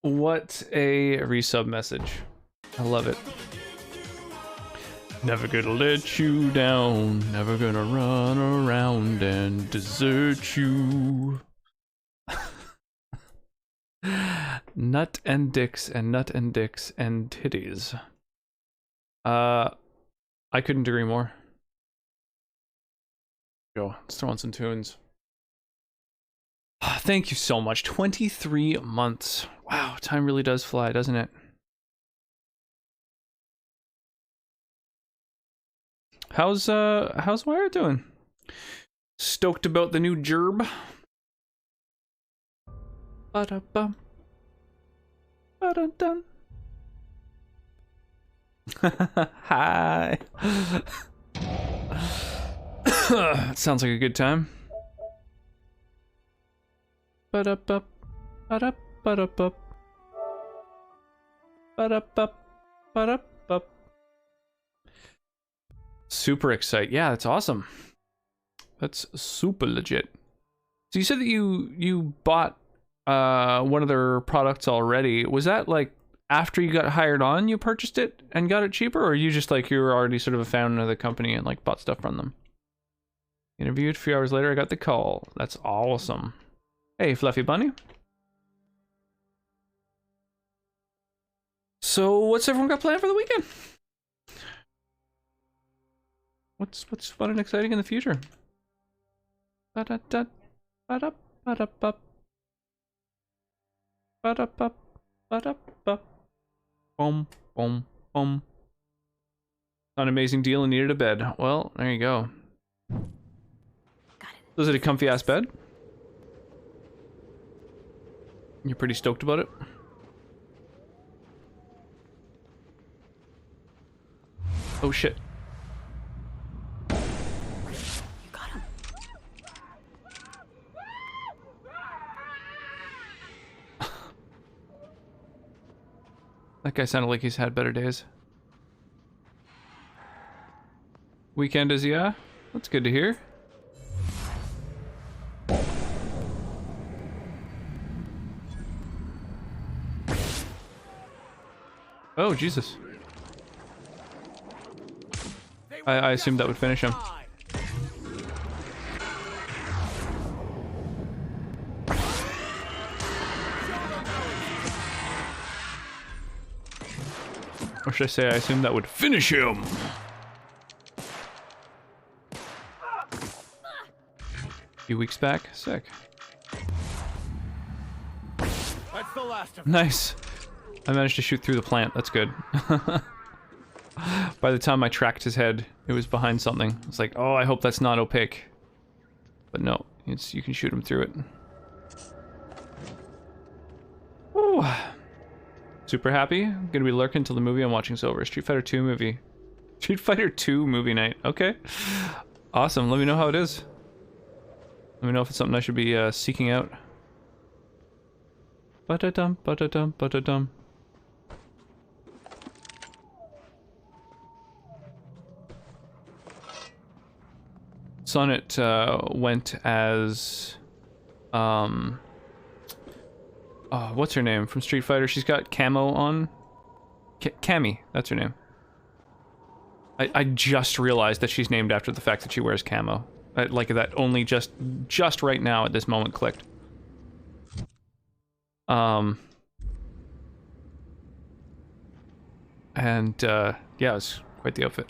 What a resub message. I love it. Never gonna let you down. Never gonna run around and desert you. Nut and dicks and nut and dicks and titties. I couldn't agree more. Go, let's throw on some tunes. Thank you so much. 23 months. Wow, time really does fly, doesn't it? How's Wyatt doing? Stoked about the new gerb? Ba-da-bum. Ba-da-dum. Hi. Sounds like a good time. Ba-da-bup. Ba-da-bup. Ba-da-bup. Ba-da-bup. Ba-da-bup. Super excited. Yeah, that's awesome. That's super legit. So you said that you bought one of their products already. Was that like after you got hired on, you purchased it and got it cheaper, or you just like you were already sort of a fan of the company and like bought stuff from them? Interviewed a few hours later, I got the call. That's awesome. Hey, Fluffy Bunny. So what's everyone got planned for the weekend? What's fun and exciting in the future? Ba-da-da, ba-da, ba-da-bup. Ba-da-bup, ba-da-bup. Boom, boom, boom. An amazing deal and needed a bed. Well, there you go. Got it. Was it a comfy ass bed? You're pretty stoked about it? Oh shit. You got him. That guy sounded like he's had better days. Weekend is, yeah? That's good to hear. Oh, Jesus. I assumed that would finish him. Or should I say I assumed that would finish him? A few weeks back. Sick. That's the last of Nice. I managed to shoot through the plant. That's good. By the time I tracked his head, it was behind something. It's like, oh, I hope that's not opaque. But no, you can shoot him through it. Ooh. Super happy. I'm gonna be lurking till the movie I'm watching's over. Street Fighter 2 movie. Street Fighter 2 movie night. Okay. Awesome. Let me know how it is. Let me know if it's something I should be seeking out. Ba-da-dum, ba-da-dum, ba-da-dum. Sonnet went as what's her name from Street Fighter? She's got camo on. Cammy, that's her name. I just realized that she's named after the fact that she wears camo. Like that only just right now at this moment clicked. And yeah, it was quite the outfit.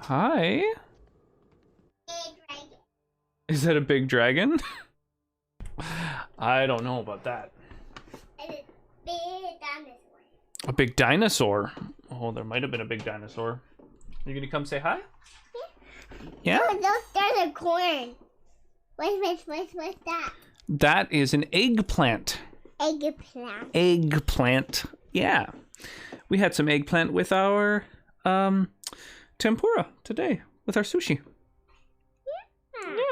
Hi. Is that a big dragon? I don't know about that. It's a big dinosaur. A big dinosaur? Oh, there might have been a big dinosaur. You gonna come say hi? Yeah? Oh, there's a corn. What's that? That is an eggplant. Eggplant. Eggplant. Yeah. We had some eggplant with our tempura today with our sushi.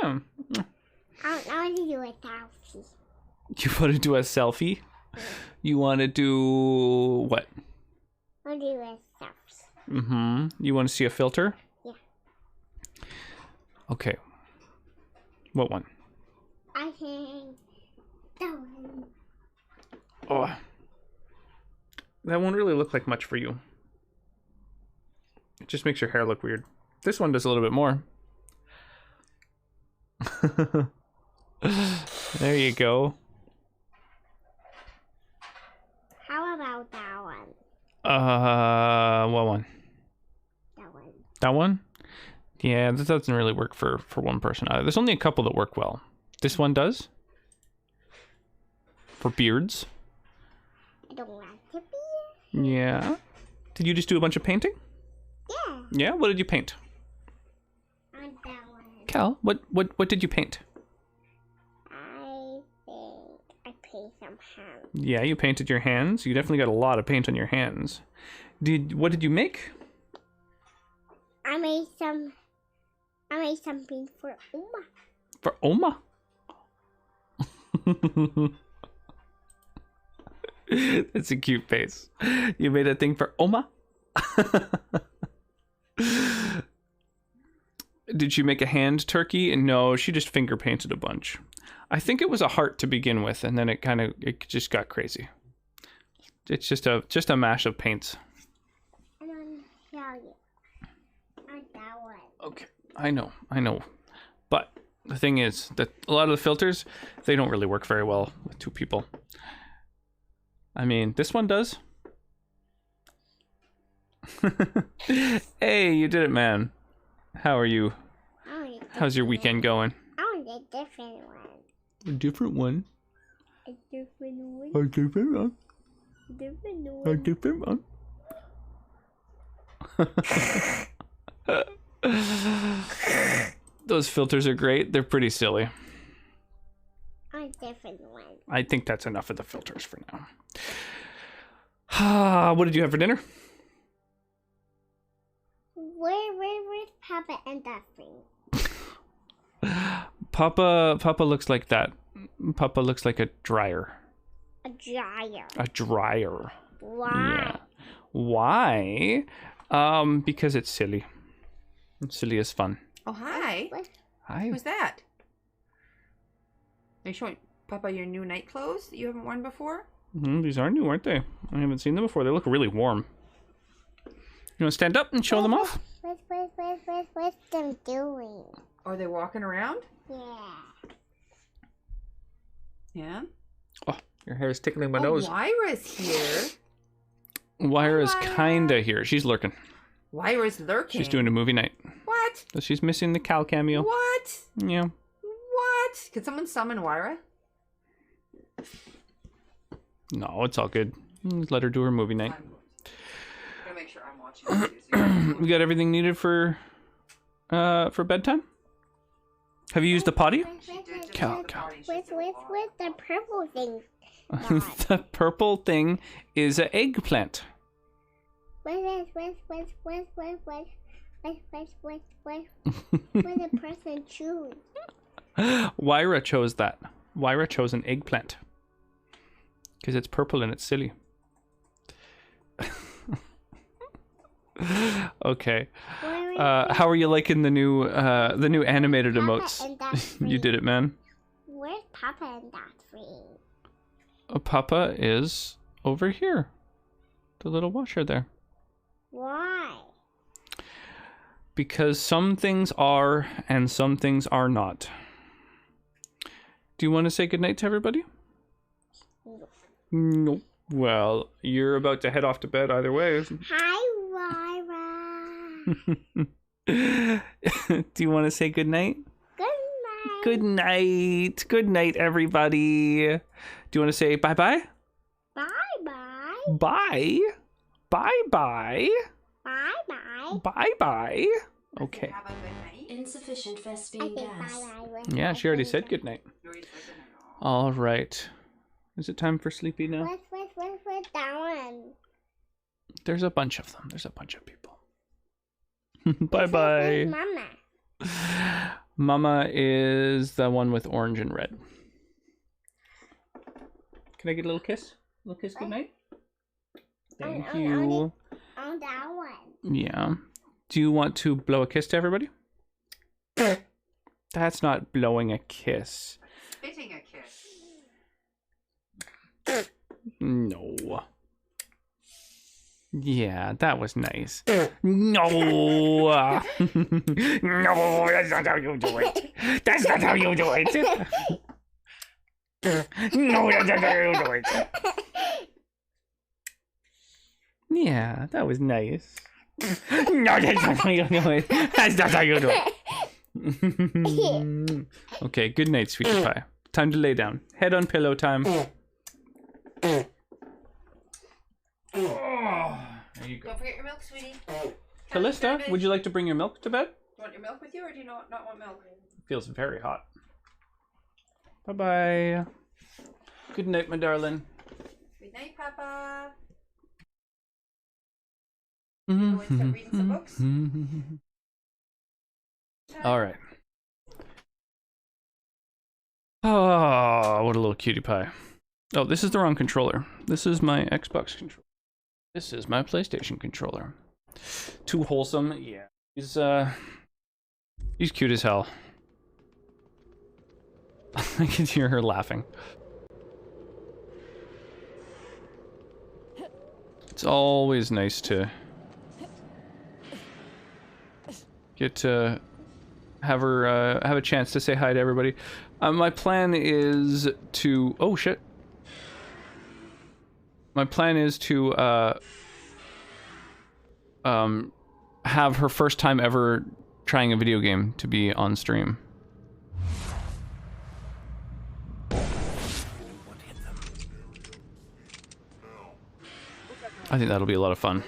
Yeah. I want to do a selfie. You want to do a selfie? You want to do what? I want to do a selfie. Mm-hmm. You want to see a filter? Yeah. Okay. What one? I think that one. Oh. That won't really look like much for you. It just makes your hair look weird. This one does a little bit more. There you go. How about that one? What one? That one. That one? Yeah, this doesn't really work for one person either. There's only a couple that work well. This one does? For beards? I don't want to be. Yeah. Did you just do a bunch of painting? Yeah. Yeah? What did you paint? On that one. Cal, what did you paint? I think I paint some hands. Yeah, you painted your hands. You definitely got a lot of paint on your hands. What did you make? I made something for Uma. For Oma? That's a cute face. You made a thing for Oma? Did she make a hand turkey? No, she just finger painted a bunch. I think it was a heart to begin with, and then it just got crazy. It's just a mash of paints. I don't tell you. On that one. Okay, I know. But the thing is that a lot of the filters, they don't really work very well with two people. I mean, this one does. Hey, you did it, man. How are you? How's your weekend going? I want a different one. A different one. A different one. A different one. Different A one. different one. Those filters are great. They're pretty silly. A different one. I think that's enough of the filters for now. What did you have for dinner? Where's Papa and that thing? Papa looks like that. Papa looks like a dryer. A dryer. A dryer. Why? Yeah. Why? Because it's silly. Silly is fun. Oh, hi. What? Hi. Who's that? Are you showing Papa your new night clothes that you haven't worn before? These are new, aren't they? I haven't seen them before. They look really warm. You want to stand up and show them off? What's them doing? Are they walking around? Yeah. Yeah. Oh, your hair is tickling my Oh, nose. Wyra's here. Wyra's Wyra. kinda here. She's lurking. Wyra's lurking. She's doing a movie night. What? So she's missing the Cal cameo. What? Yeah. What? Can someone summon Wyra? No, it's all good. Let her do her movie night. I'm gonna make sure I'm watching it too, so you We got everything needed for bedtime? Have you used the potty? Cal. Where's the purple thing? The purple thing is an eggplant. Where's the person choose? Wyra chose that. Wyra chose an eggplant. Because it's purple and it's silly. Okay. How are you liking the new animated emotes? You did it, man. Where's Papa and that thing? Papa is over here. The little washer there. Why? Because some things are and some things are not. Do you want to say goodnight to everybody? Nope. Well, you're about to head off to bed either way. Hi, Wyra. Do you want to say goodnight? Good night. Good night. Good night, everybody. Do you want to say bye-bye? Bye-bye. Bye. Bye-bye. Bye-bye. Bye-bye. Okay. Have a good night. Insufficient I Vespian think gas. bye-bye. Yeah, she already said goodnight. You already said good night. All right. Is it time for sleepy now? Where's that one? There's a bunch of them. There's a bunch of people. Where's Bye-bye. Mama? Mama is the one with orange and red. Can I get a little kiss? A little kiss goodnight? Thank you. On that one. Yeah. Do you want to blow a kiss to everybody? That's not blowing a kiss. Spitting a kiss. No. Yeah, that was nice. No! No, that's not how you do it. That's not how you do it. No, that's not how you do it. Yeah, that was nice. No, that's not how you do it. That's not how you do it. Okay, good night, sweetie pie. Time to lay down. Head on pillow time. Oh, there you go. Don't forget your milk, sweetie. Callista, would you like to bring your milk to bed? Do you want your milk with you, or do you not want milk? Feels very hot. Bye-bye. Good night, my darling. Good night, Papa. Mm-hmm. Go and start reading some books. All right. Oh, what a little cutie pie. Oh, this is the wrong controller. This is my Xbox controller. This is my PlayStation controller. Too wholesome. Yeah. He's cute as hell. I can hear her laughing. It's always nice to get to have her have a chance to say hi to everybody. My plan is to oh shit. My plan is to have her first time ever trying a video game to be on stream. I think that'll be a lot of fun.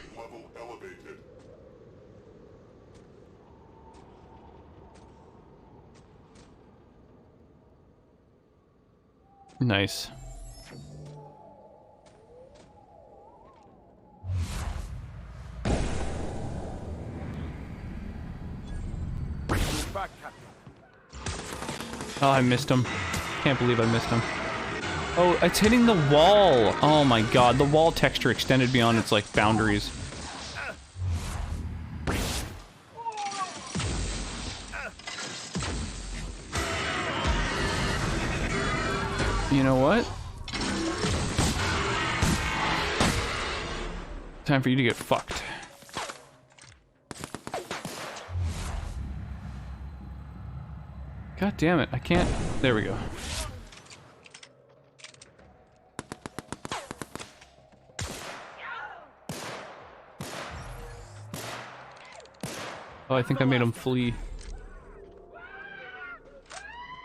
Nice. Back, Captain. Oh, I missed him. Can't believe I missed him. Oh, it's hitting the wall. Oh my god, the wall texture extended beyond its, like, boundaries. You know what? Time for you to get fucked. God damn it, I can't... There we go. Oh, I think I made him flee.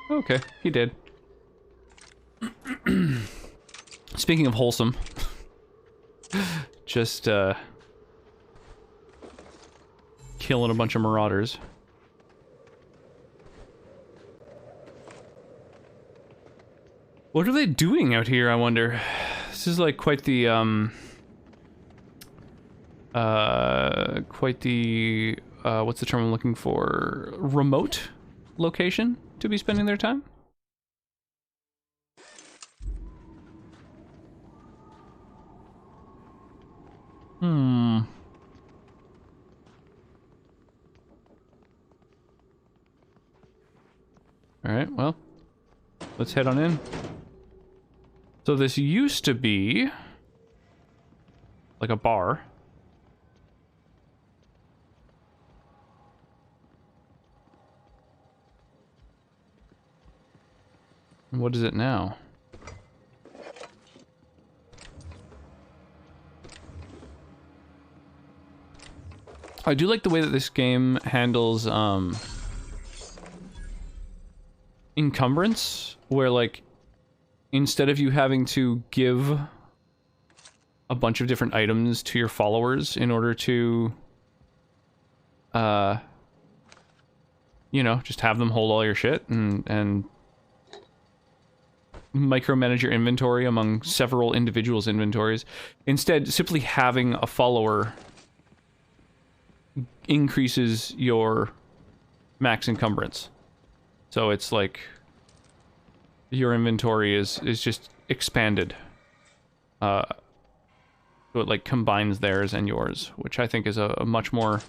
Okay, he did. Speaking of wholesome, just killing a bunch of marauders. What are they doing out here, I wonder? This is like quite the what's the term I'm looking for? Remote location to be spending their time? Hmm. Alright, well, let's head on in. So this used to be like a bar. What is it now? I do like the way that this game handles encumbrance, where like instead of you having to give a bunch of different items to your followers in order to you know, just have them hold all your shit and micromanage your inventory among several individuals' inventories. Instead, simply having a follower increases your max encumbrance. So it's like your inventory is just expanded. So it like combines theirs and yours, which I think is a much more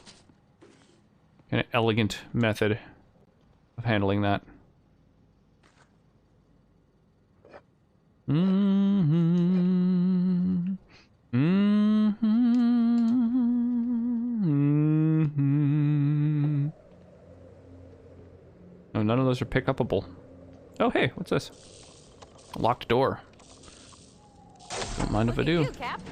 kind of elegant method of handling that. Mm-hmm. Mm-hmm. Oh, none of those are pick-upable. Oh, hey, what's this? A locked door. Don't mind if I do. You, Cap.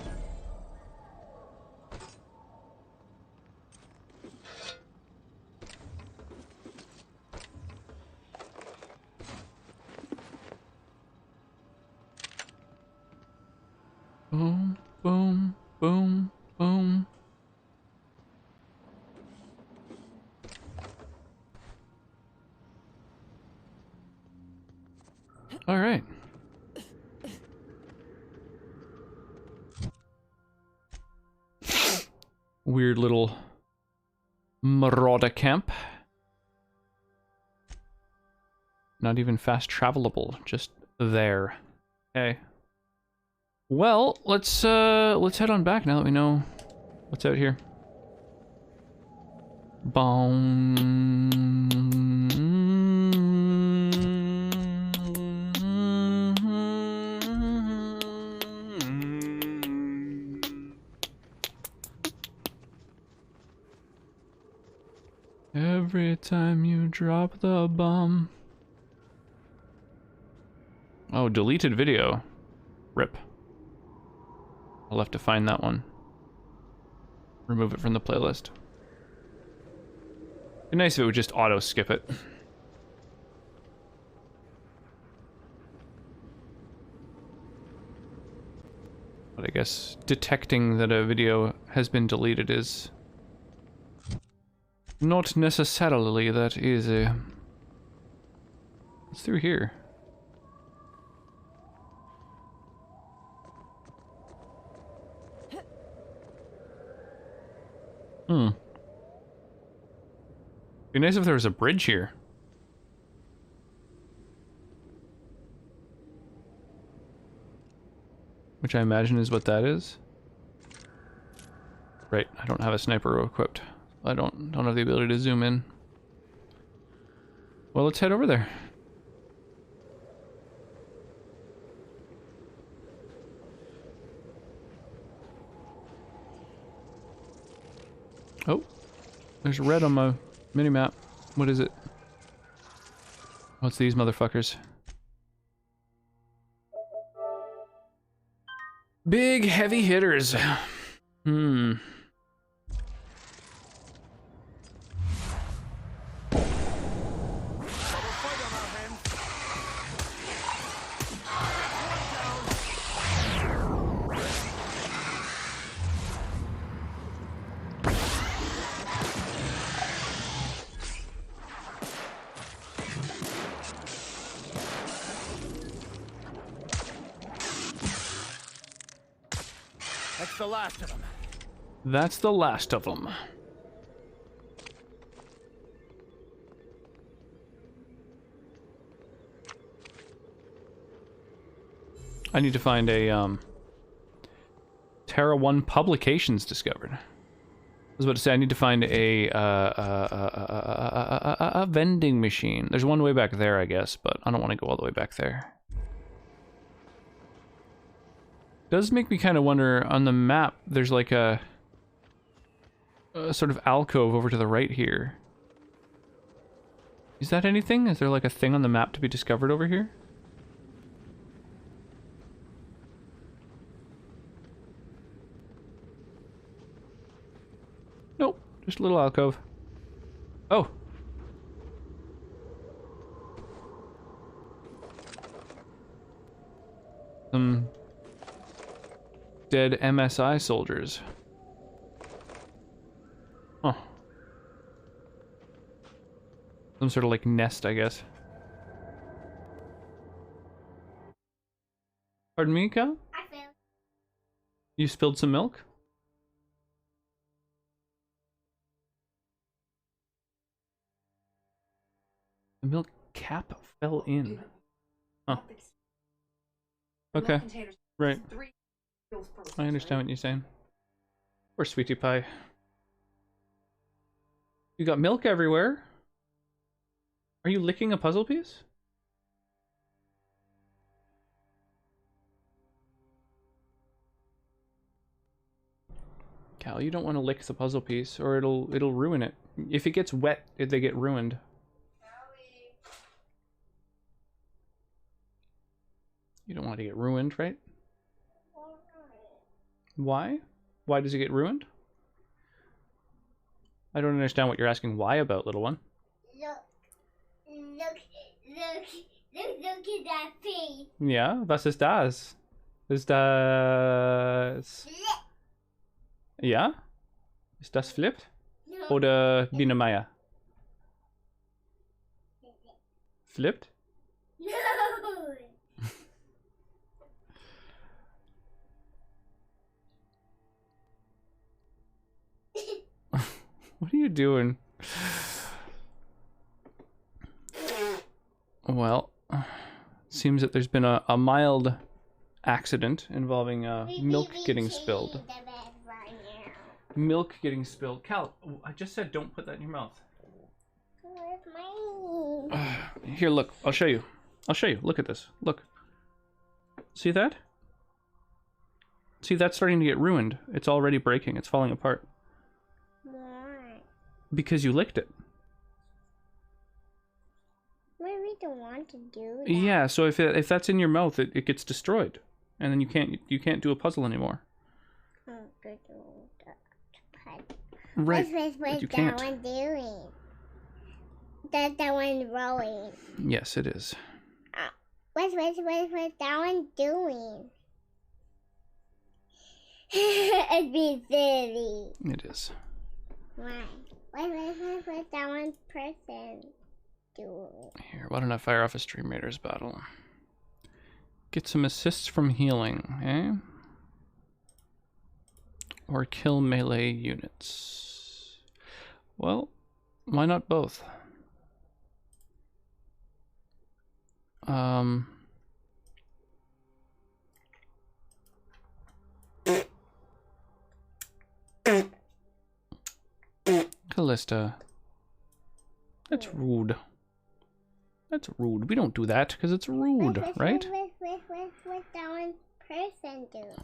Boom, boom, boom, boom. All right. Weird little marauder camp. Not even fast travelable, just there. Okay. Well, let's head on back now that we know what's out here. Every time you drop the bomb. Oh, deleted video. Rip. I'll have to find that one. Remove it from the playlist. It'd be nice if it would just auto skip it. But I guess detecting that a video has been deleted is not necessarily that easy. What's through here? Be nice if there was a bridge here. Which I imagine is what that is. Right, I don't have a sniper equipped. I don't have the ability to zoom in. Well, let's head over there. Oh, there's red on my minimap. What is it? What's these motherfuckers? Big heavy hitters. Hmm. That's the last of them. That's the last of them. I need to find a Terra 1 publications discovered. I was about to say I need to find a vending machine. There's one way back there, I guess, but I don't want to go all the way back there. Does make me kind of wonder, on the map, there's like a sort of alcove over to the right here. Is that anything? Is there like a thing on the map to be discovered over here? Nope, just a little alcove. Oh. Some dead MSI soldiers. Huh. Some sort of like nest, I guess. Pardon me, Kyle? I failed. You spilled some milk? The milk cap fell in. Huh. Okay. Right. I understand what you're saying. Poor Sweetie Pie. You got milk everywhere. Are you licking a puzzle piece? Cal, you don't want to lick the puzzle piece, or it'll ruin it. If it gets wet, they get ruined. You don't want it to get ruined, right? Why? Why does it get ruined? I don't understand what you're asking why about, little one. Look at that face. Ja, was ist das? Ist das... Ja? Ist das flippt? No. Oder Biene Meier? Flippt? No. What are you doing? Well, seems that there's been a mild accident involving milk getting spilled. Milk getting spilled. Cal, I just said don't put that in your mouth. Where's mine? Here, look. I'll show you. I'll show you. Look at this. Look. See that? See, that's starting to get ruined. It's already breaking. It's falling apart. Why? Because you licked it. We don't want to do that. Yeah, so if that's in your mouth, it gets destroyed. And then you can't do a puzzle anymore. Oh, good. But Right. What's but you that can't. one doing? That one rolling. Yes, it is. What's that one doing? It'd be silly. It is. Why? What's that one person doing? Here, why don't I fire off a Stream Raiders battle? Get some assists from healing, eh? Or kill melee units. Well, why not both? Callista. That's rude. That's rude. We don't do that because it's rude, right? What's that one person doing?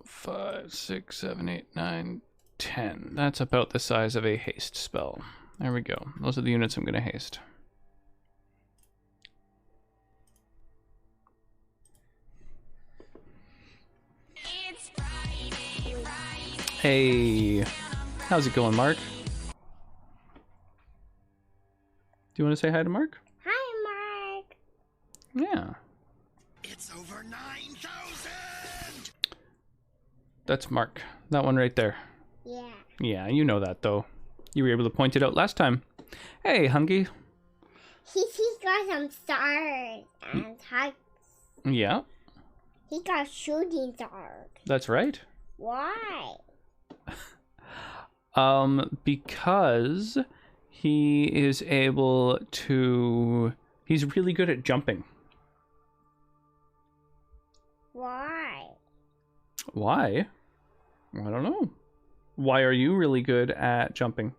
5, 6, 7, 8, 9, 10. That's about the size of a haste spell. There we go. Those are the units I'm going to haste. Hey, how's it going, Mark? Do you want to say hi to Mark? Hi, Mark. Yeah. It's over 9,000! That's Mark. That one right there. Yeah. Yeah, you know that, though. You were able to point it out last time. Hey, Hungy. He's got some stars and hugs. Yeah, He got shooting stars. that's right. Why? Because he is able to... He's really good at jumping. Why? Why? I don't know. Why are you really good at jumping?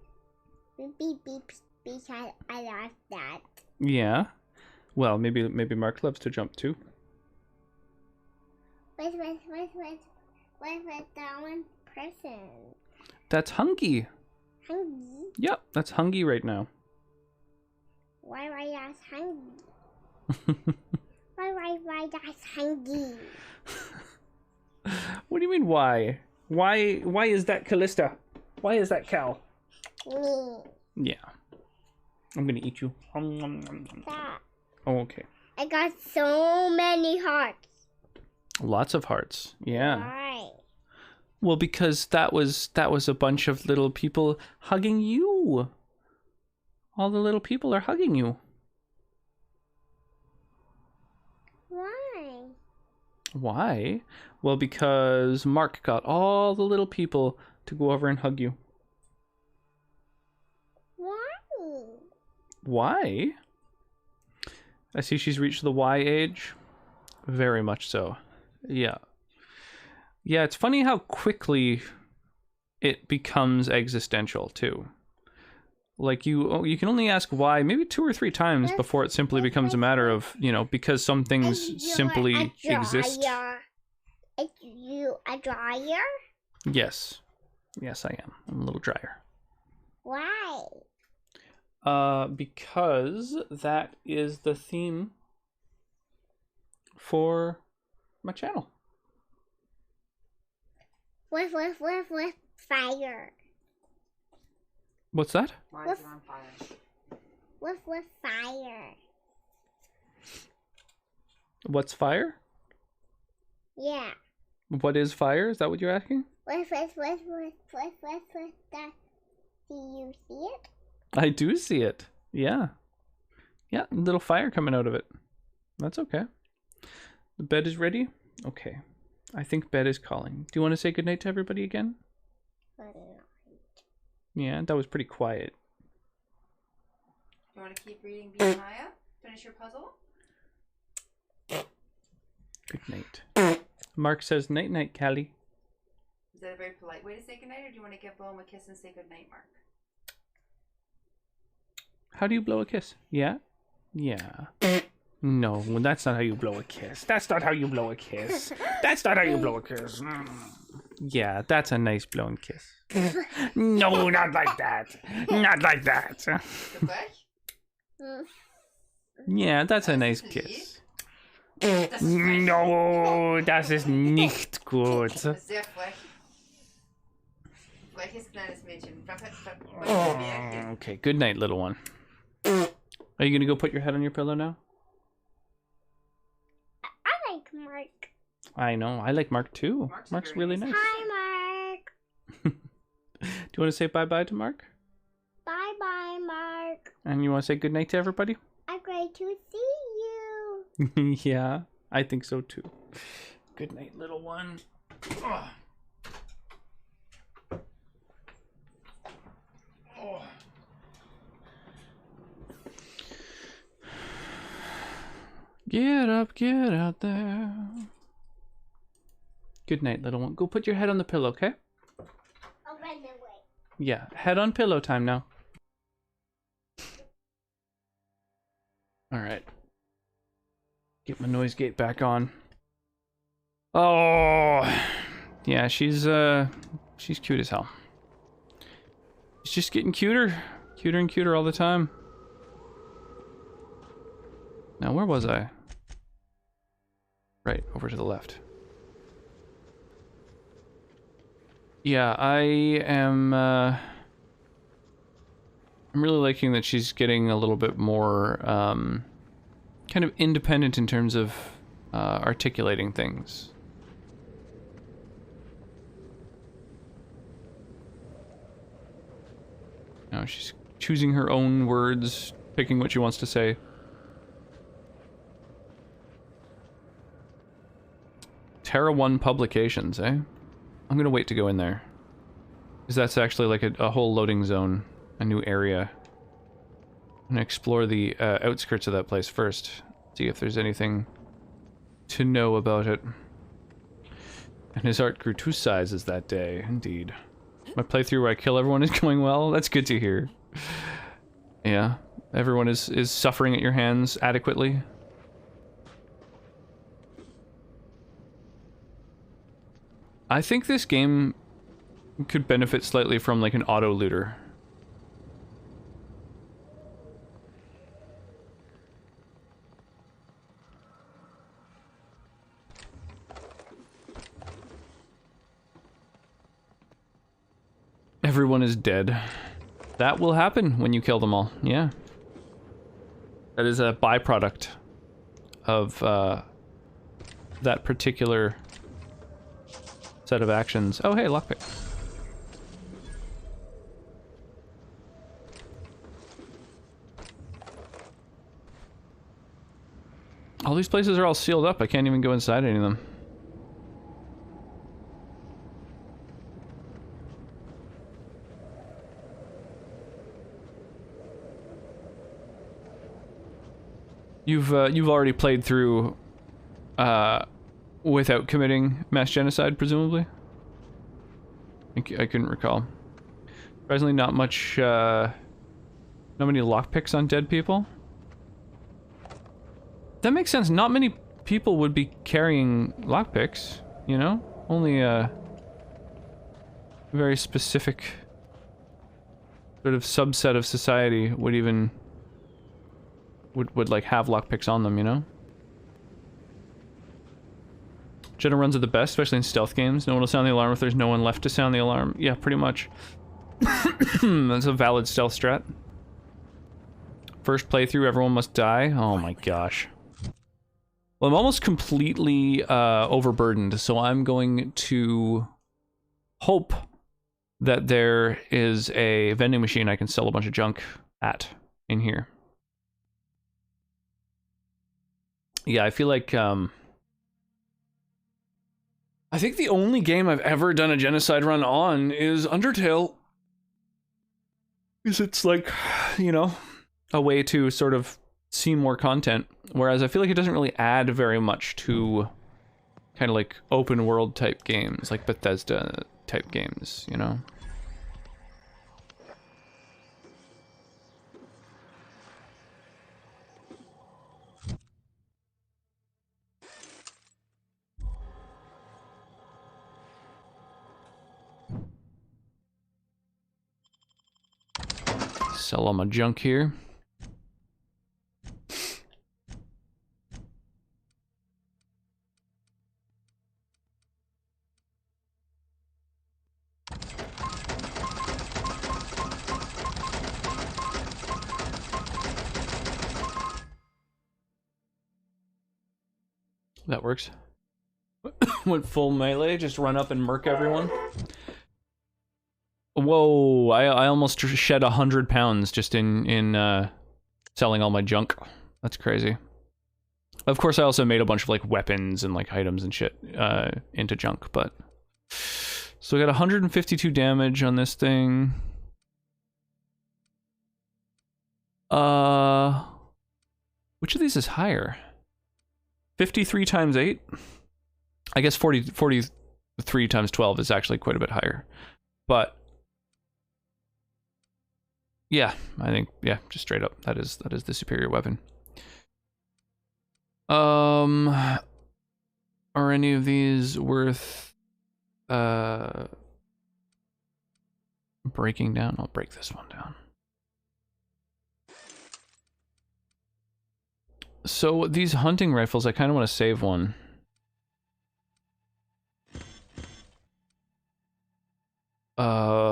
Because I like that. Yeah. Well, maybe Mark loves to jump too. What's that one person? That's Hungy. Hungry? Yep, that's Hungy right now. Why that's hungry? Why that's hungry? What do you mean why? Why is that Callista? Why is that Cal? Me. Yeah. I'm gonna eat you. That. Oh, okay. I got so many hearts. Lots of hearts. Yeah. Why? Well, because that was a bunch of little people hugging you. All the little people are hugging you. Why? Why? Well, because Mark got all the little people to go over and hug you. Why? Why? I see she's reached the Y age. Very much so. Yeah. Yeah, it's funny how quickly it becomes existential too. Like you can only ask why maybe 2 or 3 times before it simply becomes a matter of, you know, because some things simply exist. Is you a dryer? Yes. Yes, I am. I'm a little drier. Why? Because that is the theme for my channel. With fire. What's that? Why is it on fire? With fire. What's fire? Yeah. What is fire? Is that what you're asking? With that. Do you see it? I do see it. Yeah. Yeah, little fire coming out of it. That's okay. The bed is ready? Okay. I think bed is calling. Do you want to say goodnight to everybody again? Yeah, that was pretty quiet. You want to keep reading Nehemiah? Finish your puzzle? Good night. Mark says night night, Callie. Is that a very polite way to say goodnight, or do you want to give Boom a kiss and say goodnight, Mark? How do you blow a kiss? Yeah? Yeah. No, that's not how you blow a kiss. That's not how you blow a kiss. That's not how you blow a kiss. Yeah, that's a nice blown kiss. No, not like that. Not like that. Goodbye? Yeah, that's a nice kiss. No, das ist nicht gut. Sehr frech. Freches kleines Mädchen. Okay, good night, little one. Are you gonna go put your head on your pillow now? I like Mark. I know, I like Mark too. Mark's really nice. Hi, Mark. Do you want to say bye-bye to Mark? Bye-bye, Mark. And you want to say goodnight to everybody? I'm great to see you. Yeah, I think so too. Good night, little one. Oh. Oh. Get up, get out there. Good night, little one. Go put your head on the pillow, okay? I'll run away. Yeah, head on pillow time now. Alright. Get my noise gate back on. Oh, yeah, she's cute as hell. She's just getting cuter. Cuter and cuter all the time. Now, where was I? Right, over to the left. Yeah, I am, I'm really liking that she's getting a little bit more, kind of independent in terms of, articulating things. Now she's choosing her own words, picking what she wants to say. Terra 1 Publications, eh? I'm gonna wait to go in there. Because that's actually like a whole loading zone, a new area. I'm gonna explore the outskirts of that place first. See if there's anything to know about it. And his art grew 2 sizes that day, indeed. My playthrough where I kill everyone is going well. That's good to hear. Yeah, everyone is suffering at your hands adequately. I think this game could benefit slightly from like an auto looter. Everyone is dead. That will happen when you kill them all, yeah. That is a byproduct of that particular set of actions. Oh hey, lockpick. All these places are all sealed up. I can't even go inside any of them. You've already played through without committing mass genocide, presumably? I couldn't recall. Surprisingly, not much, not many lockpicks on dead people. That makes sense. Not many people would be carrying lockpicks, you know? Only a very specific sort of subset of society would even would like have lockpicks on them, you know? General runs are the best, especially in stealth games. No one will sound the alarm if there's no one left to sound the alarm. Yeah, pretty much. That's a valid stealth strat. First playthrough, everyone must die. Oh my gosh. Well, I'm almost completely overburdened, so I'm going to hope that there is a vending machine I can sell a bunch of junk at in here. Yeah, I feel like, I think the only game I've ever done a genocide run on is Undertale. Because it's like, you know, a way to sort of see more content. Whereas I feel like it doesn't really add very much to kind of like open world type games, like Bethesda type games, you know? Sell all my junk here. That works. Went full melee, just run up and murk everyone. Whoa, I almost shed 100 pounds just in selling all my junk. That's crazy. Of course, I also made a bunch of like weapons and like items and shit into junk, but... So I got 152 damage on this thing. Which of these is higher? 53 times 8? I guess 43 times 12 is actually quite a bit higher. But yeah, I think, yeah, just straight up, that is the superior weapon. Are any of these worth breaking down? I'll break this one down. So these hunting rifles, I kind of want to save one.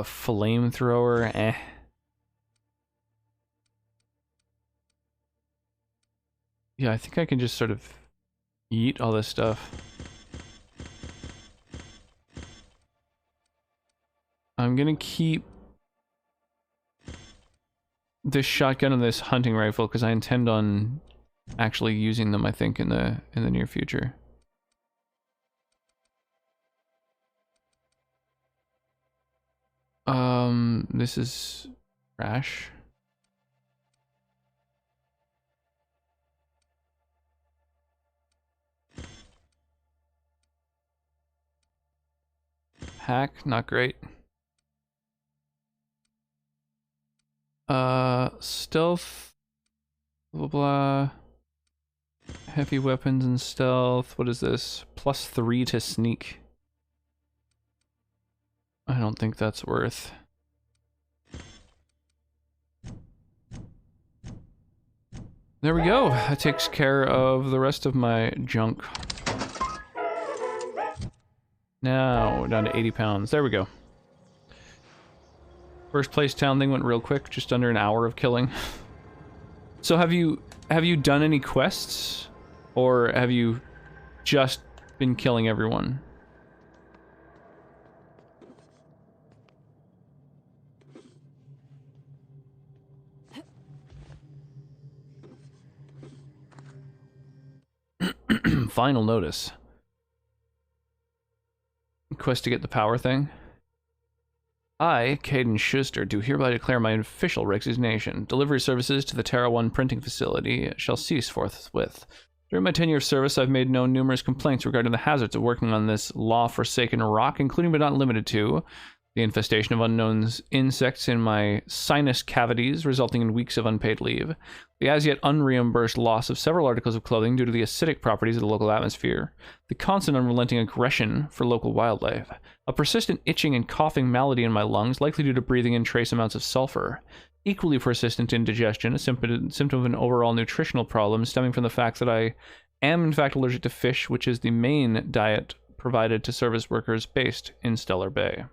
Flamethrower, eh. Yeah, I think I can just sort of eat all this stuff. I'm gonna keep this shotgun and this hunting rifle because I intend on actually using them, I think, in the near future. This is trash. Hack, not great. Stealth, blah blah. Heavy weapons and stealth. What is this? +3 to sneak. I don't think that's worth. There we go. That takes care of the rest of my junk. Now, we're down to 80 pounds. There we go. First place town thing went real quick, just under an hour of killing. So have you done any quests? Or have you just been killing everyone? Final notice. Quest to get the power thing. I, Caden Schuster, do hereby declare my official resignation. Delivery services to the Terra 1 printing facility shall cease forthwith. During my 10-year service, I've made known numerous complaints regarding the hazards of working on this law-forsaken rock, including but not limited to The infestation of unknown insects in my sinus cavities, resulting in weeks of unpaid leave. The as yet unreimbursed loss of several articles of clothing due to the acidic properties of the local atmosphere. The constant unrelenting aggression for local wildlife. A persistent itching and coughing malady in my lungs, likely due to breathing in trace amounts of sulfur. Equally persistent indigestion, a symptom of an overall nutritional problem stemming from the fact that I am in fact allergic to fish, which is the main diet provided to service workers based in Stellar Bay.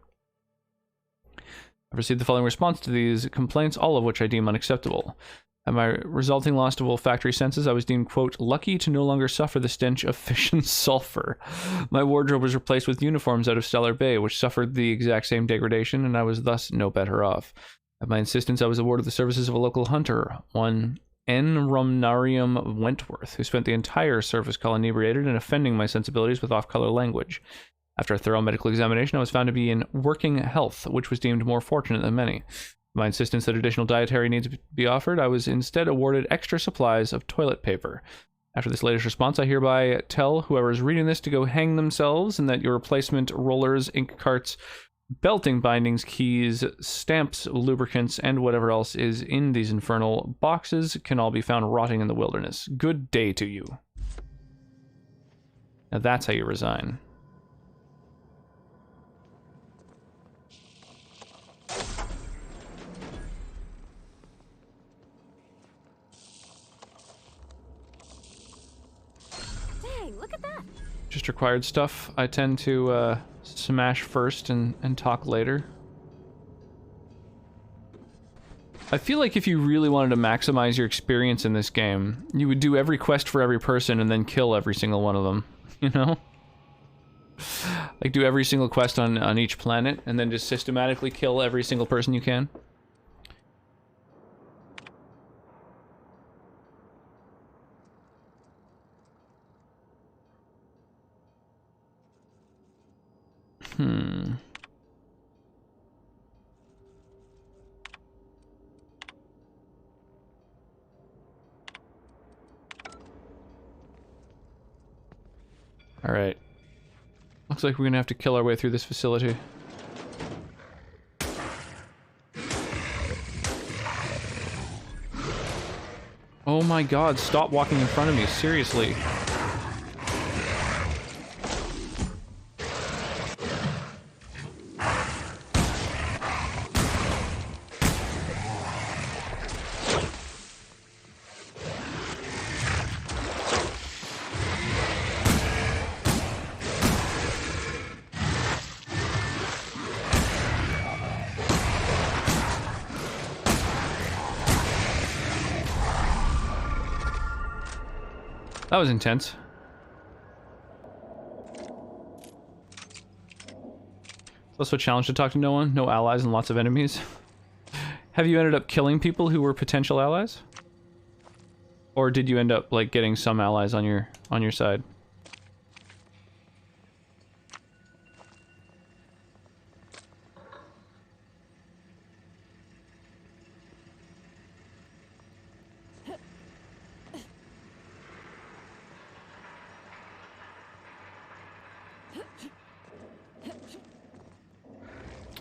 I've received the following response to these complaints, all of which I deem unacceptable. At my resulting loss to olfactory senses, I was deemed, quote, lucky to no longer suffer the stench of fish and sulfur. My wardrobe was replaced with uniforms out of Stellar Bay, which suffered the exact same degradation, and I was thus no better off. At my insistence, I was awarded the services of a local hunter, one N. Romnarium Wentworth, who spent the entire service call inebriated and offending my sensibilities with off-color language. After a thorough medical examination, I was found to be in working health, which was deemed more fortunate than many. My insistence that additional dietary needs be offered, I was instead awarded extra supplies of toilet paper. After this latest response, I hereby tell whoever is reading this to go hang themselves, and that your replacement rollers, ink carts, belting bindings, keys, stamps, lubricants, and whatever else is in these infernal boxes can all be found rotting in the wilderness. Good day to you. Now that's how you resign. Look at that. Just required stuff. I tend to smash first and talk later. I feel like if you really wanted to maximize your experience in this game, you would do every quest for every person and then kill every single one of them, you know? Like do every single quest on each planet and then just systematically kill every single person you can. Alright. Looks like we're gonna have to kill our way through this facility. Oh my god, stop walking in front of me, seriously. That was intense. It's also a challenge to talk to no one, no allies, and lots of enemies. Have you ended up killing people who were potential allies? Or did you end up like getting some allies on your side?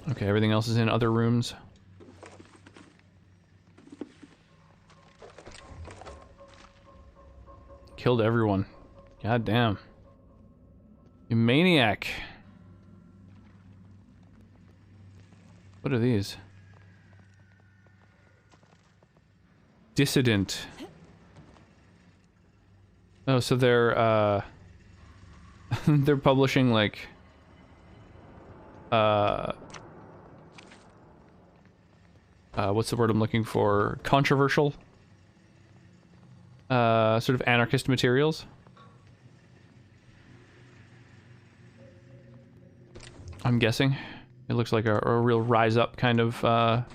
Okay, everything else is in other rooms. Killed everyone. God damn. You maniac. What are these? Dissident. Oh, so they're they're publishing like what's the word I'm looking for? Controversial? Sort of anarchist materials. I'm guessing. It looks like a real rise up kind of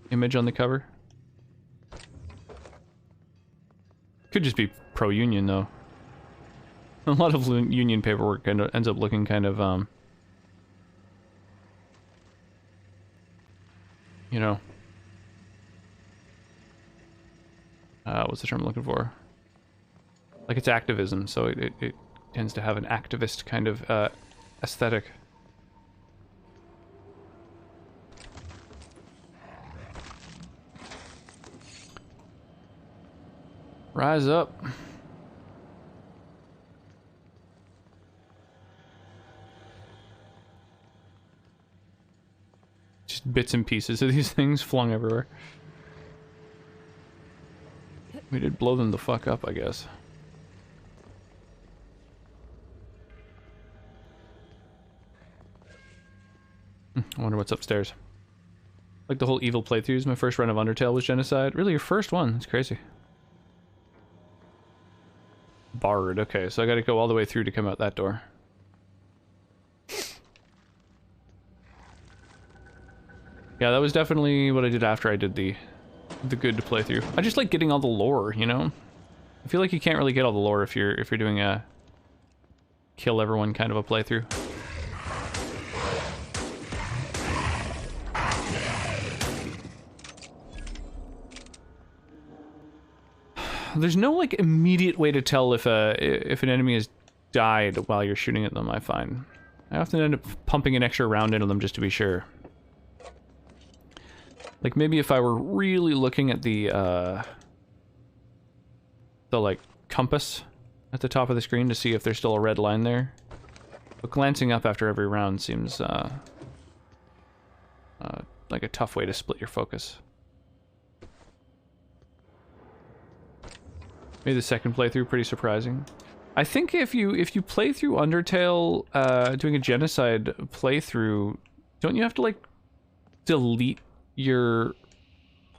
image on the cover. Could just be pro-union though. A lot of union paperwork ends up looking kind of, you know, what's the term I'm looking for? Like it's activism, so it tends to have an activist kind of aesthetic. Rise up. Just bits and pieces of these things flung everywhere. We did blow them the fuck up, I guess. I wonder what's upstairs. Like the whole evil playthroughs. My first run of Undertale was Genocide. Really, your first one? That's crazy. Bard. Okay, so I gotta go all the way through to come out that door. Yeah, that was definitely what I did after I did the good playthrough. I just like getting all the lore, you know? I feel like you can't really get all the lore if you're doing a kill everyone kind of a playthrough. There's no like immediate way to tell if an enemy has died while you're shooting at them, I find. I often end up pumping an extra round into them just to be sure. Like maybe if I were really looking at the like compass at the top of the screen to see if there's still a red line there. But glancing up after every round seems like a tough way to split your focus. Made the second playthrough pretty surprising. I think if you play through Undertale, doing a Genocide playthrough, don't you have to like delete your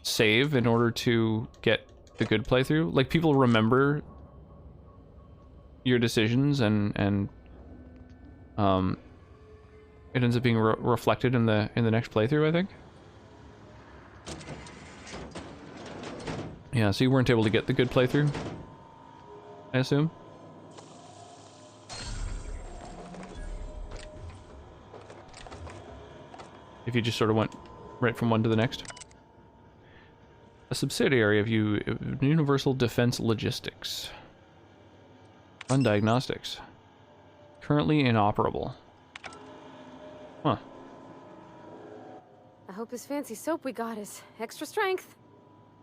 save in order to get the good playthrough? Like people remember your decisions and it ends up being reflected in the next playthrough, I think. Yeah, so you weren't able to get the good playthrough, I assume? If you just sort of went right from one to the next. A subsidiary of Universal Defense Logistics. Run diagnostics. Currently inoperable. Huh. I hope this fancy soap we got is extra strength.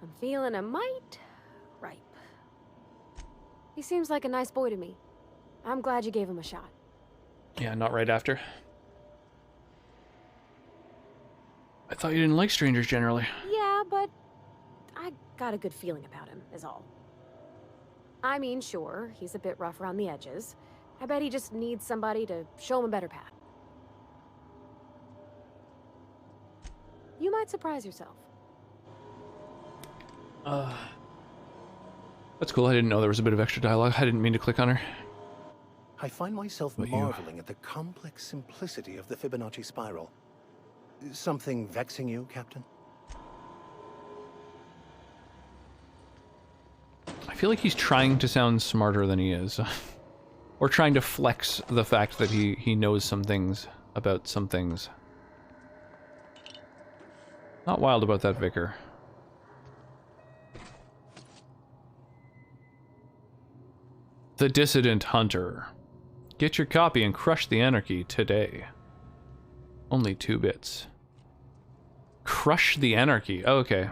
I'm feeling a mite ripe. He seems like a nice boy to me. I'm glad you gave him a shot. Yeah, not right after. I thought you didn't like strangers generally. Yeah, but I got a good feeling about him, is all. I mean, sure, he's a bit rough around the edges. I bet he just needs somebody to show him a better path. You might surprise yourself. That's cool. I didn't know there was a bit of extra dialogue. I didn't mean to click on her. I find myself But you- marveling at the complex simplicity of the Fibonacci spiral. Something vexing you, Captain? I feel like he's trying to sound smarter than he is. Or trying to flex the fact that he knows some things about some things. Not wild about that vicar. The Dissident Hunter. Get your copy and crush the anarchy today. Only 2 bits. Crush the anarchy. Oh, okay.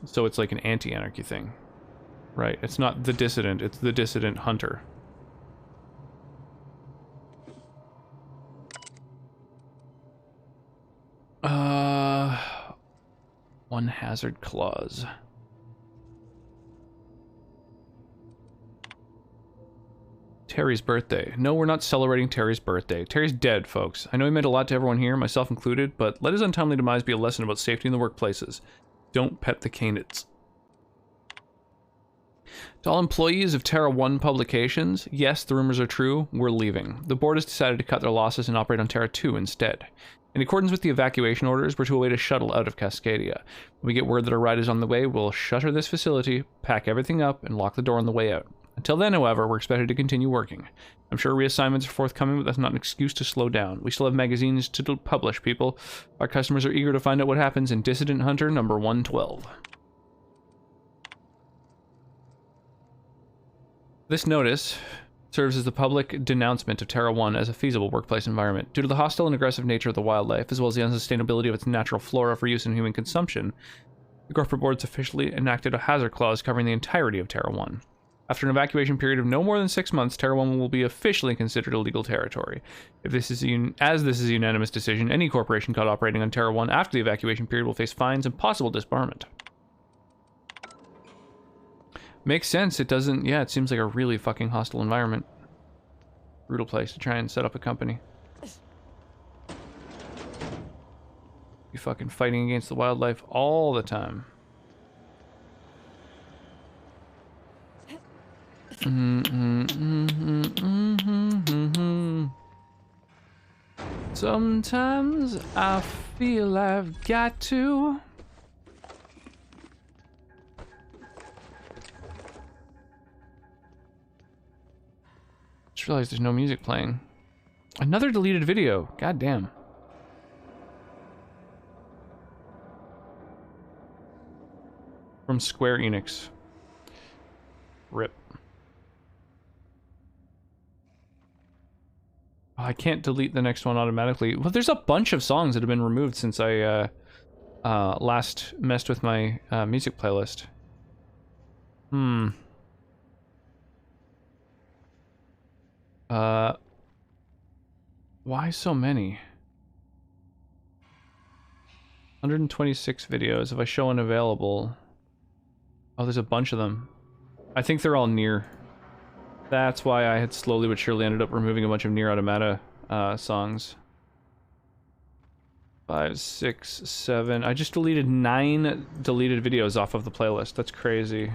So it's like an anti-anarchy thing. Right, it's not the dissident, it's the Dissident Hunter. One hazard clause. Terry's birthday. No, we're not celebrating Terry's birthday. Terry's dead, folks. I know he meant a lot to everyone here, myself included, but let his untimely demise be a lesson about safety in the workplaces. Don't pet the canids. To all employees of Terra 1 Publications, yes, the rumors are true, we're leaving. The board has decided to cut their losses and operate on Terra 2 instead. In accordance with the evacuation orders, we're to await a shuttle out of Cascadia. When we get word that a ride is on the way, we'll shutter this facility, pack everything up, and lock the door on the way out. Until then, however, we're expected to continue working. I'm sure reassignments are forthcoming, but that's not an excuse to slow down. We still have magazines to publish, people. Our customers are eager to find out what happens in Dissident Hunter number 112. This notice serves as the public denouncement of Terra 1 as a feasible workplace environment. Due to the hostile and aggressive nature of the wildlife, as well as the unsustainability of its natural flora for use in human consumption, The corporate board's officially enacted a hazard clause covering the entirety of Terra 1. After an evacuation period of no more than 6 months, Terra 1 will be officially considered illegal territory. If this is as this is a unanimous decision, any corporation caught operating on Terra 1 after the evacuation period will face fines and possible disbarment. Makes sense. It doesn't... Yeah, it seems like a really fucking hostile environment. Brutal place to try and set up a company. Be fucking fighting against the wildlife all the time. Sometimes I feel I've got to. Just realized there's no music playing. Another deleted video. God damn. From Square Enix. RIP. Oh, I can't delete the next one automatically. Well, there's a bunch of songs that have been removed since I last messed with my music playlist. Why so many? 126 videos. If I show unavailable... Oh, there's a bunch of them. I think they're all Nier. That's why I had slowly but surely ended up removing a bunch of Nier Automata songs. 5, 6, 7. I just deleted 9 deleted videos off of the playlist. That's crazy.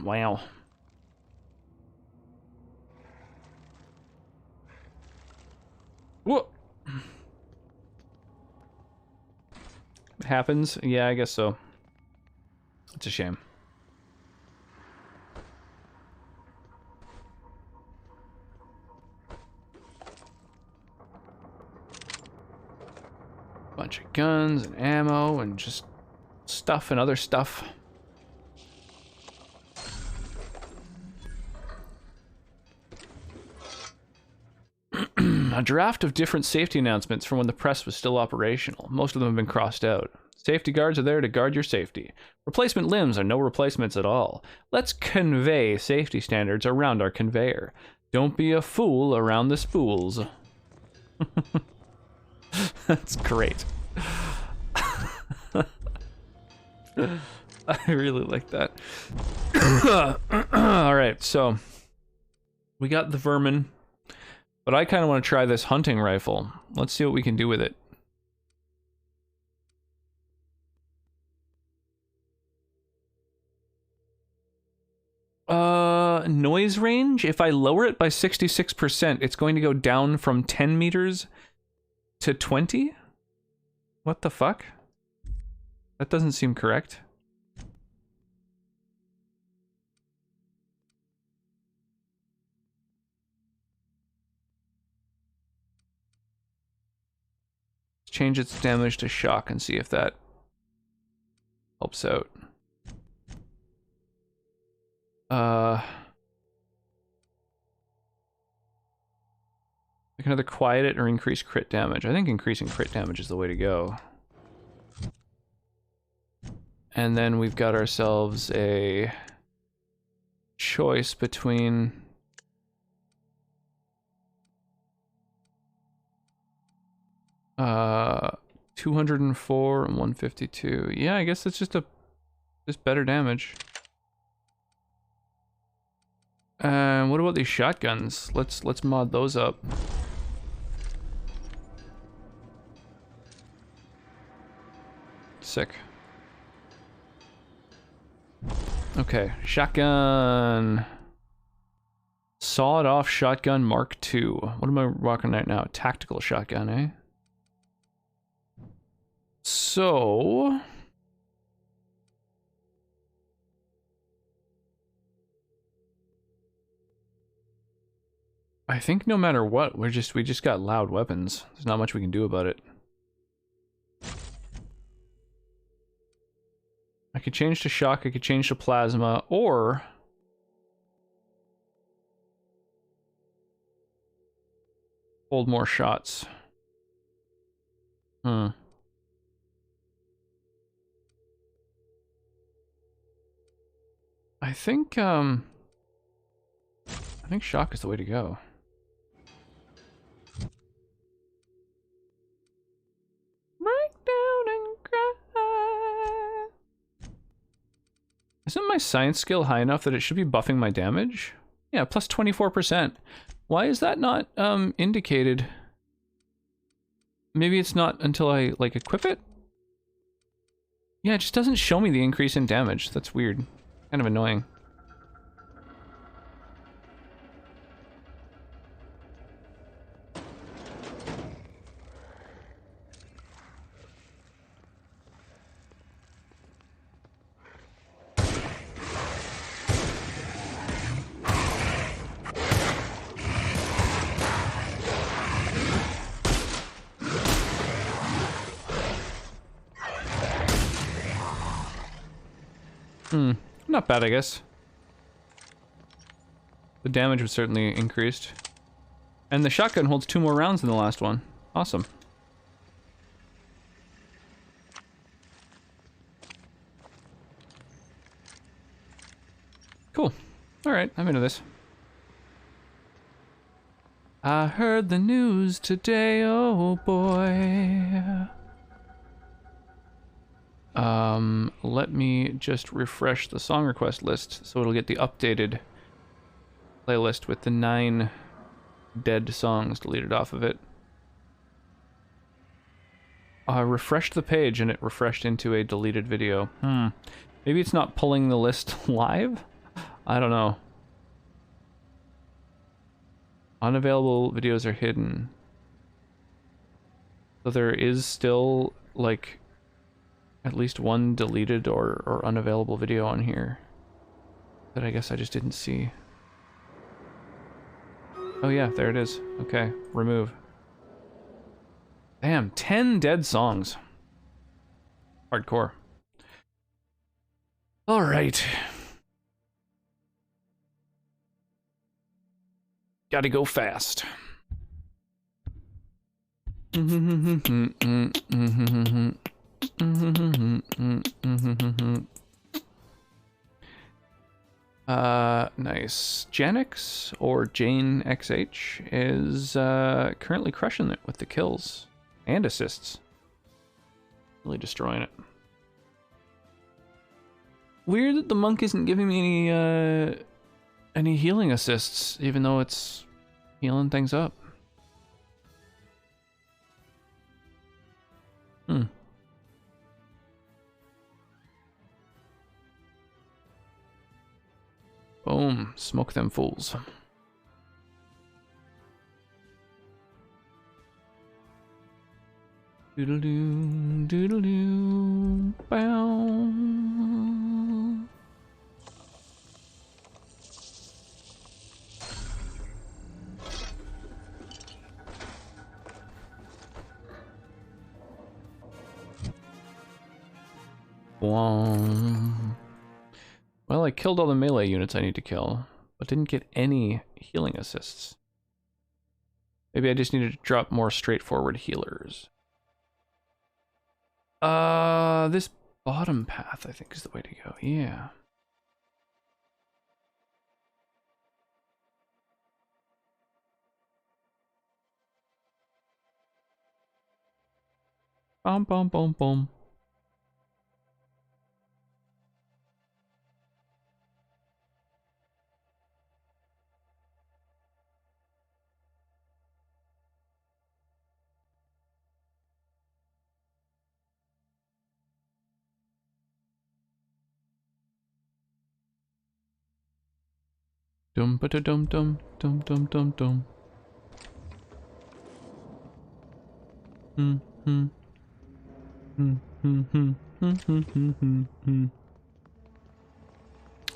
Wow. Whoa. It happens? Yeah, I guess so. It's a shame. Bunch of guns and ammo and just stuff and other stuff. A draft of different safety announcements from when the press was still operational. Most of them have been crossed out. Safety guards are there to guard your safety. Replacement limbs are no replacements at all. Let's convey safety standards around our conveyor. Don't be a fool around the spools. That's great. I really like that. Alright, so we got the vermin, but I kind of want to try this hunting rifle. Let's see what we can do with it. Noise range, if I lower it by 66%, it's going to go down from 10 meters to 20? What the fuck? That doesn't seem correct. Let's change its damage to shock and see if that helps out. I can either quiet it or increase crit damage. I think increasing crit damage is the way to go. And then we've got ourselves a choice between 204 and 152. Yeah, I guess it's just better damage. What about these shotguns? Let's mod those up. Sick. Okay, shotgun. Sawed-off shotgun Mark II. What am I rocking right now? Tactical shotgun, eh? So... I think no matter what, we just got loud weapons. There's not much we can do about it. I could change to shock, I could change to plasma, or... hold more shots. I think shock is the way to go. Break down and cry. Isn't my science skill high enough that it should be buffing my damage? Yeah, plus 24%. Why is that not indicated? Maybe it's not until I like equip it? Yeah, it just doesn't show me the increase in damage. That's weird. Kind of annoying. Not bad, I guess. The damage was certainly increased. And the shotgun holds 2 more rounds than the last one. Awesome. Cool. Alright, I'm into this. I heard the news today, oh boy. Let me just refresh the song request list so it'll get the updated playlist with the 9 dead songs deleted off of it. I refreshed the page and it refreshed into a deleted video. Maybe it's not pulling the list live? I don't know. Unavailable videos are hidden. So there is still, like, at least one deleted or unavailable video on here that I guess I just didn't see. Oh yeah, there it is. Okay, remove. Damn, 10 dead songs. Hardcore. All right. Gotta go fast. Nice. Janix, or Jane XH, is currently crushing it with the kills and assists. Really destroying it. Weird that the monk isn't giving me any healing assists, even though it's healing things up. Boom. Smoke them fools. Doodle-doo, doodle-doo, bow. Well, I killed all the melee units I need to kill, but didn't get any healing assists. Maybe I just needed to drop more straightforward healers. This bottom path, I think, is the way to go. Yeah. Bum, bum, bum, bum. Dum ba da dum dum dum dum dum dum.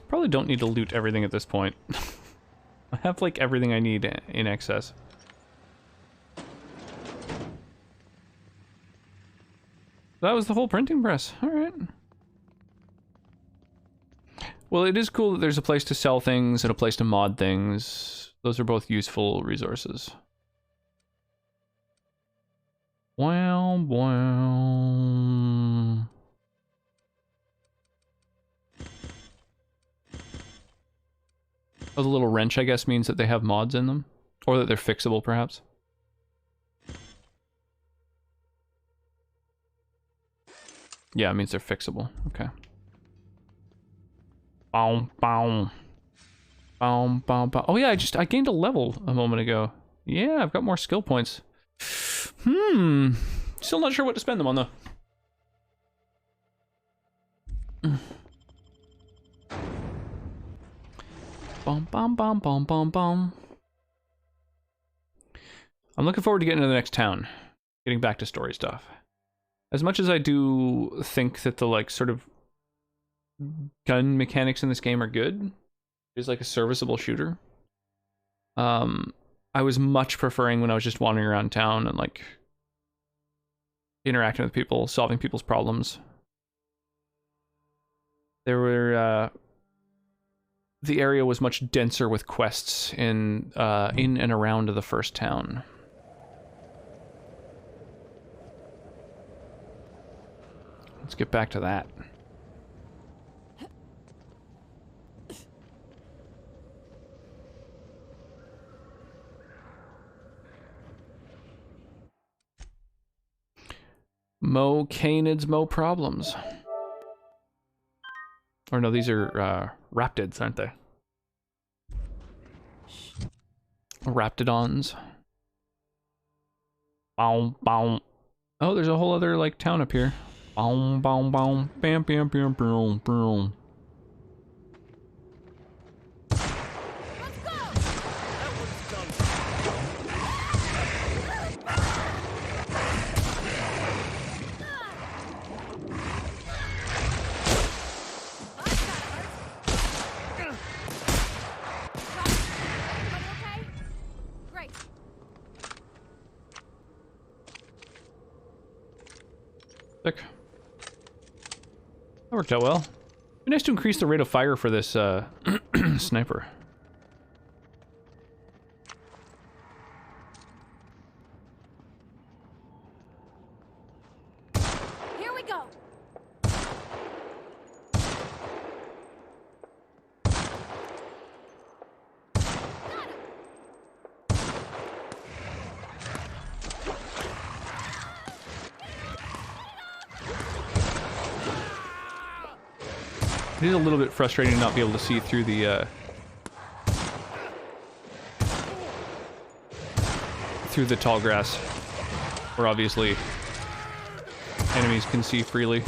Probably don't need to loot everything at this point. I have like everything I need in excess. That was the whole printing press. All right. Well, it is cool that there's a place to sell things and a place to mod things. Those are both useful resources. Wow, wow. Oh, the little wrench, I guess, means that they have mods in them. Or that they're fixable, perhaps. Yeah, it means they're fixable. Okay. Boom, boom. Boom, boom, boom. Oh yeah, I gained a level a moment ago. Yeah, I've got more skill points. Still not sure what to spend them on, though. Bum, bum, bum, bum, bum, bum. I'm looking forward to getting to the next town. Getting back to story stuff. As much as I do think that the, like, sort of gun mechanics in this game are good, it's like a serviceable shooter. I was much preferring when I was just wandering around town and, like, interacting with people, solving people's problems. There were, the area was much denser with quests in and around the first town. Let's get back to that. Mo canids, mo problems. Or no, these are raptids, aren't they? Raptidons. Bow, bow. Oh, there's a whole other, like, town up here. Bow, bow, bow. Bam, bam, bam, boom, boom. Sick. That worked out well. It'd be nice to increase the rate of fire for this sniper. Here we go. It is a little bit frustrating to not be able to see through the tall grass, where obviously enemies can see freely.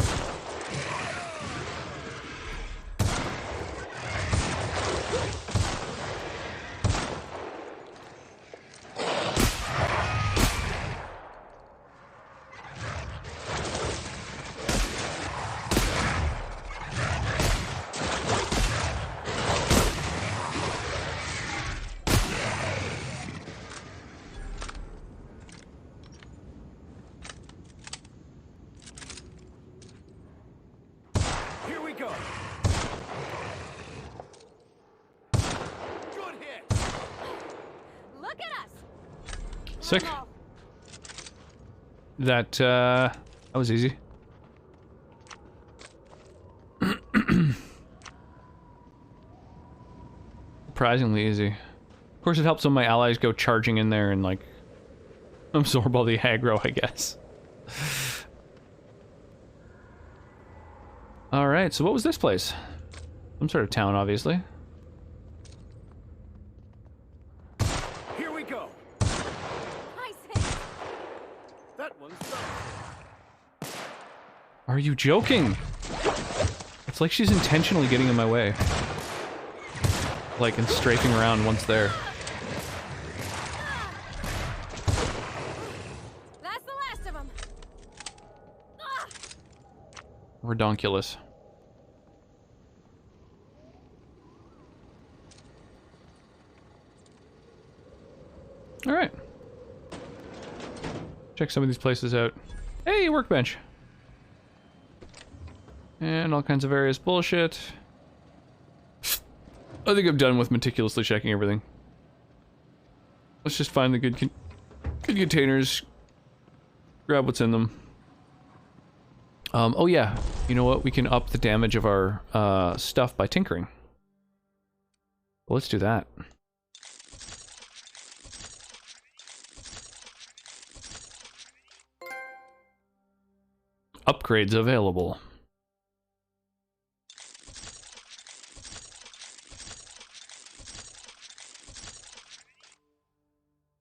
Sick. That was easy. Surprisingly easy. Of course, it helps when my allies go charging in there and, like, absorb all the aggro, I guess. Alright, so what was this place? Some sort of town, obviously. Here we go. That one's done. Are you joking? It's like she's intentionally getting in my way. Like, and strafing around once there. That's the last of them. Redonkulous. Alright. Check some of these places out. Hey, workbench! And all kinds of various bullshit. I think I'm done with meticulously checking everything. Let's just find the good containers. Grab what's in them. Oh yeah, you know what? We can up the damage of our stuff by tinkering. Well, let's do that. Upgrades available.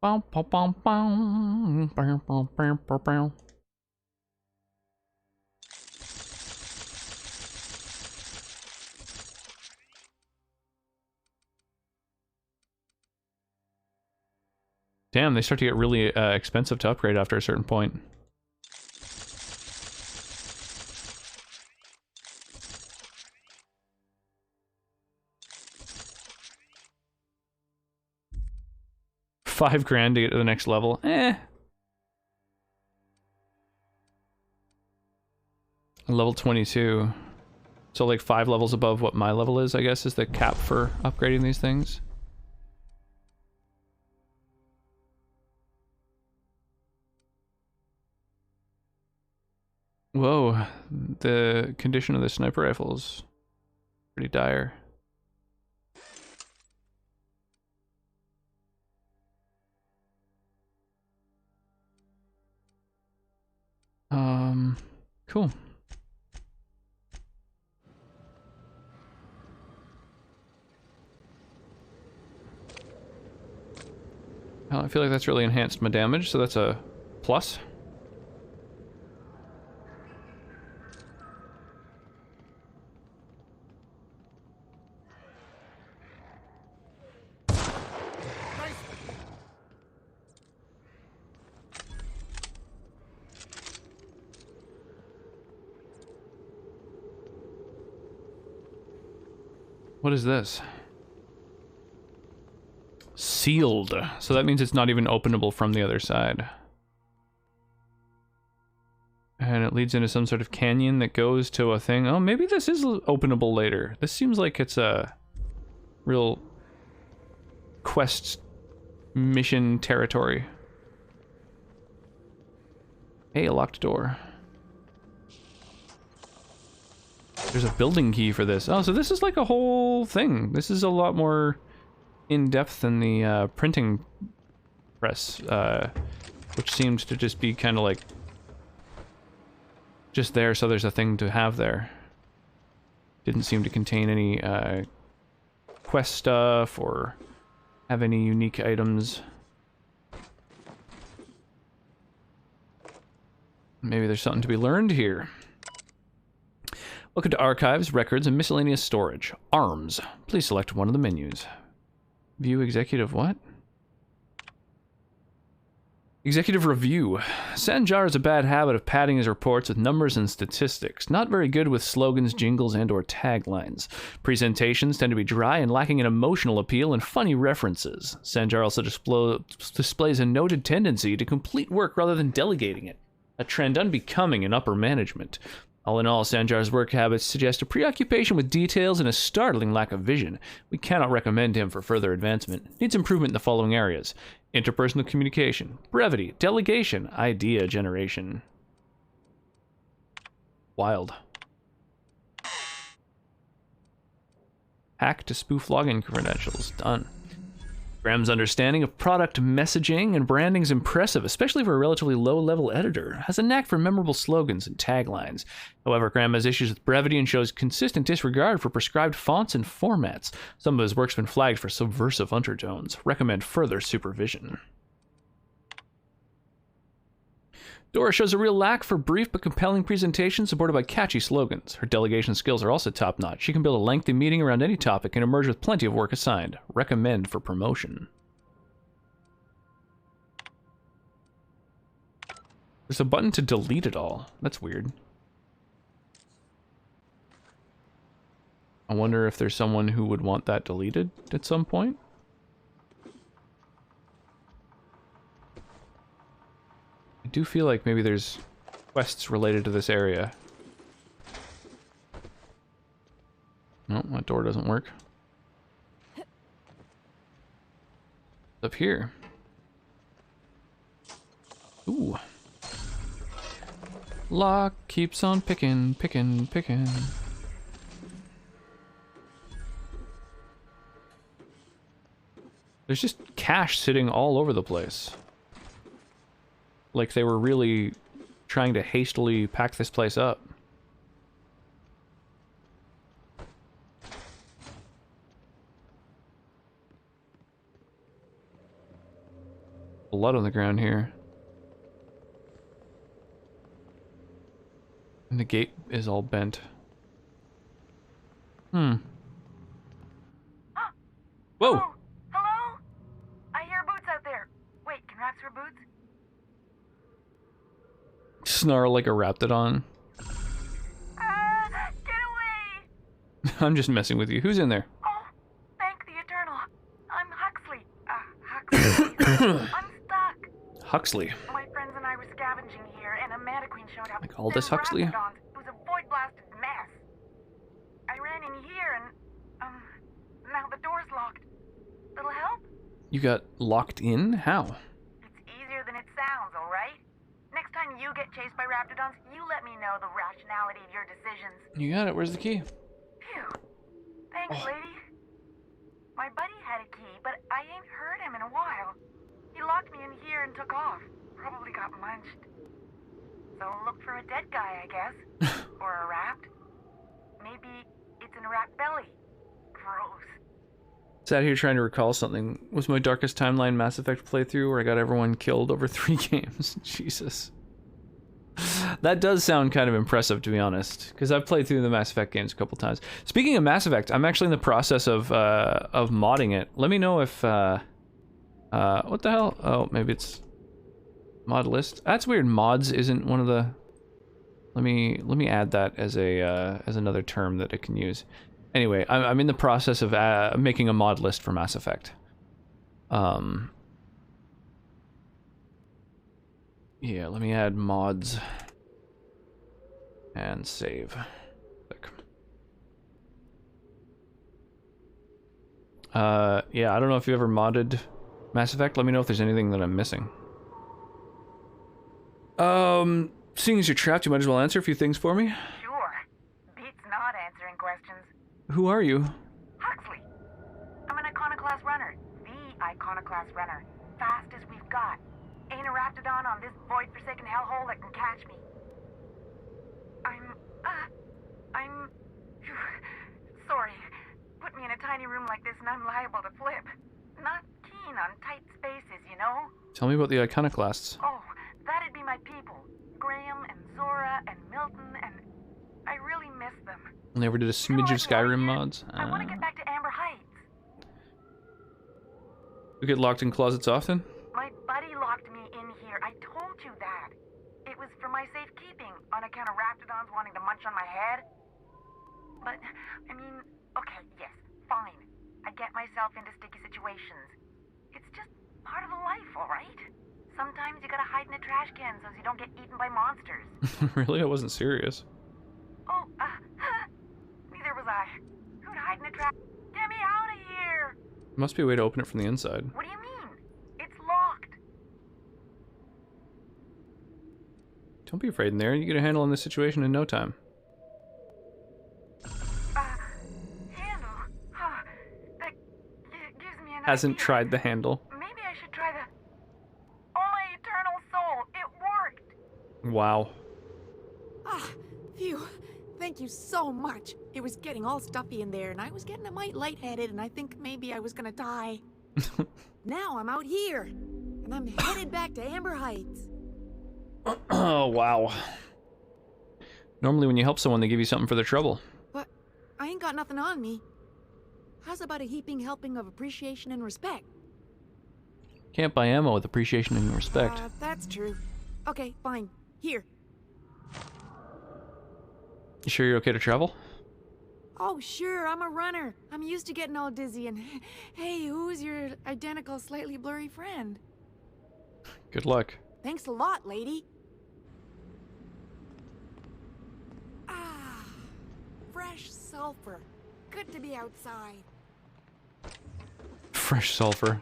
Bum, bum, bum, bum. Bum, bum, bum, bum, bum. Damn, they start to get really expensive to upgrade after a certain point. $5,000 to get to the next level. Eh. Level 22. So like 5 levels above what my level is, I guess, is the cap for upgrading these things. Whoa, the condition of the sniper rifles pretty dire. Cool. Well, I feel like that's really enhanced my damage, so that's a plus. What is this? Sealed. So that means it's not even openable from the other side. And it leads into some sort of canyon that goes to a thing. Oh, maybe this is openable later. This seems like it's a real quest mission territory. Hey, a locked door. There's a building key for this. Oh, so this is like a whole thing. This is a lot more in-depth than the printing press, which seems to just be kind of like just there so there's a thing to have there. Didn't seem to contain any quest stuff or have any unique items. Maybe there's something to be learned here. Look into archives, records, and miscellaneous storage. Arms. Please select one of the menus. View executive what? Executive review. Sanjar has a bad habit of padding his reports with numbers and statistics. Not very good with slogans, jingles, and or taglines. Presentations tend to be dry and lacking an emotional appeal and funny references. Sanjar also displays a noted tendency to complete work rather than delegating it. A trend unbecoming in upper management. All in all, Sanjar's work habits suggest a preoccupation with details and a startling lack of vision. We cannot recommend him for further advancement. Needs improvement in the following areas: interpersonal communication, brevity, delegation, idea generation. Wild. Hack to spoof login credentials. Done. Graham's understanding of product messaging and branding is impressive, especially for a relatively low-level editor. Has a knack for memorable slogans and taglines. However, Graham has issues with brevity and shows consistent disregard for prescribed fonts and formats. Some of his work's been flagged for subversive undertones. Recommend further supervision. Dora shows a real lack for brief but compelling presentations supported by catchy slogans. Her delegation skills are also top-notch. She can build a lengthy meeting around any topic and emerge with plenty of work assigned. Recommend for promotion. There's a button to delete it all. That's weird. I wonder if there's someone who would want that deleted at some point. I do feel like maybe there's quests related to this area. No, that door doesn't work. Up here. Ooh. Lock keeps on picking, picking, picking. There's just cash sitting all over the place. Like they were really trying to hastily pack this place up. Blood on the ground here. And the gate is all bent. Hmm. Whoa! Oh, hello? I hear boots out there. Wait, can rats hear boots? Snarl like a raptidon. Get away! I'm just messing with you. Who's in there? Oh, thank the Eternal. I'm Huxley. Huxley. I'm stuck. Huxley. My friends and I were scavenging here, and a Mana Queen showed up. Like Aldous There were Huxley? raptidons. It was a void-blasted mess. I ran in here, and, now the door's locked. Little help? You got locked in? How? It's easier than it sounds, alright? Next time you get chased by raptidons, you let me know the rationality of your decisions. You got it. Where's the key? Phew. Thanks, lady. My buddy had a key, but I ain't heard him in a while. He locked me in here and took off. Probably got munched. So look for a dead guy, I guess. Or a rat. Maybe it's in a rat belly. Gross. Sat here trying to recall something. Was my darkest timeline Mass Effect playthrough where I got everyone killed over 3 games? Jesus. That does sound kind of impressive, to be honest, because I've played through the Mass Effect games a couple times. Speaking of Mass Effect, I'm actually in the process of modding it. Let me know if what the hell? Oh, maybe it's mod list. That's weird. Mods isn't one of the. Let me add that as a as another term that I can use. Anyway, I'm in the process of making a mod list for Mass Effect. Yeah, let me add mods and save. Click. Yeah, I don't know if you ever modded Mass Effect. Let me know if there's anything that I'm missing. Seeing as you're trapped, you might as well answer a few things for me. Sure. Beats not answering questions. Who are you? Huxley. I'm an Iconoclast runner. The Iconoclast runner. Fast as we've got. Ain't a raptidon on this void-forsaken hellhole that can catch me. I'm... Phew, sorry. Put me in a tiny room like this and I'm liable to flip. Not keen on tight spaces, you know? Tell me about the Iconoclasts. Oh, that'd be my people. Graham and Zora and Milton and... I really miss them. And they ever did a You know smidge of what's wrong Skyrim here? mods? I want to get back to Amber Heights. You get locked in closets often? My buddy locked me in here. I told you that. It was for my safekeeping, on account of raptidons wanting to munch on my head. But, I mean, okay, yes, fine. I get myself into sticky situations. It's just part of the life, alright? Sometimes you gotta hide in a trash can so you don't get eaten by monsters. Really? I wasn't serious. Oh, neither was I. Who'd hide in a trash? Get me out of here! Must be a way to open it from the inside. What do you mean? It's locked. Don't be afraid in there. You get a handle on this situation in no time. Handle. That gives me an Hasn't idea. tried the handle. Maybe I should try the... Oh, my eternal soul! It worked! Wow. Ah, phew. Thank you so much. It was getting all stuffy in there, and I was getting a mite lightheaded, and I think maybe I was gonna die. Now I'm out here, and I'm headed back to Amber Heights. Oh, wow. Normally when you help someone, they give you something for their trouble. But I ain't got nothing on me. How's about a heaping helping of appreciation and respect? Can't buy ammo with appreciation and respect. That's true. Okay, fine. Here. You sure you're okay to travel? Oh, sure, I'm a runner. I'm used to getting all dizzy, and hey, who's your identical, slightly blurry friend? Good luck. Thanks a lot, lady. Ah, fresh sulfur. Good to be outside. Fresh sulfur.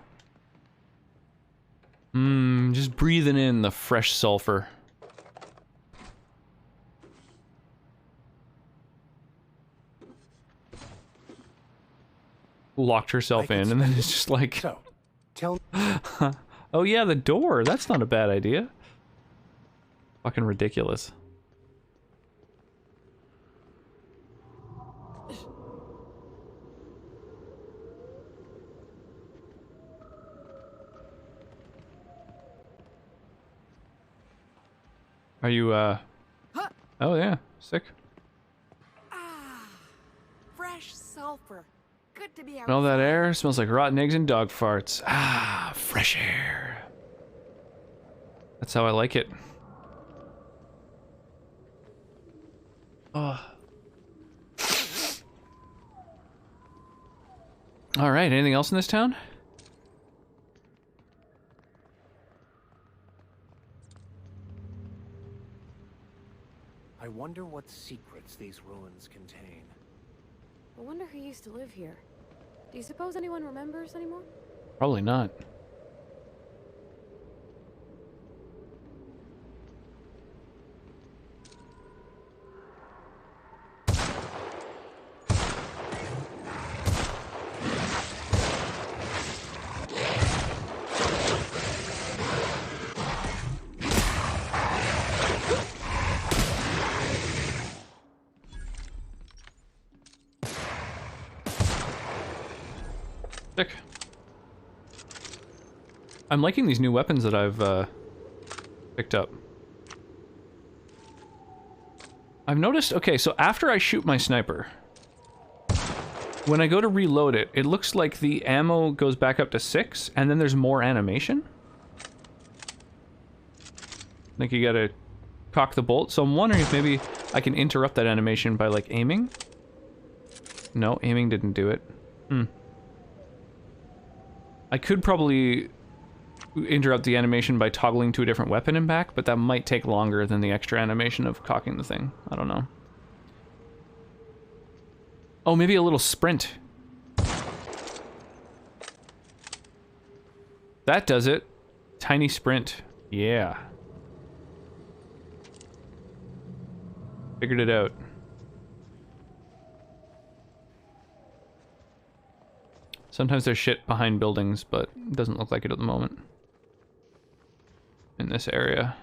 Just breathing in the fresh sulfur. Locked herself in, and then it's just like, So, Oh yeah, the door. That's not a bad idea. Fucking ridiculous. Are you, Oh yeah, sick. Ah, fresh sulfur. Good to be out. All that air smells like rotten eggs and dog farts. Ah, fresh air. That's how I like it. Oh. All right, anything else in this town? I wonder what secrets these ruins contain. I wonder who used to live here. Do you suppose anyone remembers anymore? Probably not. Sick. I'm liking these new weapons that I've picked up. I've noticed, okay, so after I shoot my sniper, when I go to reload it, it looks like the ammo goes back up to 6, and then there's more animation. Like you gotta cock the bolt, so I'm wondering if maybe I can interrupt that animation by, like, aiming? No, aiming didn't do it. I could probably interrupt the animation by toggling to a different weapon and back, but that might take longer than the extra animation of cocking the thing. I don't know. Oh, maybe a little sprint. That does it. Tiny sprint. Yeah. Figured it out. Sometimes there's shit behind buildings, but it doesn't look like it at the moment. In this area.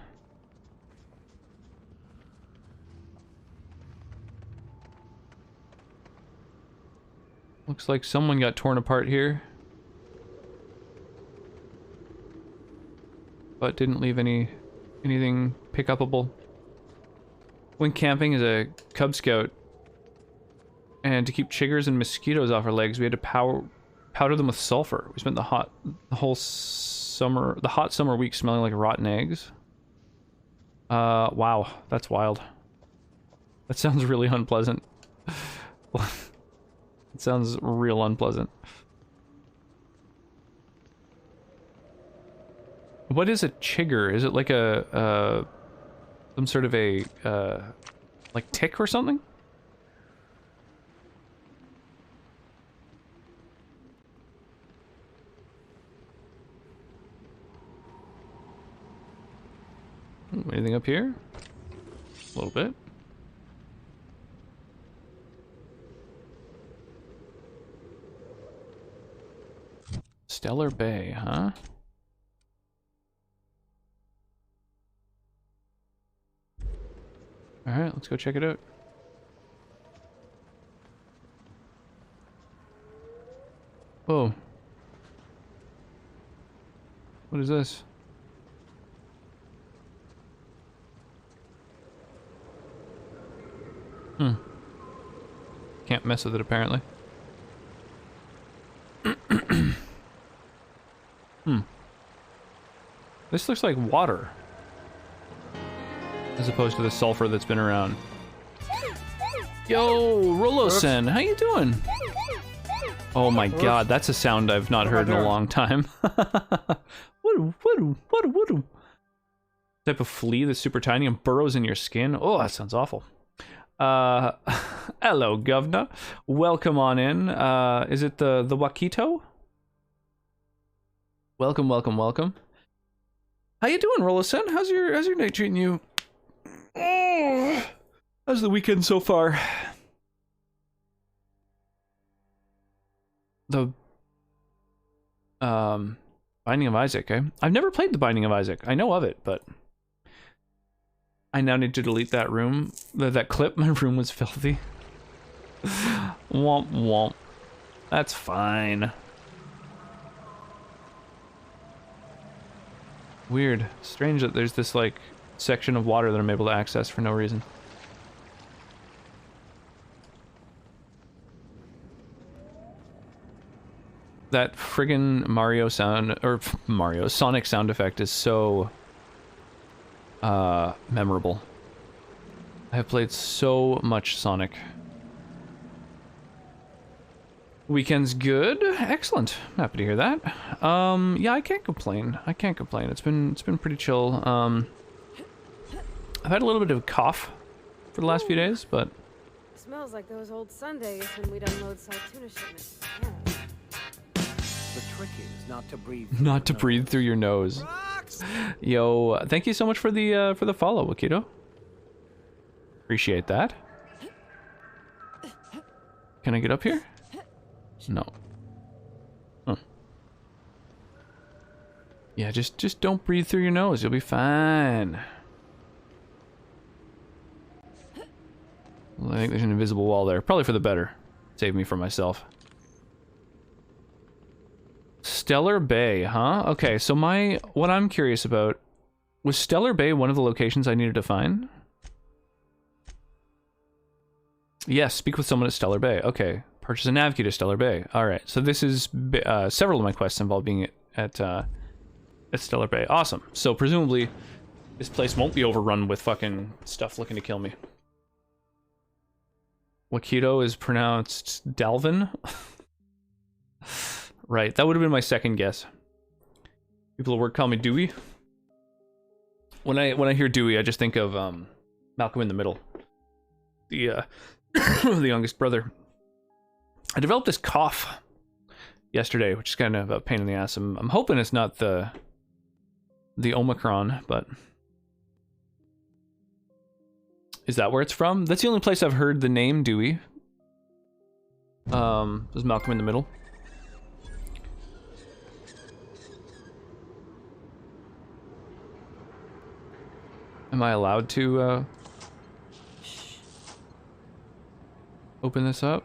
Looks like someone got torn apart here. But didn't leave anything pick-upable. Went camping as a Cub Scout. And to keep chiggers and mosquitoes off our legs, we had to powder them with sulfur. We spent the hot summer week smelling like rotten eggs. Wow, that's wild. That sounds really unpleasant. It sounds real unpleasant. What is a chigger? Is it like a some sort of a like tick or something? Anything up here? A little bit. Stellar Bay, huh? Alright, let's go check it out. Whoa. What is this? Can't mess with it, apparently. This looks like water. As opposed to the sulfur that's been around. Yo, Rolosen, how you doing? Oh my god, that's a sound I've not heard in a long time. What type of flea that's super tiny and burrows in your skin? Oh, that sounds awful. Hello, Governor. Welcome on in. Is it the Wakito? Welcome, welcome, welcome. How you doing, Rolosen? How's your night treating you? Oh, how's the weekend so far? The Binding of Isaac, eh? I've never played the Binding of Isaac. I know of it, but I now need to delete that room. That clip. My room was filthy. Womp womp. That's fine. Weird. Strange that there's this, like, section of water that I'm able to access for no reason. That friggin' Mario sound, or Sonic sound effect is so memorable. I have played so much Sonic. Weekend's good. Excellent. I'm happy to hear that. Yeah, I can't complain. I can't complain. It's been pretty chill. I've had a little bit of a cough for the last few days, but Smells like those old Sundays when we'd unload salt tuna shipments. Yeah. The trick is not to breathe. not to breathe through your nose. Yo, thank you so much for the follow, Wakito. Appreciate that. Can I get up here? No. Huh. Yeah, just don't breathe through your nose. You'll be fine. Well, I think there's an invisible wall there. Probably for the better. Save me from myself. Stellar Bay, huh? Okay, so what I'm curious about, was Stellar Bay one of the locations I needed to find? Yes, speak with someone at Stellar Bay. Okay. Purchase a nav key to Stellar Bay. Alright, so this is several of my quests involve being at Stellar Bay. Awesome. So presumably this place won't be overrun with fucking stuff looking to kill me. Wakito is pronounced Dalvin. Right, that would have been my second guess. People at work call me Dewey. When I hear Dewey, I just think of Malcolm in the Middle. The the youngest brother. I developed this cough yesterday, which is kind of a pain in the ass. I'm hoping it's not the Omicron, but is that where it's from? That's the only place I've heard the name Dewey. Was Malcolm in the Middle. Am I allowed to open this up?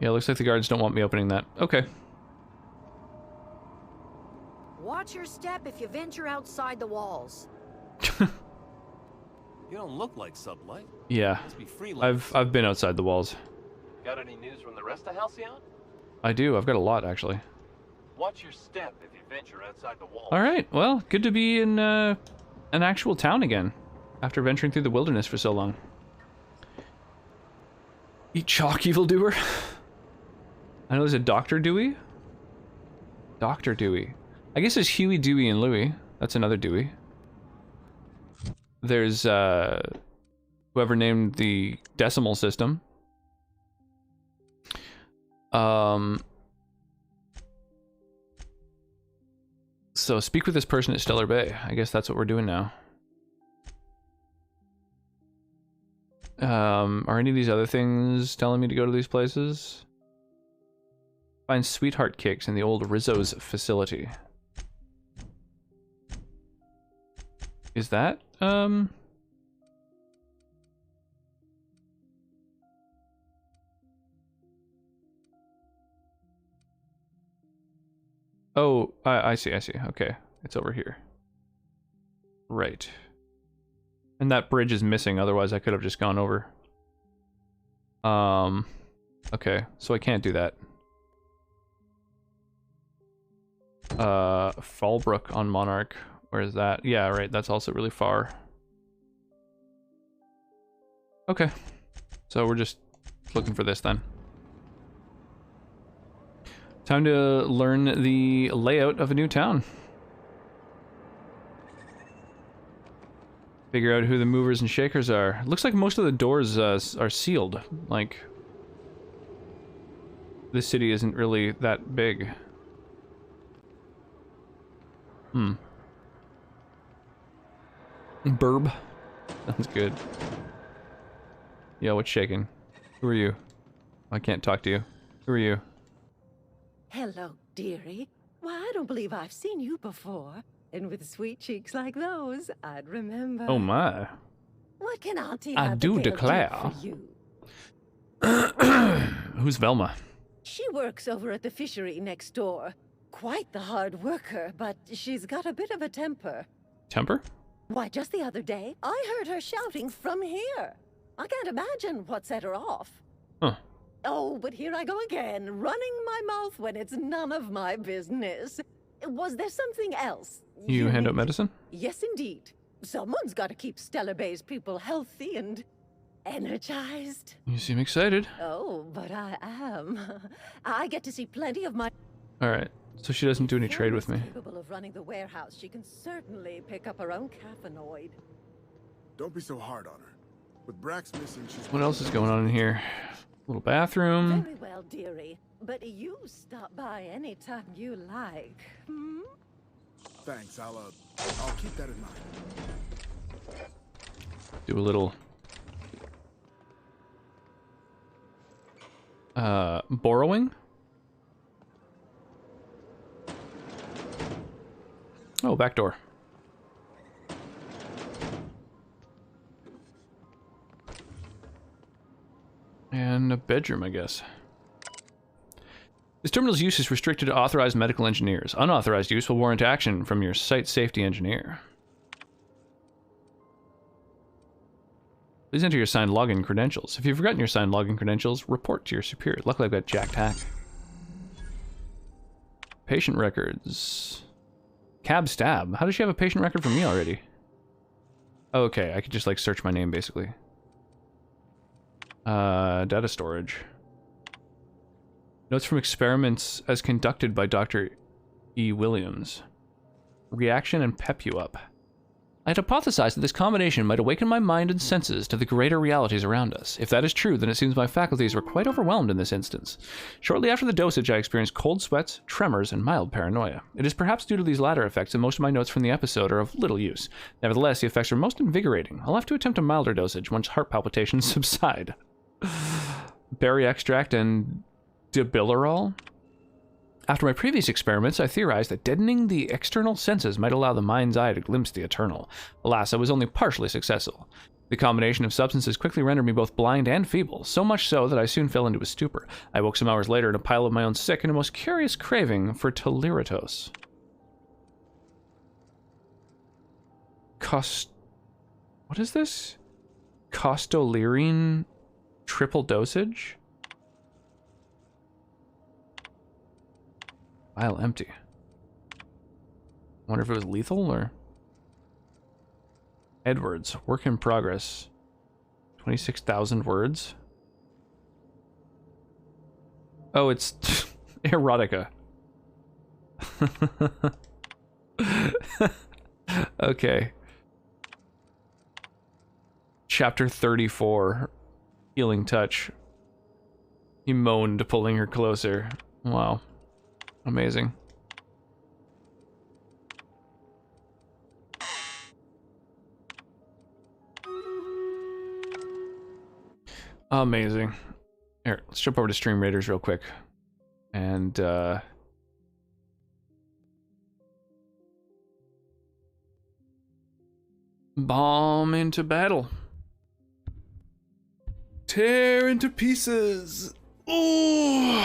Yeah, looks like the guards don't want me opening that. Okay. Watch your step if you venture outside the walls. You don't look like Sublight. Yeah. Must be free I've been outside the walls. Got any news from the rest of Halcyon? I do. I've got a lot, actually. Watch your step if you venture outside the walls. Alright, well, good to be in an actual town again, after venturing through the wilderness for so long. Eat chalk, evildoer. I know there's a Dr. Dewey. Dr. Dewey. I guess there's Huey, Dewey, and Louie. That's another Dewey. There's, whoever named the decimal system. So speak with this person at Stellar Bay. I guess that's what we're doing now. Are any of these other things telling me to go to these places? Find sweetheart cakes in the old Rizzo's facility. Is that, Oh, I see, okay. It's over here. Right. And that bridge is missing, otherwise I could have just gone over. Okay, so I can't do that. Fallbrook on Monarch. Where is that? Yeah, right, that's also really far. Okay. So we're just looking for this then. Time to learn the layout of a new town. Figure out who the movers and shakers are. Looks like most of the doors are sealed. Like, this city isn't really that big. Burb. Sounds good. Yo, what's shaking? Who are you? I can't talk to you. Who are you? Hello, dearie. Why, I don't believe I've seen you before. And with sweet cheeks like those, I'd remember. Oh my. What can Auntie I do Abigail declare. do for you? Who's Velma? She works over at the fishery next door. Quite the hard worker, but she's got a bit of a temper. Temper? Why, just the other day, I heard her shouting from here. I can't imagine what set her off. Huh. Oh, but here I go again, running my mouth when it's none of my business. Was there something else? You hand out need- medicine? Yes, indeed. Someone's got to keep Stellar Bay's people healthy and energized. You seem excited. Oh, but I am. I get to see plenty of my... Alright, so she doesn't do any trade with me. Capable of running the warehouse, she can certainly pick up her own caffeinoid. Don't be so hard on her. With Brax missing, she's... What else is going on in here? Little bathroom. Very well, dearie. But you stop by anytime you like. Hmm? Thanks, I'll keep that in mind. Do a little... borrowing? Oh, back door. And a bedroom, I guess. This terminal's use is restricted to authorized medical engineers. Unauthorized use will warrant action from your site safety engineer. Please enter your signed login credentials. If you've forgotten your signed login credentials, report to your superior. Luckily, I've got Jack Tack. Patient records. Cab Stab. How does she have a patient record for me already? Oh, okay, I could just like search my name basically. Data storage. Notes from experiments as conducted by Dr. E. Williams. Reaction and pep you up. I had hypothesized that this combination might awaken my mind and senses to the greater realities around us. If that is true, then it seems my faculties were quite overwhelmed in this instance. Shortly after the dosage, I experienced cold sweats, tremors, and mild paranoia. It is perhaps due to these latter effects that most of my notes from the episode are of little use. Nevertheless, the effects are most invigorating. I'll have to attempt a milder dosage once heart palpitations subside. Berry extract and debilirol? After my previous experiments, I theorized that deadening the external senses might allow the mind's eye to glimpse the eternal. Alas, I was only partially successful. The combination of substances quickly rendered me both blind and feeble, so much so that I soon fell into a stupor. I woke some hours later in a pile of my own sick and a most curious craving for Teliratos. What is this? Costolirine triple dosage? Vial empty. Wonder if it was lethal or... Edwards, work in progress. 26,000 words. Oh, it's erotica. Okay. Chapter 34. Healing touch. He moaned, pulling her closer. Wow. Amazing. Amazing. Here, let's jump over to Stream Raiders real quick. And, bomb into battle. Tear into pieces. Ooh.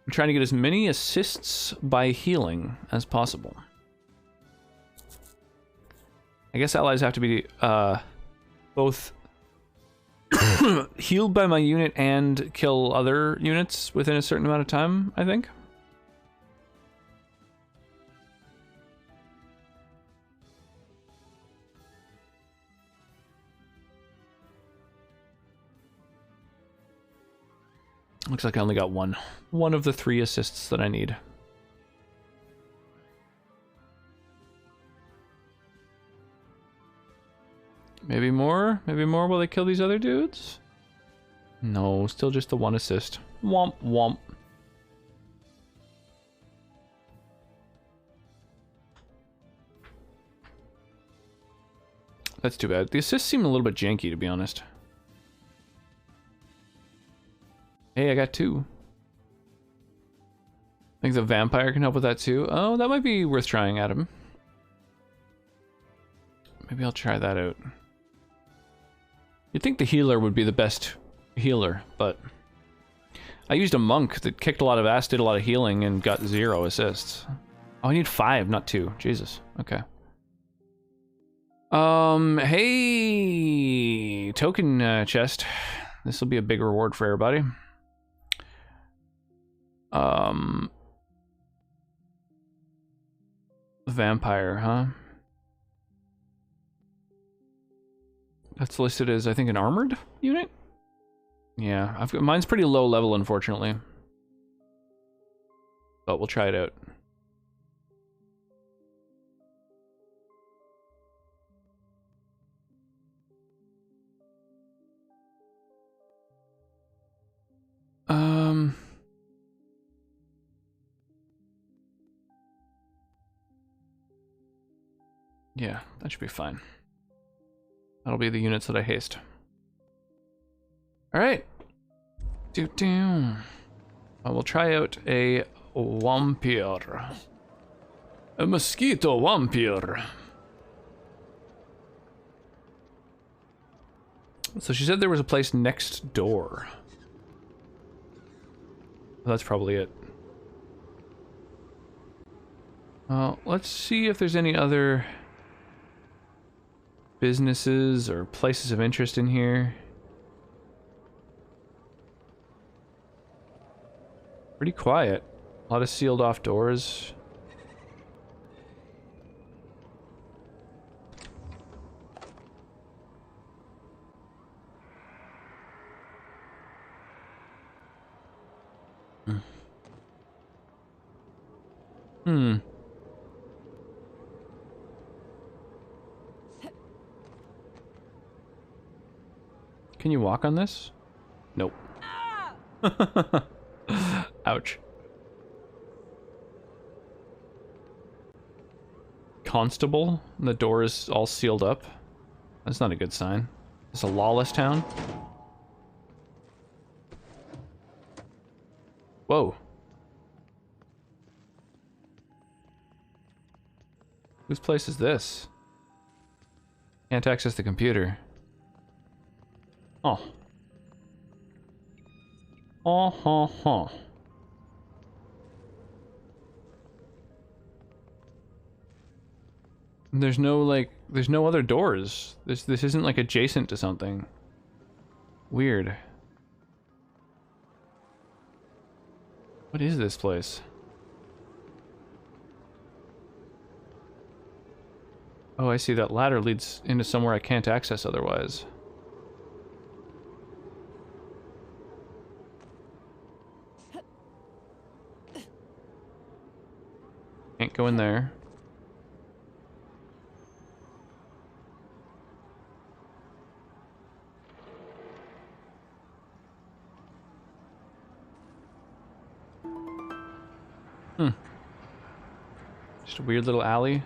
I'm trying to get as many assists by healing as possible. I guess allies have to be both healed by my unit and kill other units within a certain amount of time, I think. Looks like I only got one. One of the 3 assists that I need. Maybe more? Maybe more while they kill these other dudes? No, still just the 1 assist. Womp womp. That's too bad. The assists seem a little bit janky, to be honest. Hey, I got 2. I think the vampire can help with that too. Oh, that might be worth trying, Adam. Maybe I'll try that out. You'd think the healer would be the best healer, but I used a monk that kicked a lot of ass, did a lot of healing, and got 0 assists. Oh, I need 5, not 2. Jesus. Okay. Hey, token chest. This will be a big reward for everybody. Vampire, huh? That's listed as, I think, an armored unit? Yeah, mine's pretty low level, unfortunately. But we'll try it out. Yeah, that should be fine. That'll be the units that I haste. Alright. We'll try out a vampire. A mosquito vampire. So she said there was a place next door. That's probably it. Well, let's see if there's any other businesses or places of interest in here. Pretty quiet. A lot of sealed off doors. Can you walk on this? Nope. Ouch. Constable? The door is all sealed up? That's not a good sign. It's a lawless town? Whoa. Whose place is this? Can't access the computer. Oh. Oh. There's no, like, there's no other doors. This isn't, like, adjacent to something. Weird. What is this place? Oh, I see. That ladder leads into somewhere I can't access otherwise. Can't go in there. Just a weird little alley.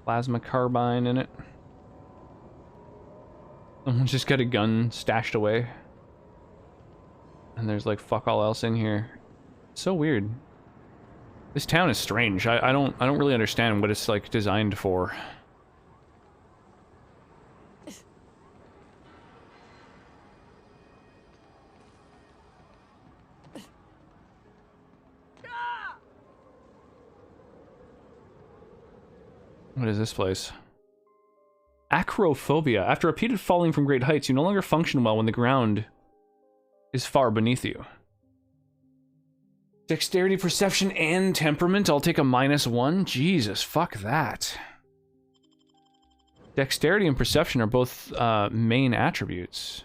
Plasma carbine in it. Someone's just got a gun stashed away. And there's like fuck all else in here. So weird. This town is strange. I don't really understand what it's like designed for. What is this place? Acrophobia. After repeated falling from great heights, you no longer function well when the ground is far beneath you. Dexterity, perception, and temperament. I'll take a -1. Jesus, fuck that. Dexterity and perception are both main attributes.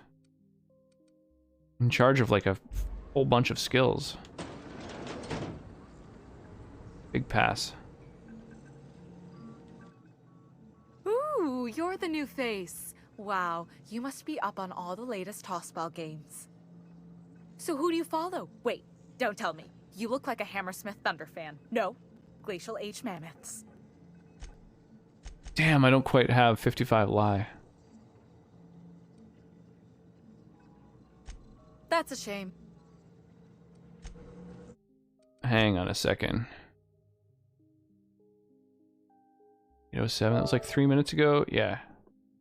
In charge of like a whole bunch of skills. Big pass. Ooh, you're the new face. Wow, you must be up on all the latest Tossball games. So who do you follow? Wait, don't tell me. You look like a Hammersmith Thunder fan. No, Glacial Age Mammoths. Damn, I don't quite have 55 lie. That's a shame. Hang on a second. 807, that was like 3 minutes ago? Yeah.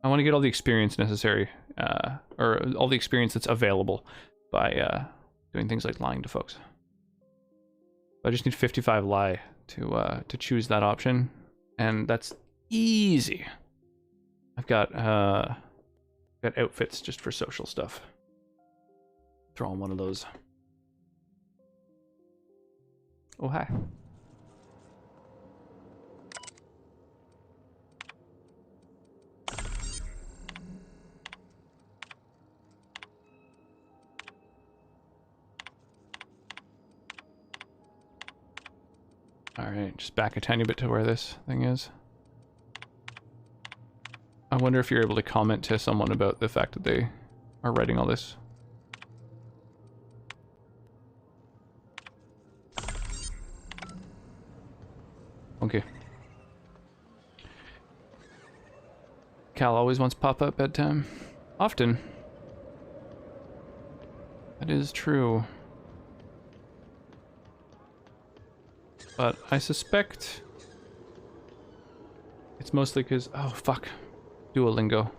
I want to get all the experience necessary, or all the experience that's available by doing things like lying to folks. I just need 55 lie to choose that option, and that's easy. I've got outfits just for social stuff. Throw on one of those. Oh, hi. Alright, just back a tiny bit to where this thing is. I wonder if you're able to comment to someone about the fact that they are writing all this. Okay. Cal always wants pop-up bedtime. Often. That is true. But I suspect it's mostly because... Oh, fuck. Duolingo.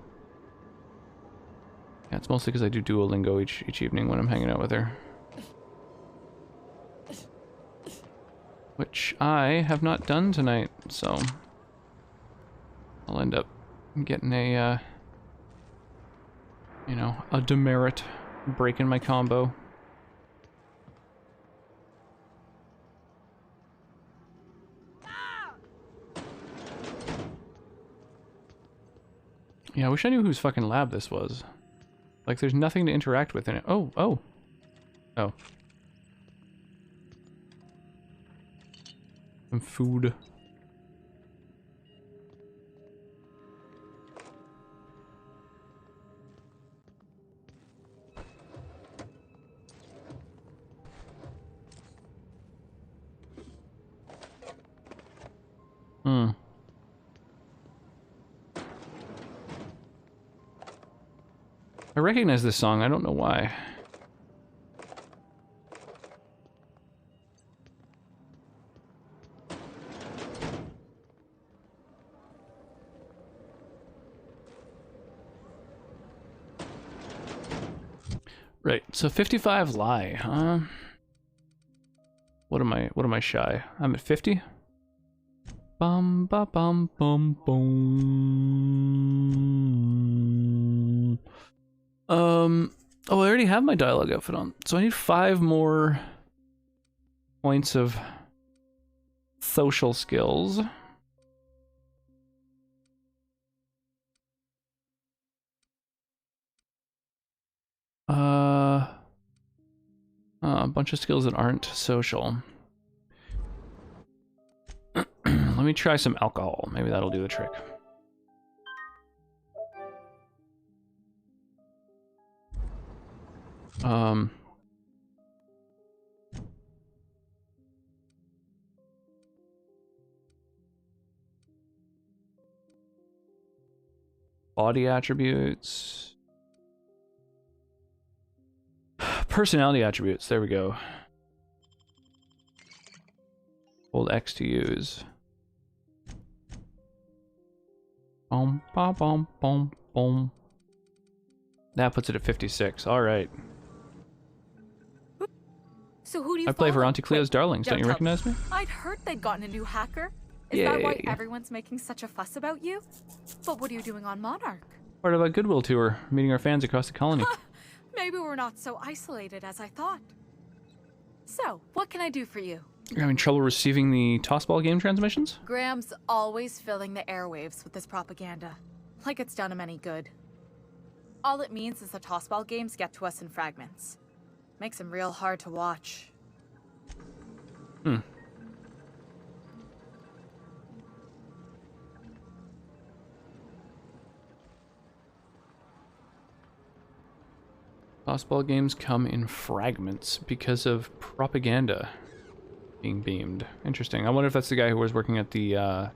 Yeah, it's mostly because I do Duolingo each evening when I'm hanging out with her. Which I have not done tonight, so... I'll end up getting a, you know, a demerit break in my combo. Yeah, I wish I knew whose fucking lab this was. Like, there's nothing to interact with in it. Oh, oh. Oh. Some food. Hmm. I recognize this song, I don't know why. Right, so 55 lie, huh? What am I shy? I'm at 50? Bum ba bum bum boom. Oh, I already have my dialogue outfit on, so I need 5 more points of social skills. A bunch of skills that aren't social. Let me try some alcohol. Maybe that'll do the trick. Body attributes. Personality attributes. There we go. Hold X to use. Boom, ba, boom, boom, boom. That puts it at 56. All right. So who do you I play for follow? Auntie Cleo's Darlings. Don't you tell recognize me? I'd heard they'd gotten a new hacker. Is that why Yay. everyone's making such a fuss about you? But what are you doing on Monarch? Part of a Goodwill tour, meeting our fans across the colony. Maybe we're not so isolated as I thought. So, what can I do for you? You're having trouble receiving the Tossball game transmissions? Graham's always filling the airwaves with this propaganda. Like it's done him any good. All it means is the Tossball games get to us in fragments. Makes them real hard to watch. Hmm. Tossball games come in fragments because of propaganda being beamed. Interesting. I wonder if that's the guy who was working at the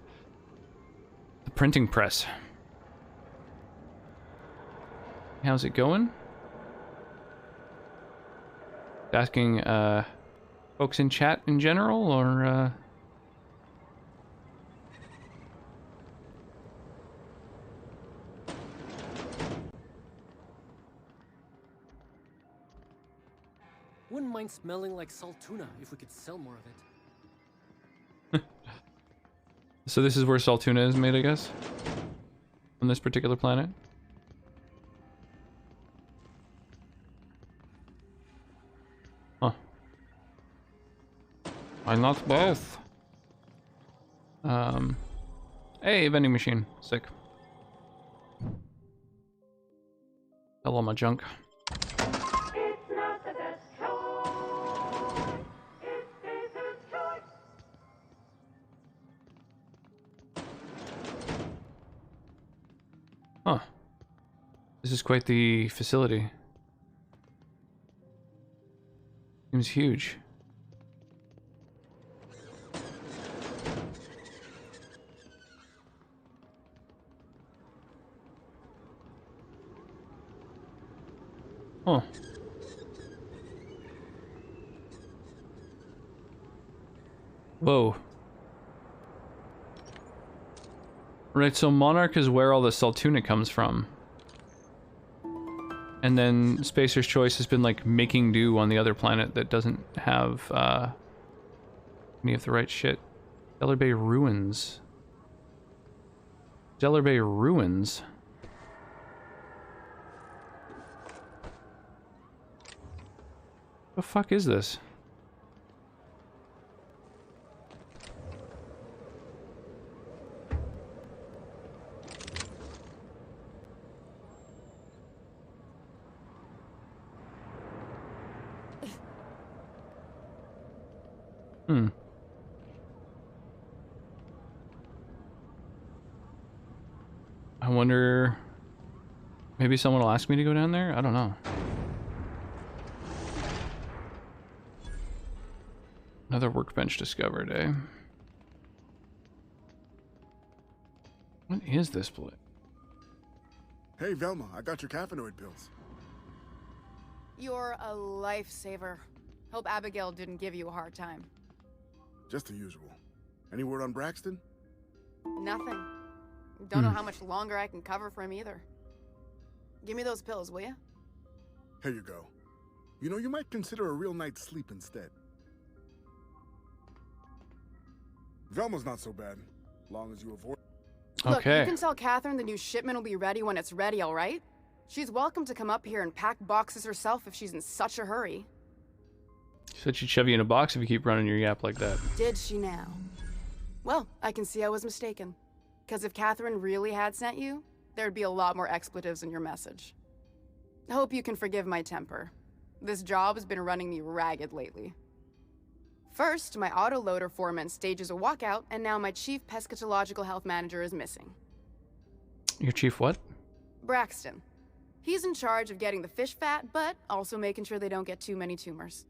The printing press. How's it going? Asking folks in chat in general, or Wouldn't mind smelling like salt tuna if we could sell more of it. So this is where salt tuna is made, I guess? On this particular planet? Huh. Why not both? Hey, vending machine. Sick. Sell all my junk. Huh. This is quite the facility. Seems huge. Huh. Whoa. Right, so Monarch is where all the Saltuna comes from. And then Spacer's Choice has been like making do on the other planet that doesn't have any of the right shit. Stellar Bay Ruins. Stellar Bay Ruins. The fuck is this? I wonder... Maybe someone will ask me to go down there? I don't know. Another workbench discovered, eh? What is this place? Hey, Velma, I got your caffeinoid pills. You're a lifesaver. Hope Abigail didn't give you a hard time. Just the usual. Any word on Braxton? Nothing. Don't know how much longer I can cover for him either. Give me those pills, will you? Here you go. You know, you might consider a real night's sleep instead. Velma's not so bad, long as you avoid... Look, you can tell Catherine the new shipment will be ready when it's ready, all right? She's welcome to come up here and pack boxes herself if she's in such a hurry. She said she'd shove you in a box if you keep running your yap like that. Did she now? Well, I can see I was mistaken. Because if Catherine really had sent you, there'd be a lot more expletives in your message. I hope you can forgive my temper. This job has been running me ragged lately. First, my autoloader foreman stages a walkout, and now my chief pescatological health manager is missing. Your chief what? Braxton. He's in charge of getting the fish fat, but also making sure they don't get too many tumors.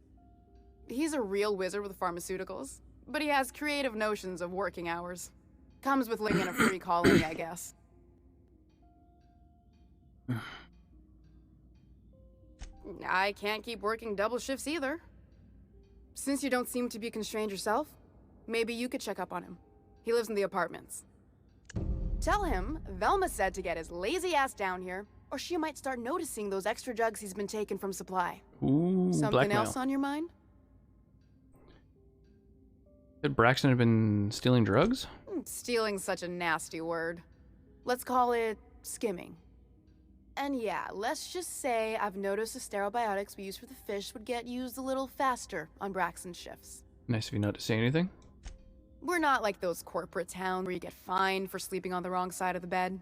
He's a real wizard with pharmaceuticals, but he has creative notions of working hours. Comes with living in a free colony, I guess. I can't keep working double shifts either. Since you don't seem to be constrained yourself, maybe you could check up on him. He lives in the apartments. Tell him Velma said to get his lazy ass down here, or she might start noticing those extra drugs he's been taking from supply. Ooh, Something blackmail. else on your mind? Said Braxton had been stealing drugs? Stealing's such a nasty word. Let's call it skimming. And yeah, let's just say I've noticed the sterile biotics we use for the fish would get used a little faster on Braxton's shifts. Nice of you not to say anything. We're not like those corporate towns where you get fined for sleeping on the wrong side of the bed.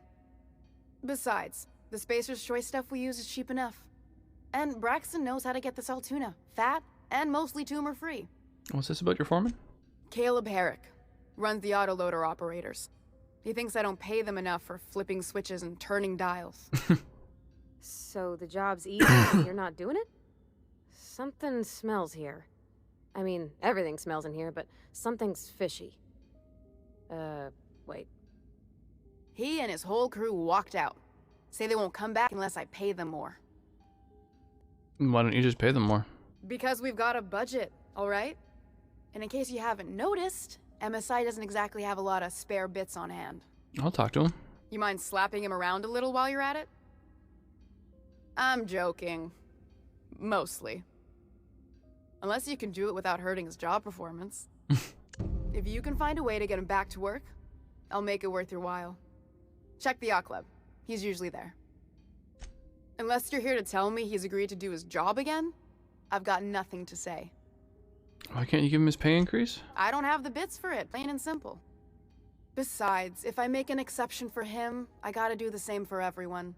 Besides, the Spacer's Choice stuff we use is cheap enough. And Braxton knows how to get the Saltuna, fat and mostly tumor-free. What's this about your foreman? Caleb Herrick runs the autoloader operators. He thinks I don't pay them enough for flipping switches and turning dials. So the job's easy and you're not doing it? Something smells here. I mean, everything smells in here, but something's fishy. Wait. He and his whole crew walked out. Say they won't come back unless I pay them more. Why don't you just pay them more? Because we've got a budget, all right? And in case you haven't noticed, MSI doesn't exactly have a lot of spare bits on hand. I'll talk to him. You mind slapping him around a little while you're at it? I'm joking. Mostly. Unless you can do it without hurting his job performance. If you can find a way to get him back to work, I'll make it worth your while. Check the yacht club. He's usually there. Unless you're here to tell me he's agreed to do his job again, I've got nothing to say. Why can't you give him his pay increase? I don't have the bits for it, plain and simple. Besides, if I make an exception for him, I gotta do the same for everyone.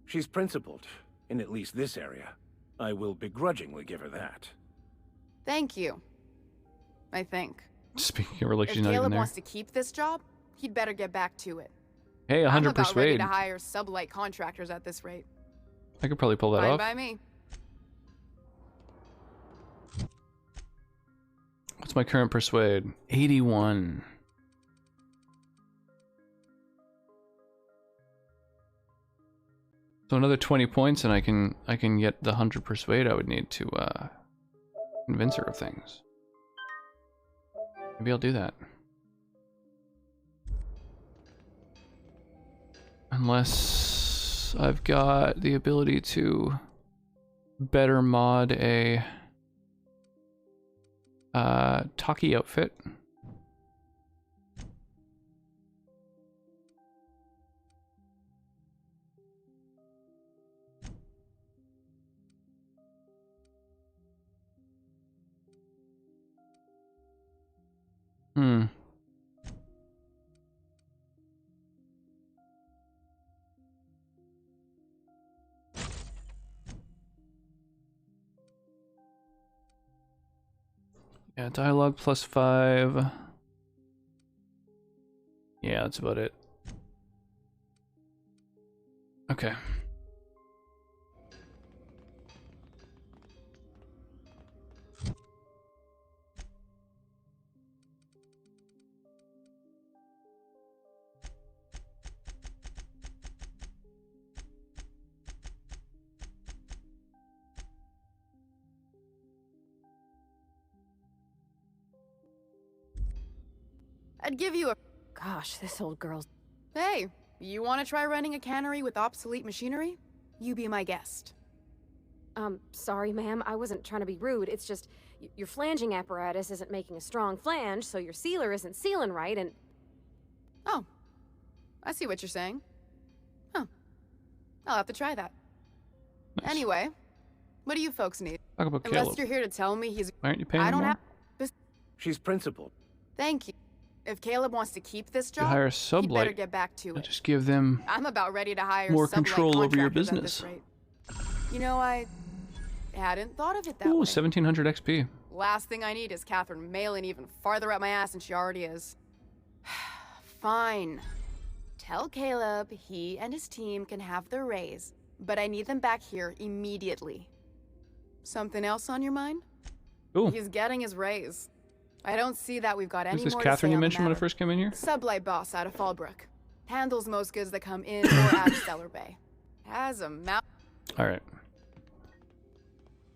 She's principled, in at least this area. I will begrudgingly give her that. Thank you. I think. Speaking of religion, If she's not even Caleb there. wants to keep this job, he'd better get back to it. Hey, I'm 100 about ready persuade. to hire sublight contractors at this rate. I could probably pull that Fine off. by me. What's my current persuade? 81. So another 20 points and I can get the 100 persuade I would need to convince her of things. Maybe I'll do that. Unless I've got the ability to better mod a Taki outfit. Hmm. Yeah, dialogue +5. Yeah, that's about it. Okay. I'd give you a... Gosh, this old girl's... Hey, you want to try running a cannery with obsolete machinery? You be my guest. Sorry, ma'am. I wasn't trying to be rude. It's just, your flanging apparatus isn't making a strong flange, so your sealer isn't sealing right, and... Oh. I see what you're saying. Huh. I'll have to try that. Nice. Anyway, what do you folks need? Talk about Unless Caleb. you're here to tell me he's... Why aren't you paying I him don't more? have... She's principled. Thank you. If Caleb wants to keep this You job, hire a he'd better sublight. get back to it. Just give them I'm about ready to hire more sublight control over your contractors at business. this rate. You know, I hadn't thought of it that Ooh, way. 1700 XP. Last thing I need is Catherine mailing even farther up my ass than she already is. Fine. Tell Caleb he and his team can have their raise, but I need them back here immediately. Something else on your mind? Ooh. He's getting his raise. I don't see that we've got any Who's this more Catherine to say you on the mentioned when I matter. first came in here? Sublight boss out of Fallbrook. Handles most goods that come in or out of Stellar Bay. Has a mouth. Alright.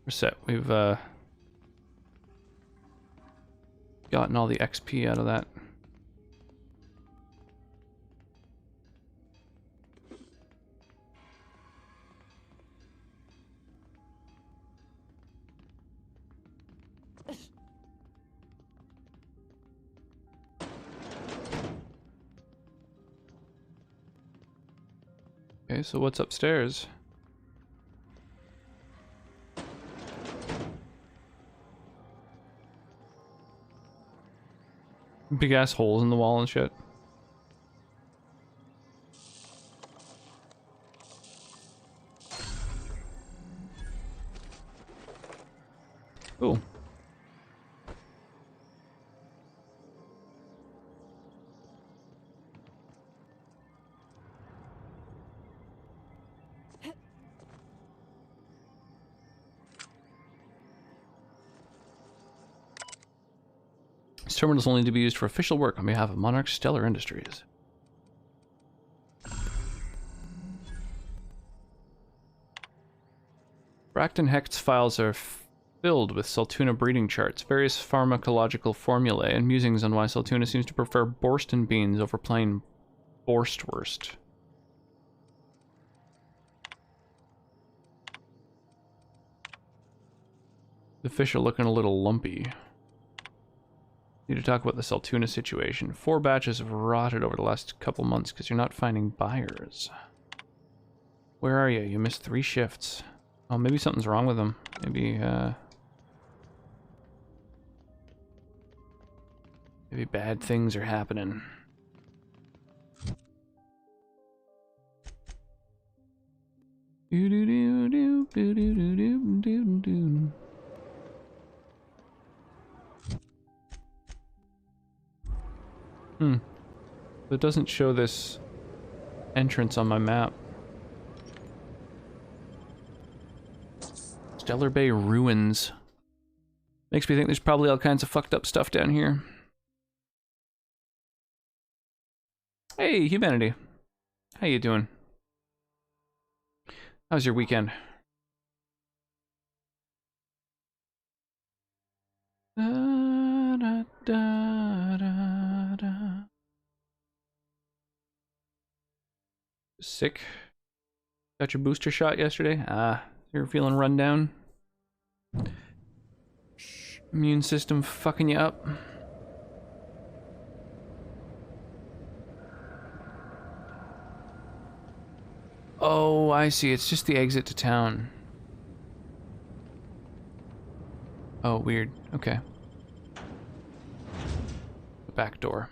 We're set. We've gotten all the XP out of that. Okay, so what's upstairs? Big ass holes in the wall and shit. Cool. This terminal is only to be used for official work on behalf of Monarch Stellar Industries. Bracton Hecht's files are filled with Saltuna breeding charts, various pharmacological formulae, and musings on why Saltuna seems to prefer Borston beans over plain Borstwurst. The fish are looking a little lumpy. Need to talk about the Saltuna situation. 4 batches have rotted over the last couple months because you're not finding buyers. Where are you? You missed 3 shifts. Oh, maybe something's wrong with them. Maybe bad things are happening. It doesn't show this entrance on my map. Stellar Bay Ruins. Makes me think there's probably all kinds of fucked up stuff down here. Hey, humanity. How you doing? How's your weekend? Da, da, da, da, da. Sick. Got your booster shot yesterday? You're feeling run down? Immune system fucking you up? Oh, I see. It's just the exit to town. Oh, weird. Okay. The back door.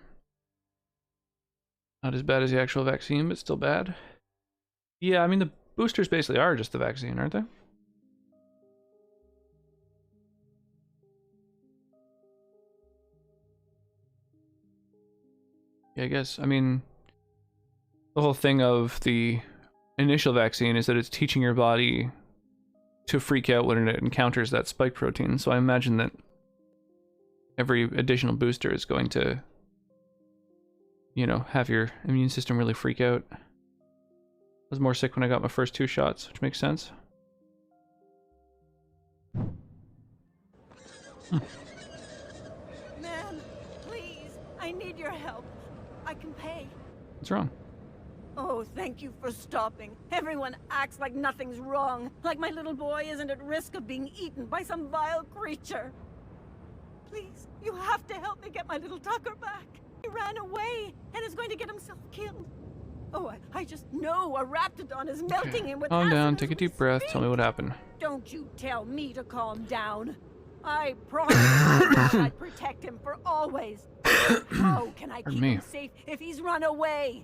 Not as bad as the actual vaccine, but still bad. Yeah, I mean, the boosters basically are just the vaccine, aren't they? Yeah, I guess. I mean, the whole thing of the initial vaccine is that it's teaching your body to freak out when it encounters that spike protein. So I imagine that every additional booster is going to, you know, have your immune system really freak out. I was more sick when I got my first 2 shots, which makes sense. Man, please, I need your help. I can pay. What's wrong? Oh, thank you for stopping. Everyone acts like nothing's wrong, like my little boy isn't at risk of being eaten by some vile creature. Please, you have to help me get my little Tucker back. He ran away and is going to get himself killed. Oh, I just know a Raptidon is melting him with Calm acid down, as take a we deep breath, speak. tell me what happened. Don't you tell me to calm down. I promise I'd protect him for always. How can I keep him safe if he's run away?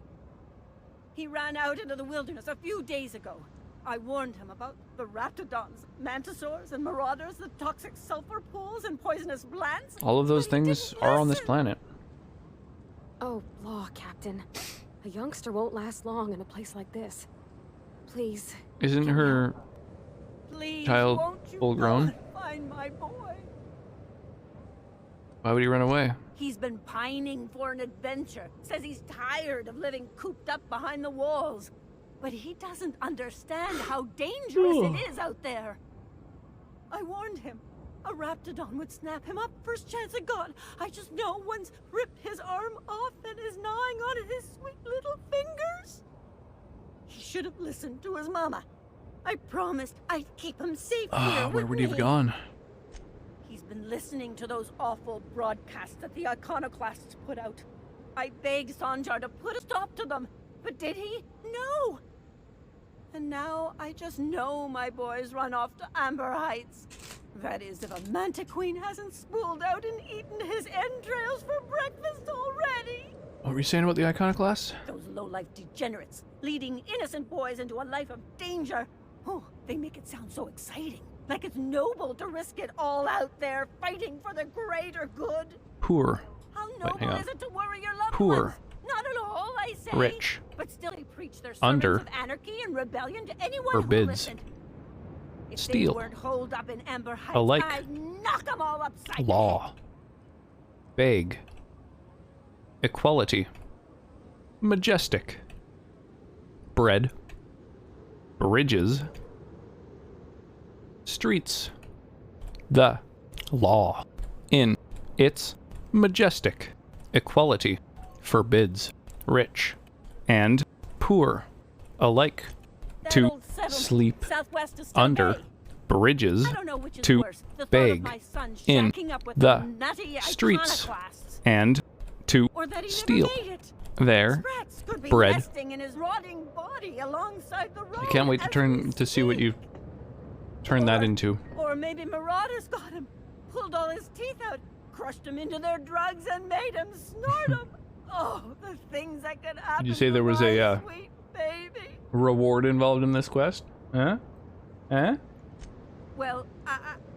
He ran out into the wilderness a few days ago. I warned him about the Raptidons, Mantisaurs, and Marauders, the toxic sulfur pools, and poisonous plants. All of those things are on this planet. Oh, law, Captain. A youngster won't last long in a place like this. Please. Isn't her child full grown? Find my boy. Why would he run away? He's been pining for an adventure. Says he's tired of living cooped up behind the walls. But he doesn't understand how dangerous it is out there. I warned him. A Raptidon would snap him up first chance it got. I just know one's ripped his arm off and is gnawing on his sweet little fingers. He should have listened to his mama. I promised I'd keep him safe here Where with would he have me. gone? He's been listening to those awful broadcasts that the Iconoclasts put out. I begged Sanjar to put a stop to them, but did he? No! And now I just know my boy's run off to Amber Heights. That is, if a Mantiqueen hasn't spooled out and eaten his entrails for breakfast already. What were you saying about the Iconoclasts? Those low-life degenerates, leading innocent boys into a life of danger. Oh, they make it sound so exciting. Like it's noble to risk it all out there, fighting for the greater good. Poor. How Wait, noble hang on. is it to worry your loved Poor. ones? Not at all, I say. Rich. But still they preach their sermons Under. of anarchy and rebellion to anyone Forbids. who listened. If Steal. they weren't holed up in Amber Heights, Alike. I'd knock them all upside Law. Vague. Equality. Majestic. Bread. Bridges. streets. The law, in its majestic equality, forbids rich and poor alike to sleep under bridges, to beg in the streets, and to steal their bread. I can't wait to see what you turn that into. Or maybe marauders got him, pulled all his teeth out, crushed him into their drugs, and made him snort them. Oh, the things that could happen. Did you say there was a sweet baby? Reward involved in this quest? Huh? Huh? Well,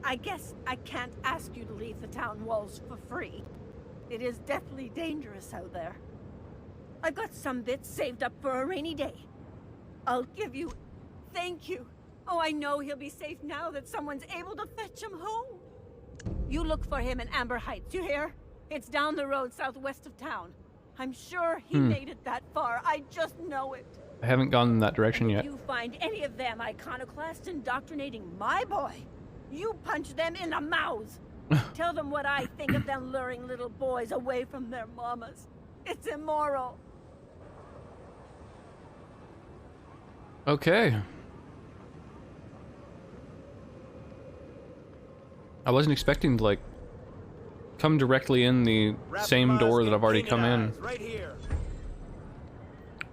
I guess I can't ask you to leave the town walls for free. It is deathly dangerous out there. I've got some bits saved up for a rainy day. I'll give you... Thank you. Oh, I know he'll be safe now that someone's able to fetch him home. You look for him in Amber Heights, you hear? It's down the road southwest of town. I'm sure he made it that far. I just know it. I haven't gone in that direction yet. If you find any of them iconoclasts indoctrinating my boy, you punch them in the mouths. Tell them what I think of them luring little boys away from their mamas. It's immoral. Okay. I wasn't expecting to, like, come directly in the same door that I've already come in. Right here.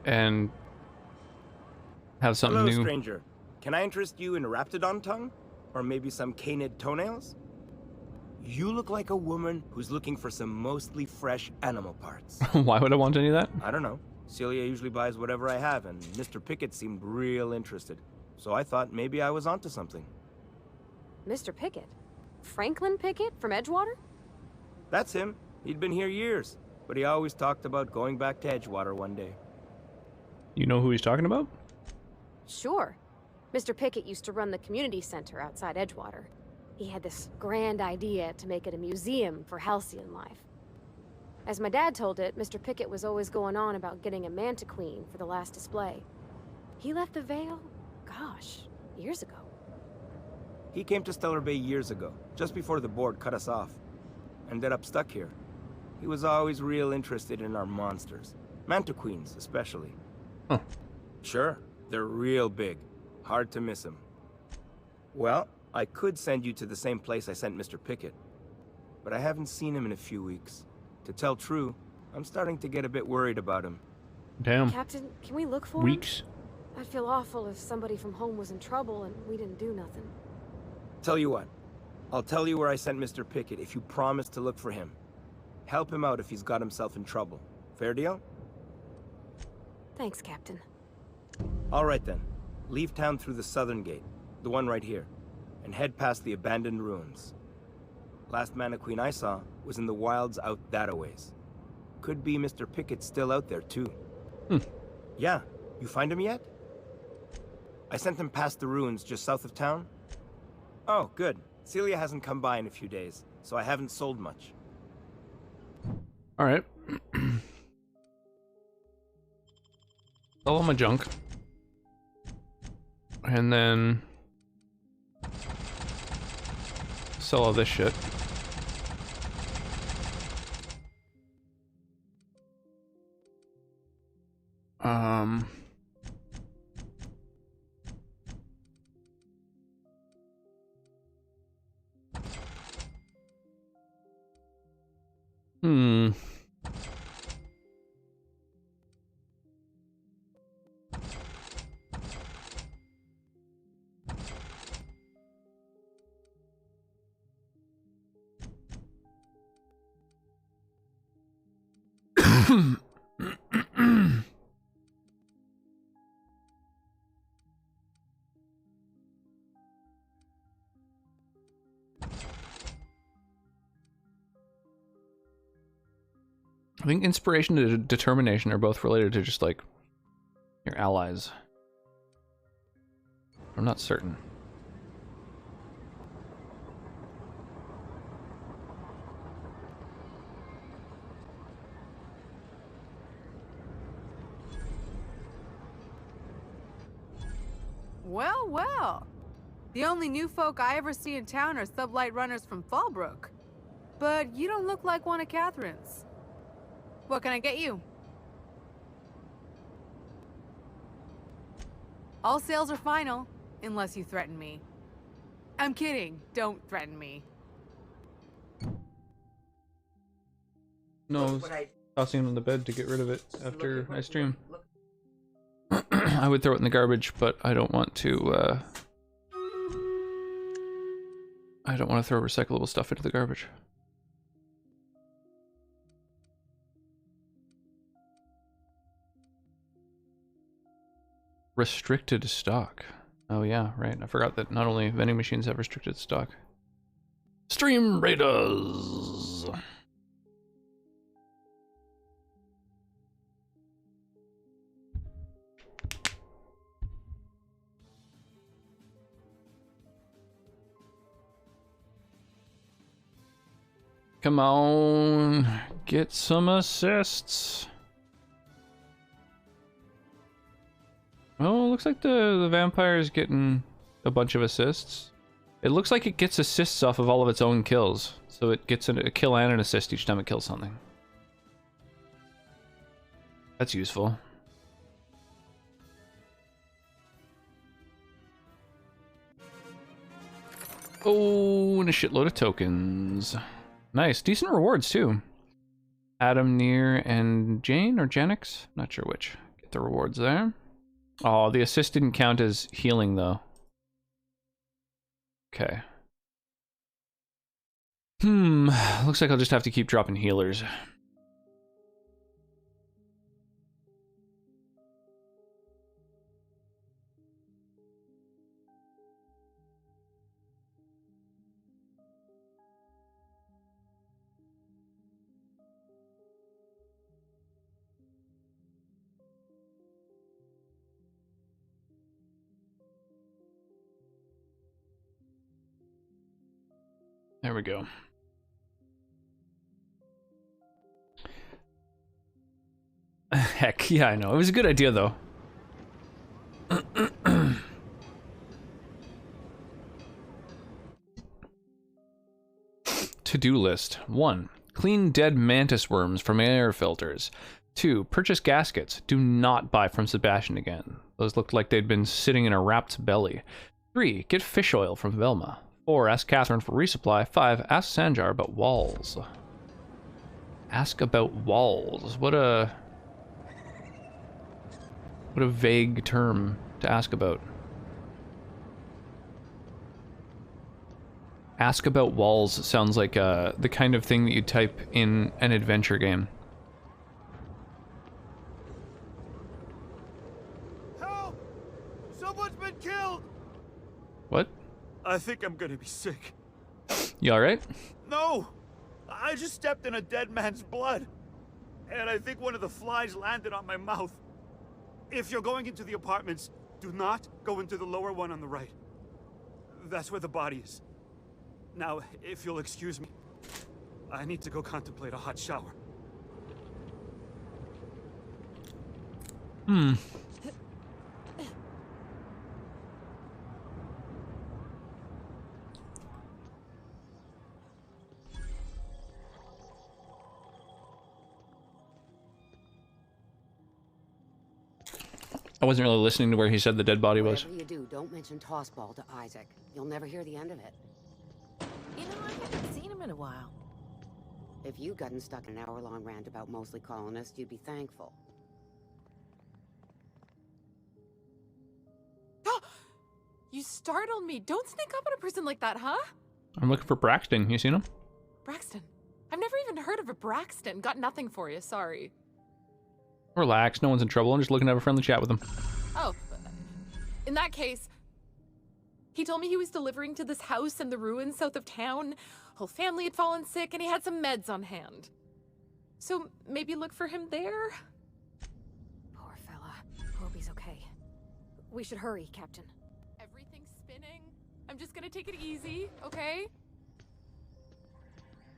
And have something Hello, new. stranger. Can I interest you in Raptidon tongue? Or maybe some canid toenails? You look like a woman who's looking for some mostly fresh animal parts. Why would I want any of that? I don't know. Celia usually buys whatever I have, and Mr. Pickett seemed real interested. So I thought maybe I was onto something. Mr. Pickett? Franklin Pickett from Edgewater? That's him. He'd been here years, but he always talked about going back to Edgewater one day. You know who he's talking about? Sure. Mr. Pickett used to run the community center outside Edgewater. He had this grand idea to make it a museum for halcyon life. As my dad told it, Mr. Pickett was always going on about getting a Mantiqueen for the last display. He left the Vale, gosh, years ago. He came to Stellar Bay years ago, just before the board cut us off. Ended up stuck here. He was always real interested in our monsters. Mantiqueens, especially. Huh. Sure, they're real big. Hard to miss them. Well, I could send you to the same place I sent Mr. Pickett. But I haven't seen him in a few weeks. To tell true, I'm starting to get a bit worried about him. Damn. Captain, can we look for Weeks. him? I'd feel awful if somebody from home was in trouble and we didn't do nothing. Tell you what, I'll tell you where I sent Mr. Pickett if you promise to look for him. Help him out if he's got himself in trouble. Fair deal? Thanks, Captain. All right then. Leave town through the southern gate, the one right here, and head past the abandoned ruins. Last Mantiqueen I saw was in the wilds out that-a-ways. Could be Mr. Pickett still out there too. Yeah, you find him yet? I sent him past the ruins just south of town. Oh, good. Celia hasn't come by in a few days, so I haven't sold much. All right. Sell all my junk. And then sell all this shit. I think inspiration and determination are both related to just like your allies. I'm not certain. Well, well. The only new folk I ever see in town are sublight runners from Fallbrook. But you don't look like one of Catherine's. What can I get you? All sales are final, unless you threaten me. I'm kidding. Don't threaten me. No, I was tossing it on the bed to get rid of it after I stream. I would throw it in the garbage, but I don't want to, I don't want to throw recyclable stuff into the garbage. Restricted stock. Oh yeah, right. I forgot that not only vending machines have restricted stock. Stream Raiders! Come on, get some assists. Oh, looks like the vampire's getting a bunch of assists. It looks like it gets assists off of all of its own kills. So it gets a kill and an assist each time it kills something. That's useful. Oh, and a shitload of tokens. Nice, decent rewards too. Adam, Near, and Jane, or Janix? Not sure which. Get the rewards there. Oh, the assist didn't count as healing though. Okay. Looks like I'll just have to keep dropping healers. There we go. Heck, yeah, I know. It was a good idea, though. To-do list. 1. Clean dead mantis worms from air filters. 2. Purchase gaskets. Do not buy from Sebastian again. Those looked like they'd been sitting in a rapt's belly. 3. Get fish oil from Velma. 4. Ask Catherine for resupply. 5. Ask Sanjar about walls. Ask about walls. What a vague term to ask about. Ask about walls sounds like the kind of thing that you type in an adventure game. Help! Someone's been killed! What? I think I'm gonna be sick. You alright? No! I just stepped in a dead man's blood. And I think one of the flies landed on my mouth. If you're going into the apartments, do not go into the lower one on the right. That's where the body is. Now, if you'll excuse me, I need to go contemplate a hot shower. I wasn't really listening to where he said the dead body was. Whatever you do, don't mention Tossball to Isaac. You'll never hear the end of it. You know, I haven't seen him in a while. If you'd gotten stuck in an hour-long rant about mostly colonists, you'd be thankful. You startled me. Don't sneak up on a person like that, huh? I'm looking for Braxton. You seen him? Braxton. I've never even heard of a Braxton. Got nothing for you, sorry. Relax, no one's in trouble. I'm just looking to have a friendly chat with him. Oh, in that case, he told me he was delivering to this house in the ruins south of town. Whole family had fallen sick and he had some meds on hand. So maybe look for him there? Poor fella. Hope he's okay. We should hurry, Captain. Everything's spinning. I'm just gonna take it easy, okay?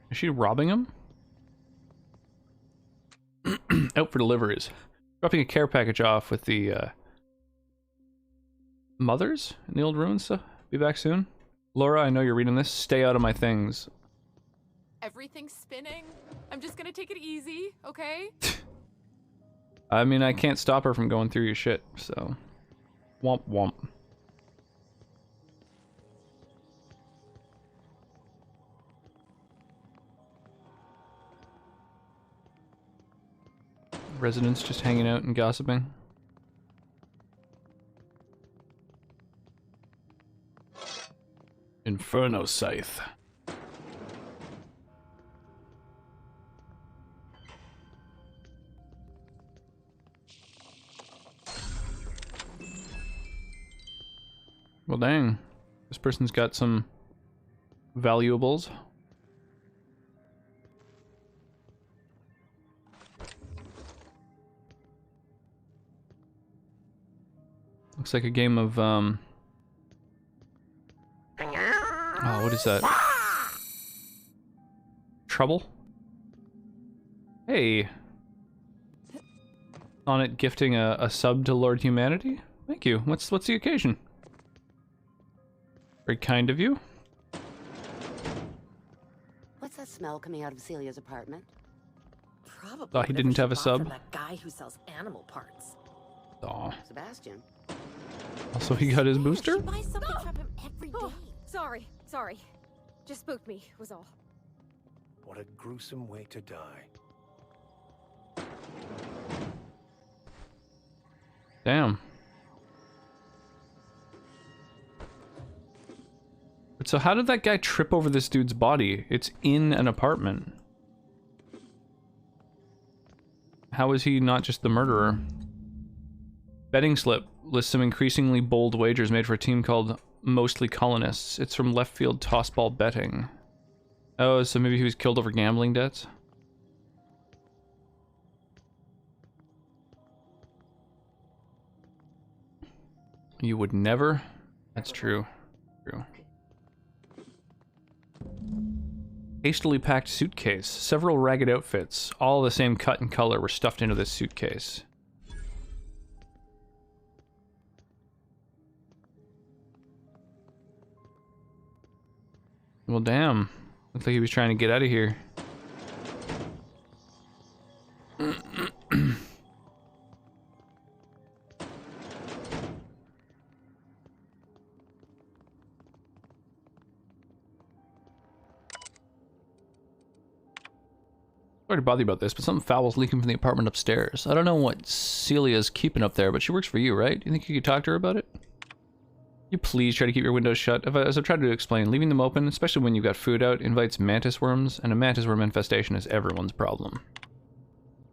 Is she robbing him? Out for deliveries. Dropping a care package off with the mothers in the old ruins Be back soon. Laura, I know you're reading this. Stay out of my things. Everything's spinning. I'm just gonna take it easy, okay? I mean, I can't stop her from going through your shit, so... Womp womp. Residents just hanging out and gossiping. Inferno Scythe. Well, dang. This person's got some valuables. Looks like a game of, oh, what is that? Trouble? Hey. Sonnet gifting a sub to Lord Humanity? Thank you. What's the occasion? Very kind of you. What's that smell coming out of Celia's apartment? Probably. Thought he didn't have a sub. From that guy who sells animal parts. Aw. Sebastian. Also, he got his booster? She buys something from him every day. Sorry. Just spooked me, was all. What a gruesome way to die. Damn. But so how did that guy trip over this dude's body? It's in an apartment. How is he not just the murderer? Betting slip lists some increasingly bold wagers made for a team called Mostly Colonists. It's from Left Field Tossball Betting. Oh, so maybe he was killed over gambling debts? You would never? That's true. True. Hastily packed suitcase. Several ragged outfits, all the same cut and color, were stuffed into this suitcase. Well, damn. Looks like he was trying to get out of here. Sorry to bother you about this, but something foul's leaking from the apartment upstairs. I don't know what Celia's keeping up there, but she works for you, right? Do you think you could talk to her about it? You please try to keep your windows shut. As I've tried to explain, leaving them open, especially when you've got food out, invites mantis worms, and a mantis worm infestation is everyone's problem.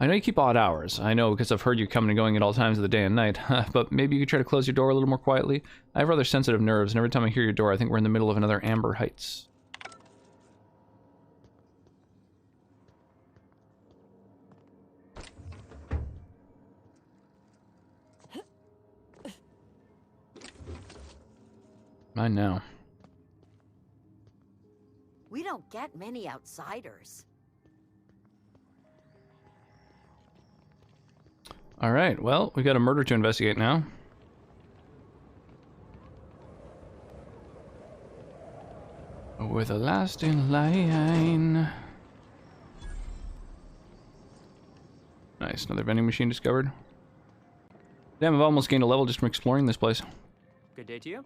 I know you keep odd hours. I know because I've heard you coming and going at all times of the day and night, but maybe you could try to close your door a little more quietly. I have rather sensitive nerves, and every time I hear your door, I think we're in the middle of another Amber Heights. I know. We don't get many outsiders. Alright, well, we got a murder to investigate now. With a lasting line. Nice, another vending machine discovered. Damn, I've almost gained a level just from exploring this place. Good day to you.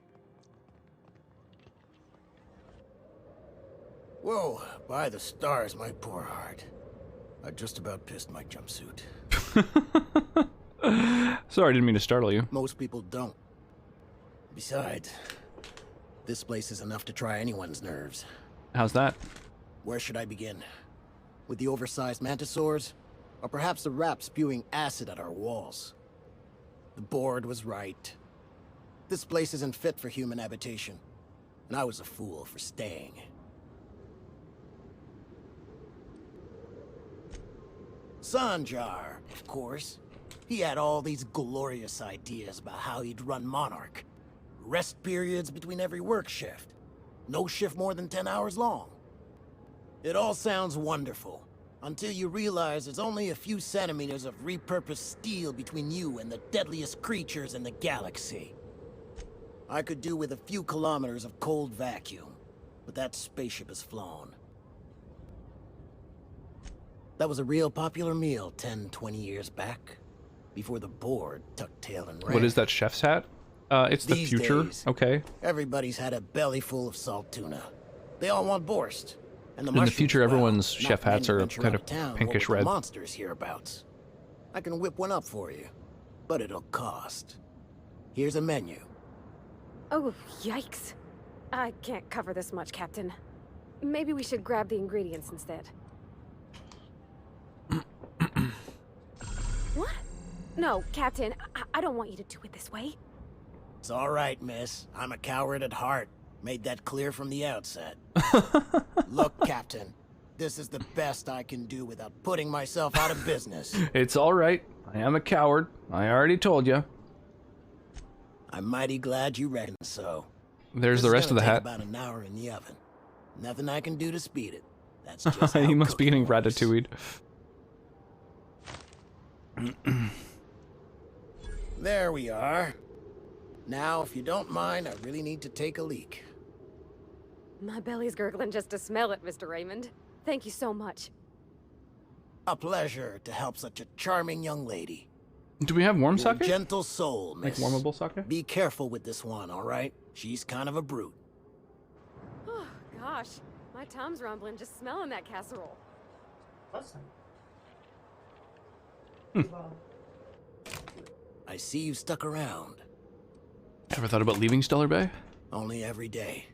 Whoa, by the stars, my poor heart. I just about pissed my jumpsuit. Sorry, I didn't mean to startle you. Most people don't. Besides, this place is enough to try anyone's nerves. How's that? Where should I begin? With the oversized mantisaurs? Or perhaps the rap spewing acid at our walls? The board was right. This place isn't fit for human habitation. And I was a fool for staying. Sanjar, of course. He had all these glorious ideas about how he'd run Monarch. Rest periods between every work shift. No shift more than 10 hours long. It all sounds wonderful, until you realize there's only a few centimeters of repurposed steel between you and the deadliest creatures in the galaxy. I could do with a few kilometers of cold vacuum, but that spaceship has flown. That was a real popular meal 10, 20 years back, before the board tucked tail and ran. What is that chef's hat? It's the These future. days, Okay. Everybody's had a belly full of salt tuna. They all want borscht. And In the future, everyone's chef hats are kind of town pinkish over the red. monsters hereabouts. I can whip one up for you, but it'll cost. Here's a menu. Oh, yikes. I can't cover this much, Captain. Maybe we should grab the ingredients instead. What? No, Captain, I don't want you to do it this way. It's all right, miss. I'm a coward at heart. Made that clear from the outset. Look, Captain, this is the best I can do without putting myself out of business. It's all right. I am a coward. I already told you. I'm mighty glad you reckon so. There's This the is rest of the gonna hat. take about an hour in the oven. Nothing I can do to speed it. That's just how He must be getting ratatouilleed. There we are. Now, if you don't mind, I really need to take a leak. My belly's gurgling just to smell it, Mr. Raymond. Thank you so much. A pleasure to help such a charming young lady. Do we have warm Your sake? gentle soul, Like miss. warmable sake? Be careful with this one, all right? She's kind of a brute. Oh, gosh. My tum's rumbling just smelling that casserole. I see you stuck around. Ever thought about leaving Stellar Bay? Only every day.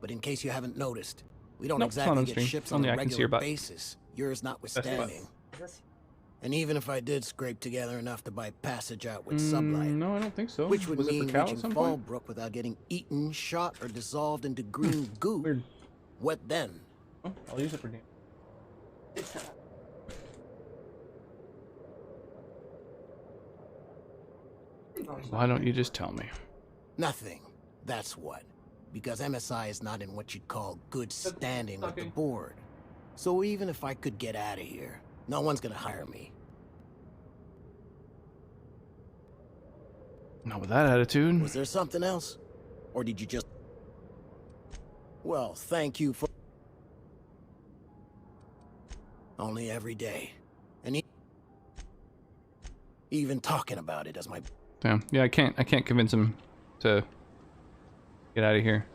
But in case you haven't noticed, we don't Nope, it's not exactly on get stream. ships Only on I a can see your regular butt. basis, yours notwithstanding. And even if I did scrape together enough to buy passage out with sublight, No, I don't think so. which would Was it mean for Cal at reaching some point? Fallbrook without getting eaten, shot, or dissolved into green goo, what then? Oh, I'll use it for damage. Why don't you just tell me? Nothing. That's what. Because MSI is not in what you'd call good standing with the board. So even if I could get out of here, no one's gonna hire me. Not with that attitude. Was there something else? Or did you just... Well, thank you for... Only every day. And even talking about it as my... Damn. Yeah, I can't convince him to get out of here.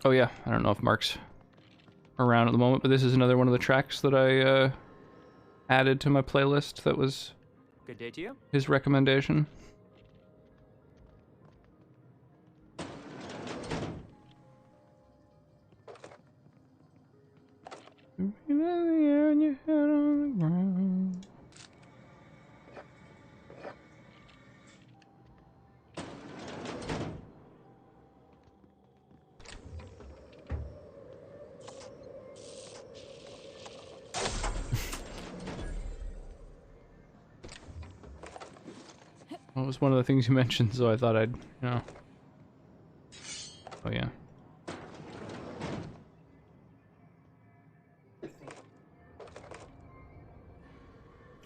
Oh yeah, I don't know if Mark's around at the moment, but this is another one of the tracks that I added to my playlist that was Good day to you. his recommendation. Well, it was one of the things you mentioned, so I thought I'd, you know. Oh yeah.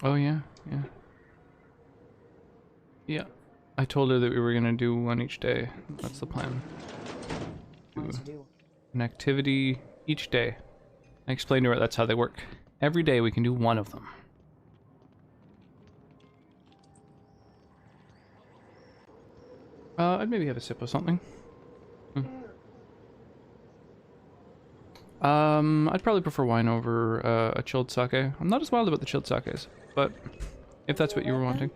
Oh yeah, yeah. Yeah. I told her that we were gonna do one each day. That's the plan. Do an activity each day. I explained to her that's how they work. Every day we can do one of them. I'd maybe have a sip of something. I'd probably prefer wine over a chilled sake. I'm not as wild about the chilled sakes, but if that's what you were wanting.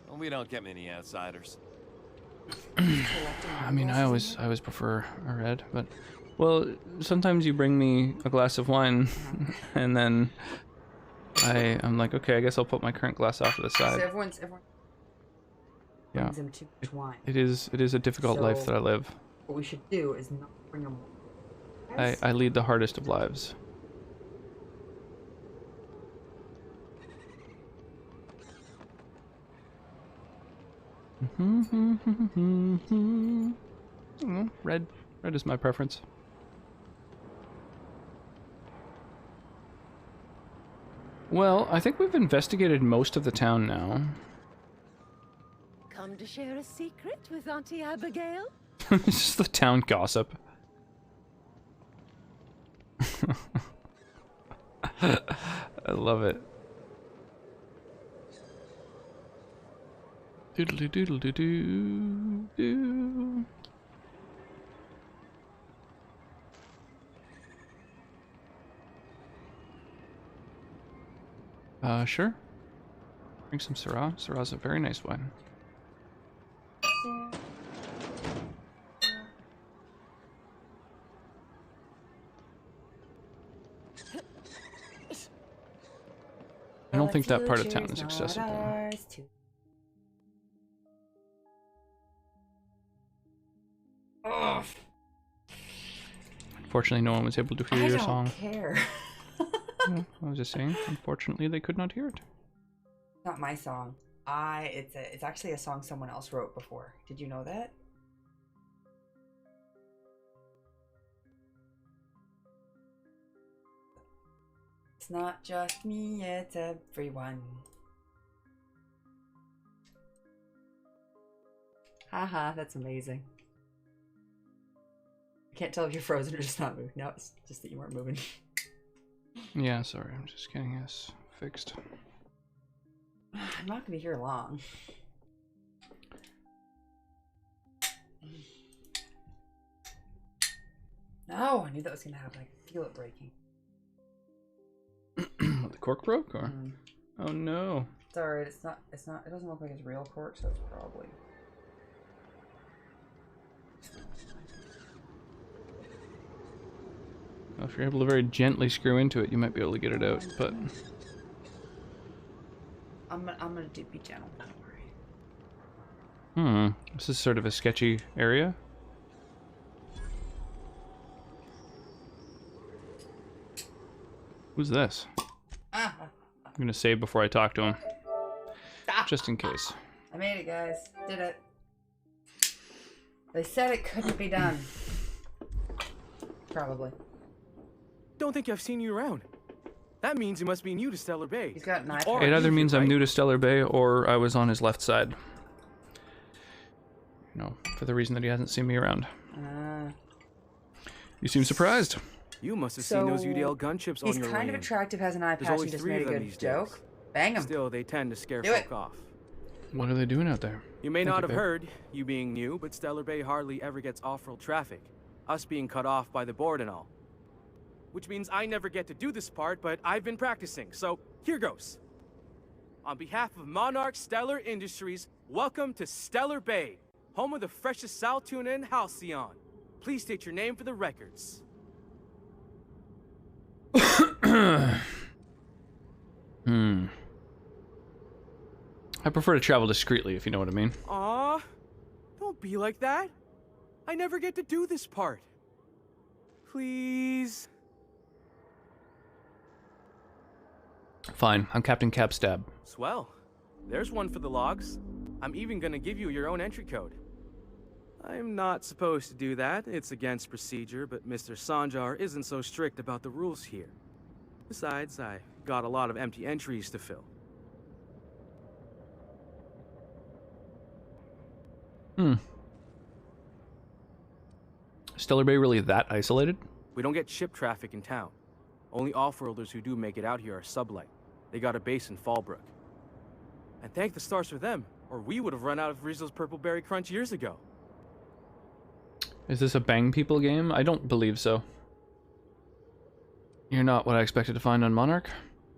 Well, we don't get many outsiders. I mean, I always prefer a red, but well, sometimes you bring me a glass of wine, and then I'm like, okay, I guess I'll put my current glass off to the side. So everyone Yeah, brings him too much wine. it is a difficult life that I live. What we should do is not bring him. I lead the hardest of lives. Red is my preference. Well, I think we've investigated most of the town now. Come to share a secret with Auntie Abigail? It's just the town gossip. I love it. Doodle doodle doo doo doo. Sure. Drink some Syrah. Syrah's a very nice wine. I don't think that part of town is accessible. Unfortunately, no one was able to hear your song. I don't care. Yeah, I was just saying, unfortunately, they could not hear it. Not my song. It's actually a song someone else wrote before. Did you know that? It's not just me, it's everyone. Haha, that's amazing. I can't tell if you're frozen or just not moving. No, it's just that you weren't moving. Yeah, sorry, I'm just getting this fixed. I'm not gonna be here long. No, I knew that was gonna happen. I could feel it breaking. The cork broke, or? Oh no. It's alright, it doesn't look like it's real cork, so it's probably... Well, if you're able to very gently screw into it, you might be able to get it out, but... I'm gonna be gentle, don't worry. This is sort of a sketchy area. Who's this? I'm gonna save before I talk to him. Just in case. I made it, guys. Did it. They said it couldn't be done. Probably. Don't think I've seen you around. That means you must be new to Stellar Bay. He's got an eye. It either means I'm new to Stellar Bay or I was on his left side. You know, for the reason that he hasn't seen me around. You seem surprised. You must have seen those UDL gunships on your way. He's kind of attractive, has an eye patch, and just made a good joke. Bang him. Still, they tend to scare Do folk off. What are they doing out there? You may not have heard, you being new, but Stellar Bay hardly ever gets off-road traffic. Us being cut off by the board and all. Which means I never get to do this part, but I've been practicing, so here goes. On behalf of Monarch Stellar Industries, welcome to Stellar Bay, home of the freshest sal tuna in Halcyon. Please state your name for the records. I prefer to travel discreetly, if you know what I mean. Aw, don't be like that. I never get to do this part. Please. Fine, I'm Captain Capstab. Swell. There's one for the logs. I'm even gonna give you your own entry code. I'm not supposed to do that. It's against procedure, but Mr. Sanjar isn't so strict about the rules here. Besides, I got a lot of empty entries to fill. Stellar Bay really that isolated? We don't get ship traffic in town. Only off-worlders who do make it out here are sublight. They got a base in Fallbrook. And thank the stars for them, or we would have run out of Rizzo's Purple Berry Crunch years ago. Is this a Bang People game? I don't believe so. You're not what I expected to find on Monarch.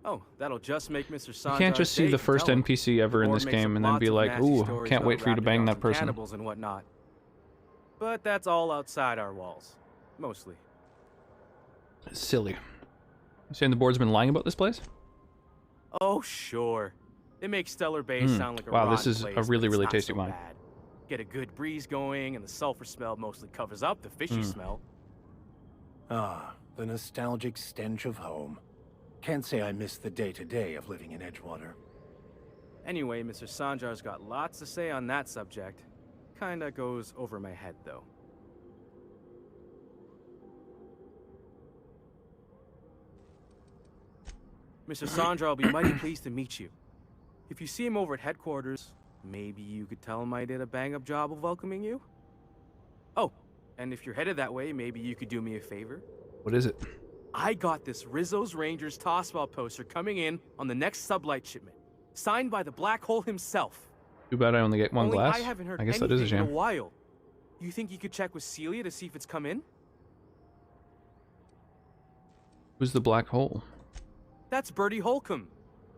Oh, that'll just make Mr. Sanjar. You can't just see the first NPC ever in this game and then be like, ooh, can't wait for you to bang that person. Cannibals and whatnot. But that's all outside our walls. Mostly. Silly. You saying the board's been lying about this place? Oh, sure. They make Stellar Bay sound like a wow, this rotten is place, a really, but it's really not tasty so wine. bad. Get a good breeze going, and the sulfur smell mostly covers up the fishy smell. Ah, the nostalgic stench of home. Can't say I miss the day-to-day of living in Edgewater. Anyway, Mr. Sanjar's got lots to say on that subject. Kinda goes over my head, though. Mr. Sandra will be mighty pleased to meet you. If you see him over at headquarters, maybe you could tell him I did a bang-up job of welcoming you? Oh, and if you're headed that way, maybe you could do me a favor? What is it? I got this Rizzo's Rangers tossball poster coming in on the next sublight shipment, signed by the Black Hole himself. Too bad I only get one glass. I haven't heard I guess that is a anything in shame. a while. You think you could check with Celia to see if it's come in? Who's the Black Hole? That's Bertie Holcomb,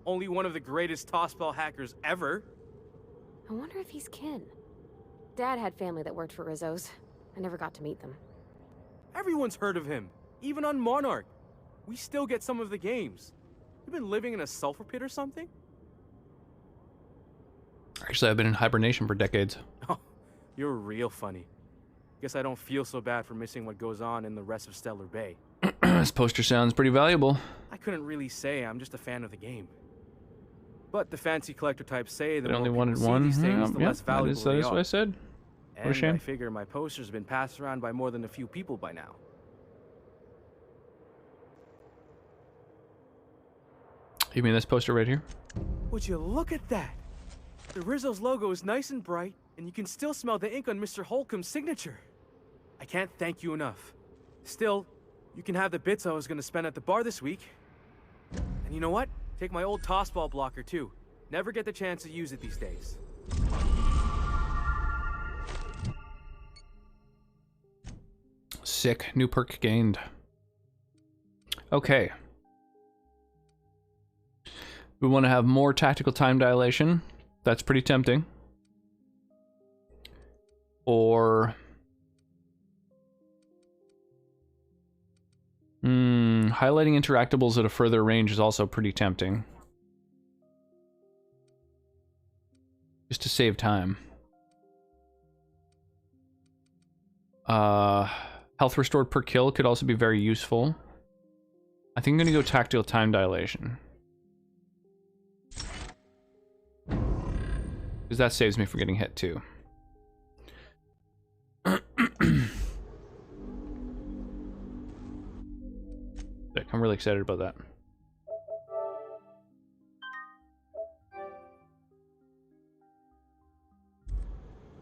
only one of the greatest tossball hackers ever. I wonder if he's kin. Dad had family that worked for Rizzo's. I never got to meet them. Everyone's heard of him, even on Monarch. We still get some of the games. You've been living in a sulfur pit or something? Actually, I've been in hibernation for decades. Oh, you're real funny. Guess I don't feel so bad for missing what goes on in the rest of Stellar Bay. This poster sounds pretty valuable. I couldn't really say I'm just a fan of the game. But the fancy collector types say the They more only people wanted see one. these things, the Yeah, less valuable that they is are. what I said. What a And shame. I figure my poster's been passed around by more than a few people by now. You mean this poster right here? Would you look at that? The Rizzo's logo is nice and bright, and you can still smell the ink on Mr. Holcomb's signature. I can't thank you enough. Still, you can have the bits I was going to spend at the bar this week. And you know what? Take my old tossball blocker too. Never get the chance to use it these days. Sick. New perk gained. Okay. We want to have more tactical time dilation. That's pretty tempting. Or... highlighting interactables at a further range is also pretty tempting. Just to save time. Health restored per kill could also be very useful. I think I'm gonna go tactical time dilation. Because that saves me from getting hit too. I'm really excited about that.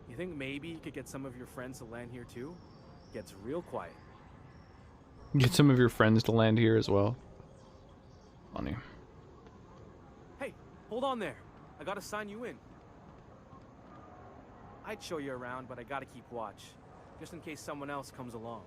You think maybe you could get some of your friends to land here too? Gets real quiet. Get some of your friends to land here as well. Funny. Hey, hold on there. I gotta sign you in. I'd show you around, but I gotta keep watch. Just in case someone else comes along.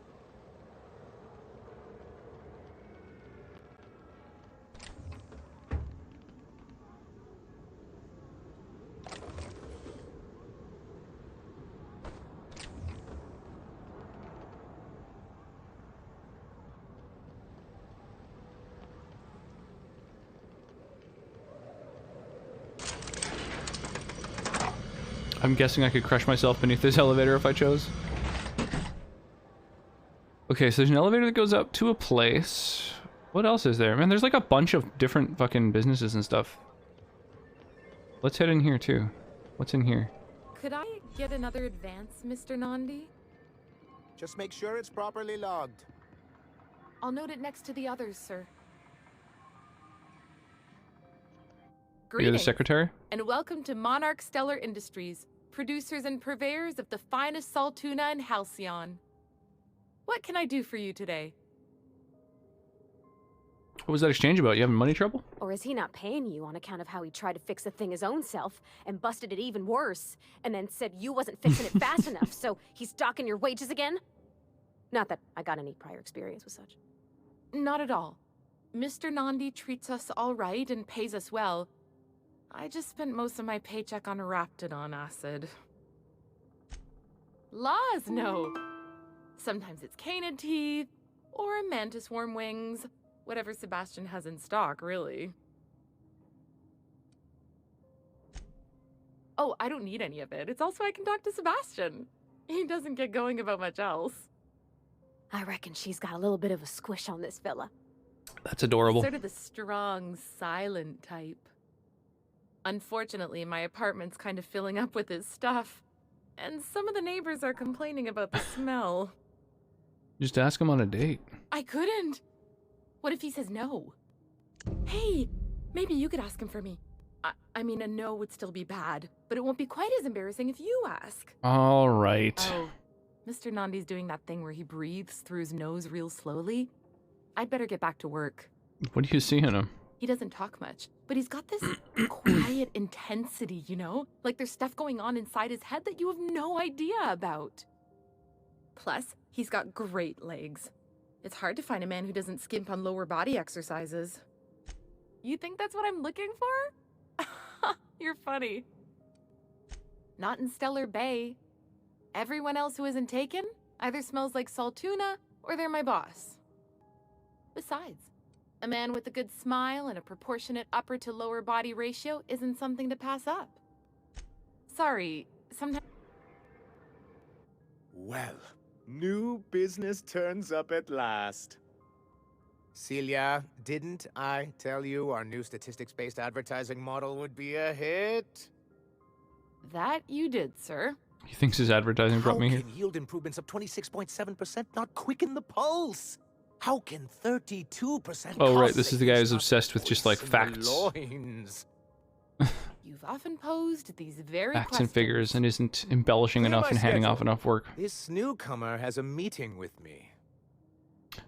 I'm guessing I could crush myself beneath this elevator if I chose. Okay, so there's an elevator that goes up to a place. What else is there? Man, there's like a bunch of different fucking businesses and stuff. Let's head in here too. What's in here? Could I get another advance, Mr. Nandi? Just make sure it's properly logged. I'll note it next to the others, sir. You're the Greetings, secretary? and welcome to Monarch Stellar Industries, producers and purveyors of the finest salt tuna in Halcyon. What can I do for you today? What was that exchange about? You having money trouble? Or is he not paying you on account of how he tried to fix the thing his own self and busted it even worse, and then said you wasn't fixing it fast enough, so he's docking your wages again? Not that I got any prior experience with such. Not at all. Mr. Nandi treats us all right and pays us well. I just spent most of my paycheck on Raptidon acid. Laws, no. Sometimes it's canid teeth, or mantis worm wings. Whatever Sebastian has in stock, really. Oh, I don't need any of it. It's also I can talk to Sebastian. He doesn't get going about much else. I reckon she's got a little bit of a squish on this fella. That's adorable. Sort of the strong, silent type. Unfortunately, my apartment's kind of filling up with his stuff, and some of the neighbors are complaining about the smell. Just ask him on a date. I couldn't. What if he says no? Hey, Maybe you could ask him for me. I mean, a no would still be bad, but it won't be quite as embarrassing if you ask. All right. Oh, Mr. Nandi's doing that thing where he breathes through his nose real slowly. I'd better get back to work. What do you see in him? He doesn't talk much, but he's got this quiet intensity, you know? Like there's stuff going on inside his head that you have no idea about. Plus, he's got great legs. It's hard to find a man who doesn't skimp on lower body exercises. You think that's what I'm looking for? You're funny. Not in Stellar Bay. Everyone else who isn't taken either smells like Saltuna or they're my boss. Besides, a man with a good smile and a proportionate upper to lower body ratio isn't something to pass up. Sorry, sometimes... Well, new business turns up at last. Celia, didn't I tell you our new statistics-based advertising model would be a hit? That you did, sir. He thinks his advertising brought me here. How can yield improvements of 26.7% not quicken the pulse? How can 32% Oh, right. This is the guy who's obsessed with just, like, facts. You've often posed these very Facts and questions. figures and isn't embellishing Clear enough my and handing schedule. off enough work. This newcomer has a meeting with me.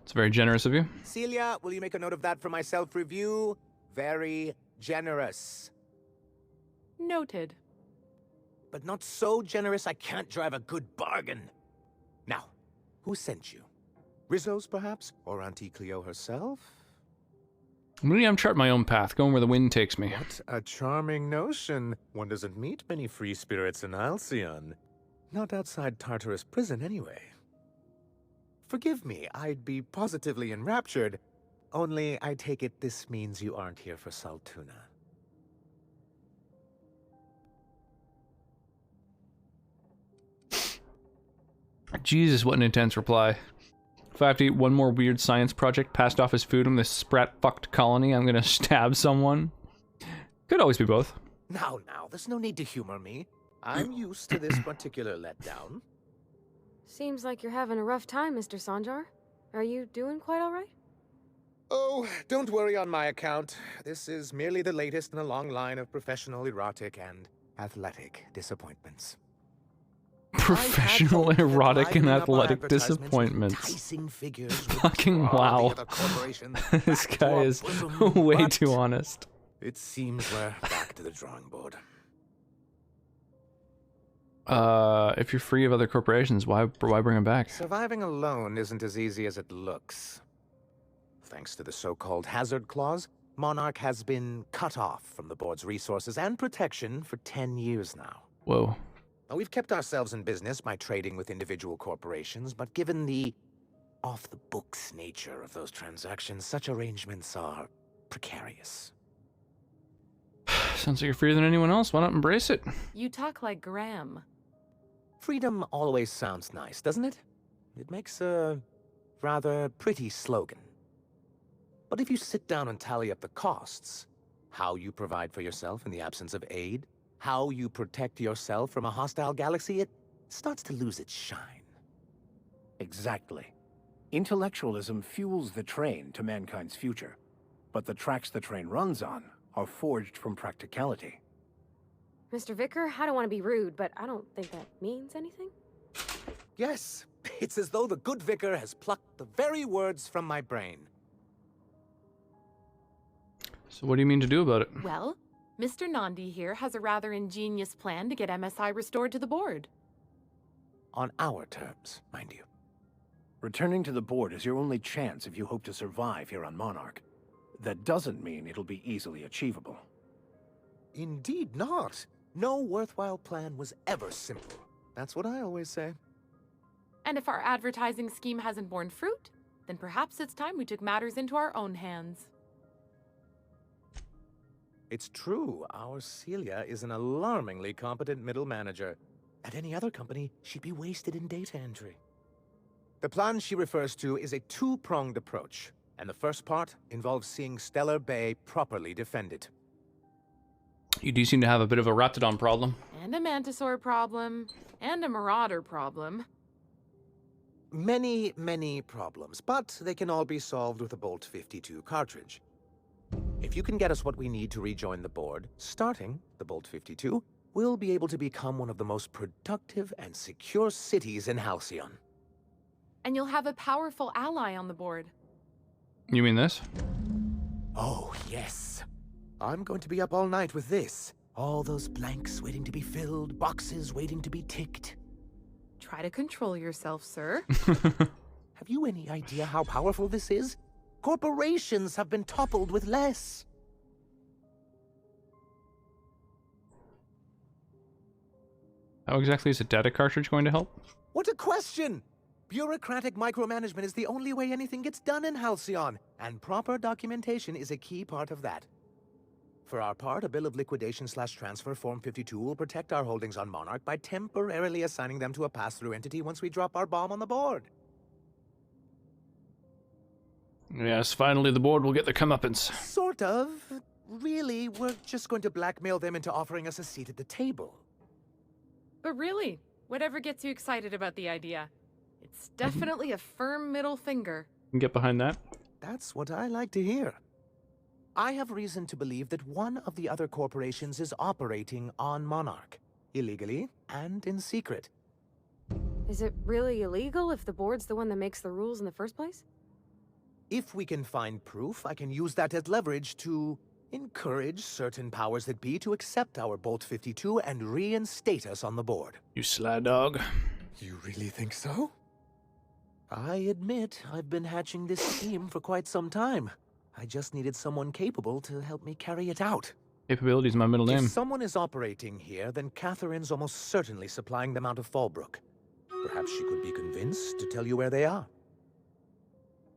It's very generous of you. Celia, will you make a note of that for my self-review? Very generous. Noted. But not so generous I can't drive a good bargain. Now, who sent you? Rizzo's, perhaps? Or Auntie Cleo herself? I'm chart my own path, going where the wind takes me. What a charming notion. One doesn't meet many free spirits in Alcyon. Not outside Tartarus prison, anyway. Forgive me, I'd be positively enraptured. Only, I take it this means you aren't here for Saltuna. Jesus, what an intense reply. If I have to eat one more weird science project passed off as food in this sprat-fucked colony, I'm gonna stab someone. Could always be both. Now, there's no need to humor me. I'm used to this particular letdown. Seems like you're having a rough time, Mr. Sanjar. Are you doing quite all right? Oh, don't worry on my account. This is merely the latest in a long line of professional erotic and athletic disappointments. Professional, erotic, and athletic advertisements with disappointments. enticing figures Fucking wow. This guy is way too honest. It seems we're back to the drawing board. If you're free of other corporations, why bring him back? Surviving alone isn't as easy as it looks. Thanks to the so-called hazard clause, Monarch has been cut off from the board's resources and protection for 10 years now. Whoa. Now, we've kept ourselves in business by trading with individual corporations, but given the off-the-books nature of those transactions, such arrangements are precarious. Sounds like you're freer than anyone else. Why not embrace it? You talk like Graham. Freedom always sounds nice, doesn't it? It makes a rather pretty slogan. But if you sit down and tally up the costs, how you provide for yourself in the absence of aid, how you protect yourself from a hostile galaxy, it starts to lose its shine. Exactly. Intellectualism fuels the train to mankind's future, but the tracks the train runs on are forged from practicality. Mr. Vicar, I don't want to be rude, but I don't think that means anything. Yes, it's as though the good vicar has plucked the very words from my brain. So what do you mean to do about it? Well, Mr. Nandi here has a rather ingenious plan to get MSI restored to the board. On our terms, mind you. Returning to the board is your only chance if you hope to survive here on Monarch. That doesn't mean it'll be easily achievable. Indeed not. No worthwhile plan was ever simple. That's what I always say. And if our advertising scheme hasn't borne fruit, then perhaps it's time we took matters into our own hands. It's true, our Celia is an alarmingly competent middle manager. At any other company, she'd be wasted in data entry. The plan she refers to is a two-pronged approach, and the first part involves seeing Stellar Bay properly defended. You do seem to have a bit of a Raptidon problem. And a Mantisaur problem. And a Marauder problem. Many, many problems, but they can all be solved with a Bolt 52 cartridge. If you can get us what we need to rejoin the board, starting the Bolt 52, we'll be able to become one of the most productive and secure cities in Halcyon. And you'll have a powerful ally on the board. You mean this? Oh, yes. I'm going to be up all night with this. All those blanks waiting to be filled, boxes waiting to be ticked. Try to control yourself, sir. Have you any idea how powerful this is? Corporations have been toppled with less. How exactly is a data cartridge going to help? What a question! Bureaucratic micromanagement is the only way anything gets done in Halcyon, and proper documentation is a key part of that. For our part, a bill of liquidation/transfer Form 52 will protect our holdings on Monarch by temporarily assigning them to a pass-through entity once we drop our bomb on the board. Yes, finally the board will get their comeuppance. Sort of. Really, we're just going to blackmail them into offering us a seat at the table. But really, whatever gets you excited about the idea, it's definitely a firm middle finger. You can get behind that. That's what I like to hear. I have reason to believe that one of the other corporations is operating on Monarch, illegally and in secret. Is it really illegal if the board's the one that makes the rules in the first place? If we can find proof, I can use that as leverage to encourage certain powers that be to accept our Bolt 52 and reinstate us on the board. You sly dog. You really think so? I admit I've been hatching this scheme for quite some time. I just needed someone capable to help me carry it out. Capability is my middle name. If someone is operating here, then Catherine's almost certainly supplying them out of Fallbrook. Perhaps she could be convinced to tell you where they are.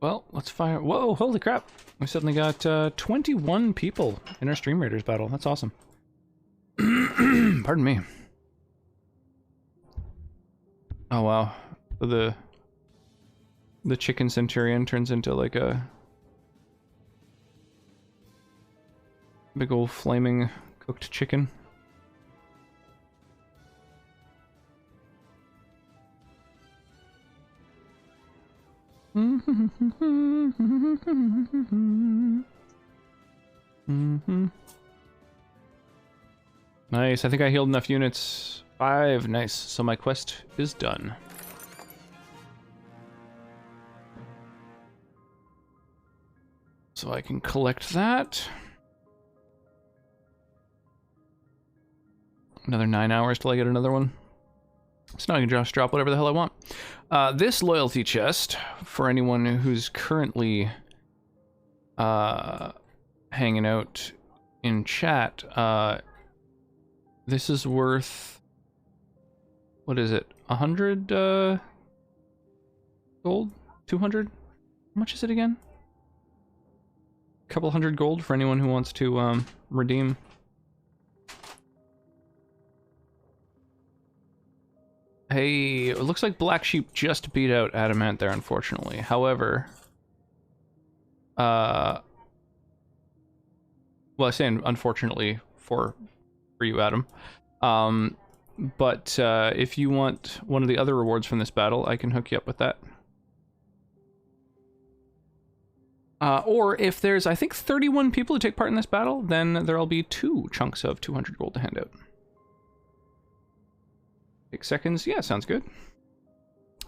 Well, let's fire. Whoa, holy crap. We suddenly got 21 people in our Stream Raiders battle. That's awesome. Pardon me. Oh, wow. The chicken centurion turns into like a big old flaming cooked chicken. Nice. I think I healed enough units. 5. Nice. So my quest is done. So I can collect that. Another 9 hours till I get another one. So now I can just drop whatever the hell I want. This loyalty chest, for anyone who's currently hanging out in chat, this is worth, what is it, 100 gold? 200? How much is it again? A couple hundred gold for anyone who wants to redeem. Hey, it looks like Black Sheep just beat out Adamant there, unfortunately. However, well, I say unfortunately for you, Adam. But if you want one of the other rewards from this battle, I can hook you up with that. Or if there's, I think, 31 people who take part in this battle, then there'll be 2 chunks of 200 gold to hand out. 6 seconds? Yeah, sounds good.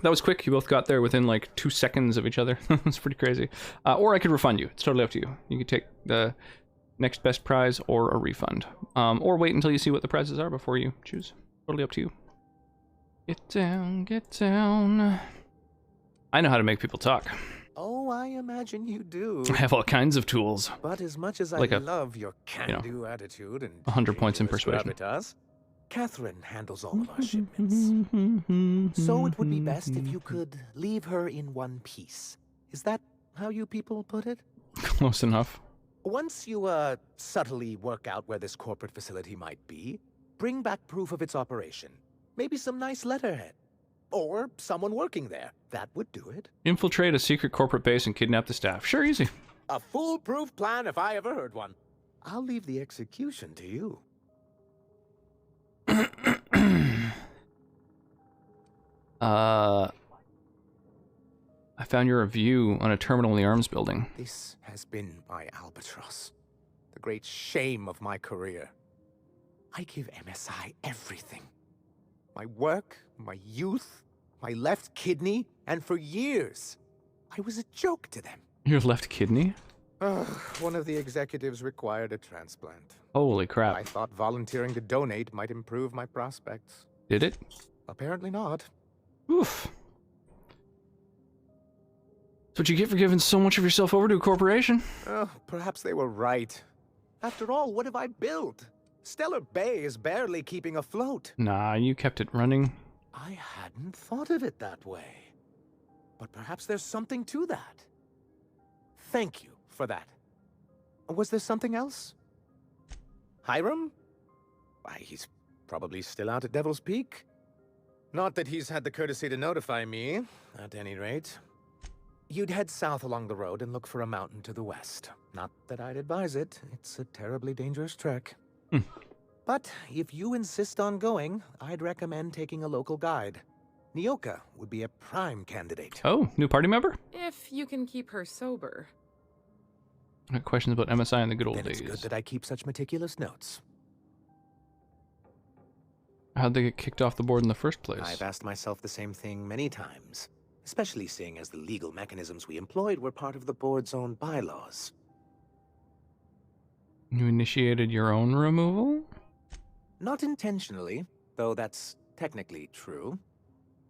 That was quick. You both got there within like 2 seconds of each other. That's pretty crazy. Or I could refund you. It's totally up to you. You could take the next best prize or a refund. Or wait until you see what the prizes are before you choose. Totally up to you. Get down, get down. I know how to make people talk. Oh, I imagine you do. I have all kinds of tools. But as much as like I love your can-do attitude and 100 points in persuasion. Gravitas, Catherine handles all of our shipments. So it would be best if you could leave her in one piece. Is that how you people put it? Close enough. Once you subtly work out where this corporate facility might be, bring back proof of its operation. Maybe some nice letterhead. Or someone working there. That would do it. Infiltrate a secret corporate base and kidnap the staff. Sure, easy. A foolproof plan if I ever heard one. I'll leave the execution to you. I found your review on a terminal in the arms building. This has been my albatross. The great shame of my career. I give MSI everything. My work, my youth, my left kidney, and for years, I was a joke to them. Your left kidney? One of the executives required a transplant. Holy crap. I thought volunteering to donate might improve my prospects. Did it? Apparently not. Oof. That's what you get for giving so much of yourself over to a corporation. Oh, perhaps they were right. After all, what have I built? Stellar Bay is barely keeping afloat. Nah, you kept it running. I hadn't thought of it that way. But perhaps there's something to that. Thank you for that. Was there something else? Hiram? Why, he's probably still out at Devil's Peak. Not that he's had the courtesy to notify me, at any rate. You'd head south along the road and look for a mountain to the west. Not that I'd advise it. It's a terribly dangerous trek. But if you insist on going, I'd recommend taking a local guide. Nyoka would be a prime candidate. Oh, new party member? If you can keep her sober. I got questions about MSI in the good old Then days. it's good that I keep such meticulous notes. How'd they get kicked off the board in the first place? I've asked myself the same thing many times, especially seeing as the legal mechanisms we employed were part of the board's own bylaws. You initiated your own removal? Not intentionally, though that's technically true.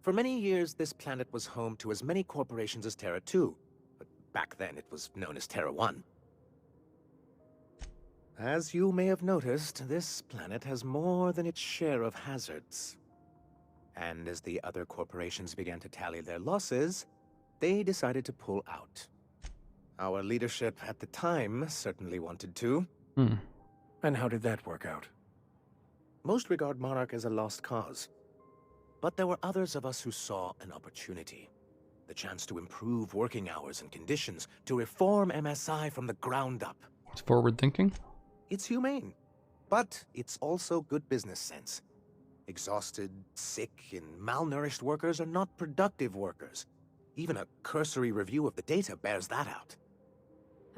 For many years, this planet was home to as many corporations as Terra 2, but back then it was known as Terra 1. As you may have noticed, this planet has more than its share of hazards. And as the other corporations began to tally their losses, they decided to pull out. Our leadership at the time certainly wanted to. And how did that work out? Most regard Monarch as a lost cause. But there were others of us who saw an opportunity. The chance to improve working hours and conditions, to reform MSI from the ground up. It's forward thinking? It's humane, but it's also good business sense. Exhausted, sick, and malnourished workers are not productive workers. Even a cursory review of the data bears that out.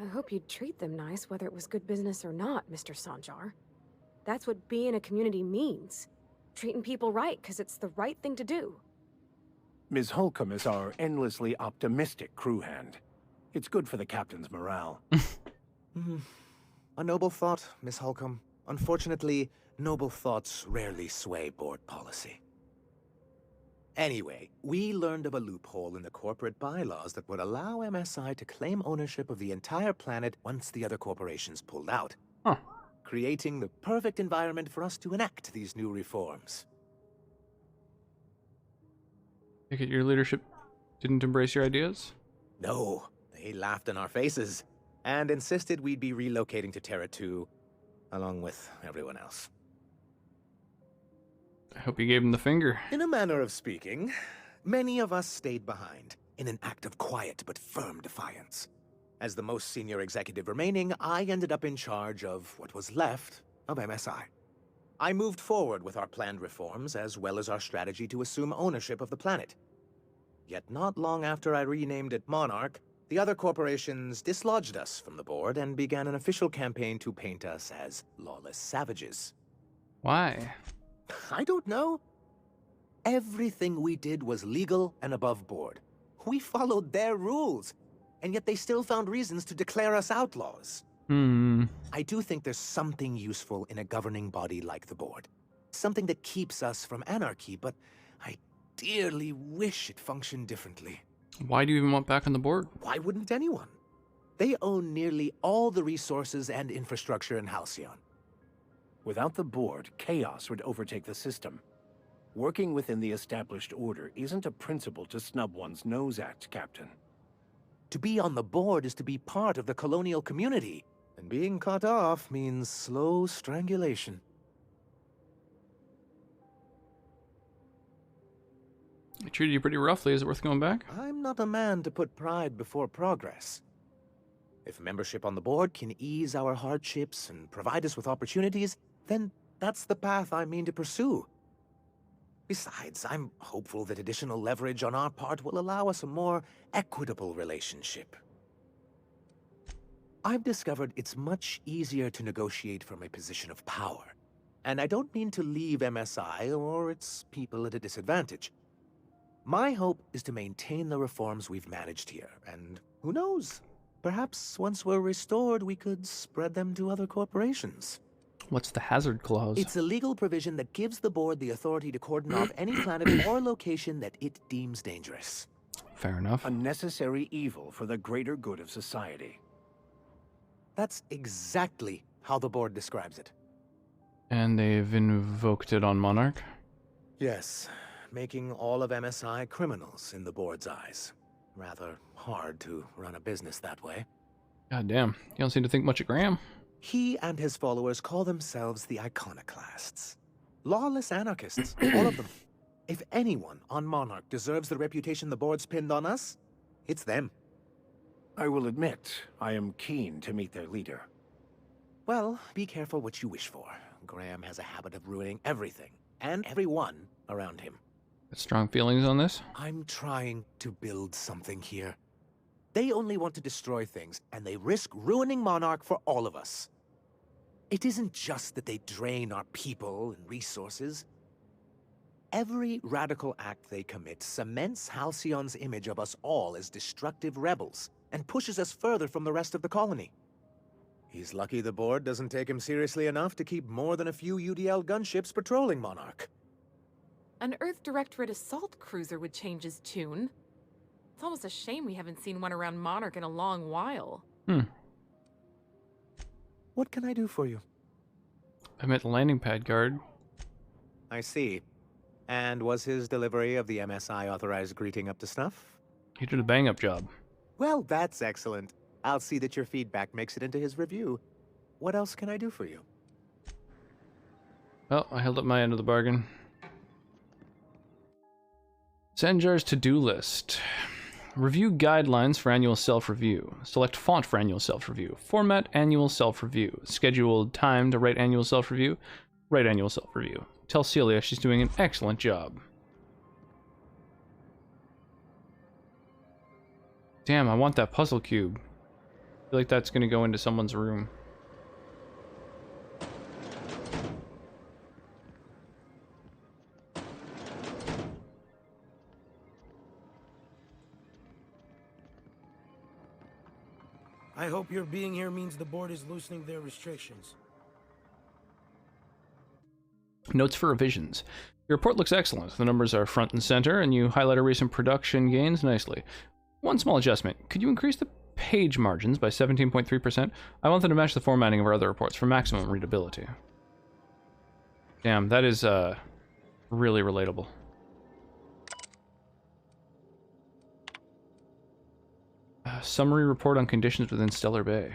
I hope you'd treat them nice, whether it was good business or not, Mr. Sanjar. That's what being a community means. Treating people right, because it's the right thing to do. Ms. Holcomb is our endlessly optimistic crew hand. It's good for the captain's morale. A noble thought, Miss Holcomb. Unfortunately, noble thoughts rarely sway board policy. Anyway, we learned of a loophole in the corporate bylaws that would allow MSI to claim ownership of the entire planet once the other corporations pulled out. Creating the perfect environment for us to enact these new reforms. Take it your leadership didn't embrace your ideas? No, they laughed in our faces and insisted we'd be relocating to Terra 2, along with everyone else. I hope you gave him the finger. In a manner of speaking, many of us stayed behind, in an act of quiet but firm defiance. As the most senior executive remaining, I ended up in charge of what was left of MSI. I moved forward with our planned reforms, as well as our strategy to assume ownership of the planet. Yet not long after I renamed it Monarch, the other corporations dislodged us from the board and began an official campaign to paint us as lawless savages. Why? I don't know. Everything we did was legal and above board. We followed their rules, and yet they still found reasons to declare us outlaws. I do think there's something useful in a governing body like the board. Something that keeps us from anarchy, but I dearly wish it functioned differently. Why do you even want back on the board? Why wouldn't anyone? They own nearly all the resources and infrastructure in Halcyon. Without the board, chaos would overtake the system. Working within the established order isn't a principle to snub one's nose at, Captain. To be on the board is to be part of the colonial community, and being cut off means slow strangulation. I treated you pretty roughly. Is it worth going back? I'm not a man to put pride before progress. If membership on the board can ease our hardships and provide us with opportunities, then that's the path I mean to pursue. Besides, I'm hopeful that additional leverage on our part will allow us a more equitable relationship. I've discovered it's much easier to negotiate from a position of power. And I don't mean to leave MSI or its people at a disadvantage. My hope is to maintain the reforms we've managed here, and who knows? Perhaps once we're restored, we could spread them to other corporations. What's the hazard clause? It's a legal provision that gives the board the authority to cordon off any planet or location that it deems dangerous. Fair enough. A necessary evil for the greater good of society. That's exactly how the board describes it. And they've invoked it on Monarch? Yes, making all of MSI criminals in the board's eyes. Rather hard to run a business that way. God damn, you don't seem to think much of Graham. He and his followers call themselves the Iconoclasts. Lawless anarchists, all of them. If anyone on Monarch deserves the reputation the board's pinned on us, it's them. I will admit, I am keen to meet their leader. Well, be careful what you wish for. Graham has a habit of ruining everything, and everyone around him. Strong feelings on this? I'm trying to build something here. They only want to destroy things, and they risk ruining Monarch for all of us. It isn't just that they drain our people and resources. Every radical act they commit cements Halcyon's image of us all as destructive rebels, and pushes us further from the rest of the colony. He's lucky the board doesn't take him seriously enough to keep more than a few UDL gunships patrolling Monarch. An Earth Directorate assault cruiser would change his tune. It's almost a shame we haven't seen one around Monarch in a long while. What can I do for you? I met the landing pad guard. I see. And was his delivery of the MSI authorized greeting up to snuff? He did a bang-up job. Well, that's excellent. I'll see that your feedback makes it into his review. What else can I do for you? Well, I held up my end of the bargain. Sanjar's to-do list. Review guidelines for annual self-review. Select font for annual self-review. Format annual self-review. Scheduled time to write annual self-review. Write annual self-review. Tell Celia she's doing an excellent job. Damn, I want that puzzle cube. I feel like that's gonna go into someone's room. I hope your being here means the board is loosening their restrictions. Notes for revisions. Your report looks excellent. The numbers are front and center, and you highlight our recent production gains nicely. One small adjustment. Could you increase the page margins by 17.3%? I want them to match the formatting of our other reports for maximum readability. Damn, that is really relatable. Summary report on conditions within Stellar Bay.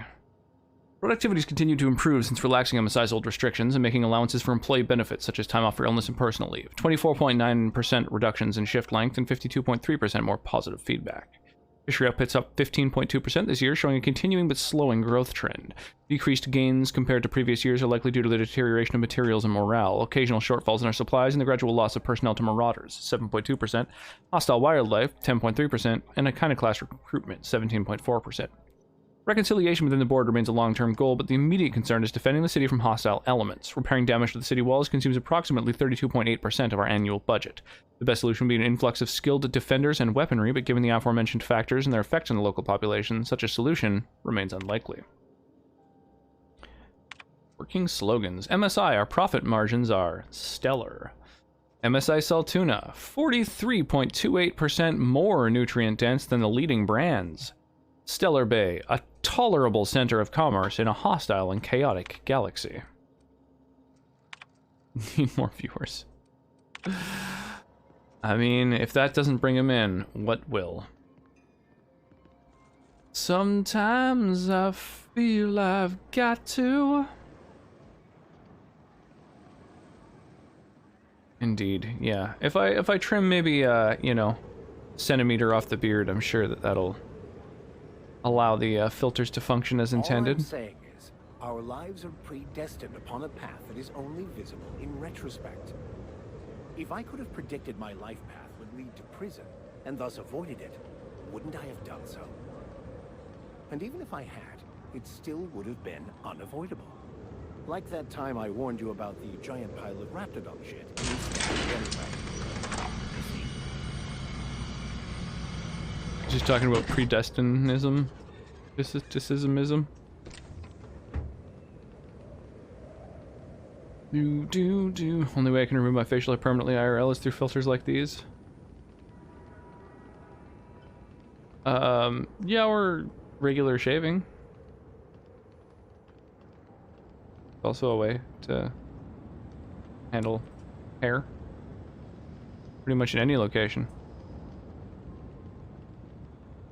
Productivities continue to improve since relaxing MSI's old restrictions and making allowances for employee benefits such as time off for illness and personal leave. 24.9% reductions in shift length and 52.3% more positive feedback. Fishery output's up 15.2% this year, showing a continuing but slowing growth trend. Decreased gains compared to previous years are likely due to the deterioration of materials and morale, occasional shortfalls in our supplies, and the gradual loss of personnel to marauders, 7.2%, hostile wildlife, 10.3%, and iconoclast recruitment, 17.4%. Reconciliation within the board remains a long-term goal, but the immediate concern is defending the city from hostile elements. Repairing damage to the city walls consumes approximately 32.8% of our annual budget. The best solution would be an influx of skilled defenders and weaponry, but given the aforementioned factors and their effects on the local population, such a solution remains unlikely. Working slogans. MSI, our profit margins are stellar. MSI Saltuna, 43.28% more nutrient dense than the leading brands. Stellar Bay, a tolerable center of commerce in a hostile and chaotic galaxy. Need more viewers. I mean, if that doesn't bring him in, what will? Sometimes I feel I've got to. Indeed, yeah. If I trim maybe you know, centimeter off the beard, I'm sure that'll allow the filters to function as intended. All I'm saying is, our lives are predestined upon a path that is only visible in retrospect. If I could have predicted my life path would lead to prison, and thus avoided it, wouldn't I have done so? And even if I had, it still would have been unavoidable. Like that time I warned you about the giant pile of Raptidon shit. Anyway. Just talking about predestinism, mysticismism. Do. Only way I can remove my facial hair permanently IRL is through filters like these. Yeah, or regular shaving. Also a way to handle hair. Pretty much in any location.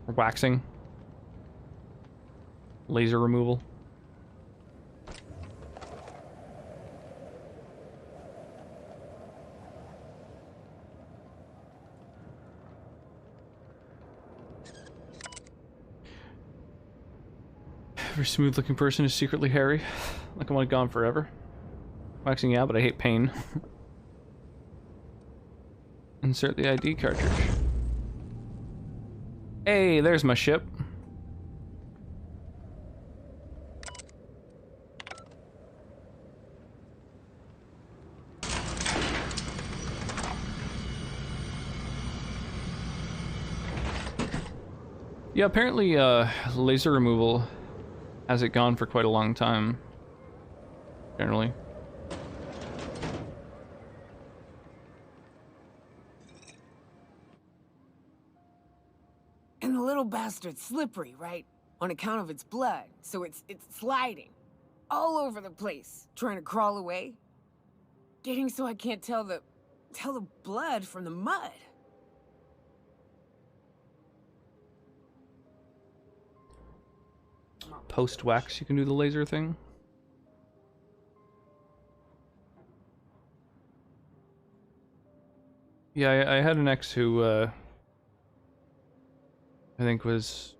Waxing. Laser removal. Every smooth looking person is secretly hairy. Like I want it gone forever. Waxing, yeah, but I hate pain. Insert the ID cartridge. Hey, there's my ship. Yeah, apparently laser removal has it gone for quite a long time. Generally. And the little bastard's slippery, right? On account of its blood, so it's sliding. All over the place, trying to crawl away. Getting so I can't tell the blood from the mud. Post wax, you can do the laser thing. Yeah, I had an ex who I think was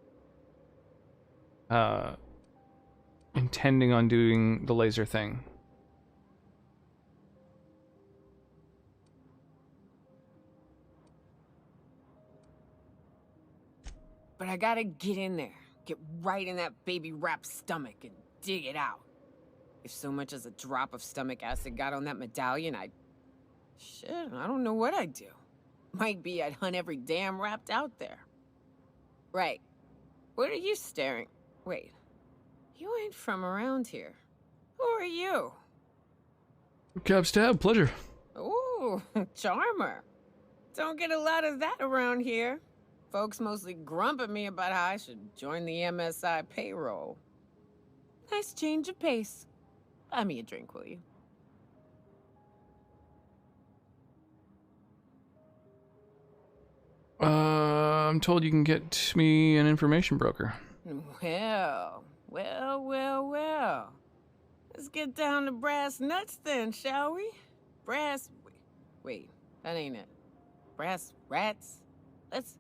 intending on doing the laser thing. But I gotta get in there. Get right in that baby rap's stomach and dig it out. If so much as a drop of stomach acid got on that medallion, shit, I don't know what I'd do. Might be I'd hunt every damn Rapt out there. Right. What are you staring? Wait. You ain't from around here. Who are you? Cab stab, pleasure. Ooh, charmer. Don't get a lot of that around here. Folks mostly grump at me about how I should join the MSI payroll. Nice change of pace. Buy me a drink, will you? I'm told you can get me an information broker. Well. Let's get down to brass nuts then, shall we? Wait, that ain't it. Brass rats? Let's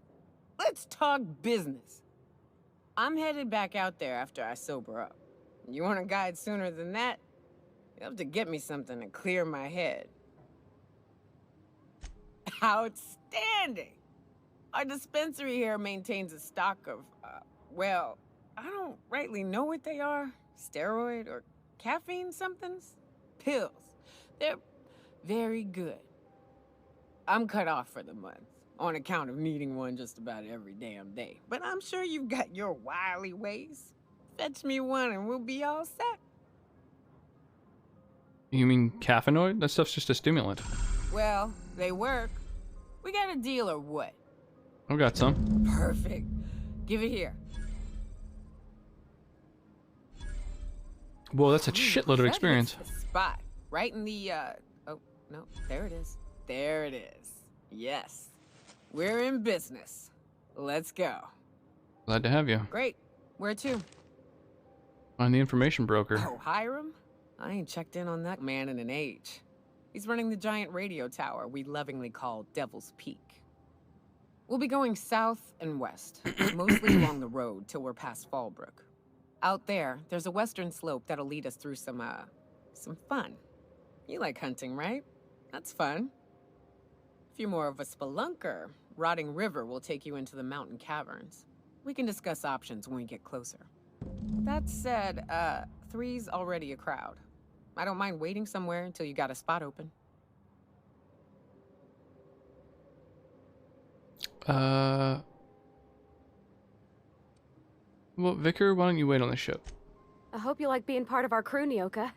talk business. I'm headed back out there after I sober up. You want a guide sooner than that? You'll have to get me something to clear my head. Outstanding! Our dispensary here maintains a stock of, well, I don't rightly know what they are. Steroid or caffeine somethings? Pills. They're very good. I'm cut off for the month, on account of needing one just about every damn day. But I'm sure you've got your wily ways. Fetch me one and we'll be all set. You mean caffeinoid? That stuff's just a stimulant. Well, they work. We got a deal or what? I got some. Perfect. Give it here. Whoa, that's a shitload of experience. That hits the spot. Right in the, oh, no, there it is. There it is. Yes. We're in business. Let's go. Glad to have you. Great. Where to? I'm the information broker. Oh, Hiram? I ain't checked in on that man in an age. He's running the giant radio tower we lovingly call Devil's Peak. We'll be going south and west, mostly along the road till we're past Fallbrook. Out there, there's a western slope that'll lead us through some fun. You like hunting, right? That's fun. If you're more of a spelunker, Rotting River will take you into the mountain caverns. We can discuss options when we get closer. That said, 3's already a crowd. I don't mind waiting somewhere until you got a spot open. Well, Vicar, why don't you wait on the ship? I hope you like being part of our crew, Nyoka.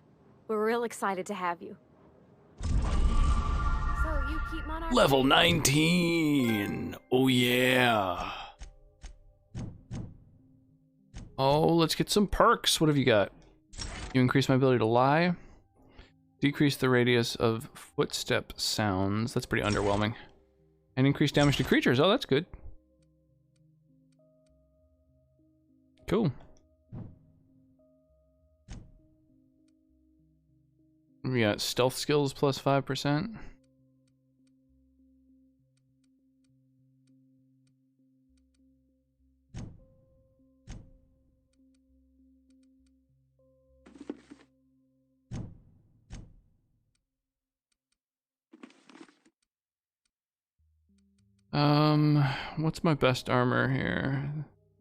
We're real excited to have you. So you keep Monarch. Level 19. Oh yeah. Oh, let's get some perks. What have you got? You increase my ability to lie. Decrease the radius of footstep sounds. That's pretty underwhelming. And increase damage to creatures. Oh, that's good. Cool. We got stealth skills plus 5%. What's my best armor here?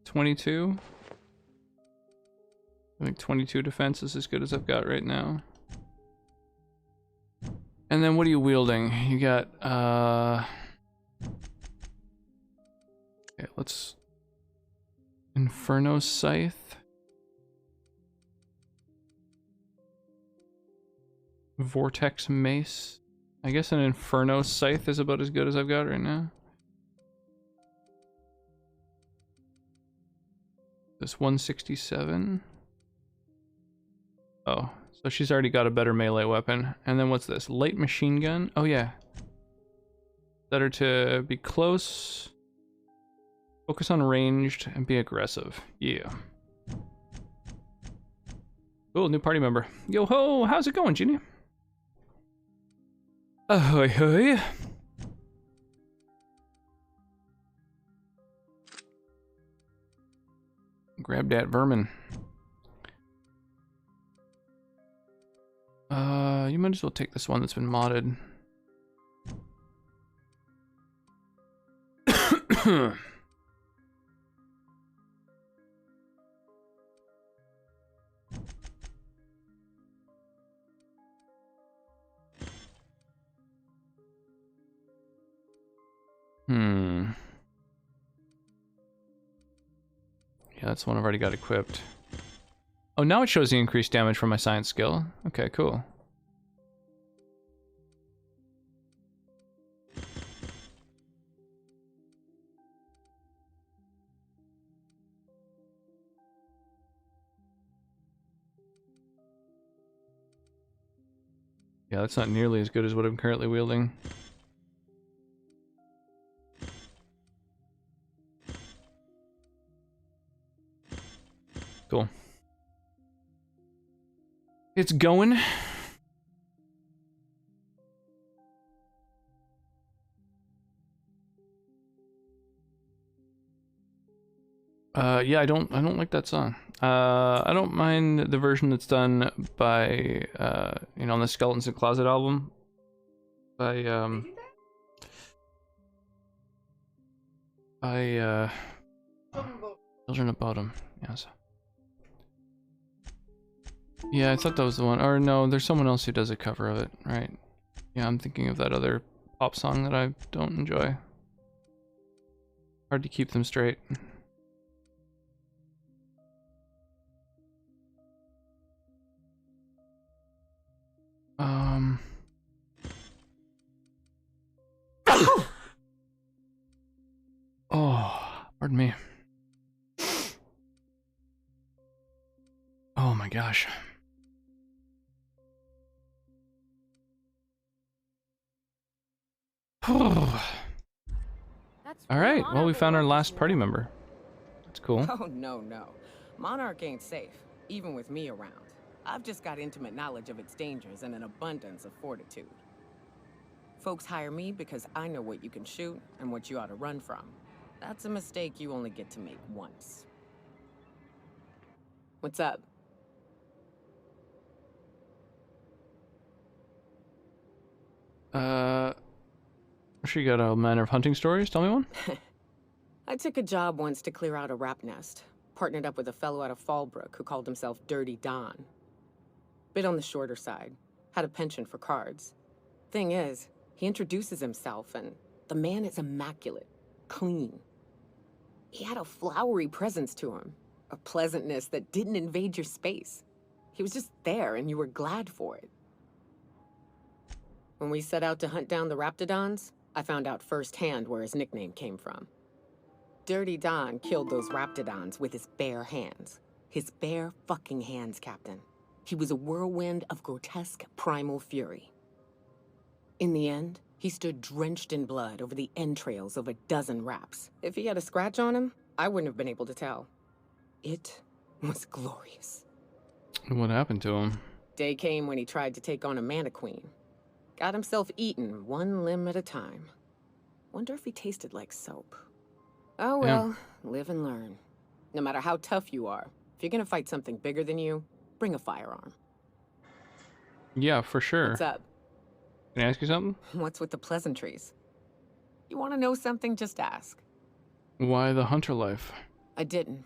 22? I think 22 defense is as good as I've got right now. And then what are you wielding? You got, okay, let's... Inferno Scythe. Vortex Mace. I guess an Inferno Scythe is about as good as I've got right now. This 167. Oh, so she's already got a better melee weapon. And then what's this? Light machine gun? Oh yeah. Better to be close, focus on ranged, and be aggressive. Yeah. Cool, new party member. Yo ho, how's it going, Genie? Ahoy hoy. Grab that vermin. You might as well take this one that's been modded. Yeah, that's one I've already got equipped. Oh, now it shows the increased damage from my science skill. Okay, cool. Yeah, that's not nearly as good as what I'm currently wielding. Cool. It's going. Yeah, I don't like that song. I don't mind the version that's done by you know, on the Skeletons in Closet album by Children of Bottom. Yes. Yeah, I thought that was the one. Or no, there's someone else who does a cover of it, right? Yeah, I'm thinking of that other pop song that I don't enjoy. Hard to keep them straight. Oh, pardon me. Oh my gosh. All right, well, we found our last party member. That's cool. Oh, no. Monarch ain't safe, even with me around. I've just got intimate knowledge of its dangers and an abundance of fortitude. Folks hire me because I know what you can shoot and what you ought to run from. That's a mistake you only get to make once. What's up? I'm sure you got a manner of hunting stories. Tell me one. I took a job once to clear out a rap nest. Partnered up with a fellow out of Fallbrook who called himself Dirty Don. Bit on the shorter side. Had a penchant for cards. Thing is, he introduces himself and the man is immaculate. Clean. He had a flowery presence to him. A pleasantness that didn't invade your space. He was just there and you were glad for it. When we set out to hunt down the Raptidons, I found out firsthand where his nickname came from. Dirty Don killed those Raptidons with his bare hands. His bare fucking hands, Captain. He was a whirlwind of grotesque primal fury. In the end, he stood drenched in blood over the entrails of a dozen Raps. If he had a scratch on him, I wouldn't have been able to tell. It was glorious. What happened to him? Day came when he tried to take on a Mantiqueen. Got himself eaten one limb at a time. Wonder if he tasted like soap. Oh well, live and learn. No matter how tough you are, if you're gonna fight something bigger than you, bring a firearm. Yeah, for sure. What's up? Can I ask you something? What's with the pleasantries? You want to know something? Just ask. Why the hunter life? I didn't.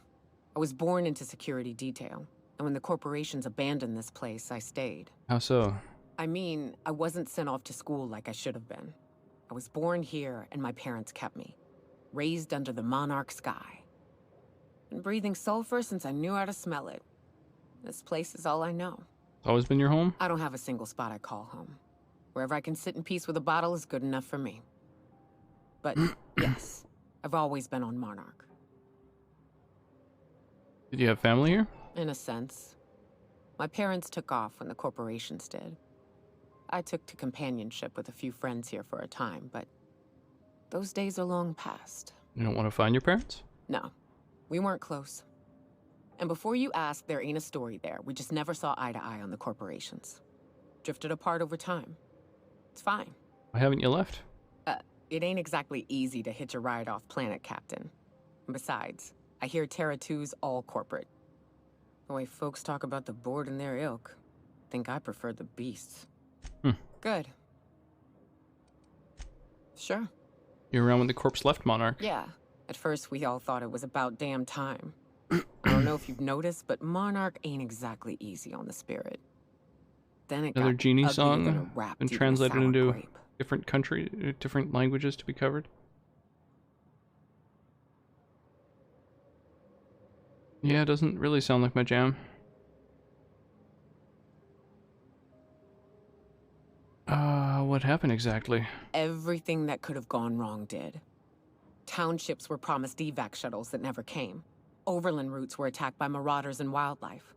I was born into security detail, and when the corporations abandoned this place, I stayed. How so? I mean, I wasn't sent off to school like I should have been. I was born here, and my parents kept me. Raised under the monarch sky. Been breathing sulfur since I knew how to smell it. This place is all I know. It's always been your home? I don't have a single spot I call home. Wherever I can sit in peace with a bottle is good enough for me. But yes, I've always been on Monarch. Did you have family here? In a sense. My parents took off when the corporations did. I took to companionship with a few friends here for a time, but those days are long past. You don't want to find your parents? No, we weren't close. And before you ask, there ain't a story there. We just never saw eye to eye on the corporations. Drifted apart over time. It's fine. Why haven't you left? It ain't exactly easy to hitch a ride off planet, Captain. And besides, I hear Terra 2's all corporate. The way folks talk about the board and their ilk, think I prefer the beasts. Good. Sure. You're around when the corpse left Monarch. Yeah. At first, we all thought it was about damn time. I don't know if you've noticed, but Monarch ain't exactly easy on the spirit. Then it Another got Genie uglier song than a rat and eating a translated sour into grape. different languages to be covered. Yeah, it doesn't really sound like my jam. What happened exactly? Everything that could have gone wrong did. Townships were promised evac shuttles that never came. Overland routes were attacked by marauders and wildlife.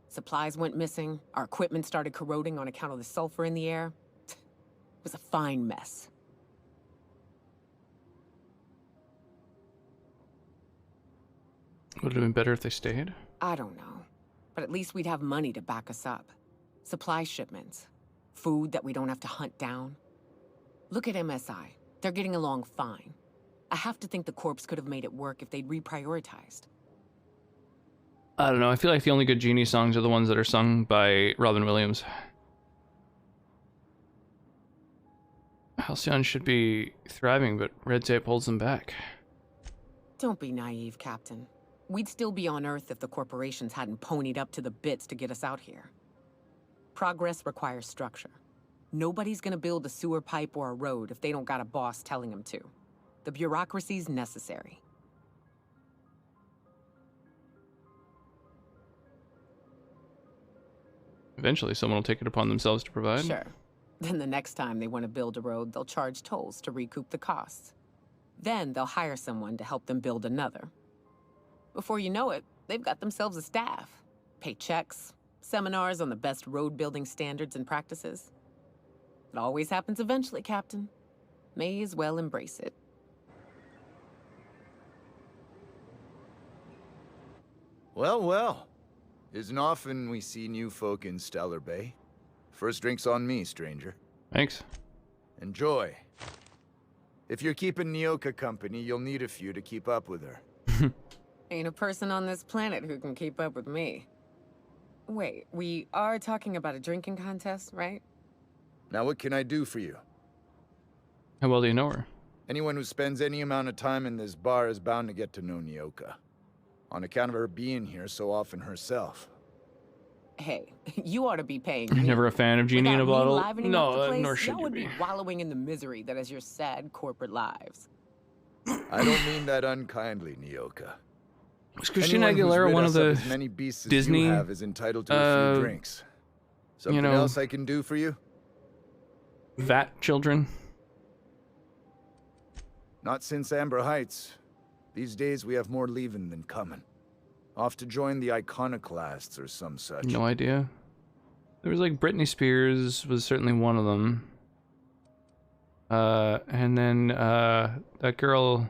Supplies went missing, our equipment started corroding on account of the sulfur in the air. It was a fine mess. Would it have been better if they stayed? I don't know. But at least we'd have money to back us up. Supply shipments. Food that we don't have to hunt down. Look at MSI. They're getting along fine. I have to think the corps could have made it work if they'd reprioritized. I don't know. I feel like the only good Genie songs are the ones that are sung by Robin Williams. Halcyon should be thriving, but red tape holds them back. Don't be naive, Captain. We'd still be on Earth if the corporations hadn't ponied up to the bits to get us out here. Progress requires structure. Nobody's gonna build a sewer pipe or a road if they don't got a boss telling them to. The bureaucracy's necessary. Eventually, someone will take it upon themselves to provide. Sure. Then the next time they want to build a road, they'll charge tolls to recoup the costs. Then they'll hire someone to help them build another. Before you know it, they've got themselves a staff. Pay checks, seminars on the best road building standards and practices. It always happens eventually, Captain. May as well embrace it. Well, well. Isn't often we see new folk in Stellar Bay. First drink's on me, stranger. Thanks. Enjoy. If you're keeping Nyoka company, you'll need a few to keep up with her. Ain't a person on this planet who can keep up with me. Wait, we are talking about a drinking contest, right? Now what can I do for you? How well do you know her? Anyone who spends any amount of time in this bar is bound to get to know Nyoka. On account of her being here so often herself. Hey, you ought to be paying I'm me. never a fan of Genie in a Without me bottle. livening up the No, place, nor should y'all you would be. be wallowing in the misery that is your sad corporate lives. I don't mean that unkindly, Nyoka. Was Christina Anyone who's Aguilera rid one us of the as many beasts as Disney, you have is entitled to a few drinks. Something know, else I can do for you? VAT children? Not since Amber Heights. These days we have more leaving than coming. Off to join the Iconoclasts or some such. No idea. There was like Britney Spears was certainly one of them. And then that girl.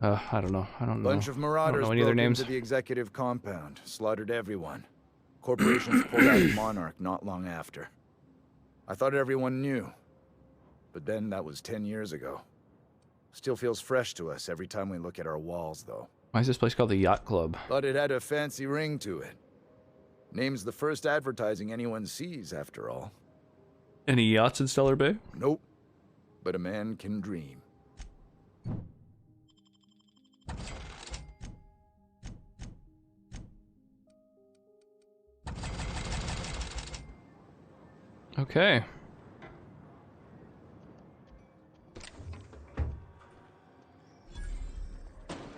I don't know. Bunch of marauders I don't know any other broke names. into the executive compound, slaughtered everyone. Corporations pulled out of Monarch not long after. I thought everyone knew. But then that was 10 years ago. Still feels fresh to us every time we look at our walls, though. Why is this place called the Yacht Club? But it had a fancy ring to it. Name's the first advertising anyone sees, after all. Any yachts in Stellar Bay? Nope. But a man can dream. Okay.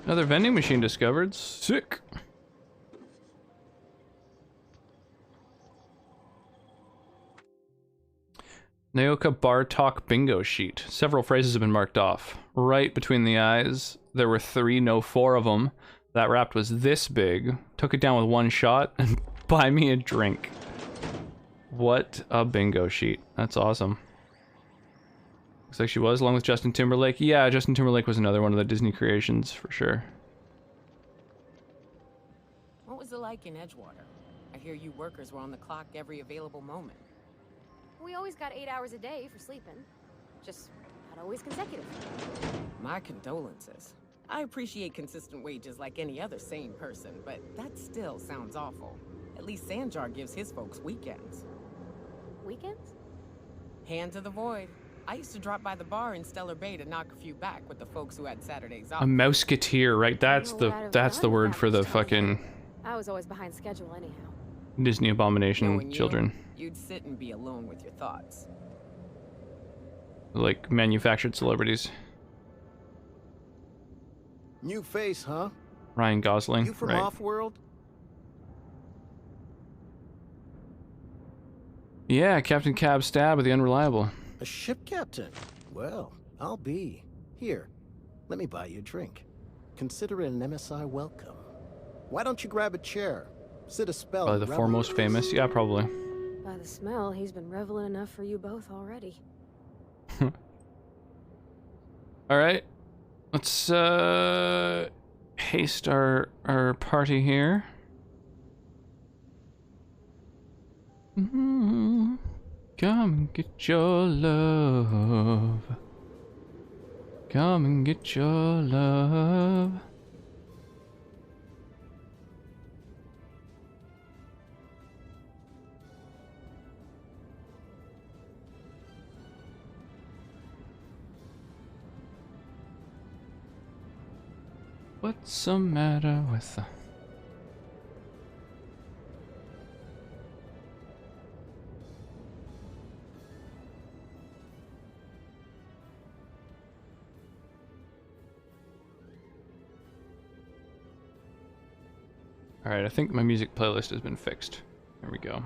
Another vending machine discovered. Sick. Naoka Bar Talk bingo sheet. Several phrases have been marked off. Right between the eyes, there were 3, no 4 of them. That raft was this big. Took it down with one shot and buy me a drink. What a bingo sheet. That's awesome. Looks like she was, along with Justin Timberlake. Yeah, Justin Timberlake was another one of the Disney creations, for sure. What was it like in Edgewater? I hear you workers were on the clock every available moment. We always got 8 hours a day for sleeping. Just not always consecutive. My condolences. I appreciate consistent wages like any other sane person, but that still sounds awful. At least Sanjar gives his folks weekends. Weekends? Hand to the void. I used to drop by the bar in Stellar Bay to knock a few back with the folks who had Saturdays off. A mouseketeer, right? That's the word for the fucking I was always behind schedule anyhow. Disney abomination Knowing you, children. You'd sit and be alone with your thoughts. Like manufactured celebrities. New face, huh? Ryan Gosling, You from right? Offworld? Yeah, Captain Cab Stab with the Unreliable. A ship captain? Well, I'll be. Here, let me buy you a drink. Consider it an MSI welcome. Why don't you grab a chair? Sit a spell. Probably and the revel. foremost famous. Yeah, probably. By the smell, he's been reveling enough for you both already. All right, let's haste our party here. Come and get your love. Come and get your love. What's the matter with the... Alright, I think my music playlist has been fixed. There we go.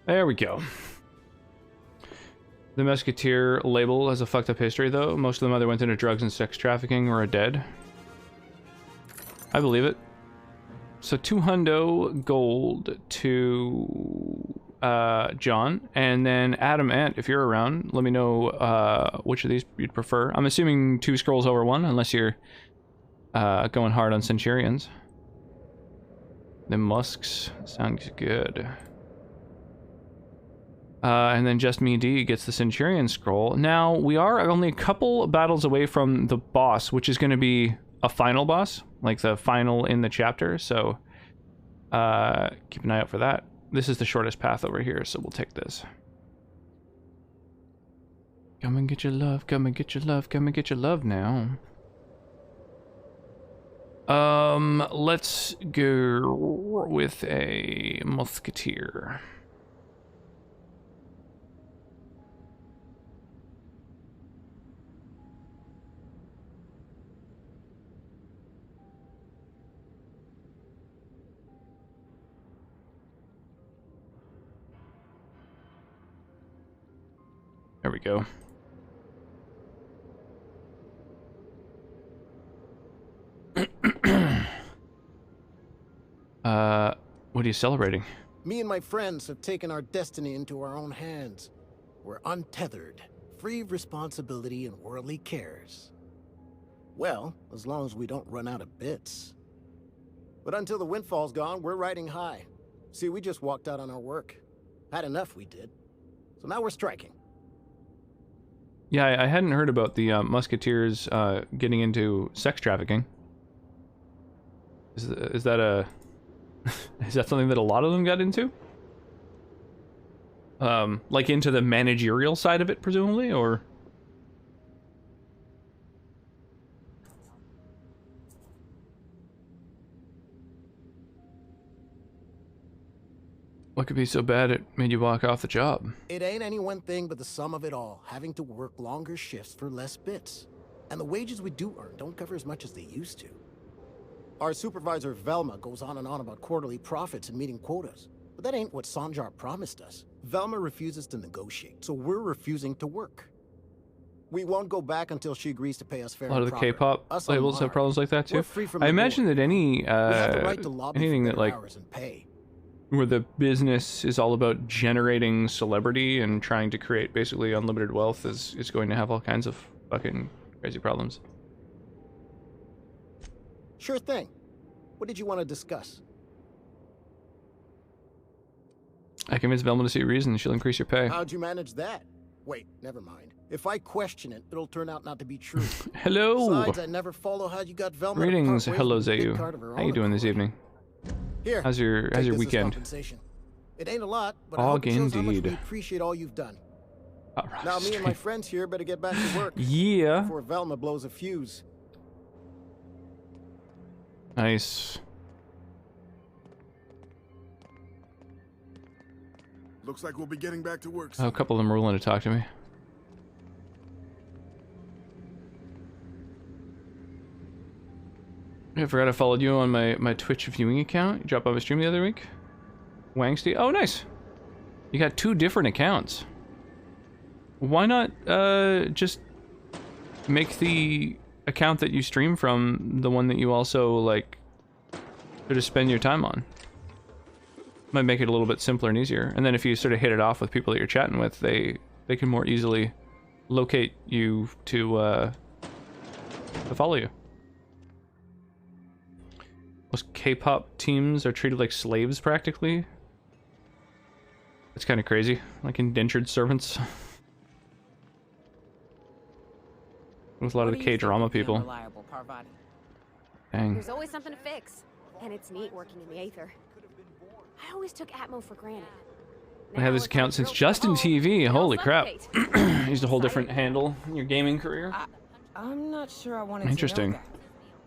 There we go. The Musketeer label has a fucked up history, though. Most of them either went into drugs and sex trafficking or are dead. I believe it. So 200 gold to John, and then Adam Ant, if you're around, let me know which of these you'd prefer. I'm assuming 2 scrolls over 1, unless you're going hard on Centurions. The Musks sounds good. And then Just Me D gets the Centurion scroll. Now, we are only a couple battles away from the boss, which is going to be a final boss, like the final in the chapter, so keep an eye out for that. This is the shortest path over here, so we'll take this. Come and get your love, come and get your love, come and get your love now. Let's go with a musketeer. There we go. What are you celebrating? Me and my friends have taken our destiny into our own hands. We're untethered, free of responsibility and worldly cares. Well, as long as we don't run out of bits. But until the windfall's gone, we're riding high. See, we just walked out on our work. Had enough, we did. So now we're striking. Yeah, I hadn't heard about the musketeers getting into sex trafficking. Is that a is that something that a lot of them got into? Like into the managerial side of it, presumably, or? What could be so bad it made you walk off the job? It ain't any one thing but the sum of it all, having to work longer shifts for less bits. And the wages we do earn don't cover as much as they used to. Our supervisor Velma goes on and on about quarterly profits and meeting quotas. But that ain't what Sanjar promised us. Velma refuses to negotiate, so we're refusing to work. We won't go back until she agrees to pay us fair A lot of and the proper. K-pop Us on labels have Monarch, problems like that too. we're free from I the imagine board. that any We have the right to lobby anything for that better like hours and pay. where the business is all about generating celebrity and trying to create basically unlimited wealth is going to have all kinds of fucking crazy problems. Sure thing. What did you want to discuss? I convinced Velma to see a reason. She'll increase your pay. How'd you manage that? Wait, never mind. If I question it, it'll turn out not to be true. Hello. Besides, I never follow how you got Velma. Greetings, to part ways hello with a big Zayu. card of her How you own doing this accord. evening? Here, How's your take this as weekend? compensation. It ain't a lot, but I hope it shows how much we Indeed. appreciate all you've done. Alright, Now, me and my friends here better get back to work. Yeah. Before Velma blows a fuse. Nice. Looks like we'll be getting back to work Oh, a couple of them are willing to talk to me. I forgot I followed you on my Twitch viewing account. You dropped by my stream the other week. Wangsty. Oh, nice. You got 2 different accounts. Why not just make the account that you stream from the one that you also like sort of spend your time on? Might make it a little bit simpler and easier. And then if you sort of hit it off with people that you're chatting with, they can more easily locate you to follow you. Most K-pop teams are treated like slaves practically. It's kind of crazy, like indentured servants. With a lot of the K-drama people. Unreliable, Parvati? Dang. There's always something to fix. And it's neat working in the Aether. I always took Atmo for granted. I have this account since Justin TV. Holy crap. Used a whole different handle in your gaming career. I'm not sure I wanted Interesting. to know that.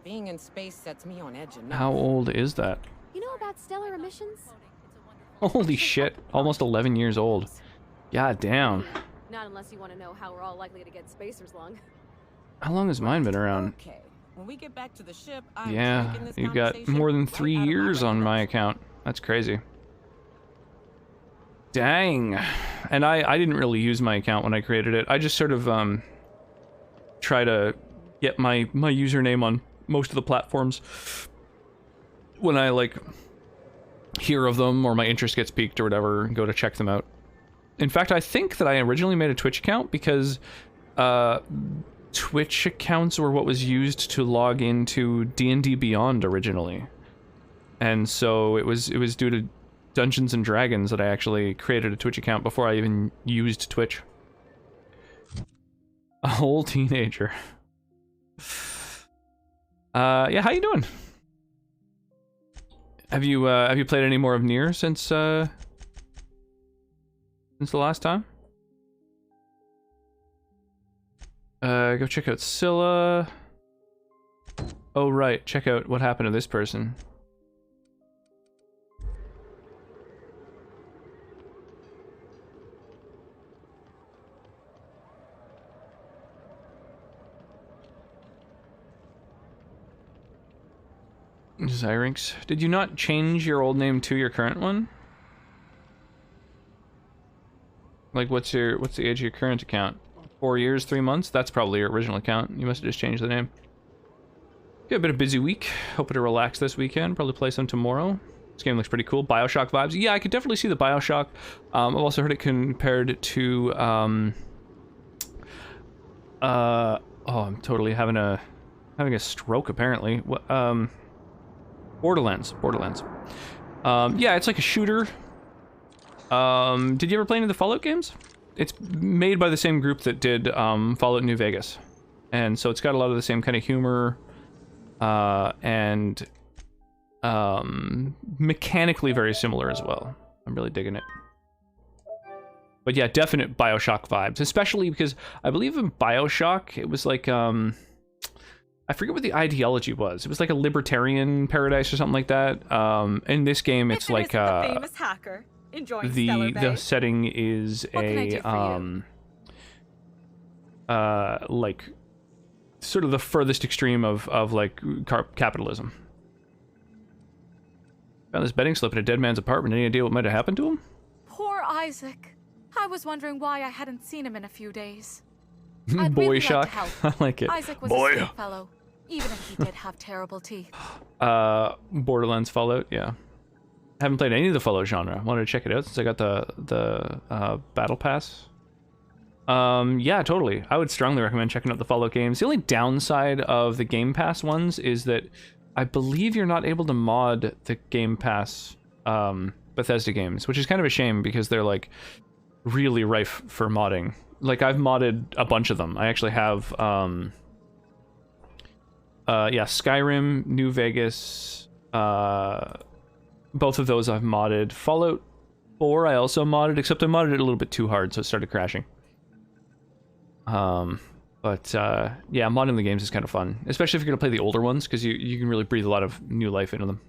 Being in space sets me on edge enough. How old is that? You know about stellar emissions? Holy shit. Almost 11 years old. God damn. Not unless you want to know how we're all likely to get spacers long. How long has mine been around? Okay. When we get back to the ship, I'm Yeah, taking this you've got conversation more than right 3 out of my years on my account. That's crazy. Dang. And I didn't really use my account when I created it. I just sort of try to get my username on most of the platforms when I like hear of them or my interest gets piqued or whatever and go to check them out. In fact, I think that I originally made a Twitch account because Twitch accounts were what was used to log into D&D Beyond originally. And so it was due to Dungeons and Dragons that I actually created a Twitch account before I even used Twitch. A whole teenager. Yeah, how you doing? Have you played any more of Nier since the last time? Go check out Scylla. Oh, right. Check out what happened to this person. Zyrinx. Did you not change your old name to your current one? Like, what's the age of your current account? 4 years, 3 months? That's probably your original account. You must have just changed the name. Got a bit of a busy week. Hoping to relax this weekend. Probably play some tomorrow. This game looks pretty cool. Bioshock vibes. Yeah, I could definitely see the Bioshock. I've also heard it compared to oh, I'm totally having a stroke apparently. Borderlands. Yeah, it's like a shooter. Did you ever play any of the Fallout games? It's made by the same group that did Fallout New Vegas. And so it's got a lot of the same kind of humor and mechanically very similar as well. I'm really digging it. But yeah, definite Bioshock vibes, especially because I believe in Bioshock, it was like, I forget what the ideology was. It was like a libertarian paradise or something like that. In this game, it's like the famous hacker enjoying Stellar Bay. The setting is like sort of the furthest extreme of like capitalism. Found this betting slip in a dead man's apartment. Any idea what might have happened to him? Poor Isaac. I was wondering why I hadn't seen him in a few days. Boy shock. I like it. Isaac was a sweet fellow, even if he did have terrible teeth. Borderlands Fallout, yeah. Haven't played any of the Fallout genre. Wanted to check it out since I got the Battle Pass. Yeah, totally. I would strongly recommend checking out the Fallout games. The only downside of the Game Pass ones is that I believe you're not able to mod the Game Pass Bethesda games, which is kind of a shame because they're like really rife for modding. Like, I've modded a bunch of them. I actually have, yeah, Skyrim, New Vegas, both of those I've modded. Fallout 4 I also modded, except I modded it a little bit too hard, so it started crashing. But yeah, modding the games is kind of fun, especially if you're going to play the older ones, because you can really breathe a lot of new life into them.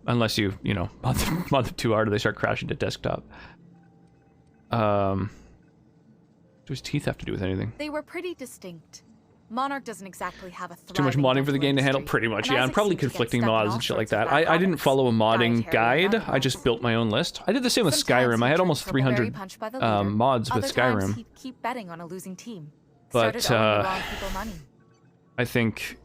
Unless you know, mod them too hard or they start crashing to desktop. What does teeth have to do with anything? They were pretty distinct. Monarch doesn't exactly have a too much modding for the game to handle, pretty much, yeah, and probably conflicting mods and shit like that. I didn't follow a modding guide, I just built my own list. I did the same with Skyrim. I had almost 300 mods with Skyrim. He'd keep betting on a losing team. But I think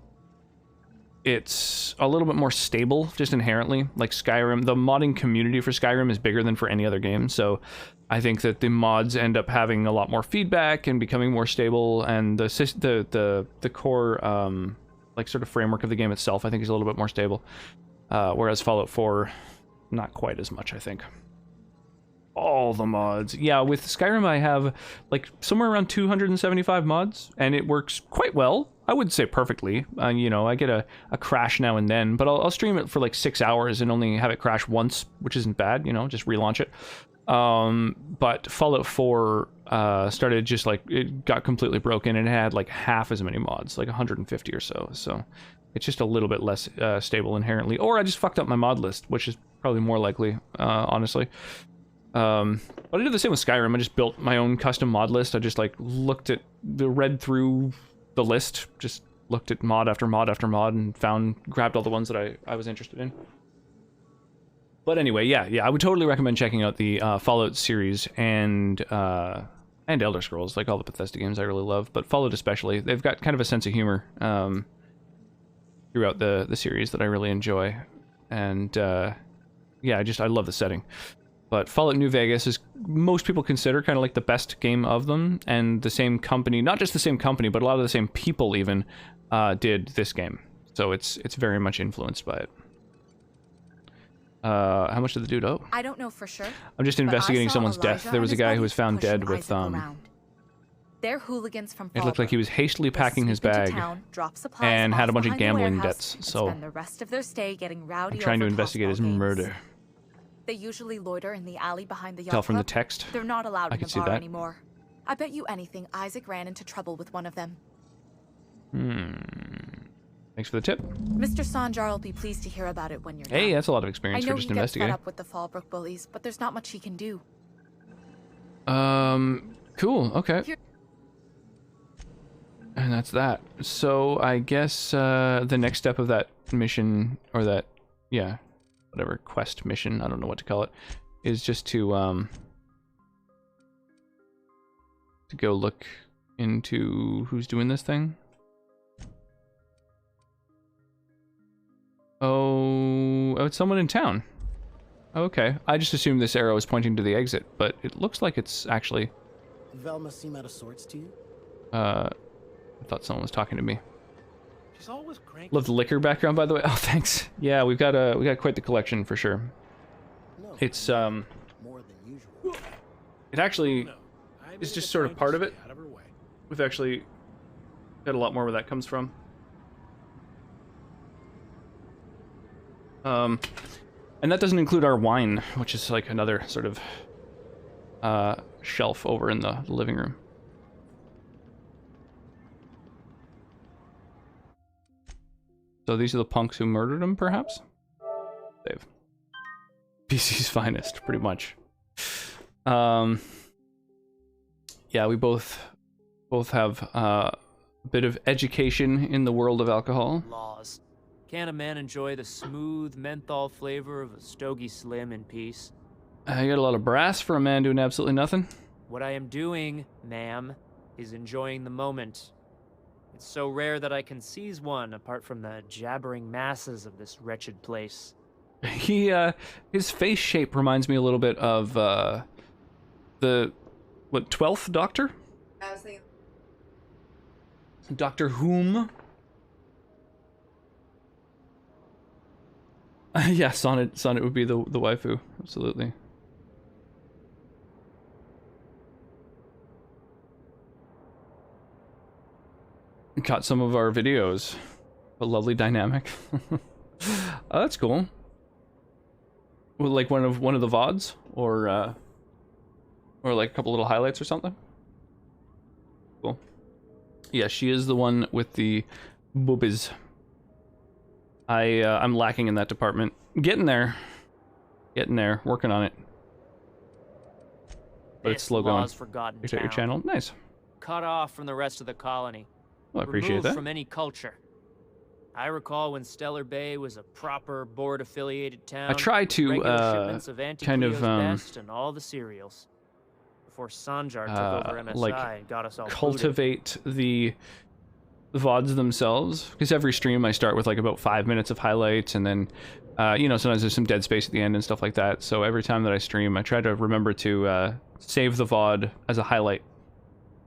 it's a little bit more stable, just inherently. Like Skyrim, the modding community for Skyrim is bigger than for any other game, so I think that the mods end up having a lot more feedback and becoming more stable, and the core like sort of framework of the game itself I think is a little bit more stable. Whereas Fallout 4, not quite as much, I think. All the mods. Yeah, with Skyrim I have like somewhere around 275 mods, and it works quite well. I wouldn't say perfectly. You know, I get a crash now and then, but I'll stream it for like 6 hours and only have it crash once, which isn't bad, you know, just relaunch it. But Fallout 4 started just like, it got completely broken and it had like half as many mods, like 150 or so. So it's just a little bit less stable inherently. Or I just fucked up my mod list, which is probably more likely, honestly. But I did the same with Skyrim. I just built my own custom mod list. I just like read through the list, just looked at mod after mod after mod and grabbed all the ones that I was interested in. But anyway, yeah, I would totally recommend checking out the Fallout series and Elder Scrolls, like all the Bethesda games I really love, but Fallout especially. They've got kind of a sense of humor throughout the series that I really enjoy, and yeah, I love the setting. But Fallout New Vegas is, most people consider kind of like the best game of them, and the same company, not just the same company, but a lot of the same people even did this game. So it's very much influenced by it. How much did the dude owe? I don't know for sure. I'm just investigating someone's death. There was a guy who was found dead with They're hooligans from it looked like he was hastily packing his bag and had a bunch of gambling debts. So spend the rest of their stay getting rowdy. I'm trying to investigate his murder. They usually loiter in the alley behind the yacht Tell from club. the text. They're not allowed I in can the see bar that. anymore. I bet you anything Isaac ran into trouble with one of them. Thanks for the tip. Mr. Sanjar will be pleased to hear about it when you're Hey, done. that's a lot of experience I know for just he gets fed investigating. up with the Fallbrook bullies, but there's not much he can do. Cool. Okay. And that's that. So I guess the next step of that mission, or that, yeah, whatever quest mission, I don't know what to call it, is just to go look into who's doing this thing. Oh, it's someone in town. Okay, I just assumed this arrow was pointing to the exit, but it looks like it's actually. Velma seem out of sorts to you? I thought someone was talking to me. She's always cranky. Love the liquor background, by the way. Oh, thanks. Yeah, we got quite the collection for sure. No, It's more than usual. it actually is just sort of part of it. Out of her way. We've actually got a lot more where that comes from. And that doesn't include our wine, which is like another sort of shelf over in the living room. So these are the punks who murdered him, perhaps? Dave. BC's finest, pretty much. Yeah, we both have a bit of education in the world of alcohol. Laws. Can't a man enjoy the smooth menthol flavor of a Stogie Slim in peace? I got a lot of brass for a man doing absolutely nothing. What I am doing, ma'am, is enjoying the moment. It's so rare that I can seize one apart from the jabbering masses of this wretched place. His face shape reminds me a little bit of the 12th Doctor? I was thinking. Doctor Whom? Yeah, Sonnet would be the waifu, absolutely. Caught some of our videos. A lovely dynamic. Oh, that's cool. Well, like one of the VODs, or like a couple little highlights or something. Cool. Yeah, she is the one with the boobies. I'm lacking in that department. Getting there, working on it. But it's slow going. Law's forgotten Check out your town. channel. Nice. Cut off from the rest of the colony. Well, I appreciate Removed that. from any culture. I recall when Stellar Bay was a proper board-affiliated town. I try with to, regular shipments of kind of, Anti-Cleo's Best and all the cereals. Before Sanjar took over MSI like and got us all cultivate the VODs themselves, because every stream I start with like about 5 minutes of highlights, and then sometimes there's some dead space at the end and stuff like that. So every time that I stream, I try to remember to save the VOD as a highlight,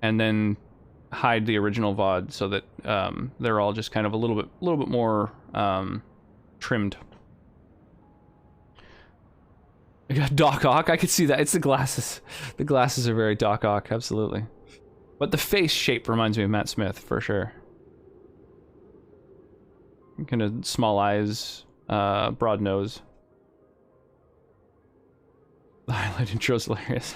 and then hide the original VOD so that they're all just kind of a little bit more trimmed. I got Doc Ock. I could see that. It's the glasses. The glasses are very Doc Ock, absolutely. But the face shape reminds me of Matt Smith for sure. Kind of small eyes, broad nose. The highlight intro's hilarious.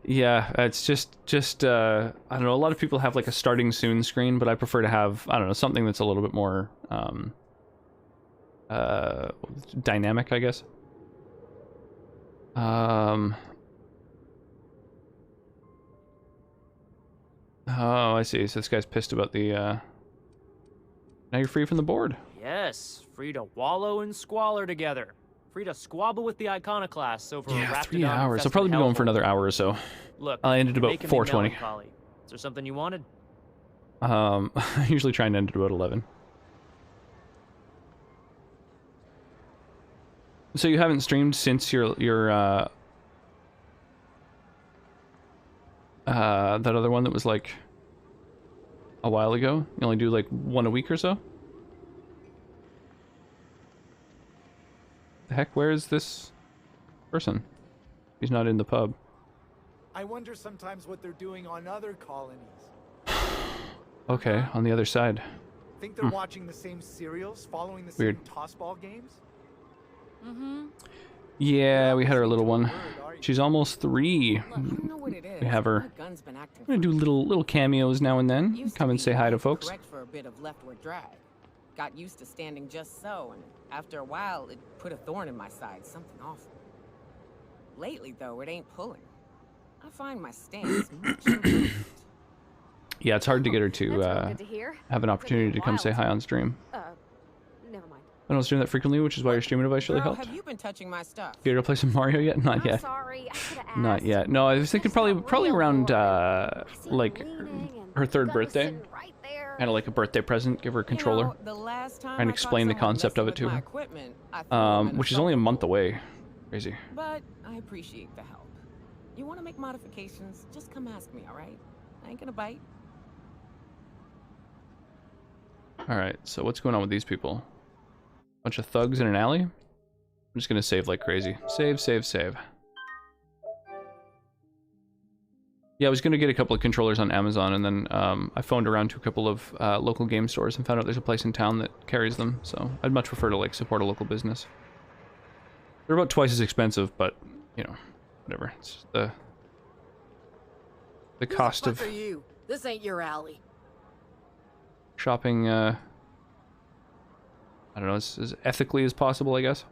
Yeah, it's just I don't know, a lot of people have like a starting soon screen, but I prefer to have, I don't know, something that's a little bit more dynamic, I guess. Oh, I see. So this guy's pissed about the now you're free from the board. Yes, free to wallow in squalor together. Free to squabble with the iconoclasts over a Yeah, Raptidon 3 hours. I'll infested probably be going for hellhole. another hour or so. Look, I ended you're about making me 4:20. melancholy. Is there something you wanted? I usually try and end at about 11. So you haven't streamed since your that other one that was like a while ago? You only do like one a week or so? The heck, where is this person? He's not in the pub. I wonder sometimes what they're doing on other colonies. Okay, on the other side. Think they're watching the same serials, following the Weird. same tossball games? Mm-hmm. Yeah, we had our little one. She's almost 3. We have her. I'm gonna do little cameos now and then. Come and say hi to folks. Correct for a bit of leftward drag. Got used to standing just so, and after a while, it put a thorn in my side. Something awful. Lately, though, it ain't pulling. I find my stance much improved. Yeah, it's hard to get her to have an opportunity to come say hi on stream. Never mind. I don't stream that frequently, which is why your streaming device really helped. Have you been touching my stuff? Get her to play some Mario yet? Not yet. Sorry, I should have asked. Not yet. No, I was thinking probably around like her 3rd birthday. Kind of like a birthday present. Give her a controller. And explain the concept of it to her. Which is only a month away. Crazy. But I appreciate the help. You want to make modifications? Just come ask me, all right? I ain't gonna bite. All right. So what's going on with these people? Bunch of thugs in an alley? I'm just gonna save like crazy. Save, save, save. Yeah, I was gonna get a couple of controllers on Amazon, and then I phoned around to a couple of local game stores and found out there's a place in town that carries them. So I'd much prefer to like support a local business. They're about twice as expensive, but you know, whatever. It's the cost of Who the fuck are you? This ain't your alley. shopping. I don't know, as ethically as possible, I guess.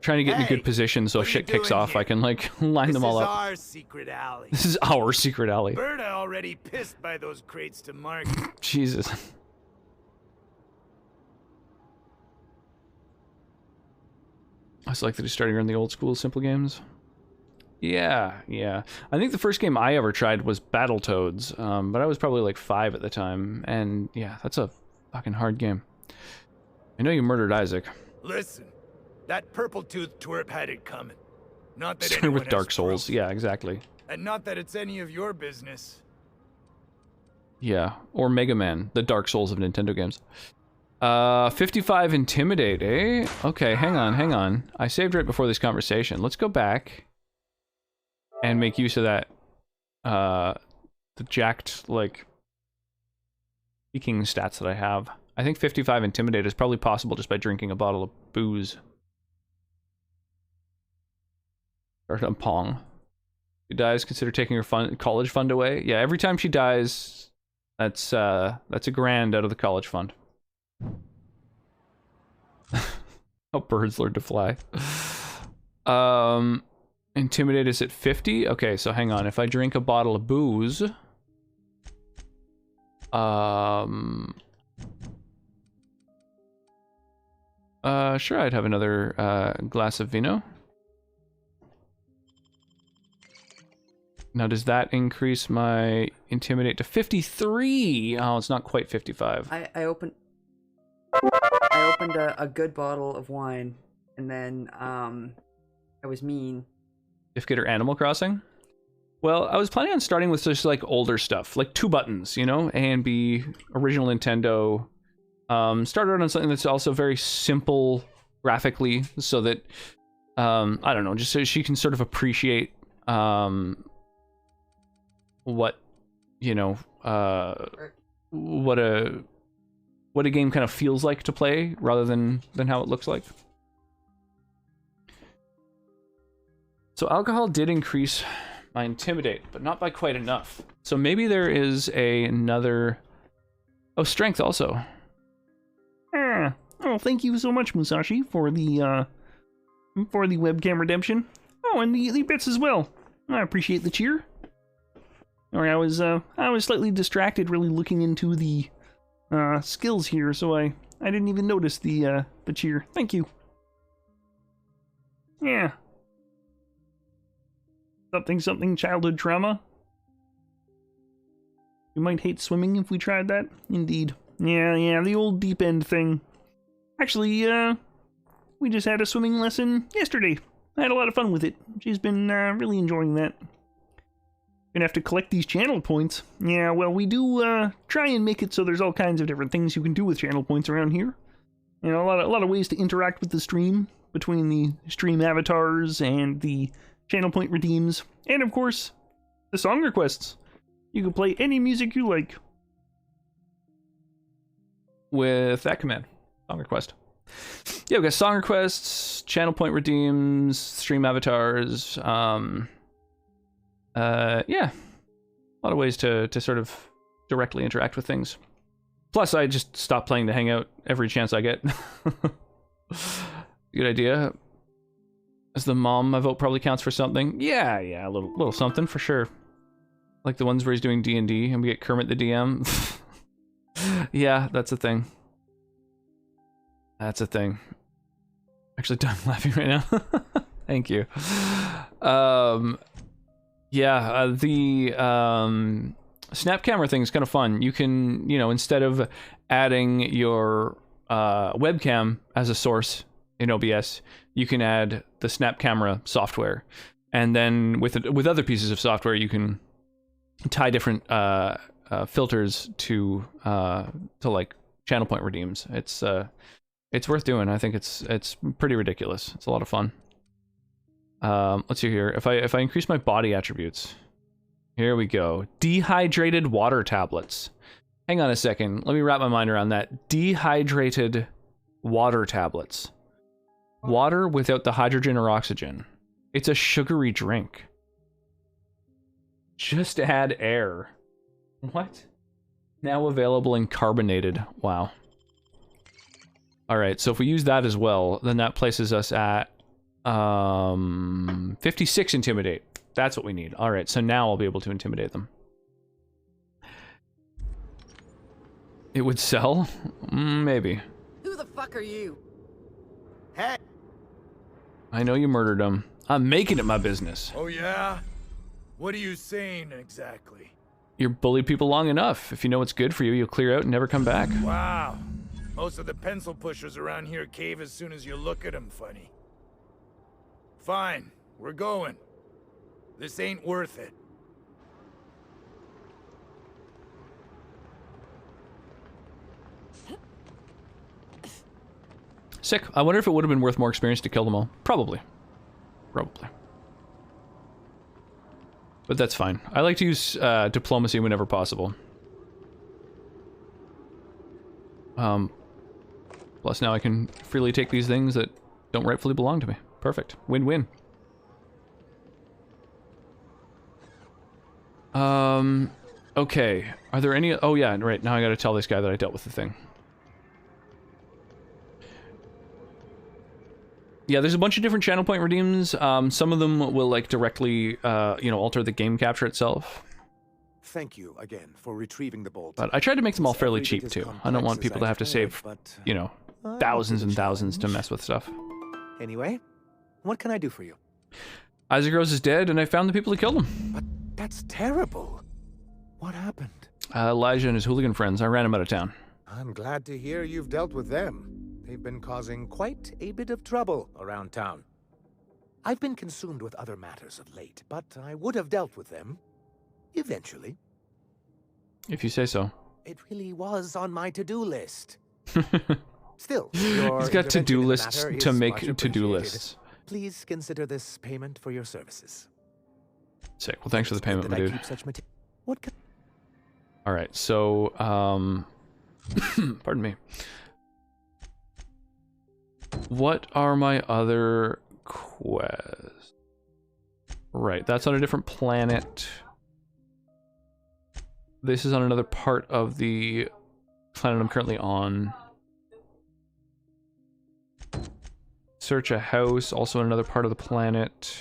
Trying to get in a good position so if shit kicks off, I can like line them all up. This is our secret alley. This is our secret alley. Berta already pissed by those crates to market. Jesus. I just like that he's starting on the old school simple games. Yeah. I think the first game I ever tried was Battletoads, but I was probably like 5 at the time, and yeah, that's a fucking hard game. I know you murdered Isaac. Listen, that purple-toothed twerp had it coming. Not that Started anyone with Dark Souls. Yeah, exactly. And not that it's any of your business. Yeah, or Mega Man, the Dark Souls of Nintendo games. 55 Intimidate, eh? Okay, hang on. I saved right before this conversation. Let's go back and make use of that, the jacked, like, speaking stats that I have. I think 55 Intimidate is probably possible just by drinking a bottle of booze. Or some Pong. She dies, consider taking her college fund away. Yeah, every time she dies, that's a grand out of the college fund. How birds learn to fly. Intimidate is at 50. Okay, so hang on. If I drink a bottle of booze, sure, I'd have another glass of vino. Now, does that increase my Intimidate to 53? Oh, it's not quite 55. I opened a good bottle of wine, and then I was mean. Certificate or Animal Crossing? Well, I was planning on starting with just like older stuff, like 2 buttons, you know, A and B, original Nintendo. Started on something that's also very simple graphically, so that I don't know, just so she can sort of appreciate what, you know, what a game kind of feels like to play rather than how it looks like. So alcohol did increase my Intimidate, but not by quite enough. So maybe there is another... Oh, Strength also. Oh, thank you so much, Musashi, for the webcam redemption. Oh, and the bits as well. I appreciate the cheer. Or I was slightly distracted, really looking into the skills here, so I didn't even notice the cheer. Thank you. Yeah. Something childhood trauma. You might hate swimming if we tried that. Indeed. Yeah, the old deep end thing. Actually, we just had a swimming lesson yesterday. I had a lot of fun with it. She's been really enjoying that. Gonna have to collect these channel points. Yeah, well, we do try and make it so there's all kinds of different things you can do with channel points around here. You know, a lot of ways to interact with the stream between the stream avatars and the channel point redeems, and of course, the song requests. You can play any music you like with that command. Song request. Yeah, we got song requests, channel point redeems, stream avatars. Yeah, a lot of ways to sort of directly interact with things. Plus, I just stop playing to hang out every chance I get. Good idea. As the mom, my vote probably counts for something. Yeah, a little something for sure. Like the ones where he's doing D&D and we get Kermit the DM. Yeah, that's a thing. That's a thing. Actually done laughing right now. Thank you. The snap camera thing is kind of fun. You can, instead of adding your webcam as a source in OBS, you can add the snap camera software. And then with other pieces of software, you can tie different filters to like channel point redeems. It's worth doing. I think it's pretty ridiculous. It's a lot of fun. Let's see here. If I increase my body attributes, here we go. Dehydrated water tablets. Hang on a second. Let me wrap my mind around that. Dehydrated water tablets. Water without the hydrogen or oxygen. It's a sugary drink. Just add air. What? Now available in carbonated. Wow. Alright, so if we use that as well, then that places us at 56 intimidate. That's what we need. Alright, so now I'll be able to intimidate them. It would sell? Maybe. Who the fuck are you? Hey! I know you murdered him. I'm making it my business. Oh yeah? What are you saying exactly? You've bullied people long enough. If you know what's good for you, you'll clear out and never come back. Wow. Most of the pencil pushers around here cave as soon as you look at them funny. Fine, we're going. This ain't worth it. Sick. I wonder if it would have been worth more experience to kill them all. Probably. Probably. But that's fine. I like to use diplomacy whenever possible. Plus now I can freely take these things that don't rightfully belong to me. Perfect. Win-win. Okay. Are there any... Oh yeah, right. Now I gotta tell this guy that I dealt with the thing. Yeah, there's a bunch of different channel point redeems. Some of them will like directly, alter the game capture itself. Thank you again for retrieving the bolt. But I tried to make them all fairly cheap too. I don't want people to have to save, thousands and thousands to mess with stuff. Anyway, what can I do for you? Isaac Rose is dead, and I found the people who killed him. But that's terrible. What happened? Elijah and his hooligan friends. I ran him out of town. I'm glad to hear you've dealt with them. They've been causing quite a bit of trouble around town. I've been consumed with other matters of late, but I would have dealt with them eventually. If you say so. It really was on my to-do list. Still, he's got to-do lists to make to-do lists. Please consider this payment for your services. Sick. Well, thanks for the payment, my dude. What can... All right, so pardon me. What are my other quests? Right, that's on a different planet. This is on another part of the planet I'm currently on. Search a house, also on another part of the planet.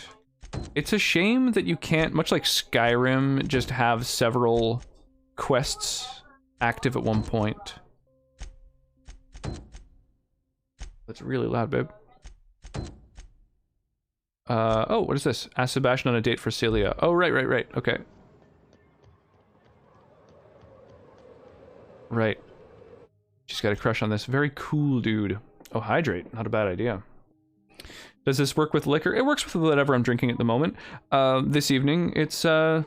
It's a shame that you can't, much like Skyrim, just have several quests active at one point. That's really loud, babe. Oh, what is this? Ask Sebastian on a date for Celia. Oh, right. Okay. Right. She's got a crush on this very cool dude. Oh, hydrate. Not a bad idea. Does this work with liquor? It works with whatever I'm drinking at the moment. This evening, it's a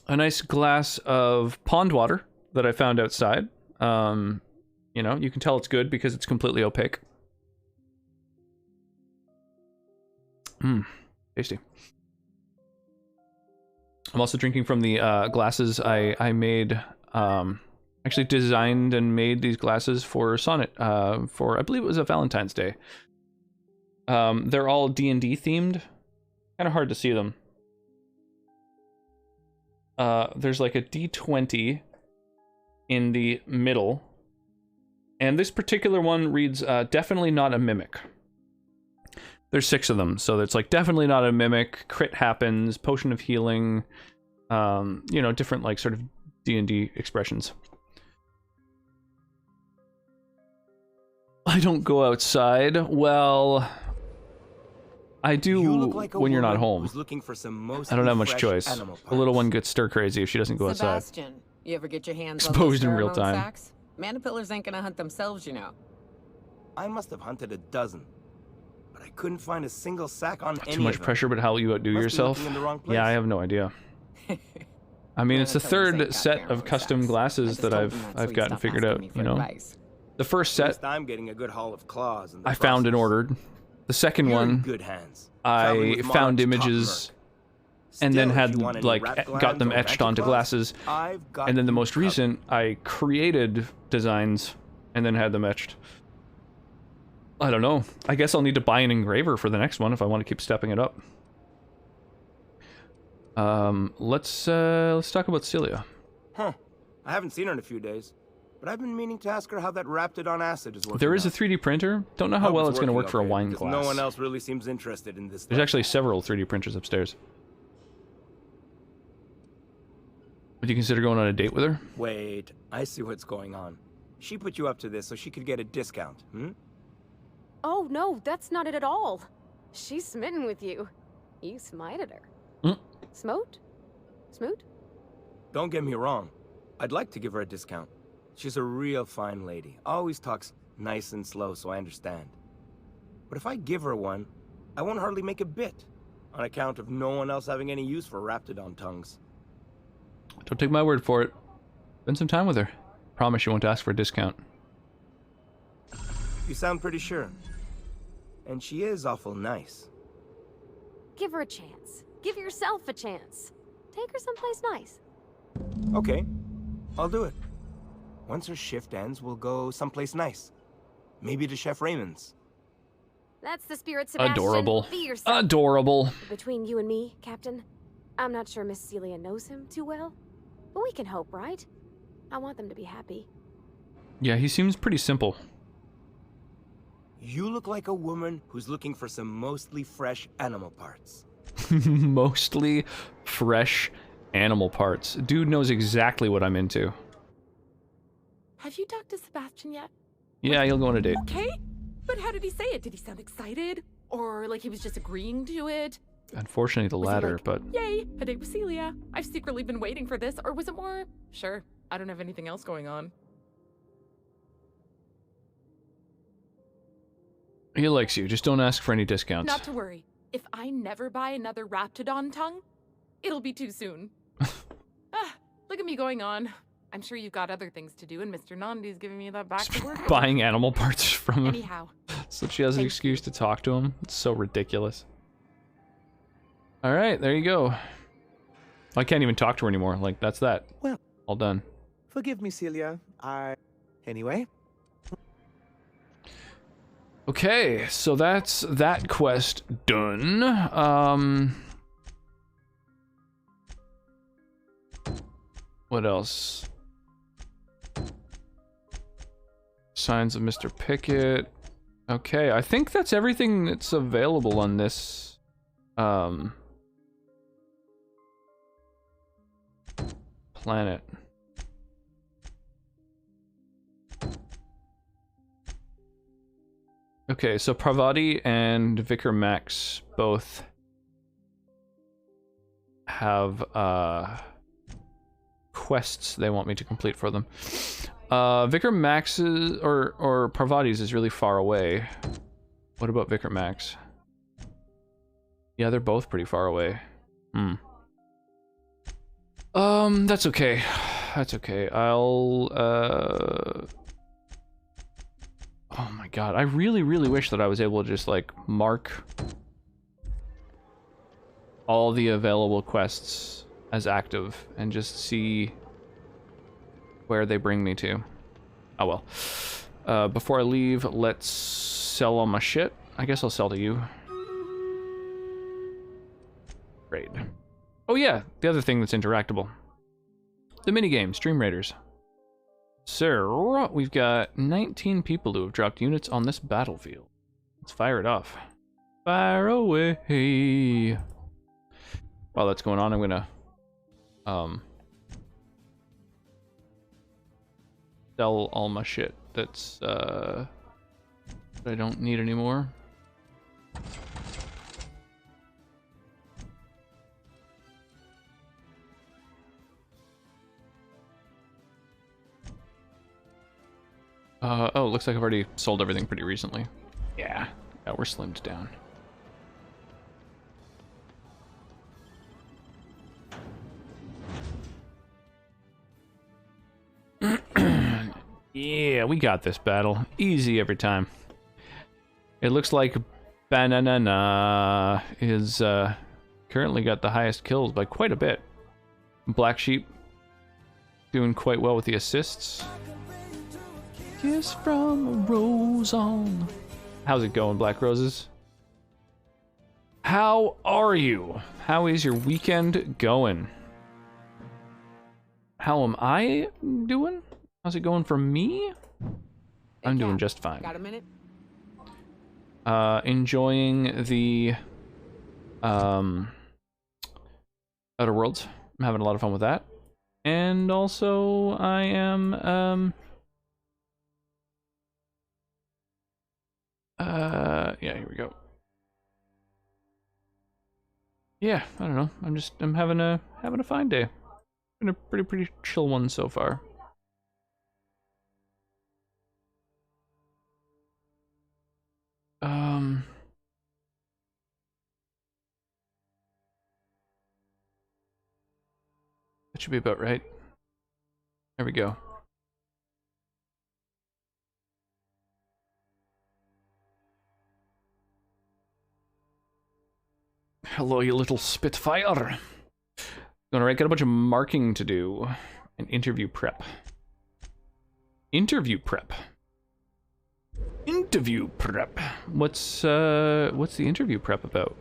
nice glass of pond water that I found outside. You know, you can tell it's good because it's completely opaque. Tasty. I'm also drinking from the glasses I made Actually designed and made these glasses for Sonnet, for, I believe it was a Valentine's Day. They're all D&D themed. Kind of hard to see them. There's like a D20 in the middle. And this particular one reads, definitely not a mimic. There's 6 of them, so it's like definitely not a mimic, crit happens, potion of healing, you know, different like sort of D&D expressions. I don't go outside. Well, I do like when you're not home. Looking for some I don't have much choice. The little one gets stir crazy if she doesn't go outside. Sebastian, you ever get your hands Exposed on in those real pheromone time. Sacks? Manipillars ain't gonna hunt themselves, you know. I must have hunted a dozen, but I couldn't find a single sack on any Too much of them. pressure, but how you outdo Must be yourself? looking in the wrong place. Yeah, I have no idea. I mean, it's the third set of custom glasses that I've gotten figured out, you know. The first At set least I'm getting a good haul of claws. In the I found and ordered. The second You're in one good hands. Traveling I with found Monarch's top images and then Still, if had you want any like rat got them glands or etched onto manticlaws, glasses. I've got And then the you most covered. recent I created designs and then had them etched. I don't know. I guess I'll need to buy an engraver for the next one if I want to keep stepping it up. Let's talk about Celia. Huh. I haven't seen her in a few days, but I've been meaning to ask her how that Raptidon acid is working. There is a out. 3D printer. Don't know how Hope well it's going to working work for a okay, wine because glass. No one else really seems interested in this. There's actually several 3D printers upstairs. Would you consider going on a date with her? Wait, I see what's going on. She put you up to this so she could get a discount, hmm? Oh, no, that's not it at all. She's smitten with you. You smited her. Smote? Smoot? Don't get me wrong. I'd like to give her a discount. She's a real fine lady. Always talks nice and slow, so I understand. But if I give her one, I won't hardly make a bit, on account of no one else having any use for Raptidon tongues. Don't take my word for it. Spend some time with her. Promise you won't ask for a discount. You sound pretty sure. And she is awful nice. Give her a chance. Give yourself a chance. Take her someplace nice. Okay, I'll do it. Once her shift ends, we'll go someplace nice. Maybe to Chef Raymond's. That's the spirit, Sebastian. Adorable. Be yourself. Adorable. Between you and me, Captain, I'm not sure Miss Celia knows him too well, but we can hope, right? I want them to be happy. Yeah, he seems pretty simple. You look like a woman who's looking for some mostly fresh animal parts. Mostly fresh animal parts. Dude knows exactly what I'm into. Have you talked to Sebastian yet? Yeah, he'll go on a date. Okay, but how did he say it? Did he sound excited? Or like he was just agreeing to it? Unfortunately, the latter, but... Yay, a date with Celia. I've secretly been waiting for this. Or was it more, sure, I don't have anything else going on. He likes you. Just don't ask for any discounts. Not to worry. If I never buy another Raptidon tongue, it'll be too soon. Look at me going on. I'm sure you've got other things to do, and Mr. Nandi's giving me that back to work. Buying animal parts from him. Anyhow. So she has an excuse to talk to him. It's so ridiculous. Alright, there you go. I can't even talk to her anymore. Like, that's that. Well. All done. Forgive me, Celia. Anyway. Okay, so that's that quest done. What else? Signs of Mr. Pickett. Okay, I think that's everything that's available on this planet. Okay, so Parvati and Vicar Max both have quests they want me to complete for them. Vicar Max's or Parvati's is really far away. What about Vicar Max? Yeah, they're both pretty far away. That's okay. That's okay. Oh my god, I really, really wish that I was able to just, like, mark all the available quests as active and just see where they bring me to. Oh well. Before I leave, let's sell all my shit. I guess I'll sell to you. Raid. Oh yeah, the other thing that's interactable. The minigame, Stream Raiders. So, we've got 19 people who have dropped units on this battlefield. Let's fire it off. Fire away! While that's going on, I'm gonna sell all my shit that's that I don't need anymore. Oh, looks like I've already sold everything pretty recently. Yeah, we're slimmed down. Yeah, we got this battle. Easy every time. It looks like Banana is currently got the highest kills by quite a bit. Black Sheep doing quite well with the assists. Kiss from a rose on. How's it going, Black Roses? How are you? How is your weekend going? How am I doing? How's it going for me? I'm doing just fine. Got a minute? Enjoying the Outer Worlds. I'm having a lot of fun with that. And also I am yeah, here we go. Yeah, I don't know. I'm having a fine day. Been a pretty chill one so far. That should be about right. There we go. Hello, you little spitfire. Alright, got a bunch of marking to do. And interview prep. Interview prep. Interview prep. What's the interview prep about?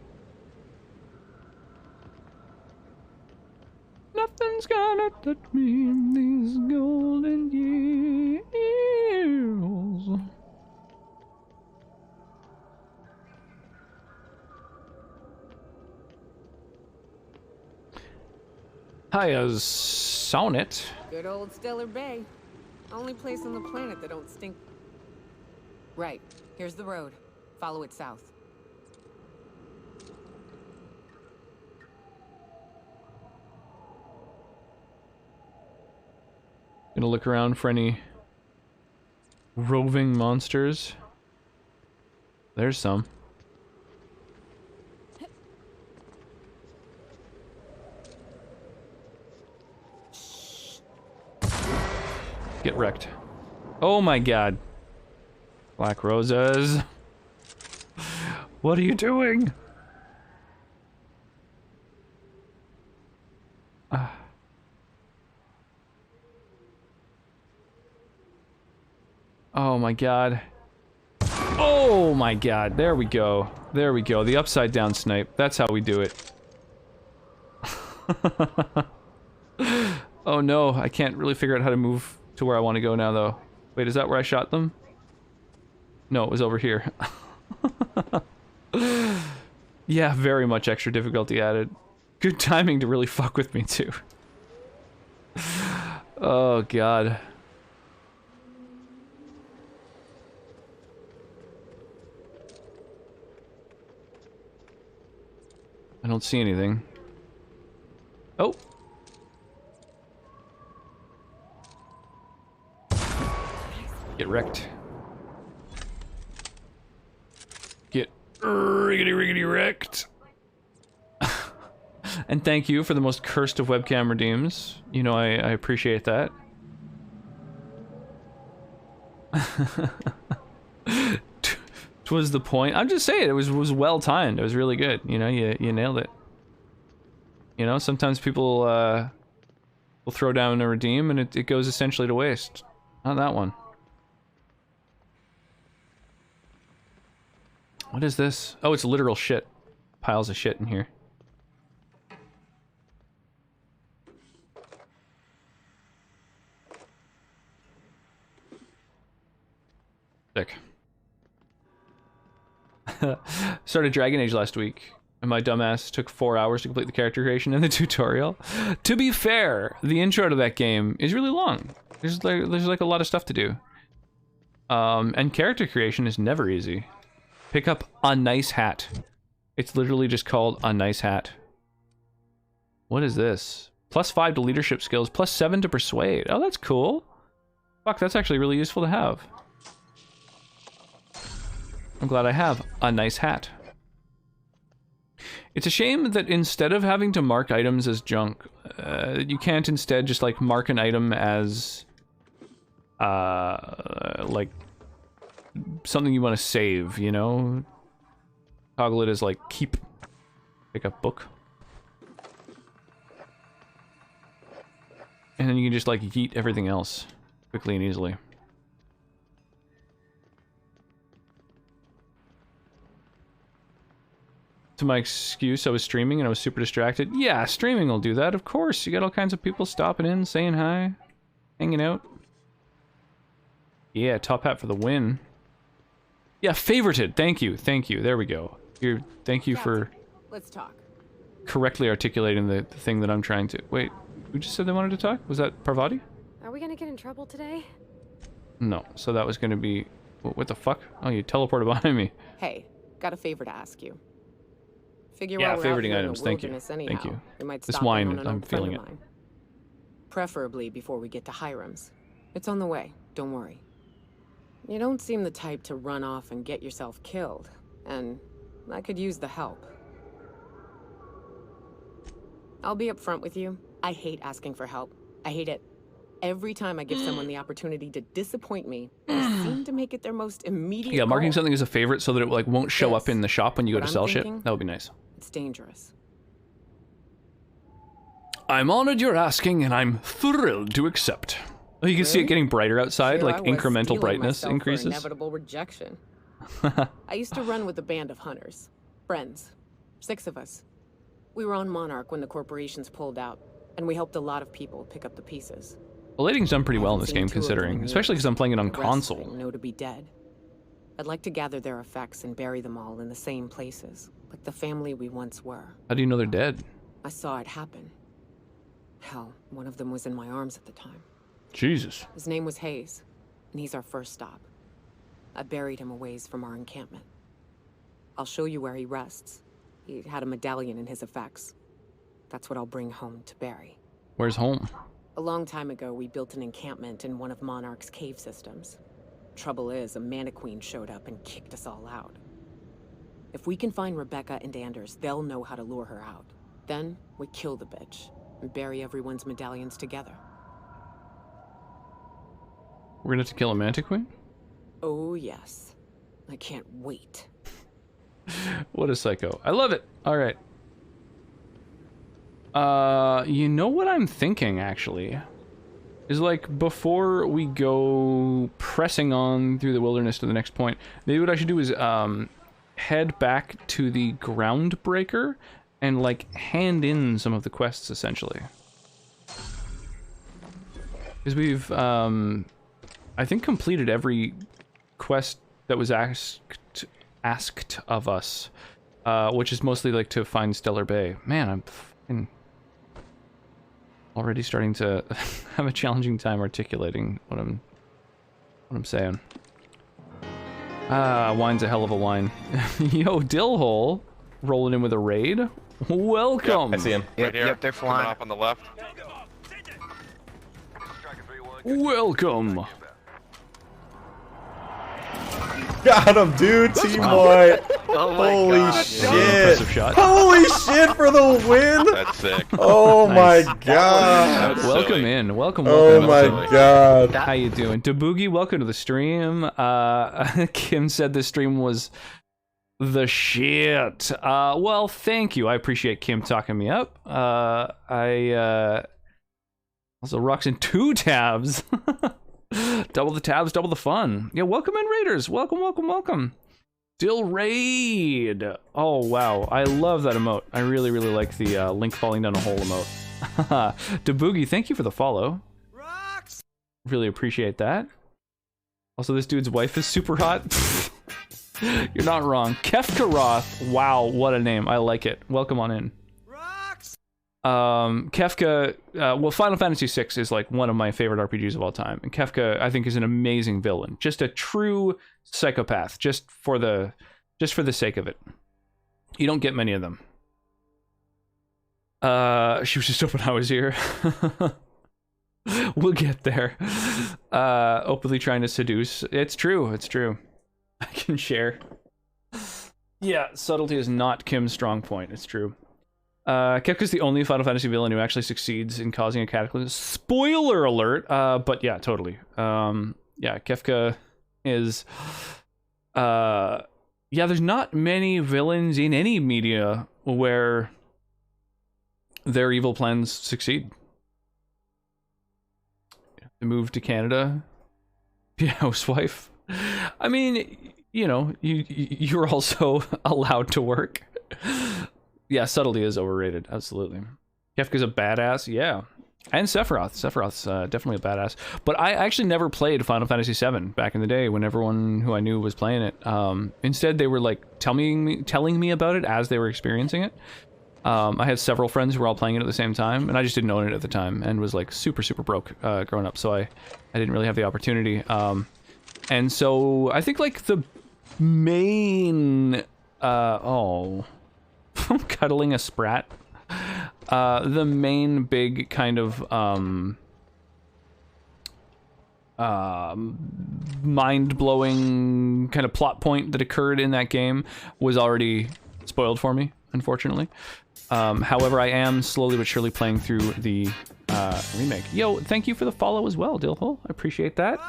Nothing's gonna touch me in these golden years. Hi, Sonnet. Good old Stellar Bay. Only place on the planet that don't stink. Right. Here's the road. Follow it south. Gonna look around for any roving monsters. There's some. Get wrecked. Oh my god. Black Roses. What are you doing? Oh my god. Oh my god. There we go. There we go. The upside down snipe. That's how we do it. Oh no, I can't really figure out how to move to where I want to go now though. Wait, is that where I shot them? No, it was over here. Yeah, very much extra difficulty added. Good timing to really fuck with me too. Oh god. I don't see anything. Oh. Get wrecked. Get riggedy wrecked. And thank you for the most cursed of webcam redeems. You know, I appreciate that. Twas the point. I'm just saying, it was well timed. It was really good. You know, you nailed it. You know, sometimes people will We'll throw down a redeem, and it goes essentially to waste. Not that one. What is this? Oh, it's literal shit. Piles of shit in here. Sick. Started Dragon Age last week, and my dumbass took 4 hours to complete the character creation and the tutorial. To be fair, the intro to that game is really long. There's like a lot of stuff to do. And character creation is never easy. Pick up a nice hat. It's literally just called a nice hat. What is this? +5 to leadership skills, +7 to persuade. Oh, that's cool. Fuck, that's actually really useful to have. I'm glad I have a nice hat. It's a shame that instead of having to mark items as junk, you can't instead just like mark an item as like something you want to save, you know? Toggle it as like keep. Pick up book. And then you can just like yeet everything else quickly and easily. To my excuse, I was streaming and I was super distracted. Yeah, streaming will do that, of course. You got all kinds of people stopping in, saying hi, hanging out. Yeah, top hat for the win. Yeah, favorited. Thank you. Thank you. There we go. Thank you for Let's talk. correctly articulating the thing that I'm trying to... Wait, who just said they wanted to talk? Was that Parvati? Are we gonna get in trouble today? No, so that was gonna be... What the fuck? Oh, you teleported behind me. Hey, got a favor to ask you. Figure Yeah, out we're out favoriting here in the items. Thank you. wilderness Thank anyhow. you. We might This stop in wine, on an I'm old friend feeling of it. mine. Preferably before we get to Hiram's. It's on the way, don't worry. You don't seem the type to run off and get yourself killed, and I could use the help. I'll be upfront with you. I hate asking for help. I hate it. Every time I give someone the opportunity to disappoint me, they seem to make it their most immediate Yeah, marking goal. something as a favorite so that it like won't show up in the shop when you go What to I'm sell thinking? shit. That would be nice. It's dangerous. I'm honored you're asking, and I'm thrilled to accept. Oh, you can see it getting brighter outside, Sure, like I was incremental steeling brightness myself for increases. inevitable rejection. I used to run with a band of hunters. Friends. 6 of us. We were on Monarch when the corporations pulled out, and we helped a lot of people pick up the pieces. The lighting's done pretty well in Haven't this seen game, 2 of them considering, in especially years. because I'm playing it on The rest console. I know to be dead. I'd like to gather their effects and bury them all in the same places, like the family we once were. How do you know they're dead? I saw it happen. Hell, one of them was in my arms at the time. Jesus. His name was Hayes, and he's our first stop. I buried him a ways from our encampment. I'll show you where he rests. He had a medallion in his effects. That's what I'll bring home to Barry. Where's home? A long time ago, we built an encampment in one of Monarch's cave systems. Trouble is, a Mantiqueen showed up and kicked us all out. If we can find Rebecca and Anders, they'll know how to lure her out. Then, we kill the bitch and bury everyone's medallions together. We're gonna have to kill a Mantiqueen? Oh, yes. I can't wait. What a psycho. I love it. All right. You know what I'm thinking, actually? Is like, before we go pressing on through the wilderness to the next point, maybe what I should do is head back to the Groundbreaker and like hand in some of the quests, essentially. Because we've, I think, completed every quest that was asked of us, which is mostly like to find Stellar Bay. Man, I'm fucking already starting to have a challenging time articulating what I'm saying. Wine's a hell of a wine. Yo, Dillhole, rolling in with a raid. Welcome. Yep, I see him. Right here. Yep, they're flying. Coming up on the left. Welcome. Got him, dude. Team boy. Oh my Holy God. shit. Impressive shot. Holy shit for the win. That's sick. Oh Nice. my god. Welcome in. Welcome. Oh welcome. my god. How you doing? Daboogie, welcome to the stream. Kim said the stream was the shit. Well, thank you. I appreciate Kim talking me up. Also, Rox in 2 tabs. Double the tabs, double the fun. Yeah, welcome in, Raiders. Welcome, welcome, welcome. Dill Raid. Oh, wow. I love that emote. I really, really like the Link falling down a hole emote. Daboogie, thank you for the follow. Rox! Really appreciate that. Also, this dude's wife is super hot. You're not wrong. Kefka Roth. Wow, what a name. I like it. Welcome on in. Kefka, well, Final Fantasy VI is like one of my favorite RPGs of all time, and Kefka, I think, is an amazing villain. Just a true psychopath, just for the sake of it. You don't get many of them. She was just hoping I was here. We'll get there. Openly trying to seduce. It's true. It's true. I can share. Yeah, subtlety is not Kim's strong point. It's true. Kefka's the only Final Fantasy villain who actually succeeds in causing a cataclysm. Spoiler alert! But yeah, totally. Yeah, Kefka is... yeah, there's not many villains in any media where their evil plans succeed. They moved to Canada. Be a housewife. I mean, you know, you're also allowed to work. Yeah, subtlety is overrated, absolutely. Kefka's a badass, yeah. And Sephiroth. Sephiroth's definitely a badass. But I actually never played Final Fantasy VII back in the day when everyone who I knew was playing it. Instead, they were like telling me about it as they were experiencing it. I had several friends who were all playing it at the same time, and I just didn't own it at the time, and was like super, super broke growing up, so I didn't really have the opportunity. And so I think like the main... oh... I'm cuddling a sprat. The main big kind of mind-blowing kind of plot point that occurred in that game was already spoiled for me, unfortunately. However, I am slowly but surely playing through the remake. Yo, thank you for the follow as well, Dillhole. I appreciate that.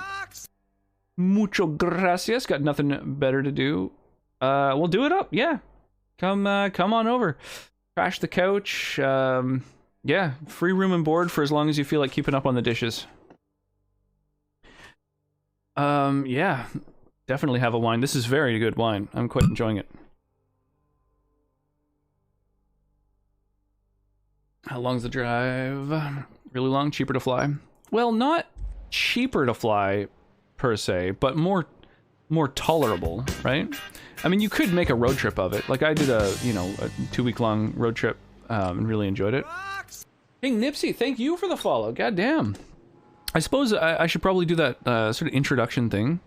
Mucho gracias. Got nothing better to do. We'll do it up, yeah. Come on over. Crash the couch. Yeah, free room and board for as long as you feel like keeping up on the dishes. Yeah, definitely have a wine. This is very good wine. I'm quite enjoying it. How long's the drive? Really long, cheaper to fly? Well, not cheaper to fly, per se, but more tolerable, right? I mean, you could make a road trip of it. Like, I did a 2-week-long road trip and really enjoyed it. King Nipsey, thank you for the follow. God damn. I suppose I should probably do that sort of introduction thing.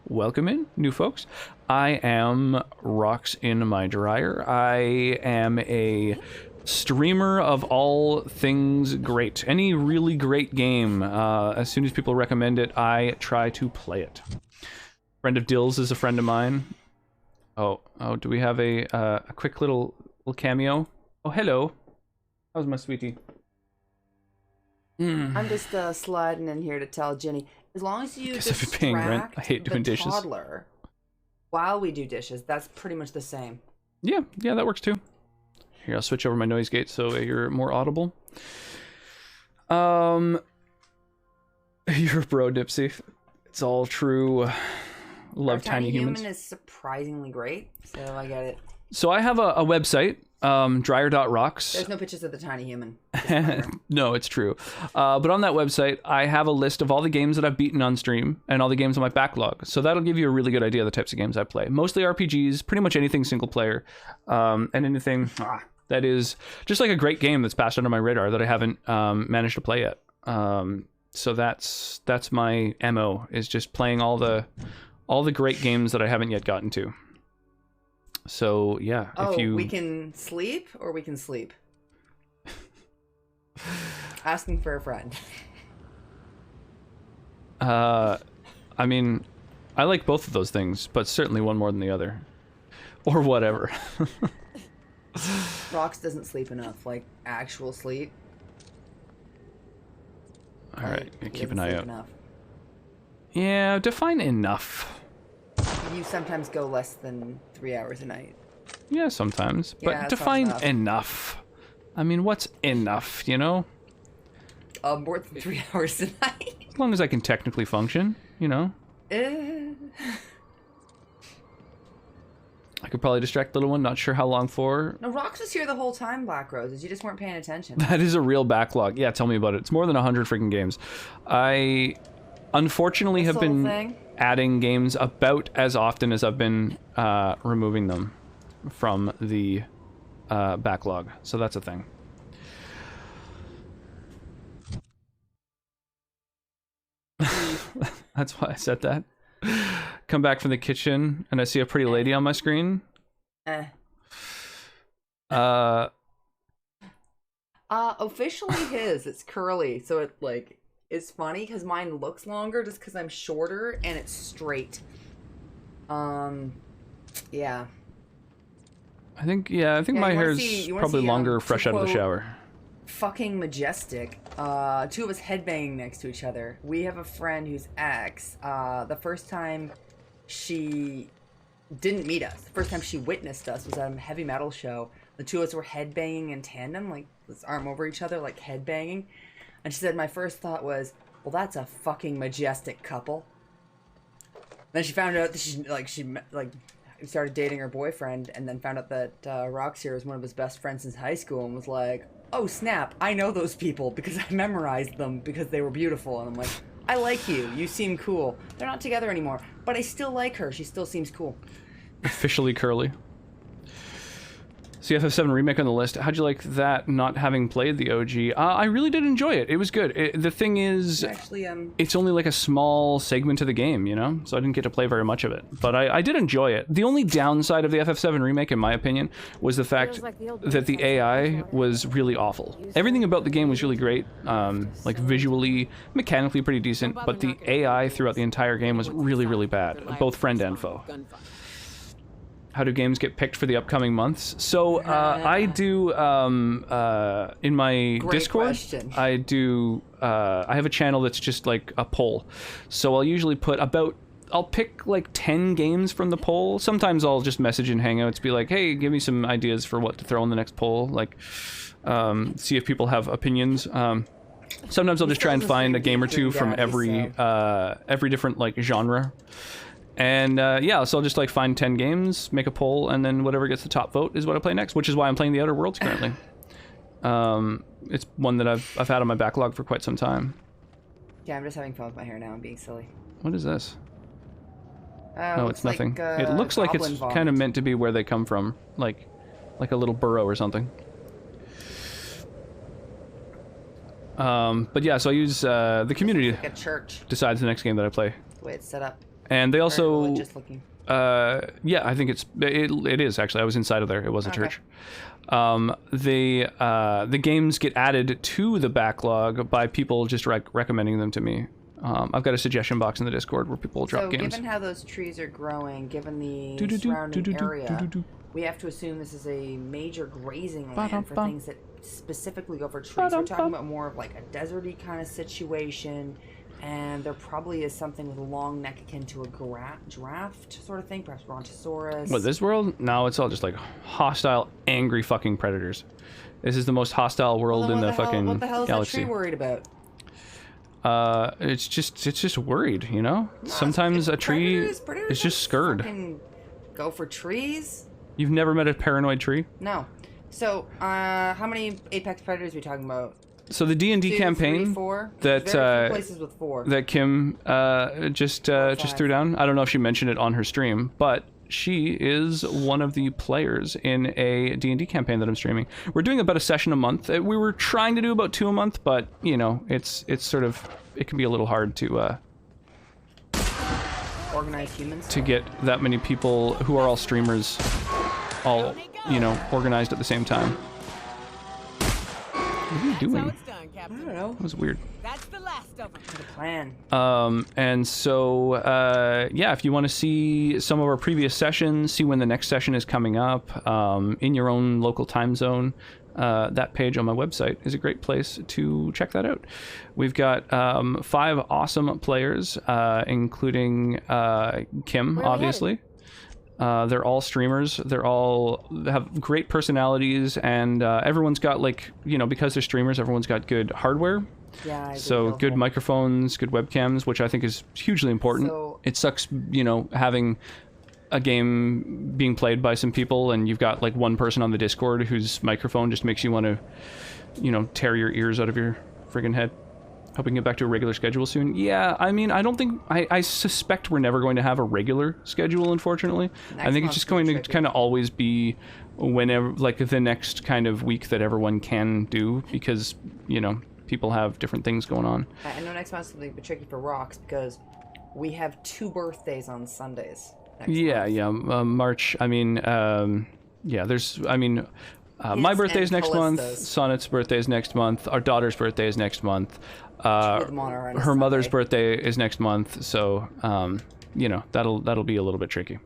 Welcome in, new folks. I am Rox in my dryer. I am a streamer of all things great. Any really great game, as soon as people recommend it, I try to play it. Friend of Dill's is a friend of mine. Oh, do we have a quick little cameo? Oh, hello. How's my sweetie? I'm just sliding in here to tell Jenny, as long as you Guess I've been paying rent. I hate doing dishes. Toddler while we do dishes, that's pretty much the same. Yeah, that works too. Here, I'll switch over my noise gate so you're more audible. You're a bro, Dipsy. It's all true. Love Tiny Humans. Human is surprisingly great, so I get it. So I have a website, dryer.rocks. There's no pictures of the Tiny Human. No, it's true. But on that website, I have a list of all the games that I've beaten on stream and all the games on my backlog. So that'll give you a really good idea of the types of games I play. Mostly RPGs, pretty much anything single player, and anything that is just like a great game that's passed under my radar that I haven't managed to play yet. So that's my MO, is just playing all the great games that I haven't yet gotten to. So yeah, if you... we can sleep or we can sleep. Asking for a friend. I mean, I like both of those things, but certainly one more than the other. Or whatever. Rox doesn't sleep enough, like actual sleep. Alright, keep an eye out. Enough. Yeah, define enough. You sometimes go less than 3 hours a night. Yeah, sometimes. But define enough. I mean, what's enough, you know? more than 3 hours tonight. As long as I can technically function, you know. I could probably distract the little one, not sure how long for. No, Rox was here the whole time, Black Roses. You just weren't paying attention. That is a real backlog. Yeah, tell me about it. It's more than 100 freaking games. I unfortunately have been adding games about as often as I've been removing them from the backlog. So that's a thing. That's why I said that. Come back from the kitchen and I see a pretty lady on my screen. Officially his, it's curly, so it like it's funny because mine looks longer just because I'm shorter and it's straight. Yeah. I think my hair is probably longer fresh out of the shower. Fucking majestic. Two of us headbanging next to each other. We have a friend who's ex. The first time she didn't meet us, the first time she witnessed us was at a heavy metal show. The two of us were headbanging in tandem, like this arm over each other, like headbanging. And she said, my first thought was, well, that's a fucking majestic couple. Then she found out that she started dating her boyfriend, and then found out that Roxy was one of his best friends since high school, and was like, oh snap, I know those people because I memorized them because they were beautiful. And I'm like, I like you. You seem cool. They're not together anymore, but I still like her. She still seems cool. Officially curly. CFF7 Remake on the list. How'd you like that, not having played the OG? I really did enjoy it. It was good. The thing is, actually, it's only like a small segment of the game, you know? So I didn't get to play very much of it. But I did enjoy it. The only downside of the FF7 Remake, in my opinion, was the fact that the AI was really awful. Everything about the game was really great, like visually, mechanically pretty decent, but the AI throughout the entire game was really, really bad, both friend and foe. How do games get picked for the upcoming months? So I do in my Discord. Question. I do. I have a channel that's just like a poll. So I'll usually put I'll pick like 10 games from the poll. Sometimes I'll just message in Hangouts, be like, hey, give me some ideas for what to throw in the next poll. Like, see if people have opinions. Sometimes I'll just try and find a game or two from every different like genre. And yeah, so I'll just like find 10 games, make a poll, and then whatever gets the top vote is what I play next, which is why I'm playing The Outer Worlds currently. It's one that I've had on my backlog for quite some time. Yeah, I'm just having fun with my hair now. I'm being silly. What is this? No, it's nothing. It looks like it's kind of meant to be where they come from, like a little burrow or something. But yeah, so I use the community like a church. Decides the next game that I play. The way it's set up. And they also, yeah, I think it is actually. I was inside of there. It was a church. The games get added to the backlog by people just recommending them to me. I've got a suggestion box in the Discord where people drop games. So given how those trees are growing, given the surrounding area, we have to assume this is a major grazing land for things that specifically go for trees. We're talking about more of like a deserty kind of situation. And there probably is something with a long neck akin to a giraffe sort of thing, perhaps Brontosaurus. What, this world? No, it's all just like hostile, angry fucking predators. This is the most hostile world in the fucking galaxy. What the hell is that tree worried about? It's just worried, you know? Sometimes a tree is just scared. Go for trees? You've never met a paranoid tree? No. So, how many apex predators are we talking about? So the D&D campaign that Kim just threw down. I don't know if she mentioned it on her stream, but she is one of the players in a D&D campaign that I'm streaming. We're doing about a session a month. We were trying to do about 2 a month, but you know, it's sort of, it can be a little hard to organize humans to get that many people who are all streamers, all you know, organized at the same time. What are you doing? I don't know. That was weird. That's the last of them. The plan. And so, yeah, if you want to see some of our previous sessions, see when the next session is coming up, in your own local time zone, that page on my website is a great place to check that out. We've got 5 awesome players, including Kim, obviously. They're all streamers. They're all have great personalities, and everyone's got, like, you know, because they're streamers, everyone's got good hardware. Yeah, I agree, So Bill. good microphones, good webcams, which I think is hugely important. So- It sucks, having a game being played by some people and you've got like one person on the Discord whose microphone just makes you want to, tear your ears out of your friggin' head. Hoping to get back to a regular schedule soon. Yeah, I mean, I don't think... I suspect we're never going to have a regular schedule, unfortunately. I think it's just going to kind of always be whenever... like, the next kind of week that everyone can do, because, people have different things going on. I know next month's going to be tricky for Rocks, because we have 2 birthdays on Sundays. March, I mean... there's... I mean... my birthday's next month, Sonnet's birthday is next month, our daughter's birthday is next month, her mother's birthday is next month, so that'll be a little bit tricky.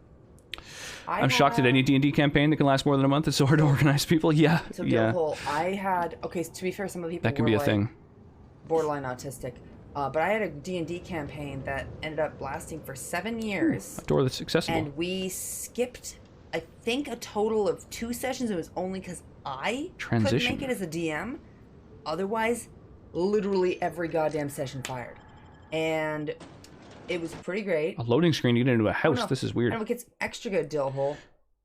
I'm shocked at any D&D campaign that can last more than a month. It's so hard to organize people. Yeah, So yeah. Gilhole, I had... Okay, to be fair, some of the people That could were be a like thing. borderline autistic. But I had a D&D campaign that ended up lasting for 7 years. A door that's accessible. And we skipped, I think, a total of 2 sessions. It was only because I couldn't make it as a DM. Otherwise, literally every goddamn session fired. And it was pretty great. A loading screen to get into a house. No. This is weird. And it gets extra good, Dillhole.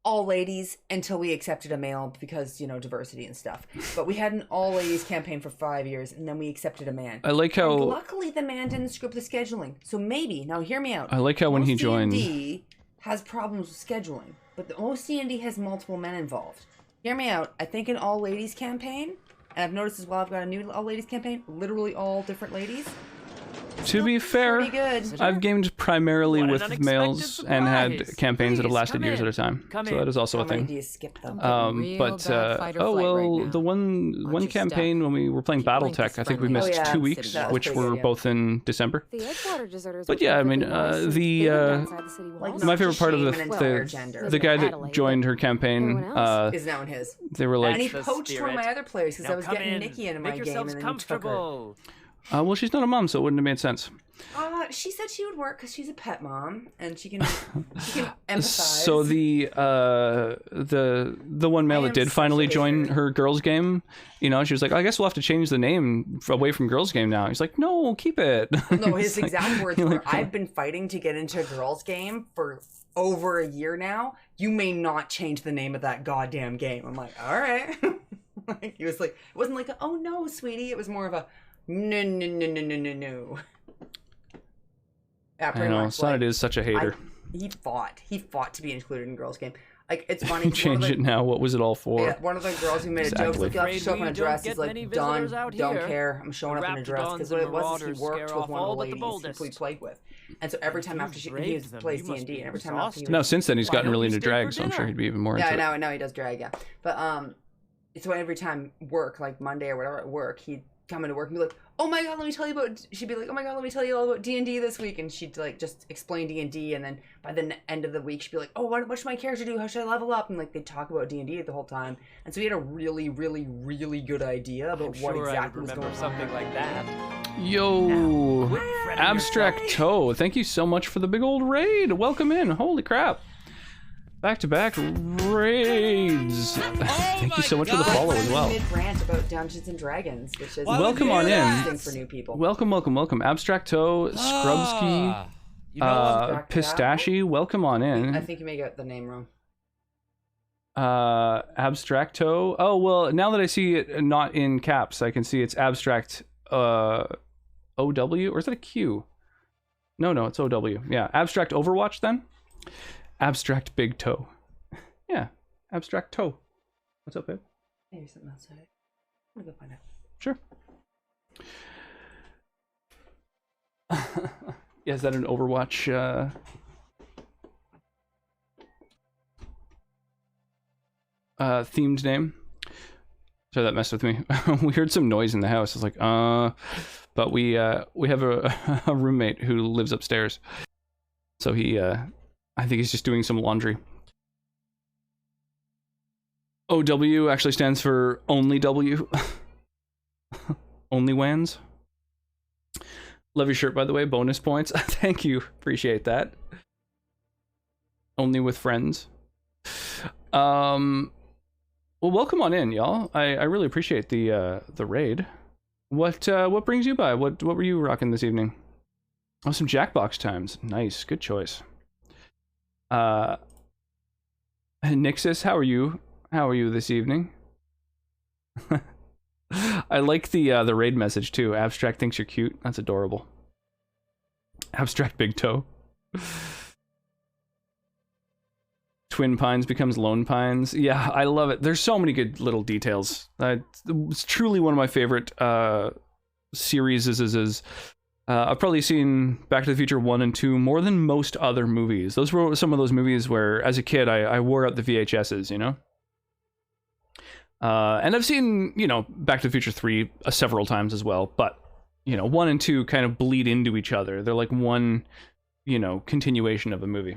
All ladies until we accepted a male because, diversity and stuff. But we had an all ladies campaign for 5 years and then we accepted a man. I like how... And luckily the man didn't screw up the scheduling. So maybe, now hear me out. I like how when he joined... D&D has problems with scheduling, but most D&D has multiple men involved. Hear me out. I think an all ladies campaign, and I've noticed as well I've got a new all ladies campaign, literally all different ladies. To be fair, good. I've gamed primarily What an with unexpected males and had surprise. campaigns that have Please, lasted come years in. at a time. Come So in. that is also How a many thing. do you skip them? The one campaign when we were playing BattleTech, I think we missed 2 weeks, That was which pretty were good, yeah. both in December. The Edgewater deserters But were yeah, I mean, perfectly nice and they lived outside the city walls. my favorite part of shame an entire gender. the guy that joined her campaign, is now in his. they were like, and he poached one of my other players because I was getting Nikki into my game and then he took her. well, she's not a mom, so it wouldn't have made sense. She said she would work because she's a pet mom and she can empathize. So the one male that did finally join her girls game, she was like, I guess we'll have to change the name away from girls game now. He's like, no, keep it. No, his It's like- exact words you're were, like, I've been fighting to get into a girls game for over a year now. You may not change the name of that goddamn game. I'm like, all right. He was like, it wasn't like, oh no, sweetie. It was more of a, no. I know, Sonnet is such a hater. He fought to be included in girls game. Like, it's funny. You change it now. What was it all for? Yeah, one of the girls who made a joke, like, you have to show up in a dress. He's like, done, don't here. care. I'm showing The up in a dress. Because Raptidons what it and was is he Marauders worked scare with off one of the all but the ladies boldest. who we played with. And so every time after he braved them, plays you must D&D, be and every time after he No, since then he's gotten Why really don't into we stay drag, for so I'm sure dinner? he'd be even more Yeah, into I know he does drag, yeah. But so every time work, like Monday or whatever at work, he'd come into work and be like, oh my god, let me tell you about, she'd be like, oh my god, let me tell you all about D&D this week, and she'd like just explain D&D, and then by the end of the week she'd be like, oh, what should my character do, how should I level up, and like they'd talk about D&D the whole time, and so he had a really, really, really good idea about what exactly was going on. Something like that. Yo, Abstract Toe, thank you so much for the big old raid. Welcome in. Holy crap. Back-to-back raids. Thank you so much for the follow as well. Mid-rant about Dungeons and Dragons, which is Welcome on in. for new people. Welcome. Abstract Toe, Scrubsky, Pistachi, welcome on in. I think you may get the name wrong. Abstracto. Oh, well, now that I see it not in caps, I can see it's Abstract OW, or is that a Q? No, it's OW. Yeah, Abstract Overwatch then? Abstract Big Toe. Yeah, Abstract Toe. What's up, babe? Maybe something outside. I'm gonna go find out. Sure. Yeah, is that an Overwatch themed name? Sorry, that messed with me. We heard some noise in the house. I was like, but we have a roommate who lives upstairs, so he I think he's just doing some laundry. OW actually stands for Only W. Only Wans. Love your shirt, by the way. Bonus points. Thank you. Appreciate that. Only with friends. Well, welcome on in, y'all. I really appreciate the raid. What brings you by? What were you rocking this evening? Oh, some Jackbox times. Nice, good choice. Nixus, how are you? How are you this evening? I like the raid message too. Abstract thinks you're cute. That's adorable. Abstract big toe. Twin Pines becomes Lone Pines. Yeah, I love it. There's so many good little details. It's truly one of my favorite series. I've probably seen Back to the Future 1 and 2 more than most other movies. Those were some of those movies where, as a kid, I wore out the VHSs, you know? And I've seen, you know, Back to the Future 3 several times as well, but, you know, 1 and 2 kind of bleed into each other. They're like one, you know, continuation of a movie.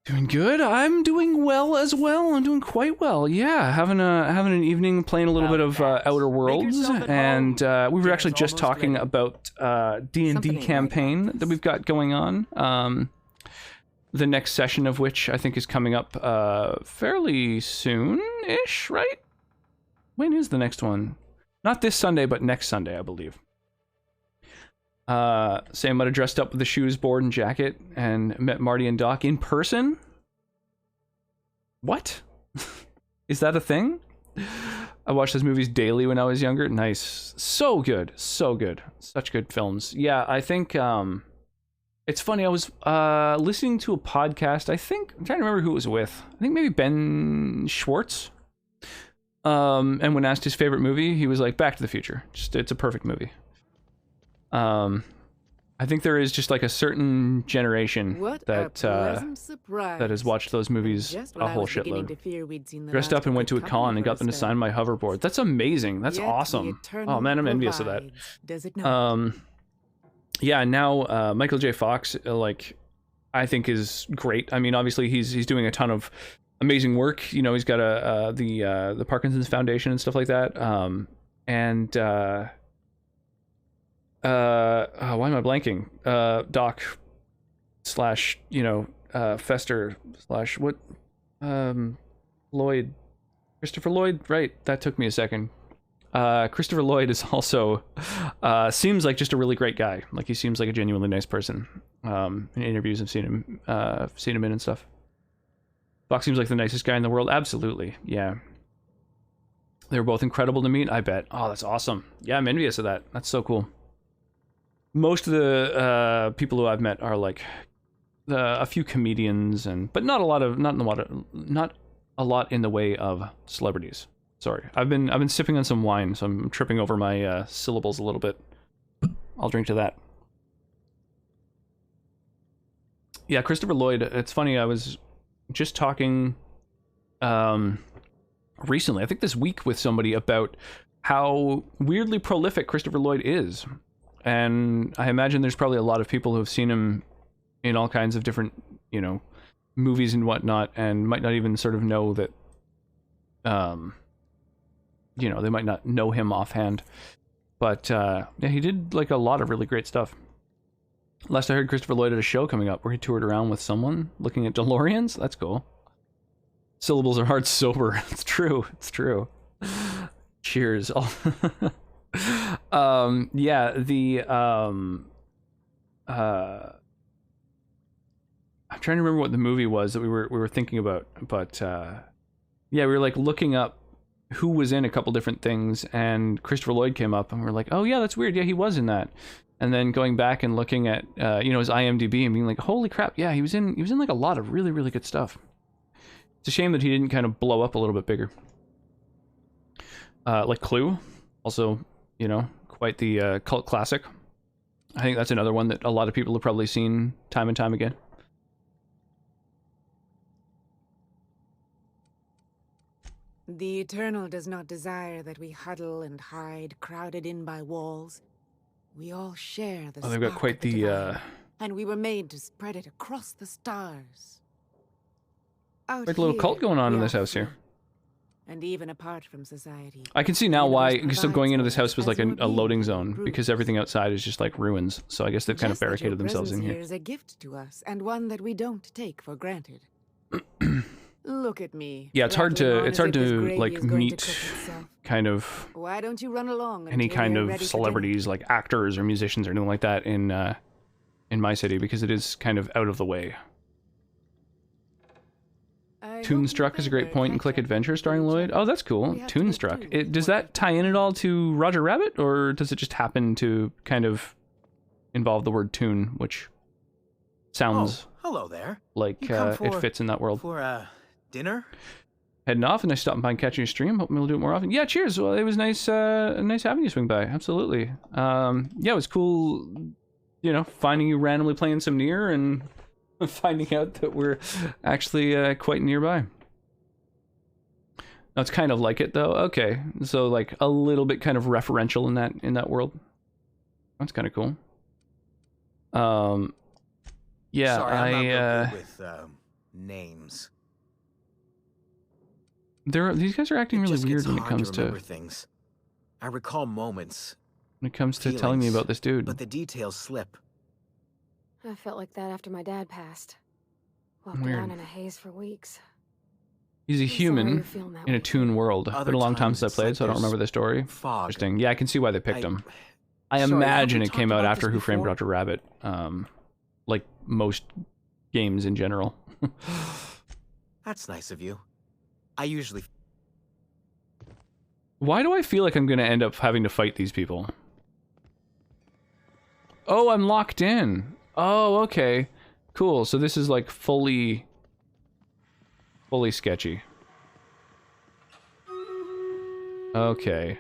Doing good. I'm doing well as well. I'm doing quite well. Yeah, having an evening playing a little bit of Outer Worlds, and we were actually just talking about D&D campaign that we've got going on. The next session of which I think is coming up fairly soon-ish, right? When is the next one? Not this Sunday, but next Sunday, I believe. Sam might have dressed up with the shoes, board, and jacket, and met Marty and Doc in person. What? Is that a thing? I watched those movies daily when I was younger. Nice. So good. So good. Such good films. Yeah, I think, it's funny, I was listening to a podcast, I'm trying to remember who it was with. I think maybe Ben Schwartz. And when asked his favorite movie, he was like, Back to the Future. It's a perfect movie. I think there is just like a certain generation that has watched those movies a whole shitload. Dressed up and went to a con and got them to sign my hoverboard. That's amazing. That's awesome. Oh man, I'm envious of that. Yeah, now Michael J. Fox, like, I think is great. I mean, obviously he's doing a ton of amazing work. You know, he's got the Parkinson's Foundation and stuff like that. Why am I blanking? Doc slash, you know, Fester slash what? Lloyd. Christopher Lloyd? Right. That took me a second. Christopher Lloyd is also, seems like just a really great guy. Like, he seems like a genuinely nice person. In interviews I've seen him in and stuff. Fox seems like the nicest guy in the world. Absolutely. Yeah. They were both incredible to meet, I bet. Oh, that's awesome. Yeah, I'm envious of that. That's so cool. Most of the people who I've met are like a few comedians, but not a lot in the way of celebrities. Sorry, I've been sipping on some wine, so I'm tripping over my syllables a little bit. I'll drink to that. Yeah, Christopher Lloyd. It's funny. I was just talking recently, I think this week, with somebody about how weirdly prolific Christopher Lloyd is. And I imagine there's probably a lot of people who have seen him in all kinds of different, you know, movies and whatnot, and might not even sort of know that, you know, they might not know him offhand. But, yeah, he did, like, a lot of really great stuff. Last I heard, Christopher Lloyd had a show coming up where he toured around with someone looking at DeLoreans. That's cool. Syllables are hard sober. It's true. It's true. Cheers. Yeah, I'm trying to remember what the movie was that we were thinking about, but yeah, we were like looking up who was in a couple different things, and Christopher Lloyd came up, and we were like, oh yeah, that's weird. Yeah, he was in that. And then going back and looking at you know, his IMDb and being like, holy crap, yeah, he was in like a lot of really, really good stuff. It's a shame that he didn't kind of blow up a little bit bigger. Like Clue, also, you know, quite the cult classic. I think that's another one that a lot of people have probably seen time and time again. The Eternal does not desire that we huddle and hide, crowded in by walls. We all share the they've got quite the divine, and we were made to spread it across the stars. Out quite a little cult going on in this house here. And even apart from society. I can see now why so going into this house was like a loading zone, because everything outside is just like ruins. So I guess they've kind of barricaded themselves in here. Is a gift to us, and one that we don't take for granted. Look at me. Yeah, it's hard rattling to on it's as hard if this to gravy like is going to meet cook itself. kind of Why don't you run along any until kind we're of ready for celebrities like actors or musicians or anything like that in my city, because it is kind of out of the way. Toonstruck is a great point-and-click adventure starring Lloyd. Oh, that's cool. Toonstruck. Does that tie in at all to Roger Rabbit, or does it just happen to kind of involve the word toon, which sounds Hello there. like You come it fits in that world? For dinner? Heading off, and I stopped by and catching your stream. Hope we'll do it more often. Yeah, cheers. Well, it was nice having you swing by. Absolutely. Yeah, it was cool, you know, finding you randomly playing some Nier and finding out that we're actually quite nearby. That's kind of like it, though. Okay, so like a little bit kind of referential in that world. That's kind of cool. Yeah, Sorry, I'm not real good with names. These guys are acting really weird when it comes to remember things. I recall moments. When it comes to telling me about this dude. But the details slip. I felt like that after my dad passed. Walked Weird. around in a haze for weeks. He's a I'm sorry human you're feeling that in a way. toon world. It's been a long time since I played, so I don't remember the story. Interesting. Yeah, I can see why they picked him. I Sorry, have imagine we it came talked out about after this Who Framed before? Roger Rabbit, like most games in general. That's nice of you. I usually... Why do I feel like I'm going to end up having to fight these people? Oh, I'm locked in. Oh, okay. Cool. So this is like fully sketchy. Okay.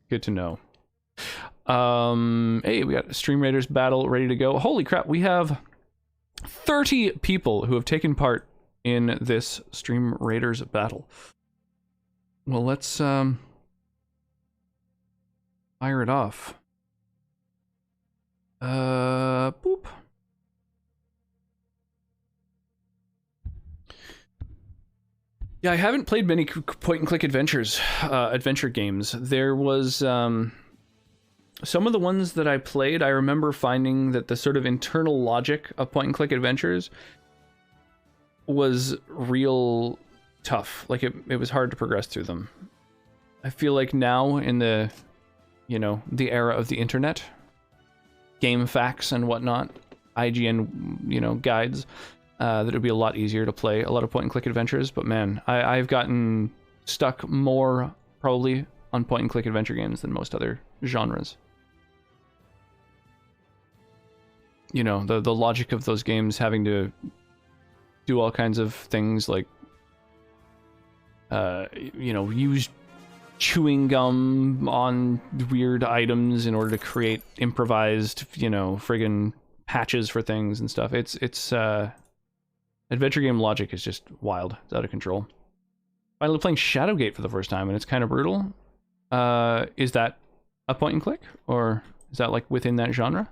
Good to know. Hey, we got Stream Raiders battle ready to go. Holy crap, we have 30 people who have taken part in this Stream Raiders battle. Well, let's fire it off. Boop. Yeah, I haven't played many point-and-click adventure games. There was some of the ones that I played, I remember finding that the sort of internal logic of point-and-click adventures was real tough. Like, it was hard to progress through them. I feel like now in the, you know, the era of the internet, game facts and whatnot, IGN, you know, guides, that it would be a lot easier to play a lot of point-and-click adventures. But man, I've gotten stuck more probably on point-and-click adventure games than most other genres. You know, the logic of those games having to do all kinds of things like, you know, use chewing gum on weird items in order to create improvised, you know, friggin' patches for things and stuff. It's adventure game logic is just wild. It's out of control. Finally playing Shadowgate for the first time, and it's kind of brutal. Is that a point and click, or is that like within that genre?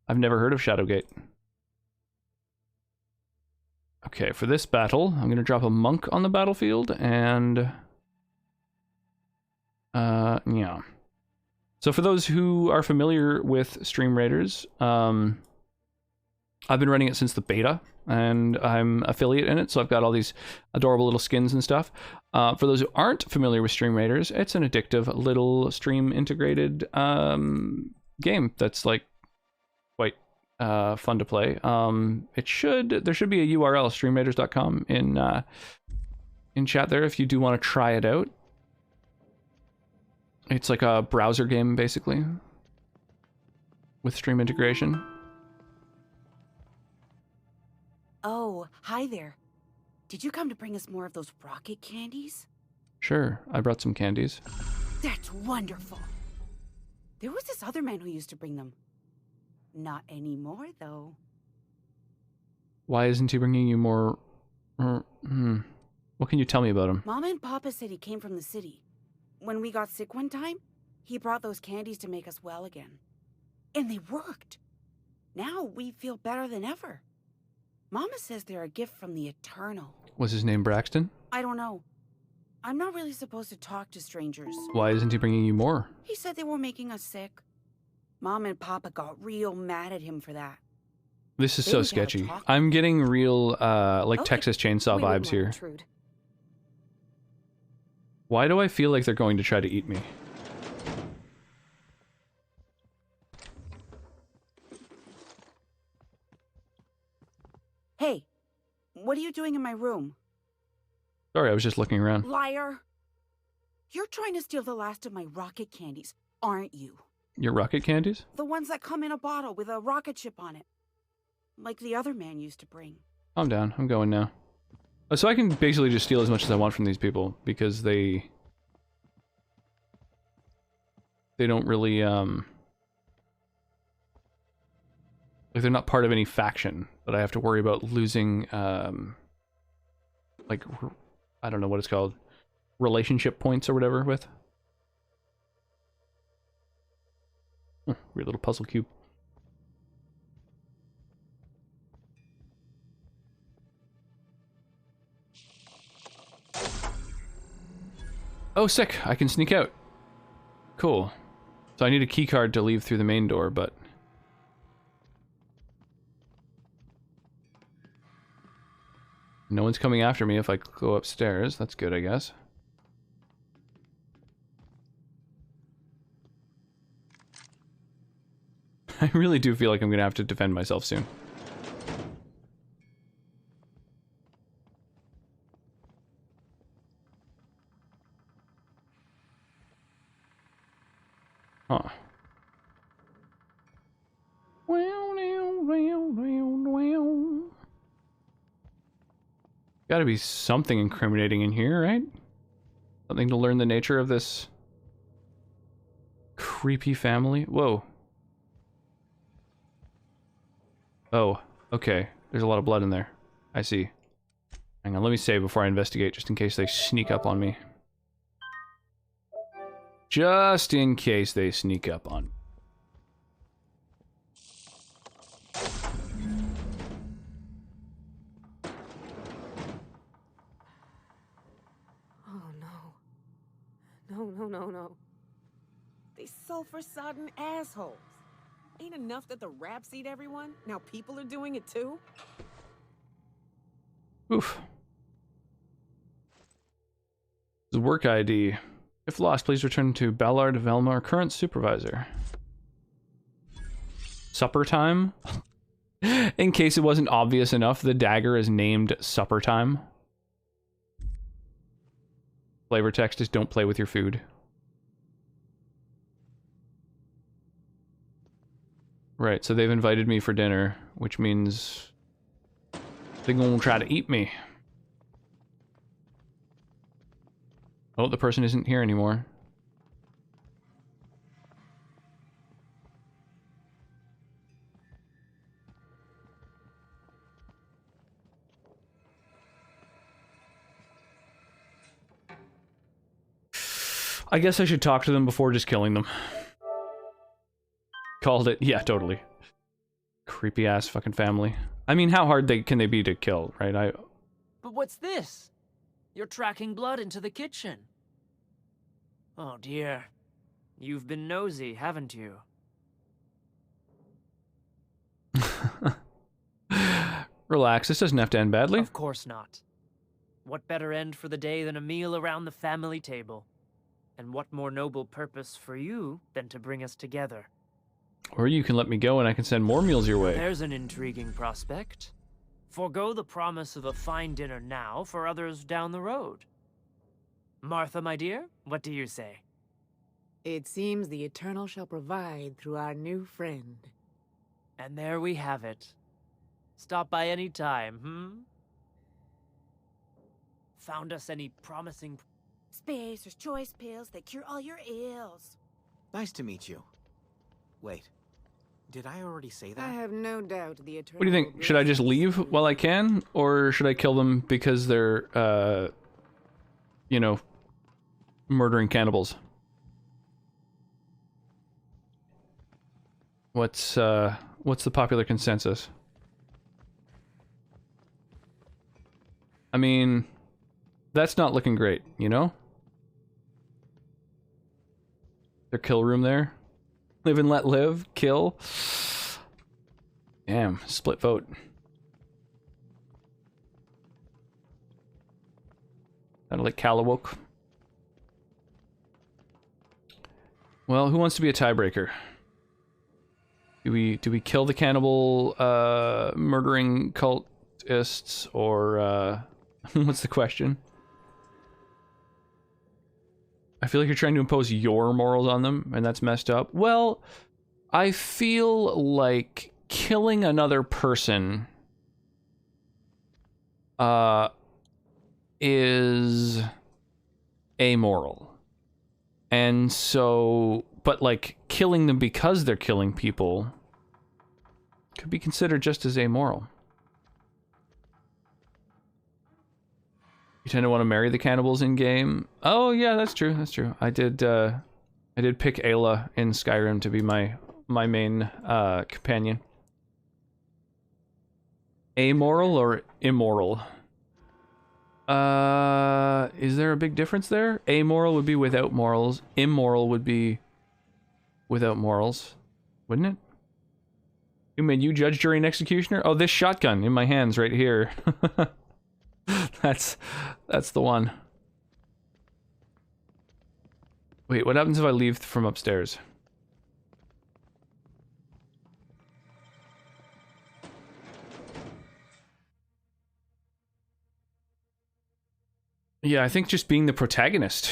I've never heard of Shadowgate. Okay, for this battle, I'm gonna drop a monk on the battlefield, and yeah. So for those who are familiar with Stream Raiders, I've been running it since the beta, and I'm affiliate in it, so I've got all these adorable little skins and stuff. For those who aren't familiar with Stream Raiders, it's an addictive little stream integrated game that's like quite fun to play. There should be a URL, streamraiders.com, in chat there if you do want to try it out. It's like a browser game basically with stream integration. Oh, hi there. Did you come to bring us more of those rocket candies? Sure, I brought some candies. That's wonderful. There was this other man who used to bring them. Not anymore, though. Why isn't he bringing you more? What can you tell me about him? Mama and Papa said he came from the city. When we got sick one time, he brought those candies to make us well again. And they worked. Now we feel better than ever. Mama says they're a gift from the Eternal. Was his name Braxton? I don't know. I'm not really supposed to talk to strangers. Why isn't he bringing you more? He said they were making us sick. Mom and Papa got real mad at him for that. This is They so was gotta sketchy. talk. I'm getting real, like, Okay, Texas Chainsaw we wouldn't vibes wanna here. intrude. Why do I feel like they're going to try to eat me? Hey, what are you doing in my room? Sorry, I was just looking around. Liar! You're trying to steal the last of my rocket candies, aren't you? Your rocket candies? The ones that come in a bottle with a rocket ship on it. Like the other man used to bring. Calm down. I'm going now. Oh, so I can basically just steal as much as I want from these people because they don't really like they're not part of any faction that I have to worry about losing like I don't know what it's called, relationship points or whatever with. Weird little puzzle cube. Oh, sick. I can sneak out. Cool. So I need a key card to leave through the main door, but... no one's coming after me if I go upstairs. That's good, I guess. I really do feel like I'm gonna have to defend myself soon. Huh. Gotta be something incriminating in here, right? Something to learn the nature of this creepy family. Whoa. Oh, okay. There's a lot of blood in there. I see. Hang on, let me save before I investigate, just in case they sneak up on me. Just in case they sneak up on me. Oh no. No. They sulfur-sodden assholes. Ain't enough that the raps eat everyone? Now people are doing it too? Oof. The work ID. If lost, please return to Ballard Velmar, current supervisor. Supper time? In case it wasn't obvious enough, the dagger is named Supper Time. Flavor text is don't play with your food. Right, so they've invited me for dinner, which means they're gonna try to eat me. Oh, the person isn't here anymore. I guess I should talk to them before just killing them. Called it. Yeah, totally. Creepy ass fucking family. I mean, how hard can they be to kill, right? But what's this? You're tracking blood into the kitchen. Oh dear. You've been nosy, haven't you? Relax, this doesn't have to end badly. Of course not. What better end for the day than a meal around the family table? And what more noble purpose for you than to bring us together? Or you can let me go and I can send more meals your way. There's an intriguing prospect. Forgo the promise of a fine dinner now for others down the road. Martha, my dear, what do you say? It seems the Eternal shall provide through our new friend. And there we have it. Stop by any time, Found us any promising... Spacer's choice pills that cure all your ills. Nice to meet you. Wait, did I already say that? I have no doubt the Eternal... What do you think? Should I just leave while I can? Or should I kill them because they're, you know, murdering cannibals? What's the popular consensus? I mean, that's not looking great, you know? Their kill room there. Live and let live. Kill. Damn, split vote. Kind of like Calawoke. Well, who wants to be a tiebreaker? Do we kill the cannibal murdering cultists, or what's the question? I feel like you're trying to impose your morals on them, and that's messed up. Well, I feel like killing another person is amoral. And so, but like killing them because they're killing people could be considered just as amoral. You tend to want to marry the cannibals in game. Oh yeah, that's true. That's true. I did pick Ayla in Skyrim to be my main companion. Amoral or immoral? Is there a big difference there? Amoral would be without morals. Immoral would be without morals, wouldn't it? Who made you judge, jury, and executioner? Oh, this shotgun in my hands right here. That's the one. Wait, what happens if I leave from upstairs? Yeah, I think just being the protagonist.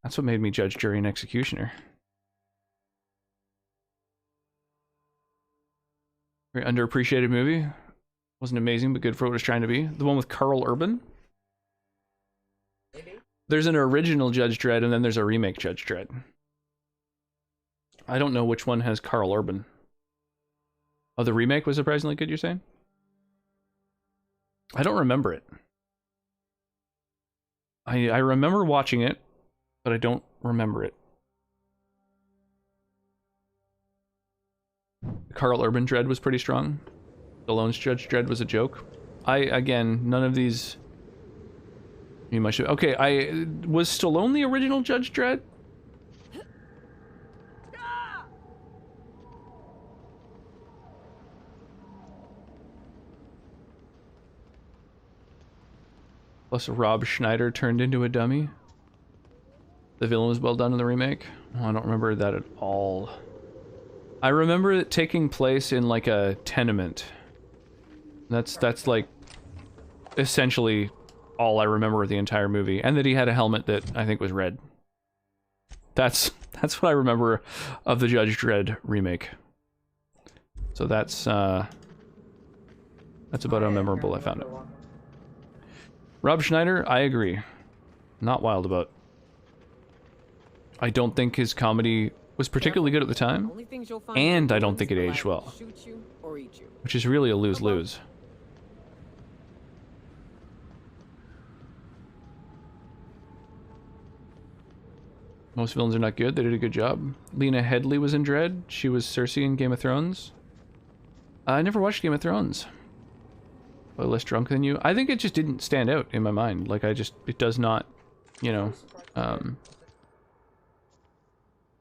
That's what made me judge, jury, and executioner. Very underappreciated movie. Wasn't amazing, but good for what it was trying to be. The one with Karl Urban. There's an original Judge Dredd, and then there's a remake Judge Dredd. I don't know which one has Karl Urban. Oh, the remake was surprisingly good, you're saying? I don't remember it. I remember watching it, but I don't remember it. Karl Urban Dredd was pretty strong. Stallone's Judge Dredd was a joke. Again, none of these... You might should... Okay, was Stallone the original Judge Dredd? Plus Rob Schneider turned into a dummy. The villain was well done in the remake. Oh, I don't remember that at all. I remember it taking place in like a tenement. That's like essentially all I remember of the entire movie, and that he had a helmet that I think was red. That's what I remember of the Judge Dredd remake. So that's about how memorable I found it. Rob Schneider, I agree. Not wild about. I don't think his comedy was particularly good at the time, and I don't think it aged well. Which is really a lose-lose. Most villains are not good, they did a good job. Lena Headey was in Dredd, she was Cersei in Game of Thrones. I never watched Game of Thrones. Less drunk than you. I think it just didn't stand out in my mind. Like, it does not, you know,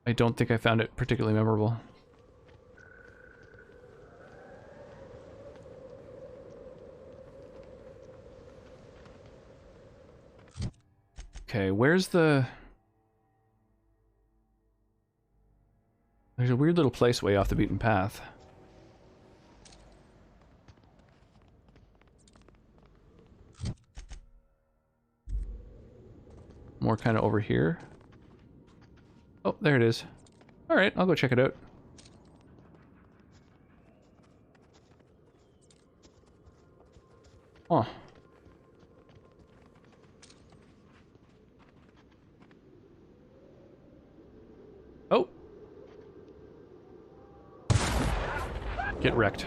I don't think I found it particularly memorable. Okay, where's the... There's a weird little place way off the beaten path. More kind of over here. Oh, there it is. Alright, I'll go check it out. Oh. Oh. Get wrecked.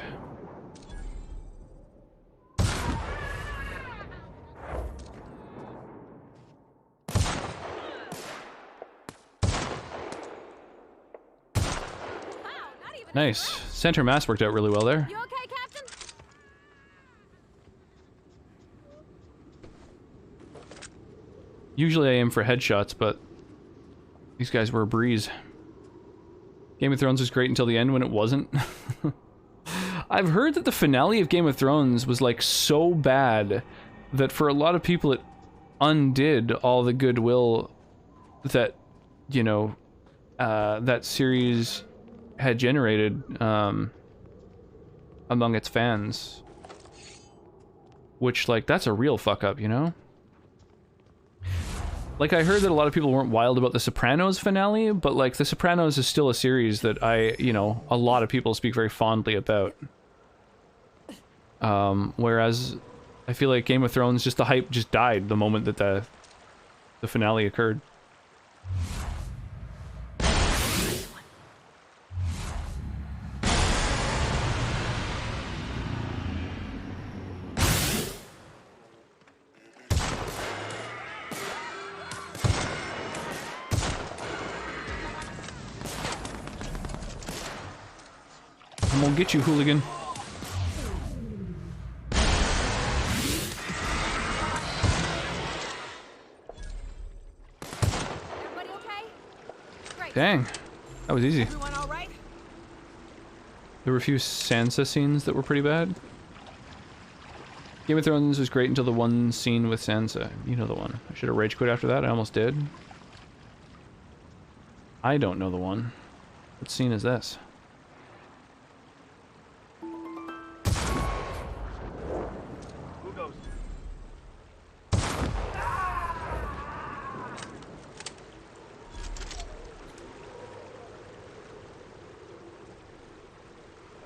Nice. Center mass worked out really well there. You okay, Captain? Usually I aim for headshots, but these guys were a breeze. Game of Thrones was great until the end when it wasn't. I've heard that the finale of Game of Thrones was like so bad that for a lot of people it undid all the goodwill that, you know, that series had generated among its fans. Which, like, that's a real fuck up, you know? Like, I heard that a lot of people weren't wild about The Sopranos finale, but, like, The Sopranos is still a series that you know, a lot of people speak very fondly about. Whereas, I feel like Game of Thrones, just the hype just died the moment that the finale occurred. I'm gonna get you, hooligan. Everybody okay? Great. Dang, that was easy. Everyone all right? There were a few Sansa scenes that were pretty bad. Game of Thrones was great until the one scene with Sansa. You know the one. I should have rage quit after that. I almost did. I don't know the one. What scene is this?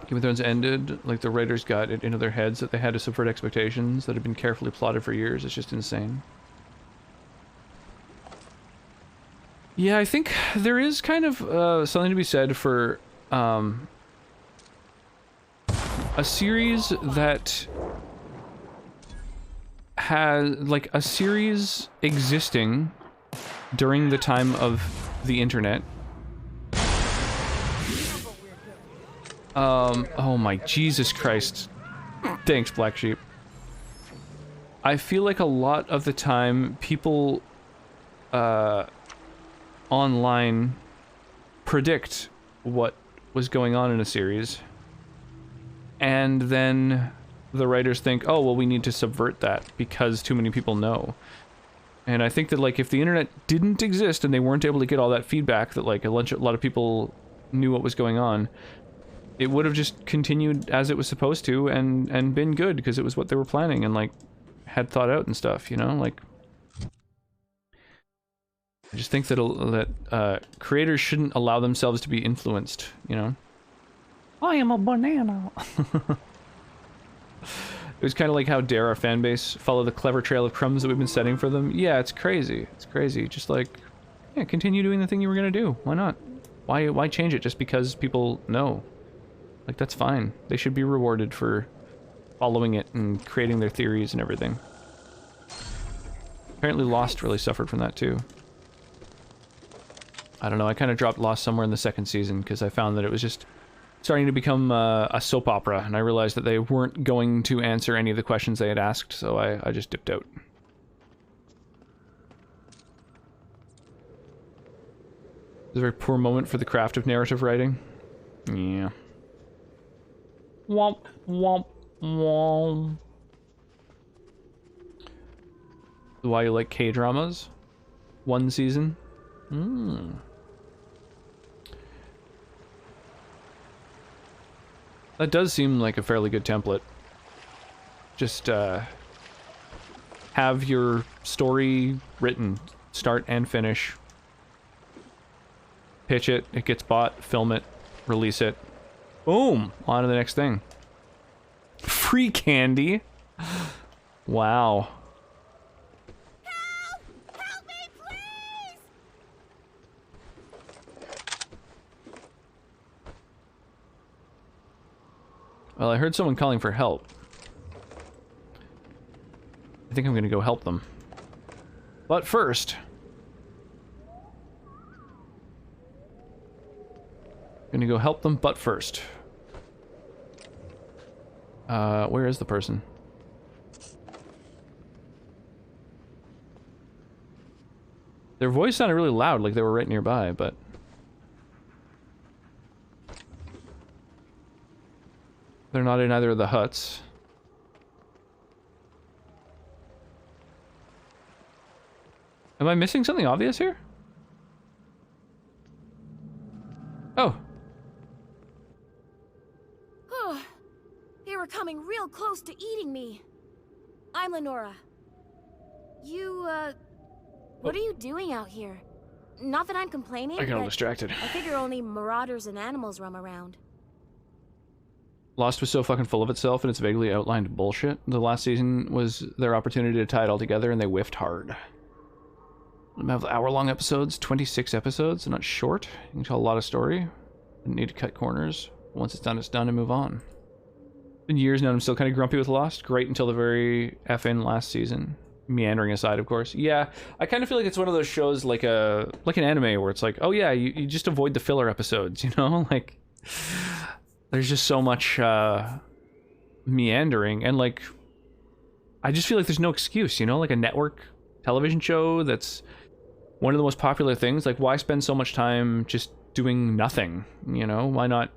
Game of Thrones ended, like the writers got it into their heads that they had to subvert expectations that had been carefully plotted for years. It's just insane. Yeah, I think there is kind of something to be said for a series that has, like, a series existing during the time of the internet. Oh my Jesus Christ. Thanks, Black Sheep. I feel like a lot of the time people online predict what was going on in a series, and then the writers think, oh, well, we need to subvert that because too many people know. And I think that, like, if the internet didn't exist and they weren't able to get all that feedback that, like, a lot of people knew what was going on, it would have just continued as it was supposed to and been good because it was what they were planning and, like, had thought out and stuff, you know? Like, I just think that creators shouldn't allow themselves to be influenced, you know? I am a banana. It was kind of like how dare our fanbase follow the clever trail of crumbs that we've been setting for them. Yeah, it's crazy. It's crazy. Just like, yeah, continue doing the thing you were gonna do. Why not? Why change it just because people know? Like, that's fine. They should be rewarded for following it and creating their theories and everything. Apparently Lost really suffered from that too. I don't know, I kind of dropped Lost somewhere in the second season because I found that it was just starting to become a soap opera, and I realized that they weren't going to answer any of the questions they had asked, so I just dipped out. It's a very poor moment for the craft of narrative writing. Yeah. Womp, womp, womp. Why you like K-dramas? One season? That does seem like a fairly good template. Just, have your story written, start and finish. Pitch it, it gets bought, film it, release it. Boom! On to the next thing. Free candy? Wow. Help me, please! Well, I heard someone calling for help. I think I'm gonna go help them. But first... gonna go help them, but first. Where is the person? Their voice sounded really loud, like they were right nearby, but... They're not in either of the huts. Am I missing something obvious here? Oh. They were coming real close to eating me. I'm Lenora. You, what are you doing out here? Not that I'm complaining, I got all but distracted. I figure only marauders and animals roam around. Lost was so fucking full of itself and its vaguely outlined bullshit. The last season was their opportunity to tie it all together, and they whiffed hard. We have hour-long episodes, 26 episodes, not short. You can tell a lot of story. Didn't need to cut corners. Once it's done, and move on. Been years now, and I'm still kind of grumpy with Lost. Great until the very effing last season. Meandering aside, of course. Yeah, I kind of feel like it's one of those shows like an anime where it's like, oh yeah, you just avoid the filler episodes, you know? Like, there's just so much meandering, and like, I just feel like there's no excuse, you know? Like a network television show that's one of the most popular things. Like, why spend so much time just doing nothing, you know? Why not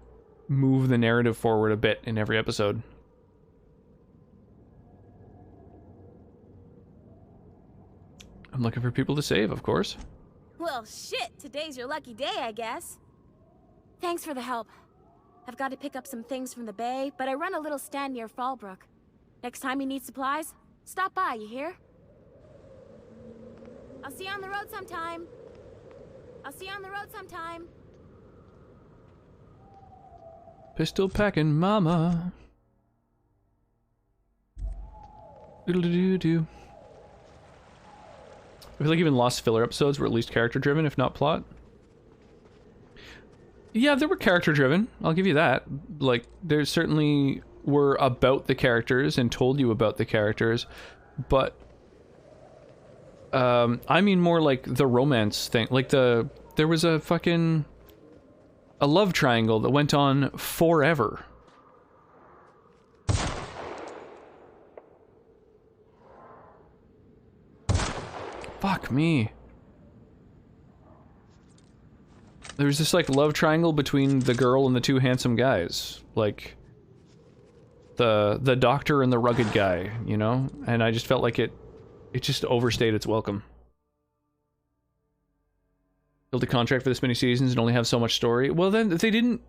move the narrative forward a bit in every episode? I'm looking for people to save, of course. Well, shit, today's your lucky day, I guess. Thanks for the help. I've got to pick up some things from the bay, but I run a little stand near Fallbrook. Next time you need supplies, stop by, you hear? I'll see you on the road sometime. Pistol packing mama. Doodle-doo-doo-doo. I feel like even Lost filler episodes were at least character-driven, if not plot. Yeah, they were character-driven. I'll give you that. Like, there certainly were about the characters and told you about the characters, but I mean more like the romance thing. Like there was a love triangle that went on forever. Fuck me. There was this like love triangle between the girl and the two handsome guys. Like the doctor and the rugged guy, you know? And I just felt like it just overstayed its welcome. Build a contract for this many seasons and only have so much story. Well, then they didn't.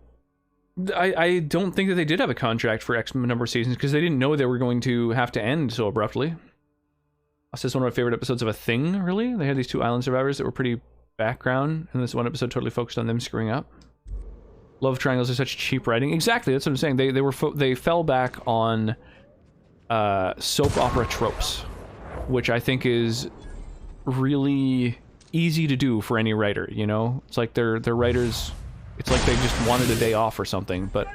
I don't think that they did have a contract for X number of seasons because they didn't know they were going to have to end so abruptly. This is one of my favorite episodes of A Thing, really. They had these two island survivors that were pretty background, and this one episode totally focused on them screwing up. Love triangles are such cheap writing. Exactly, that's what I'm saying. They fell back on soap opera tropes, which I think is really easy to do for any writer, you know? It's like they're writers, it's like they just wanted a day off or something, but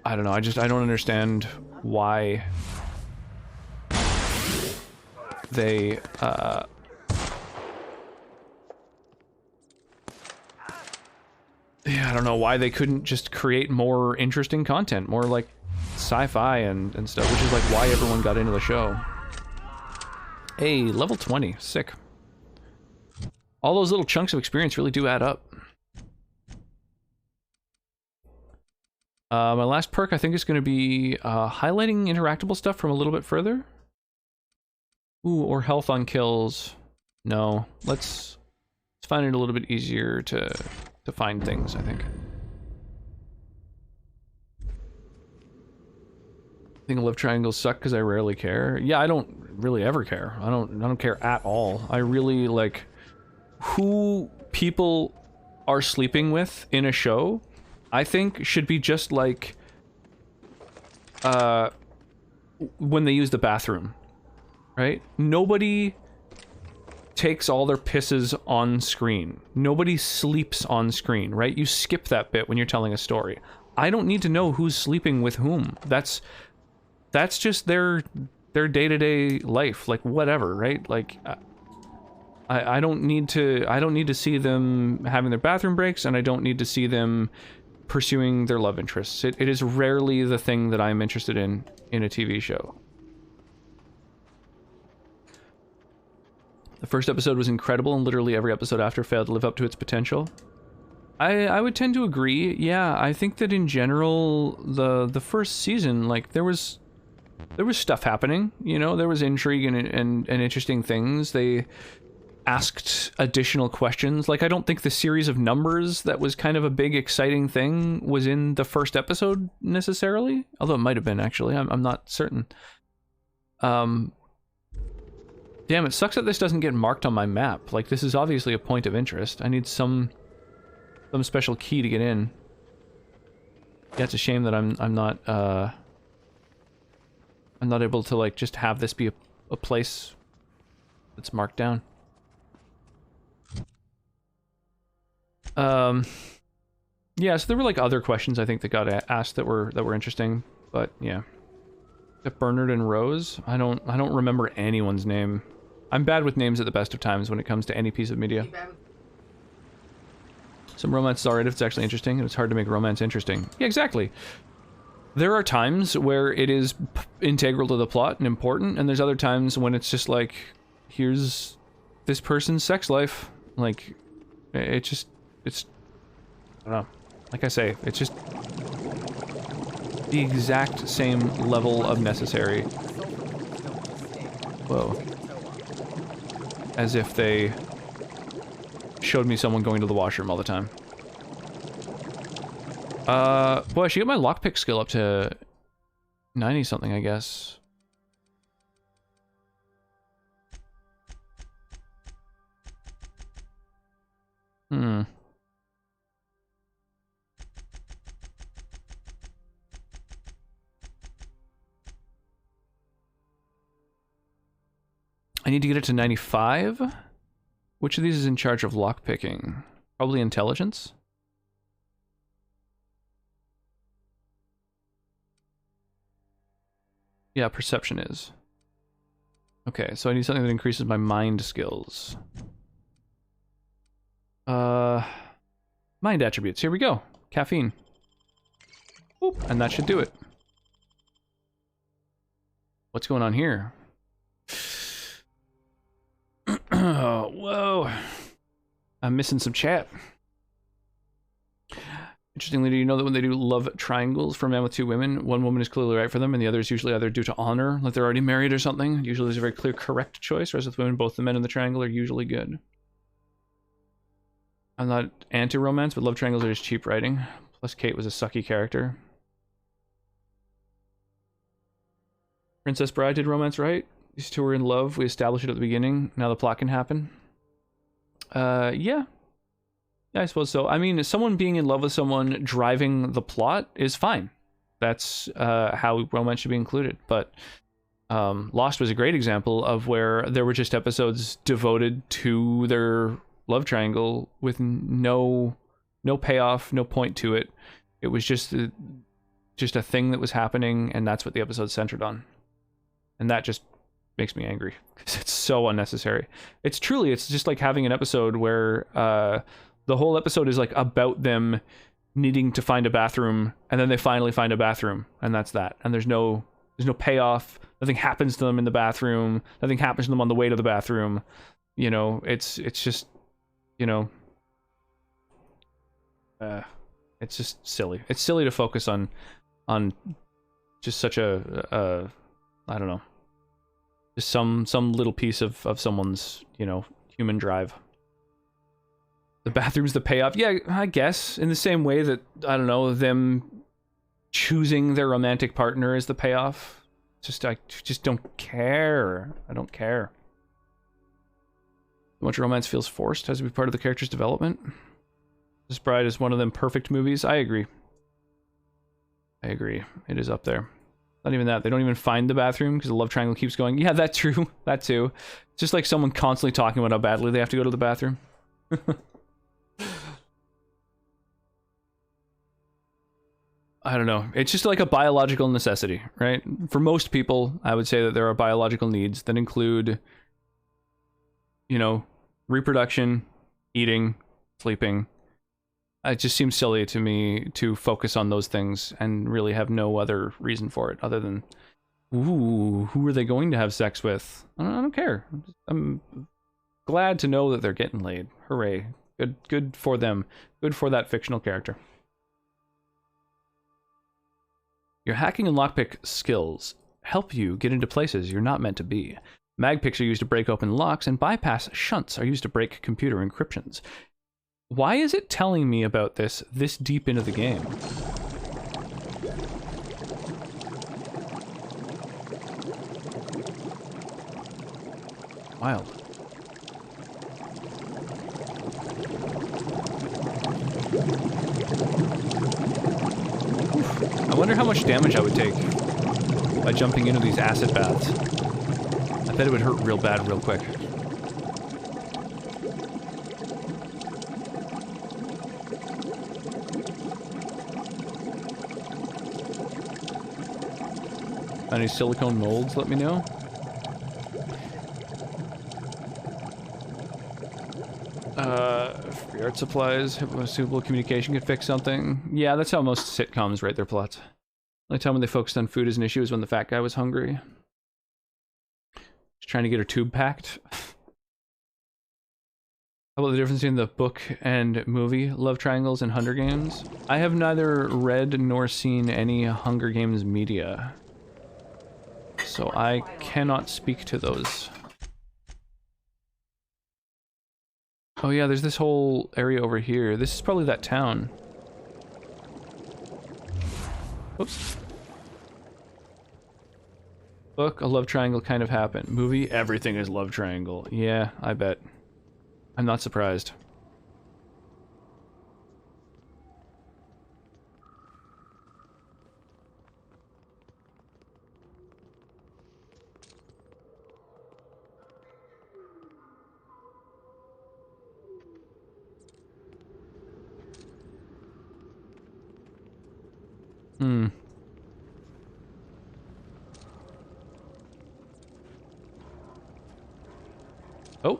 I don't know, I don't understand why they yeah, I don't know why they couldn't just create more interesting content, more like sci-fi and stuff, which is like why everyone got into the show. Hey, level 20, sick. All those little chunks of experience really do add up. My last perk I think is going to be highlighting interactable stuff from a little bit further. Ooh, or health on kills. No, let's find it a little bit easier to find things, I think. I think love triangles suck because I rarely care. Yeah, I don't really ever care. I don't care at all. I really like who people are sleeping with in a show. I think should be just like when they use the bathroom, right? Nobody takes all their pisses on screen. Nobody sleeps on screen, right? You skip that bit when you're telling a story. I don't need to know who's sleeping with whom. That's just their day-to-day life, like whatever, right? Like I don't need to see them having their bathroom breaks, and I don't need to see them pursuing their love interests. It is rarely the thing that I'm interested in a TV show. The first episode was incredible, and literally every episode after failed to live up to its potential. I would tend to agree. Yeah, I think that in general, the first season, like there was stuff happening. You know, there was intrigue and interesting things. They asked additional questions. Like I don't think the series of numbers that was kind of a big exciting thing was in the first episode necessarily, although it might have been actually. I'm not certain. Damn, it sucks that this doesn't get marked on my map. Like this is obviously a point of interest. I need some special key to get in. Yeah, it's a shame that I'm not able to like just have this be a place that's marked down. Yeah, so there were like other questions I think that got asked that were interesting, but yeah. Bernard and Rose? I don't remember anyone's name. I'm bad with names at the best of times when it comes to any piece of media. Some romance is alright if it's actually interesting, and it's hard to make romance interesting. Yeah, exactly. There are times where it is integral to the plot and important, and there's other times when it's just like, here's this person's sex life. Like, it's, I don't know. Like I say, it's just the exact same level of necessary. Whoa. As if they showed me someone going to the washroom all the time. Boy, I should get my lockpick skill up to 90 something, I guess. I need to get it to 95? Which of these is in charge of lockpicking? Probably intelligence? Yeah, perception is. Okay, so I need something that increases my mind skills. Mind attributes. Here we go. Caffeine. Boop, and that should do it. What's going on here? Whoa. I'm missing some chat. Interestingly, do you know that when they do love triangles for a man with two women, one woman is clearly right for them and the other is usually either due to honor, like they're already married or something? Usually there's a very clear correct choice, whereas with women, both the men in the triangle are usually good. I'm not anti-romance, but love triangles are just cheap writing. Plus Kate was a sucky character. Princess Bride did romance right. These two were in love. We established it at the beginning. Now the plot can happen. Yeah. Yeah, I suppose so. I mean, someone being in love with someone driving the plot is fine. That's how romance should be included. But Lost was a great example of where there were just episodes devoted to their love triangle with no payoff, no point to it. It was just a thing that was happening, and that's what the episode centered on. And that just makes me angry because it's so unnecessary. It's just like having an episode where the whole episode is like about them needing to find a bathroom, and then they finally find a bathroom, and that's that. And there's no payoff. Nothing happens to them in the bathroom. Nothing happens to them on the way to the bathroom. You know, it's just, you know, it's just silly. It's silly to focus on just such a I don't know, just some little piece of someone's, you know, human drive. The bathroom's the payoff. Yeah, I guess in the same way that, I don't know, them choosing their romantic partner is the payoff. I just don't care. I don't care. Too much romance feels forced. Has to be part of the character's development. This Bride is one of them perfect movies. I agree. It is up there. Not even that. They don't even find the bathroom because the love triangle keeps going. Yeah, that's true. That too. It's just like someone constantly talking about how badly they have to go to the bathroom. I don't know. It's just like a biological necessity, right? For most people, I would say that there are biological needs that include, you know, reproduction, eating, sleeping. It just seems silly to me to focus on those things and really have no other reason for it other than, ooh, who are they going to have sex with? I don't care. I'm glad to know that they're getting laid. Hooray. Good for them. Good for that fictional character. Your hacking and lockpick skills help you get into places you're not meant to be. Mag picks are used to break open locks, and bypass shunts are used to break computer encryptions. Why is it telling me about this deep into the game? Wild. I wonder how much damage I would take by jumping into these acid baths. I bet it would hurt real bad real quick. Any silicone molds, let me know. Free art supplies, suitable communication could fix something. Yeah, that's how most sitcoms write their plots. The only time when they focused on food as an issue is when the fat guy was hungry. Just trying to get her tube packed. How about the difference between the book and movie? Love triangles and Hunger Games? I have neither read nor seen any Hunger Games media, so I cannot speak to those. Oh yeah, there's this whole area over here. This is probably that town. Whoops. Book, a love triangle kind of happened. Movie, everything is love triangle. Yeah, I bet. I'm not surprised. Oh.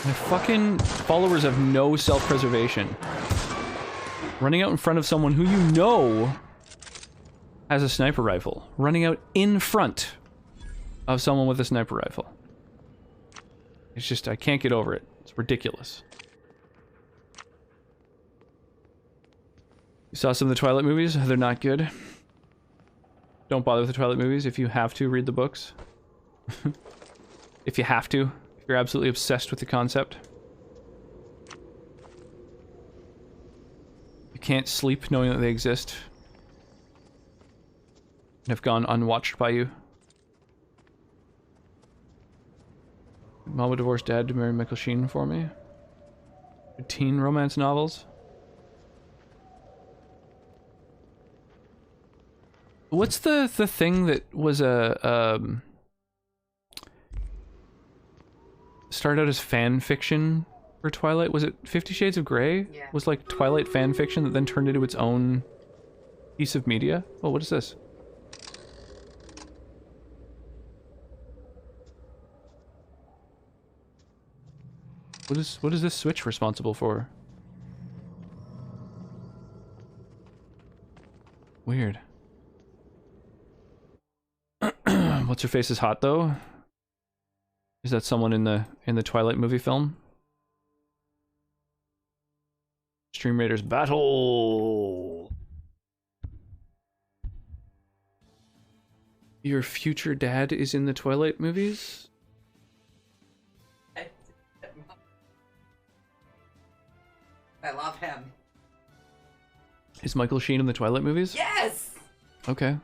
My fucking followers have no self-preservation. Running out in front of someone who you know has a sniper rifle. Running out in front of someone with a sniper rifle. It's just, I can't get over it. It's ridiculous. You saw some of the Twilight movies? They're not good. Don't bother with the Twilight movies. If you have to, read the books. If you have to. If you're absolutely obsessed with the concept. You can't sleep knowing that they exist. And have gone unwatched by you. Mom would divorce dad to marry Michael Sheen for me. Teen romance novels. What's the thing that was a started out as fan fiction for Twilight? Was it 50 Shades of Grey? Yeah. Was like Twilight fan fiction that then turned into its own piece of media? Oh, what is this? What is this switch responsible for? Weird. What's her face is hot though? Is that someone in the Twilight movie film? Stream Raiders battle. Your future dad is in the Twilight movies? I love him. Is Michael Sheen in the Twilight movies? Yes! Okay.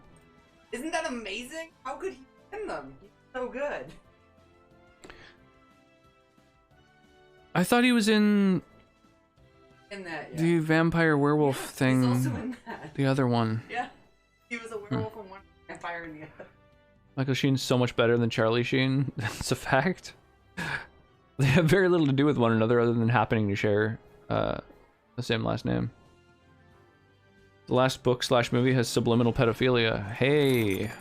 Isn't that amazing? How could he in them? He's so good. I thought he was in that, yeah. the vampire werewolf thing. He's also in that. The other one. Yeah. He was a werewolf in one, vampire in the other. Michael Sheen's so much better than Charlie Sheen. That's a fact. They have very little to do with one another other than happening to share the same last name. The last book/movie has subliminal pedophilia. Hey.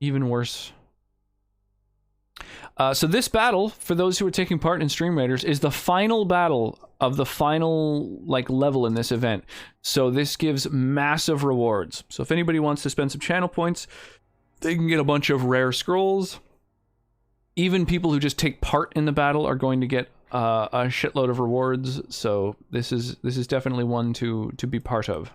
Even worse. So this battle, for those who are taking part in Stream Raiders, is the final battle of the final like level in this event. So this gives massive rewards. So if anybody wants to spend some channel points, they can get a bunch of rare scrolls. Even people who just take part in the battle are going to get a shitload of rewards. So this is definitely one to be part of.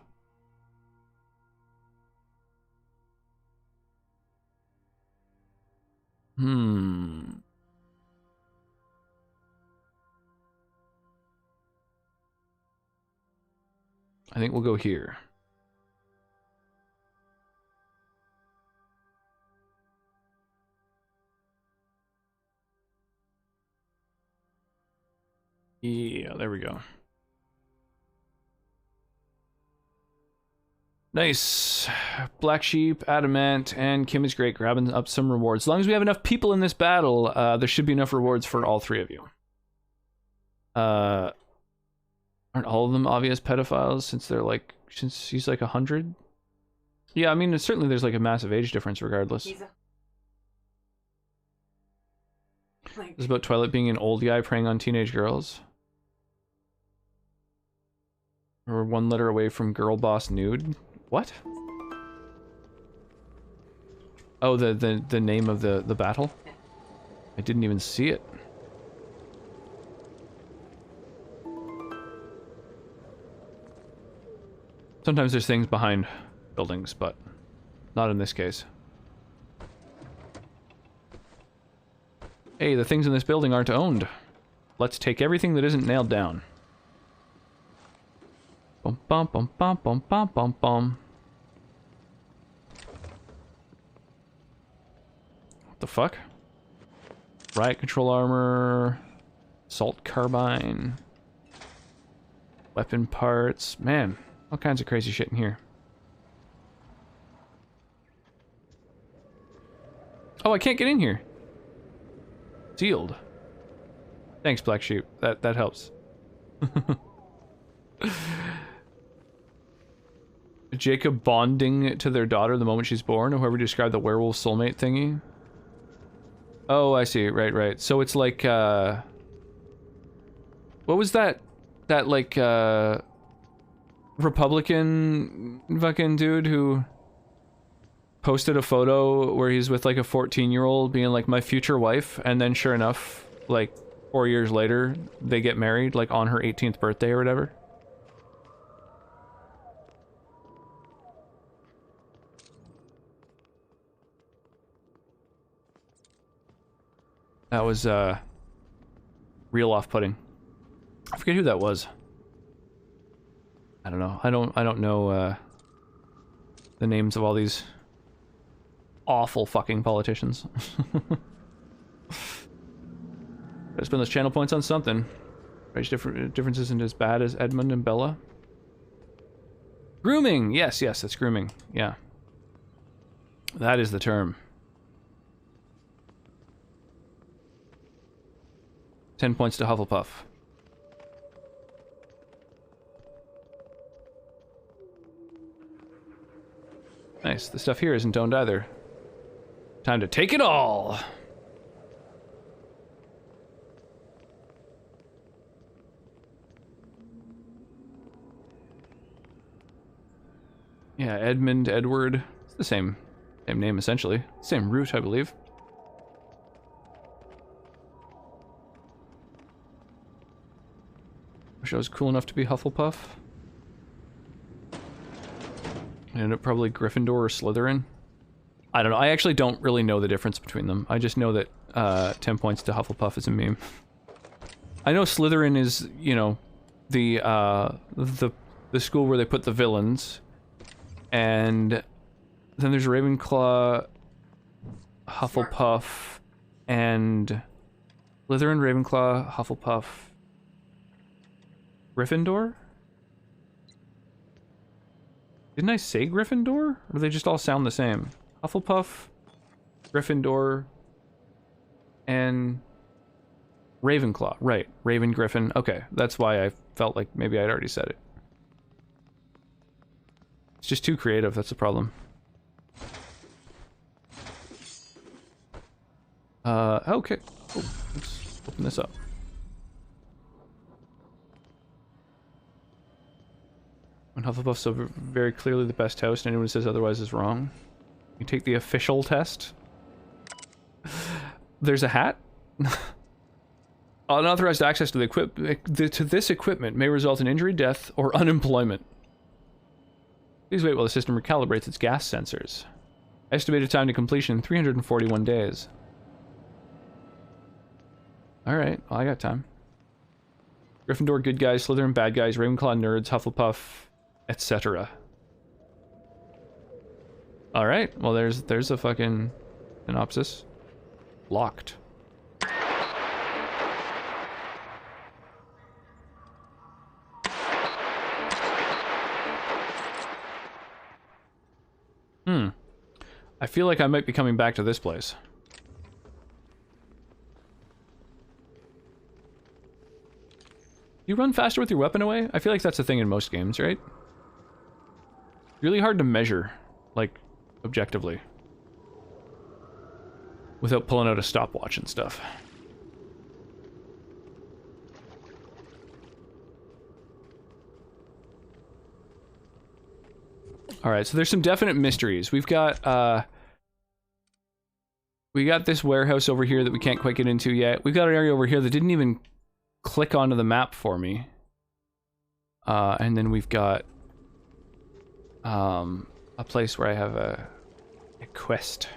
I think we'll go here. Yeah, there we go. Nice. Black Sheep, Adamant, and Kim is great, grabbing up some rewards. As long as we have enough people in this battle, there should be enough rewards for all three of you. Aren't all of them obvious pedophiles since he's like 100? Yeah, I mean, certainly there's like a massive age difference regardless. It's about Twilight being an old guy preying on teenage girls. Or one letter away from girl boss nude. What? Oh, the name of the battle? I didn't even see it. Sometimes there's things behind buildings, but not in this case. Hey, the things in this building aren't owned. Let's take everything that isn't nailed down. Bum bum bum bum bum bum bum bum. What the fuck? Riot control armor, assault carbine, weapon parts. Man, all kinds of crazy shit in here. Oh, I can't get in here. Sealed. Thanks, Black Sheep. That helps. Jacob bonding to their daughter the moment she's born, or whoever described the werewolf soulmate thingy. Oh, I see. Right. So it's like, what was that like, Republican fucking dude who posted a photo where he's with like a 14-year-old being like, my future wife, and then sure enough, like 4 years later, they get married, like on her 18th birthday or whatever. That was, real off-putting. I forget who that was. I don't know. I don't know, the names of all these awful fucking politicians. Gotta spend those channel points on something. Age difference isn't as bad as Edmund and Bella. Grooming! Yes, that's grooming. Yeah. That is the term. 10 points to Hufflepuff. Nice. The stuff here isn't owned either. Time to take it all! Yeah, Edmund, Edward. It's the same name, essentially. Same root, I believe. Wish I was cool enough to be Hufflepuff. I ended up probably Gryffindor or Slytherin. I don't know. I actually don't really know the difference between them. I just know that 10 points to Hufflepuff is a meme. I know Slytherin is, you know, the school where they put the villains. And then there's Ravenclaw, Hufflepuff, and Slytherin, Ravenclaw, Hufflepuff, Gryffindor? Didn't I say Gryffindor? Or do they just all sound the same? Hufflepuff, Gryffindor, and Ravenclaw. Right, Raven, Griffin. Okay, that's why I felt like maybe I'd already said it. It's just too creative, that's the problem. Okay. Oh, let's open this up. And Hufflepuff's so very clearly the best house, and anyone who says otherwise is wrong. You take the official test. There's a hat. Unauthorized access to this equipment may result in injury, death, or unemployment. Please wait while the system recalibrates its gas sensors. Estimated time to completion, 341 days. Alright, well, I got time. Gryffindor good guys, Slytherin bad guys, Ravenclaw nerds, Hufflepuff, etc. Alright, well there's a fucking synopsis. Locked. I feel like I might be coming back to this place. You run faster with your weapon away? I feel like that's a thing in most games, right? Really hard to measure, like, objectively. Without pulling out a stopwatch and stuff. Alright, so there's some definite mysteries. We got this warehouse over here that we can't quite get into yet. We've got an area over here that didn't even click onto the map for me. And then we've got a place where I have a quest.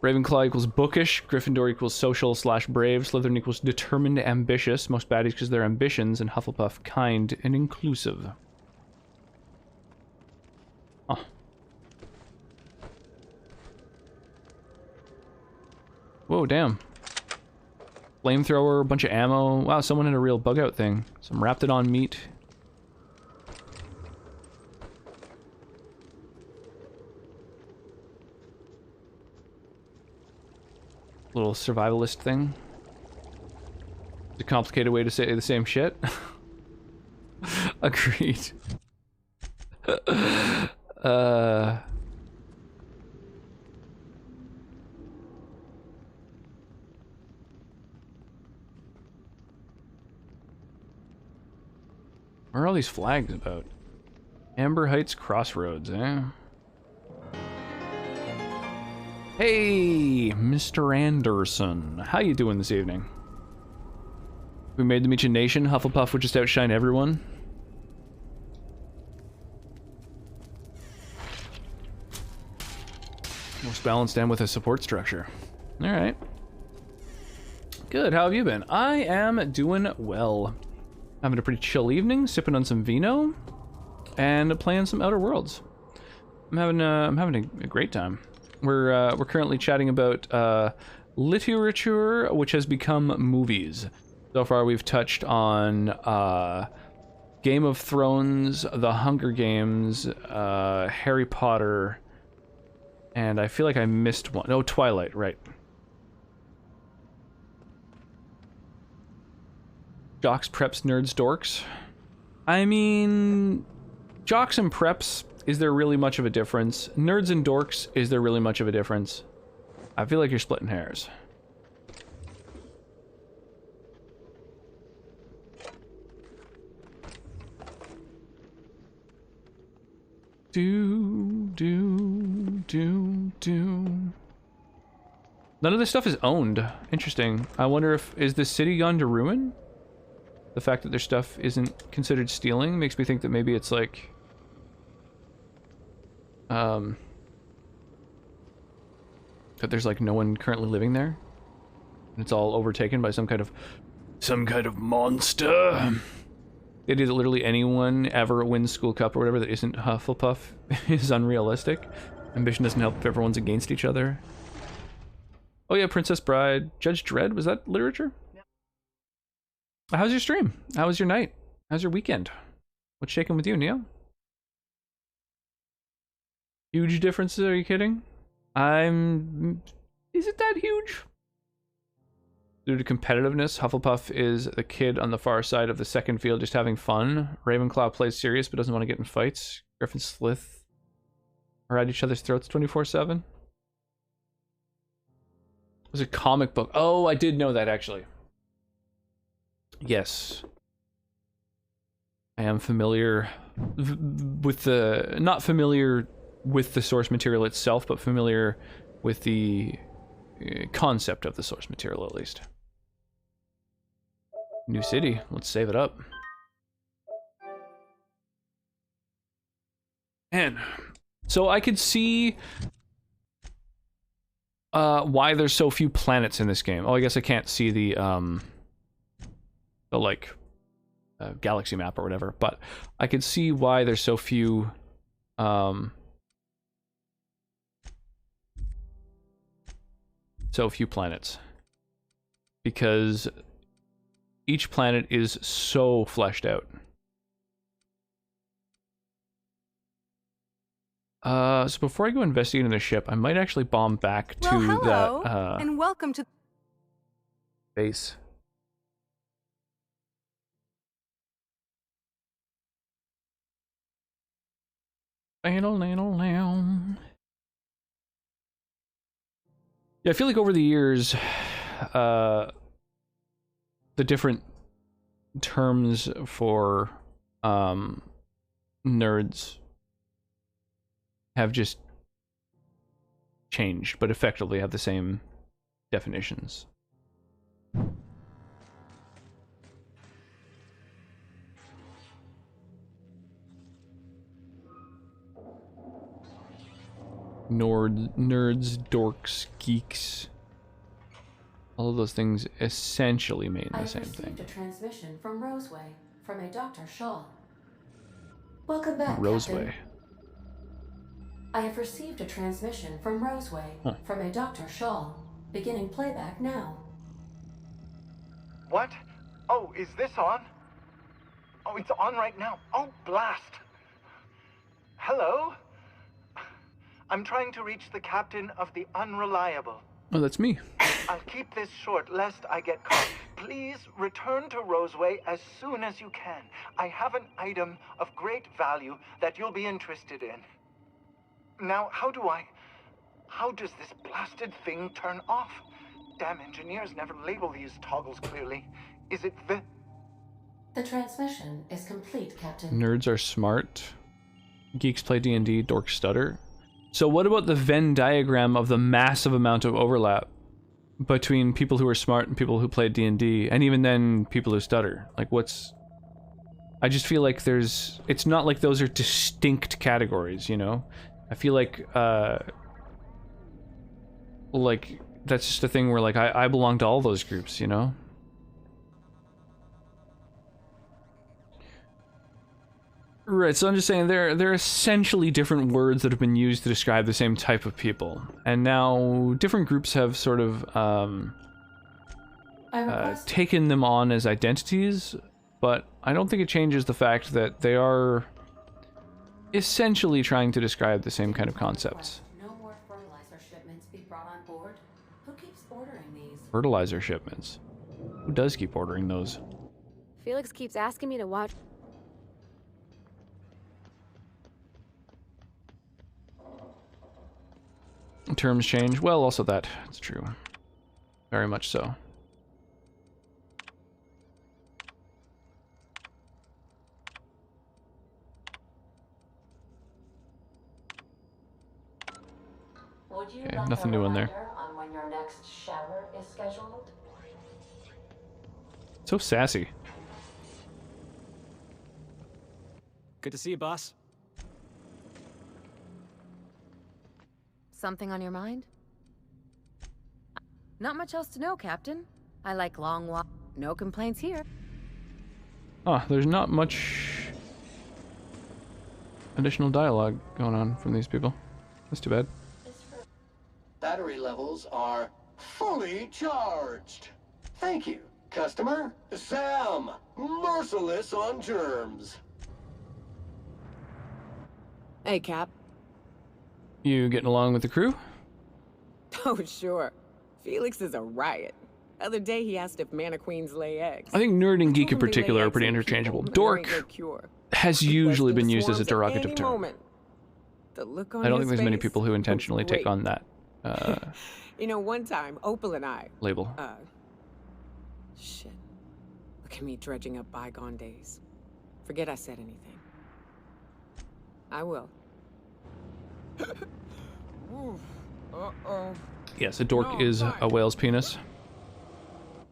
Ravenclaw equals bookish, Gryffindor equals social/brave, Slytherin equals determined, ambitious, most baddies because they're ambitions, and Hufflepuff kind and inclusive. Huh. Whoa, damn. Flamethrower, a bunch of ammo. Wow, someone had a real bug out thing. Some Raptidon meat. Little survivalist thing. It's a complicated way to say the same shit. Agreed. Where are all these flags about? Amber Heights Crossroads, eh? Hey, Mr. Anderson. How you doing this evening? We made the Meechin Nation. Hufflepuff would just outshine everyone. Most balanced and with a support structure. Alright. Good, how have you been? I am doing well. Having a pretty chill evening, sipping on some vino, and playing some Outer Worlds. I'm having a great time. We're currently chatting about literature, which has become movies. So far, we've touched on Game of Thrones, The Hunger Games, Harry Potter, and I feel like I missed one. Oh, Twilight, right. Jocks, preps, nerds, dorks. I mean, jocks and preps, is there really much of a difference? Nerds and dorks, is there really much of a difference? I feel like you're splitting hairs. None of this stuff is owned. Interesting. I wonder is this city gone to ruin? The fact that their stuff isn't considered stealing makes me think that maybe it's like... that there's like no one currently living there. And it's all overtaken by some kind of monster. The idea that literally anyone ever wins School Cup or whatever that isn't Hufflepuff is unrealistic. Ambition doesn't help if everyone's against each other. Oh yeah, Princess Bride. Judge Dredd, was that literature? Yeah. How's your stream? How was your night? How's your weekend? What's shaking with you, Neo? Huge differences, are you kidding? Is it that huge? Due to competitiveness, Hufflepuff is the kid on the far side of the second field just having fun. Ravenclaw plays serious but doesn't want to get in fights. Griffin Slith are at each other's throats 24/7. It was a comic book. Oh, I did know that actually. Yes. I am familiar with the, not familiar with the source material itself, but familiar with the concept of the source material, at least. New city, let's save it up. Man, so I could see why there's so few planets in this game. Oh, I guess I can't see the like galaxy map or whatever, but I could see why there's so few planets, because each planet is so fleshed out. So before I go investigating the ship, I might actually bomb back to hello, that and welcome to base. Yeah, I feel like over the years, the different terms for nerds have just changed, but effectively have the same definitions. Nerds, dorks, geeks. All of those things essentially mean the same thing. I received a transmission from Roseway, from a Dr. Shaw. Welcome back, Roseway. Captain. I have received a transmission from Roseway, from a Dr. Shaw. Beginning playback now. What? Oh, is this on? Oh, it's on right now. Oh, blast. Hello? I'm trying to reach the captain of the Unreliable. Oh, that's me. I'll keep this short, lest I get caught. Please return to Roseway as soon as you can. I have an item of great value that you'll be interested in. Now, how does this blasted thing turn off? Damn engineers never label these toggles clearly. Is it the... The transmission is complete, Captain. Nerds are smart. Geeks play D&D, dorks stutter. So what about the Venn diagram of the massive amount of overlap between people who are smart and people who play D&D, and even then people who stutter? Like, what's... I just feel like there's... It's not like those are distinct categories, you know? I feel like that's just a thing where, like, I belong to all those groups, you know? Right, so I'm just saying they're essentially different words that have been used to describe the same type of people. And now different groups have sort of taken them on as identities, but I don't think it changes the fact that they are essentially trying to describe the same kind of concepts. No more fertilizer shipments be brought on board. Who keeps ordering these? Fertilizer shipments? Who does keep ordering those? Felix keeps asking me to watch. Terms change? Well, also that's true. Very much so. Would you Okay, like nothing a new in there. reminder on when your next shower is scheduled? So sassy. Good to see you, boss. Something on your mind? Not much else to know, Captain. I like long walks. No complaints here. Oh, there's not much additional dialogue going on from these people. That's too bad. Battery levels are fully charged. Thank you, customer. Sam, merciless on germs. Hey, Cap. You getting along with the crew? Oh, sure. Felix is a riot. Other day he asked if mana queens lay eggs. I think nerd and geek in particular are pretty interchangeable. Dork has usually been used as a derogative term. The look on I don't think his there's many face people who intentionally take great. on that You know, one time, Opal and I... label. Shit. Look at me dredging up bygone days. Forget I said anything. I will. Uh-oh. Yes, a dork is a whale's penis.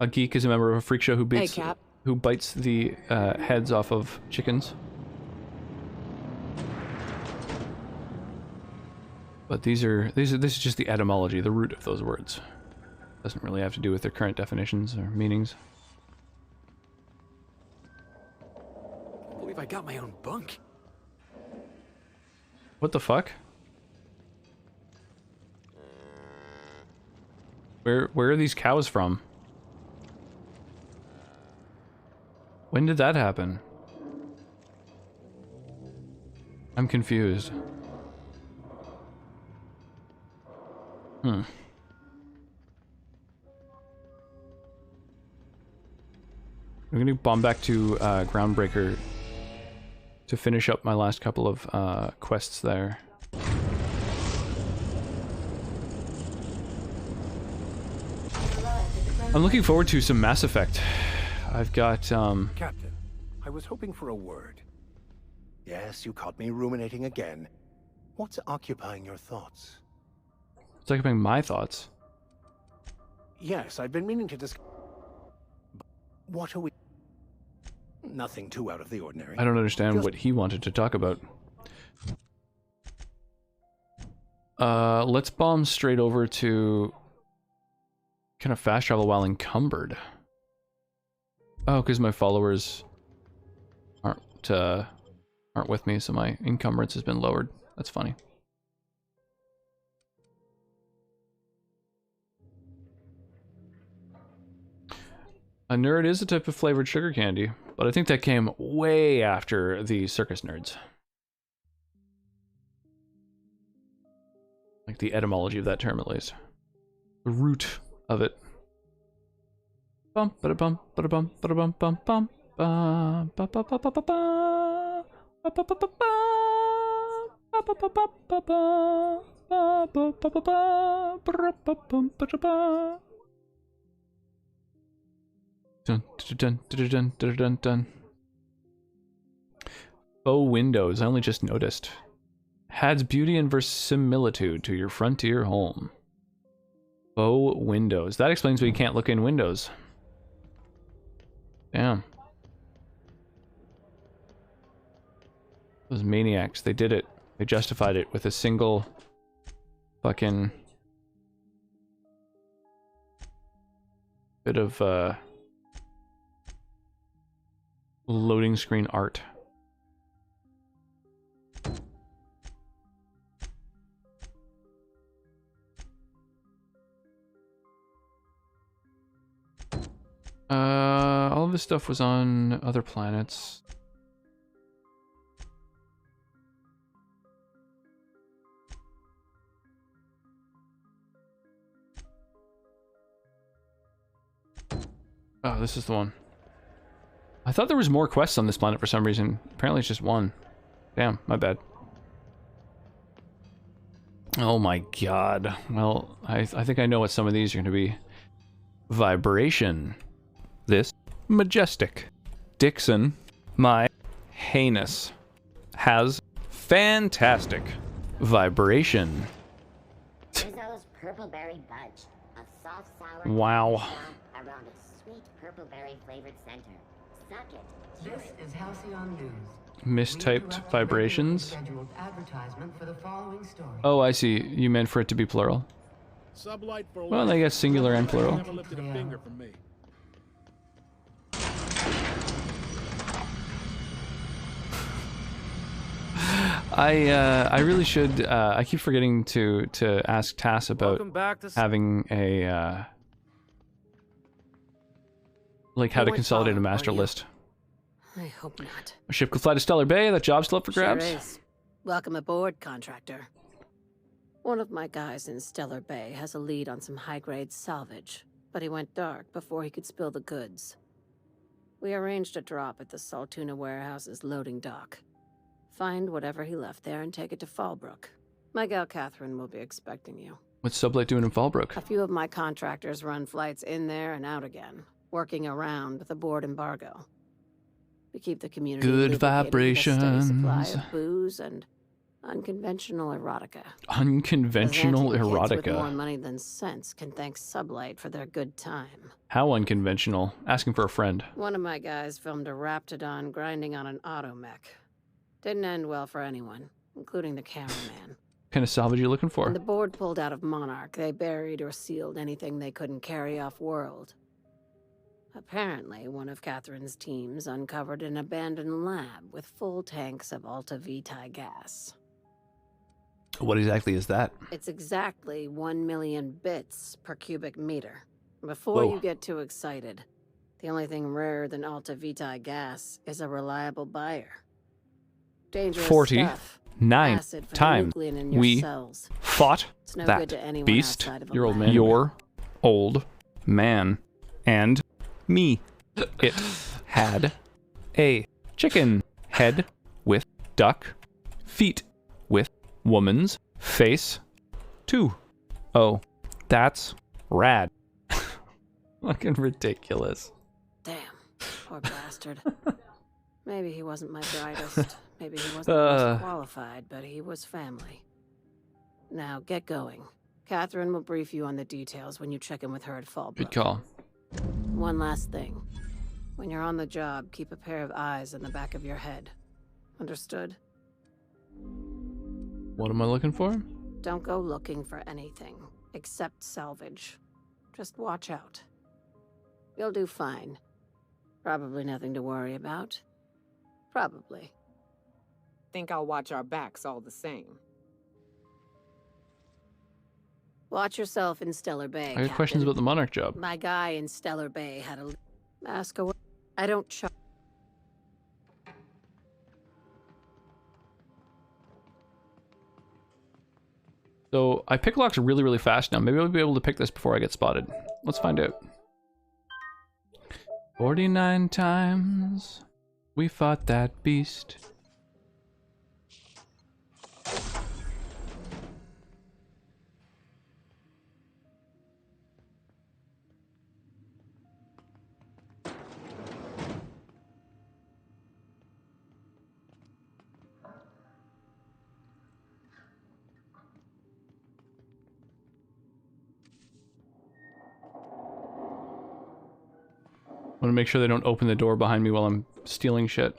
A geek is a member of a freak show who beats, Cap. who bites the heads off of chickens. But this is just the etymology, the root of those words. Doesn't really have to do with their current definitions or meanings. I can't believe I got my own bunk. What the fuck? Where are these cows from? When did that happen? I'm confused. I'm gonna bomb back to Groundbreaker to finish up my last couple of quests there. I'm looking forward to some Mass Effect. I've got Captain, I was hoping for a word. Yes, you caught me ruminating again. What's occupying your thoughts? It's occupying my thoughts. Yes, I've been meaning to discuss. What are we? Nothing too out of the ordinary. I don't understand what he wanted to talk about. Let's bomb straight over to kind of fast travel while encumbered. Oh, because my followers aren't with me, so my encumbrance has been lowered. That's funny. A nerd is a type of flavored sugar candy, but I think that came way after the circus nerds. Like the etymology of that term, at least. The root of it. Bum ba bum ba bum ba bum bum bum ba ba ba ba ba ba ba ba ba ba ba ba ba ba ba ba ba ba ba. Dun dun dun dun dun dun dun. Faux windows, I only just noticed. Adds beauty and verisimilitude to your frontier home. Faux windows. That explains why you can't look in windows. Damn. Those maniacs, they did it. They justified it with a single fucking bit of loading screen art. All of this stuff was on other planets. Oh, this is the one. I thought there was more quests on this planet for some reason. Apparently it's just one. Damn, my bad. Oh my god. Well, I think I know what some of these are going to be. Vibration. This. Majestic. Dixon. My. Heinous. Has. Fantastic. Vibration. Rizzo's purpleberry budge. A soft, sour Wow. around a sweet purpleberry flavored center. Suck it. This is Halcyon News. Mistyped vibrations. Scheduled advertisement for the following story. Oh, I see. You meant for it to be plural. Sublight for Well, I guess singular and plural. Never lifted a finger for me. I really should. I keep forgetting to ask Tass about having a like how to consolidate a master list. I hope not. A ship could fly to Stellar Bay. That job's still up for grabs. Sure is. Welcome aboard, contractor. One of my guys in Stellar Bay has a lead on some high-grade salvage, but he went dark before he could spill the goods. We arranged a drop at the Saltuna warehouse's loading dock. Find whatever he left there and take it to Fallbrook. My gal Catherine will be expecting you. What's Sublight doing in Fallbrook? A few of my contractors run flights in there and out again, working around the board embargo. We keep the community Good lubricated with a steady supply vibrations. of booze and unconventional erotica. Unconventional Those antique kids with more erotica. money than sense can thank Sublight for their good time. How unconventional? Asking for a friend. One of my guys filmed a Raptidon grinding on an automech. Didn't end well for anyone, including the cameraman. What kind of salvage are you looking for? When the board pulled out of Monarch, they buried or sealed anything they couldn't carry off-world. Apparently, one of Catherine's teams uncovered an abandoned lab with full tanks of Alta Vitae gas. What exactly is that? It's exactly 1 million bits per cubic meter. Before Whoa. you get too excited, the only thing rarer than Alta Vitae gas is a reliable buyer. Dangerous stuff. 49 Acid from times nuclein in your we cells. fought It's no that good to anyone beast. outside of a Your old lab. man. Your old man. And me. It had a chicken head with duck feet with woman's face too. Oh, that's rad. Fucking ridiculous. Damn, poor bastard. Maybe he wasn't my brightest. Maybe he wasn't the most qualified, but he was family. Now, get going. Catherine will brief you on the details when you check in with her at Fallbrook. Good call. One last thing. When you're on the job, keep a pair of eyes in the back of your head. Understood? What am I looking for? Don't go looking for anything, except salvage. Just watch out. You'll do fine. Probably nothing to worry about. Probably. Think I'll watch our backs all the same. Watch yourself in Stellar Bay, I got questions Captain. about the Monarch job. My guy in Stellar Bay had a... Ask away. I don't So I pick locks really, really fast now. Maybe I'll be able to pick this before I get spotted. Let's find out. 49 times we fought that beast. I want to make sure they don't open the door behind me while I'm stealing shit.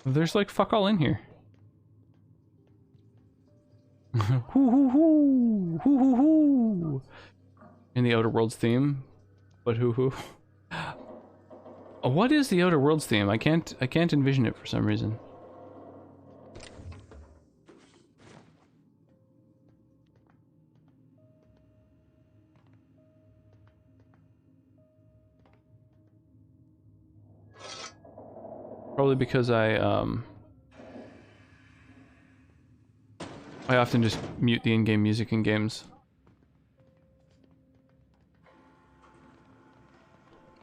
There's like fuck all in here. Hoo hoo hoo! Hoo hoo hoo! In the Outer Worlds theme. But hoo hoo. What is the Outer Worlds theme? I can't envision it for some reason. Probably because I often just mute the in-game music in games. I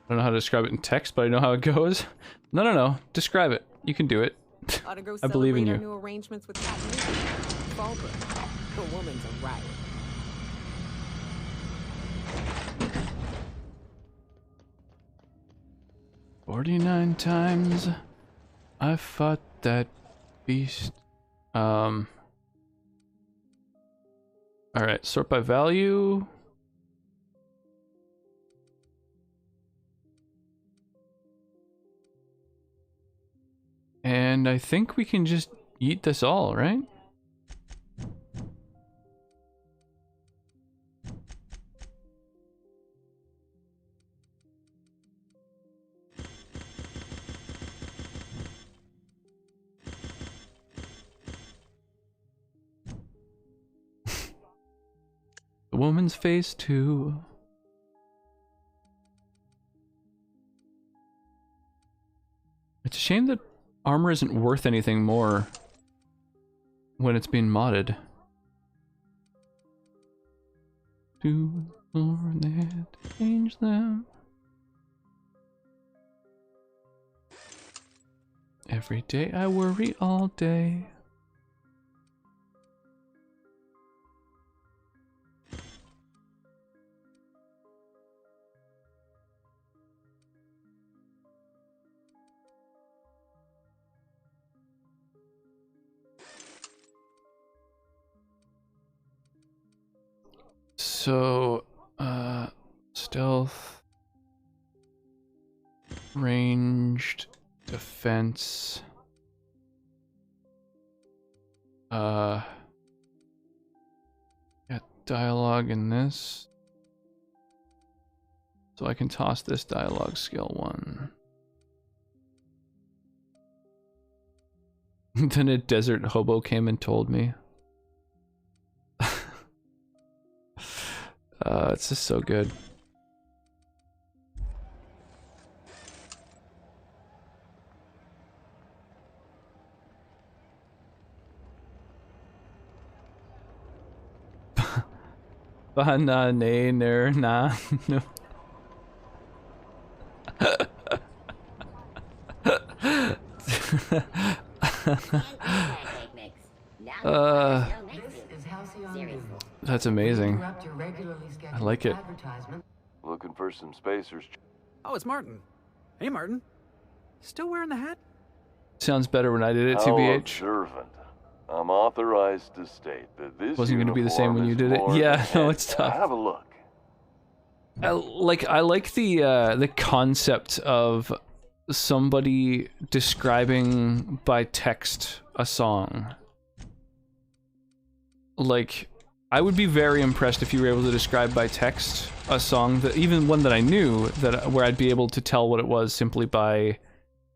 don't know how to describe it in text, but I know how it goes. No. Describe it. You can do it. Ought to go I believe in celebrate our you. new arrangements with Captain Fallbrook. The woman's a riot. "49 times I fought that beast." Alright, sort by value. And I think we can just eat this all, right? The woman's face too. It's a shame that armor isn't worth anything more when it's being modded. To Lord, they had to change them. Every day I worry all day. so stealth, ranged, defense. Got dialogue in this. So I can toss this dialogue skill 1. Then a desert hobo came and told me. It's just so good. Banana, nah, no. That's amazing. I like it. Looking for some spacers. Oh, it's Martin. Hey, Martin. Still wearing the hat? Sounds better when I did it, How TBH. observant. I'm authorized to state that this Wasn't going to be the same when you did it. Yeah, no, it's tough. Have a look. I like the concept of somebody describing by text a song. Like, I would be very impressed if you were able to describe by text a song, that even one that I knew, that where I'd be able to tell what it was simply by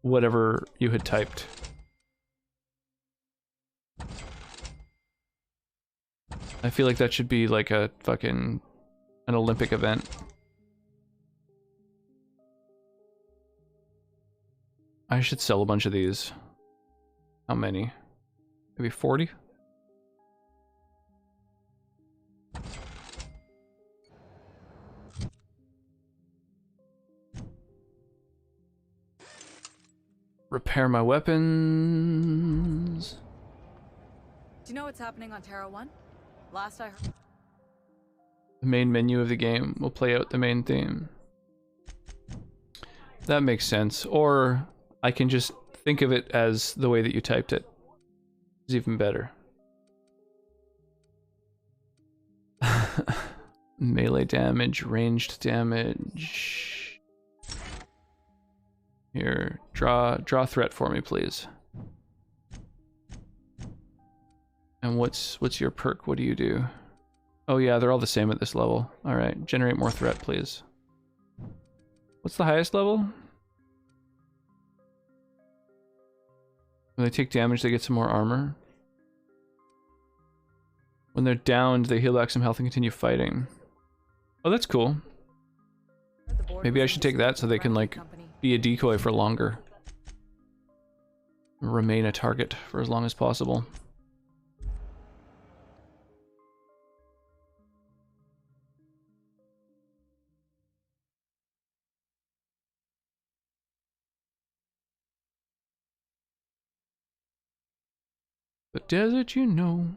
whatever you had typed. I feel like that should be like a fucking an Olympic event. I should sell a bunch of these. How many? Maybe 40? Repair my weapons. Do you know what's happening on Terra 1? Last I heard... The main menu of the game will play out the main theme. That makes sense. Or I can just think of it as the way that you typed it. It's even better. Melee damage, ranged damage. Here, draw threat for me, please. And what's your perk? What do you do? Oh yeah, they're all the same at this level. Alright, generate more threat, please. What's the highest level? When they take damage, they get some more armor. When they're downed, they heal back some health and continue fighting. Oh, that's cool. Maybe I should take that so they can, like, be a decoy for longer. Remain a target for as long as possible. The desert, you know.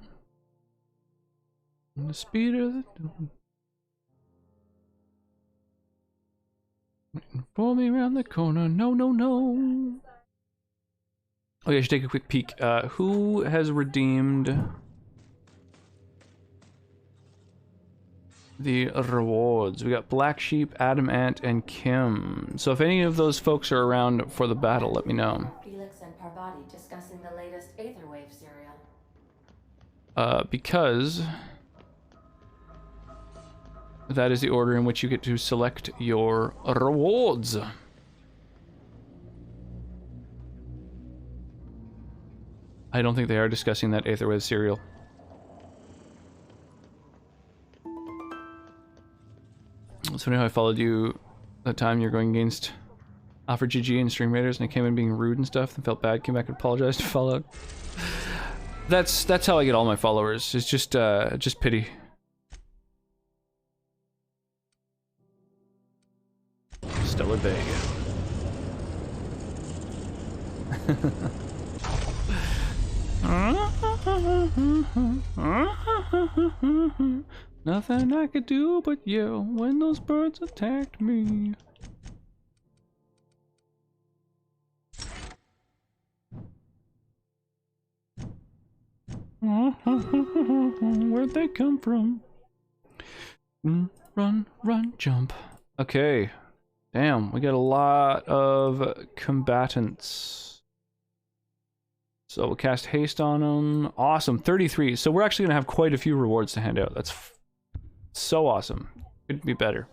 And the speed of the dawn. Waiting for me around the corner. No, no, no. Oh yeah, I should take a quick peek. Who has redeemed the rewards? We got Black Sheep, Adam Ant, and Kim. So if any of those folks are around for the battle, let me know. Felix and Parvati discussing the latest Aetherwave serial. Because that is the order in which you get to select your rewards. I don't think they are discussing that Aetherwave serial. It's funny how I followed you that time you're going against Alpha GG and Stream Raiders, and I came in being rude and stuff and felt bad, came back and apologized to Fallout. That's how I get all my followers. It's just pity. Stellar Bay. Nothing I could do but yell when those birds attacked me. Where'd they come from? Run, run, jump. Okay. Damn, we got a lot of combatants. So we'll cast haste on them. Awesome, 33. So we're actually going to have quite a few rewards to hand out. That's so awesome. Couldn't be better.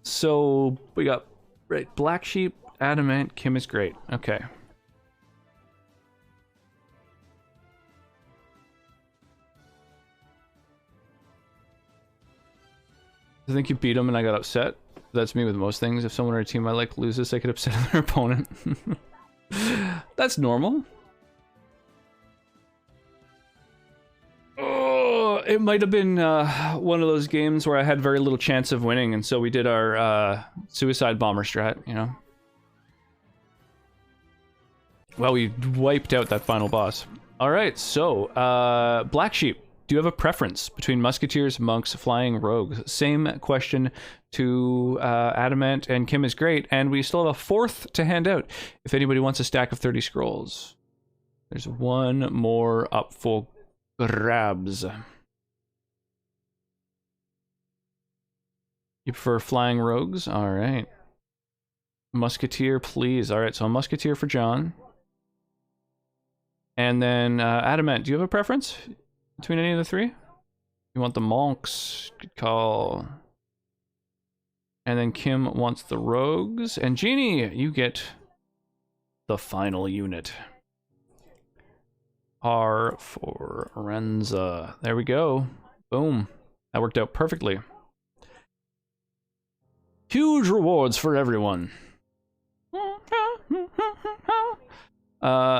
So we got, right, Black Sheep, Adamant, Kim is great. Okay. I think you beat him and I got upset. That's me with most things. If someone on our team I like loses, I get upset at their opponent. That's normal. Oh, it might have been one of those games where I had very little chance of winning, and so we did our suicide bomber strat, you know? Well, we wiped out that final boss. Alright, so, Black Sheep. Do you have a preference between musketeers, monks, flying rogues? Same question to Adamant, and Kim is great, and we still have a fourth to hand out if anybody wants a stack of 30 scrolls. There's one more up for grabs. You prefer flying rogues? Alright. Musketeer, please. Alright, so a musketeer for John. And then, Adamant, do you have a preference between any of the three? You want the monks? Good call. And then Kim wants the rogues. And Jeannie, you get the final unit. R for Renza. There we go. Boom. That worked out perfectly. Huge rewards for everyone.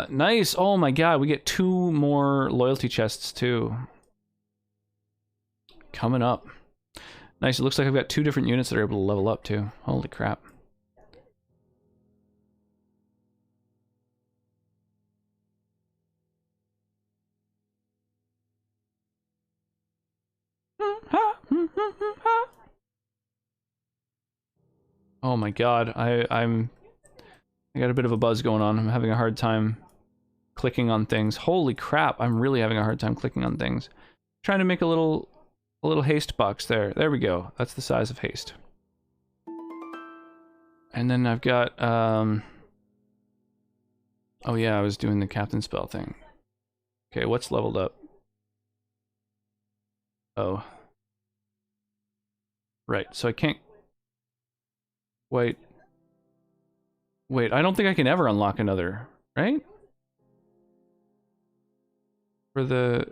Nice. Oh my god, we get 2 more loyalty chests too. Coming up. Nice, it looks like I've got 2 different units that are able to level up too. Holy crap. Oh my god, I got a bit of a buzz going on. I'm having a hard time clicking on things. Holy crap, I'm really having a hard time clicking on things. Trying to make a little haste box there. There we go. That's the size of haste. And then I've got oh yeah, I was doing the captain spell thing. Okay, what's leveled up? Oh. Right, so I can't wait, I don't think I can ever unlock another, right? For the...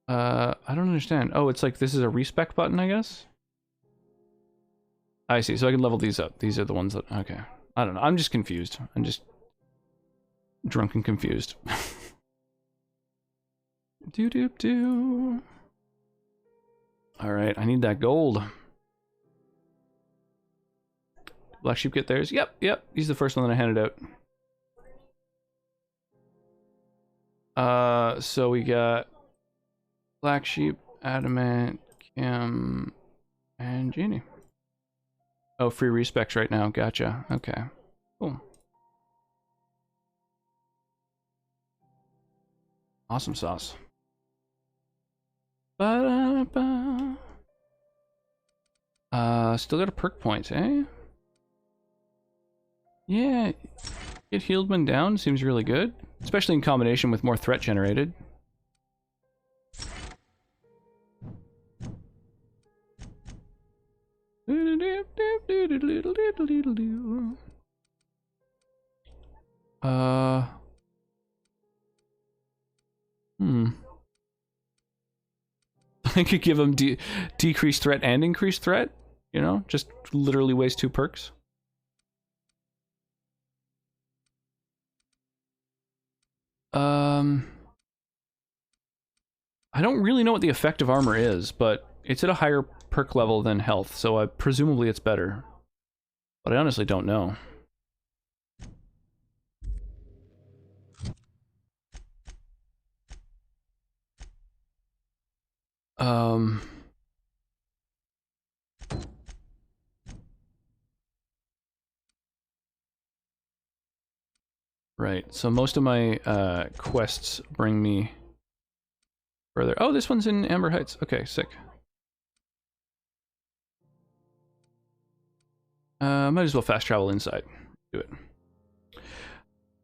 I don't understand. Oh, it's like this is a respec button, I guess? I see, so I can level these up. These are the ones that... Okay. I don't know, I'm just confused. I'm just... drunk and confused. Doo-doo-doo. Alright, I need that gold. Black Sheep get theirs? Yep. He's the first one that I handed out. So we got Black Sheep, Adamant, Kim, and Jeannie. Oh, free respecs right now. Gotcha. Okay. Cool. Awesome sauce. Ba-da-ba. Still got a perk point, eh? Yeah, get healed when down seems really good, especially in combination with more threat generated. I could give him decreased threat and increased threat, you know, just literally waste 2 perks. I don't really know what the effective armor is, but it's at a higher perk level than health, so presumably it's better. But I honestly don't know. Right, so most of my quests bring me further. Oh, this one's in Amber Heights. Okay, sick. Might as well fast travel inside. Do it.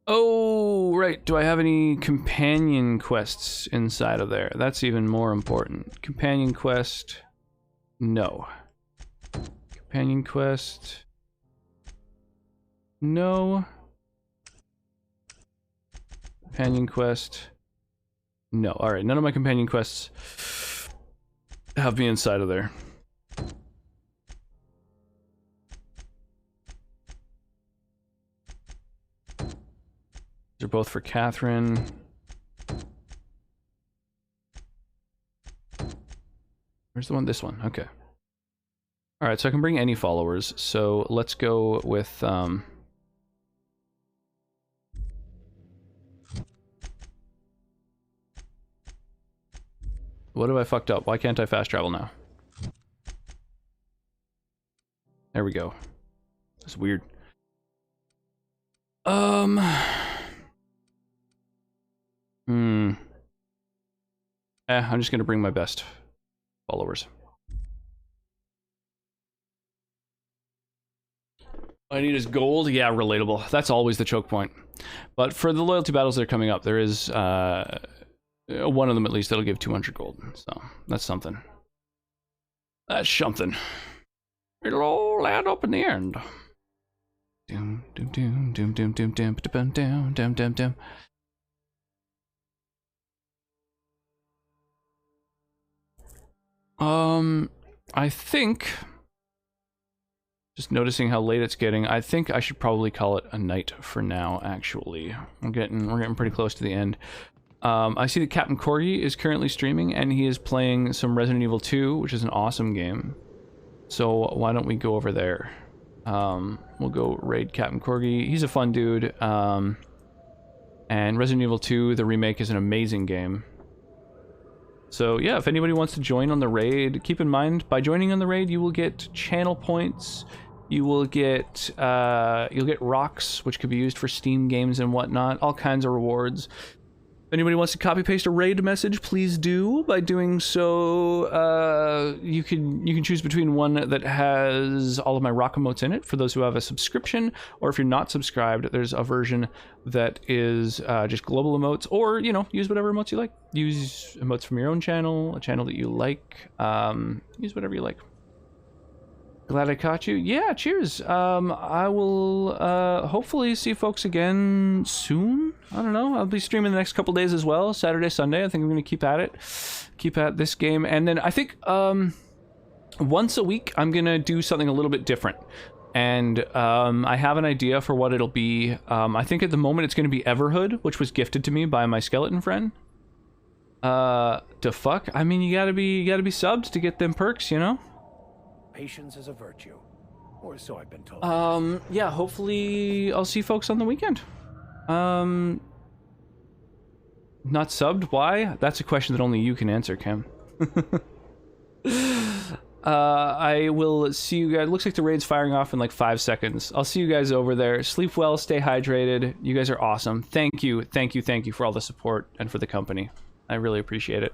Oh, right. Do I have any companion quests inside of there? That's even more important. Companion quest. No. Companion quest. No. Companion quest. No. Alright, none of my companion quests have me inside of there. They're both for Catherine. Where's the one? This one. Okay. Alright, so I can bring any followers. So let's go with... What have I fucked up? Why can't I fast travel now? There we go. That's weird. I'm just gonna bring my best followers. All I need is gold. Yeah, relatable. That's always the choke point. But for the loyalty battles that are coming up, there is one of them at least that'll give 200 gold. So that's something. That's something. It'll all add up in the end. Doom doom doom doom doom doom doom doom doom doom doom doom. I think, just noticing how late it's getting, I think I should probably call it a night for now, actually. We're getting pretty close to the end. I see that Captain Corgi is currently streaming, and he is playing some Resident Evil 2, which is an awesome game. So why don't we go over there? We'll go raid Captain Corgi. He's a fun dude. And Resident Evil 2, the remake, is an amazing game. So yeah, if anybody wants to join on the raid, keep in mind, by joining on the raid, you will get channel points, you will get, you'll get rocks, which could be used for Steam games and whatnot, all kinds of rewards. If anybody wants to copy paste a raid message, please do. By doing so, you can choose between one that has all of my rock emotes in it for those who have a subscription, or if you're not subscribed, there's a version that is just global emotes, or use whatever emotes you like. Use emotes from your own channel, a channel that you like. Use whatever you like. Glad I caught you. Yeah, cheers. I will hopefully see folks again soon. I don't know. I'll be streaming the next couple days as well. Saturday, Sunday. I think I'm going to keep at it. Keep at this game. And then I think once a week I'm going to do something a little bit different. And I have an idea for what it'll be. I think at the moment it's going to be Everhood, which was gifted to me by my skeleton friend. The fuck? I mean, you gotta be subbed to get them perks, Patience is a virtue, or so I've been told. Yeah, hopefully I'll see folks on the weekend. Not subbed? Why? That's a question that only you can answer, Kim. I will see you guys. Looks like the raid's firing off in like 5 seconds. I'll see you guys over there. Sleep well, stay hydrated. You guys are awesome. Thank you for all the support and for the company. I really appreciate it.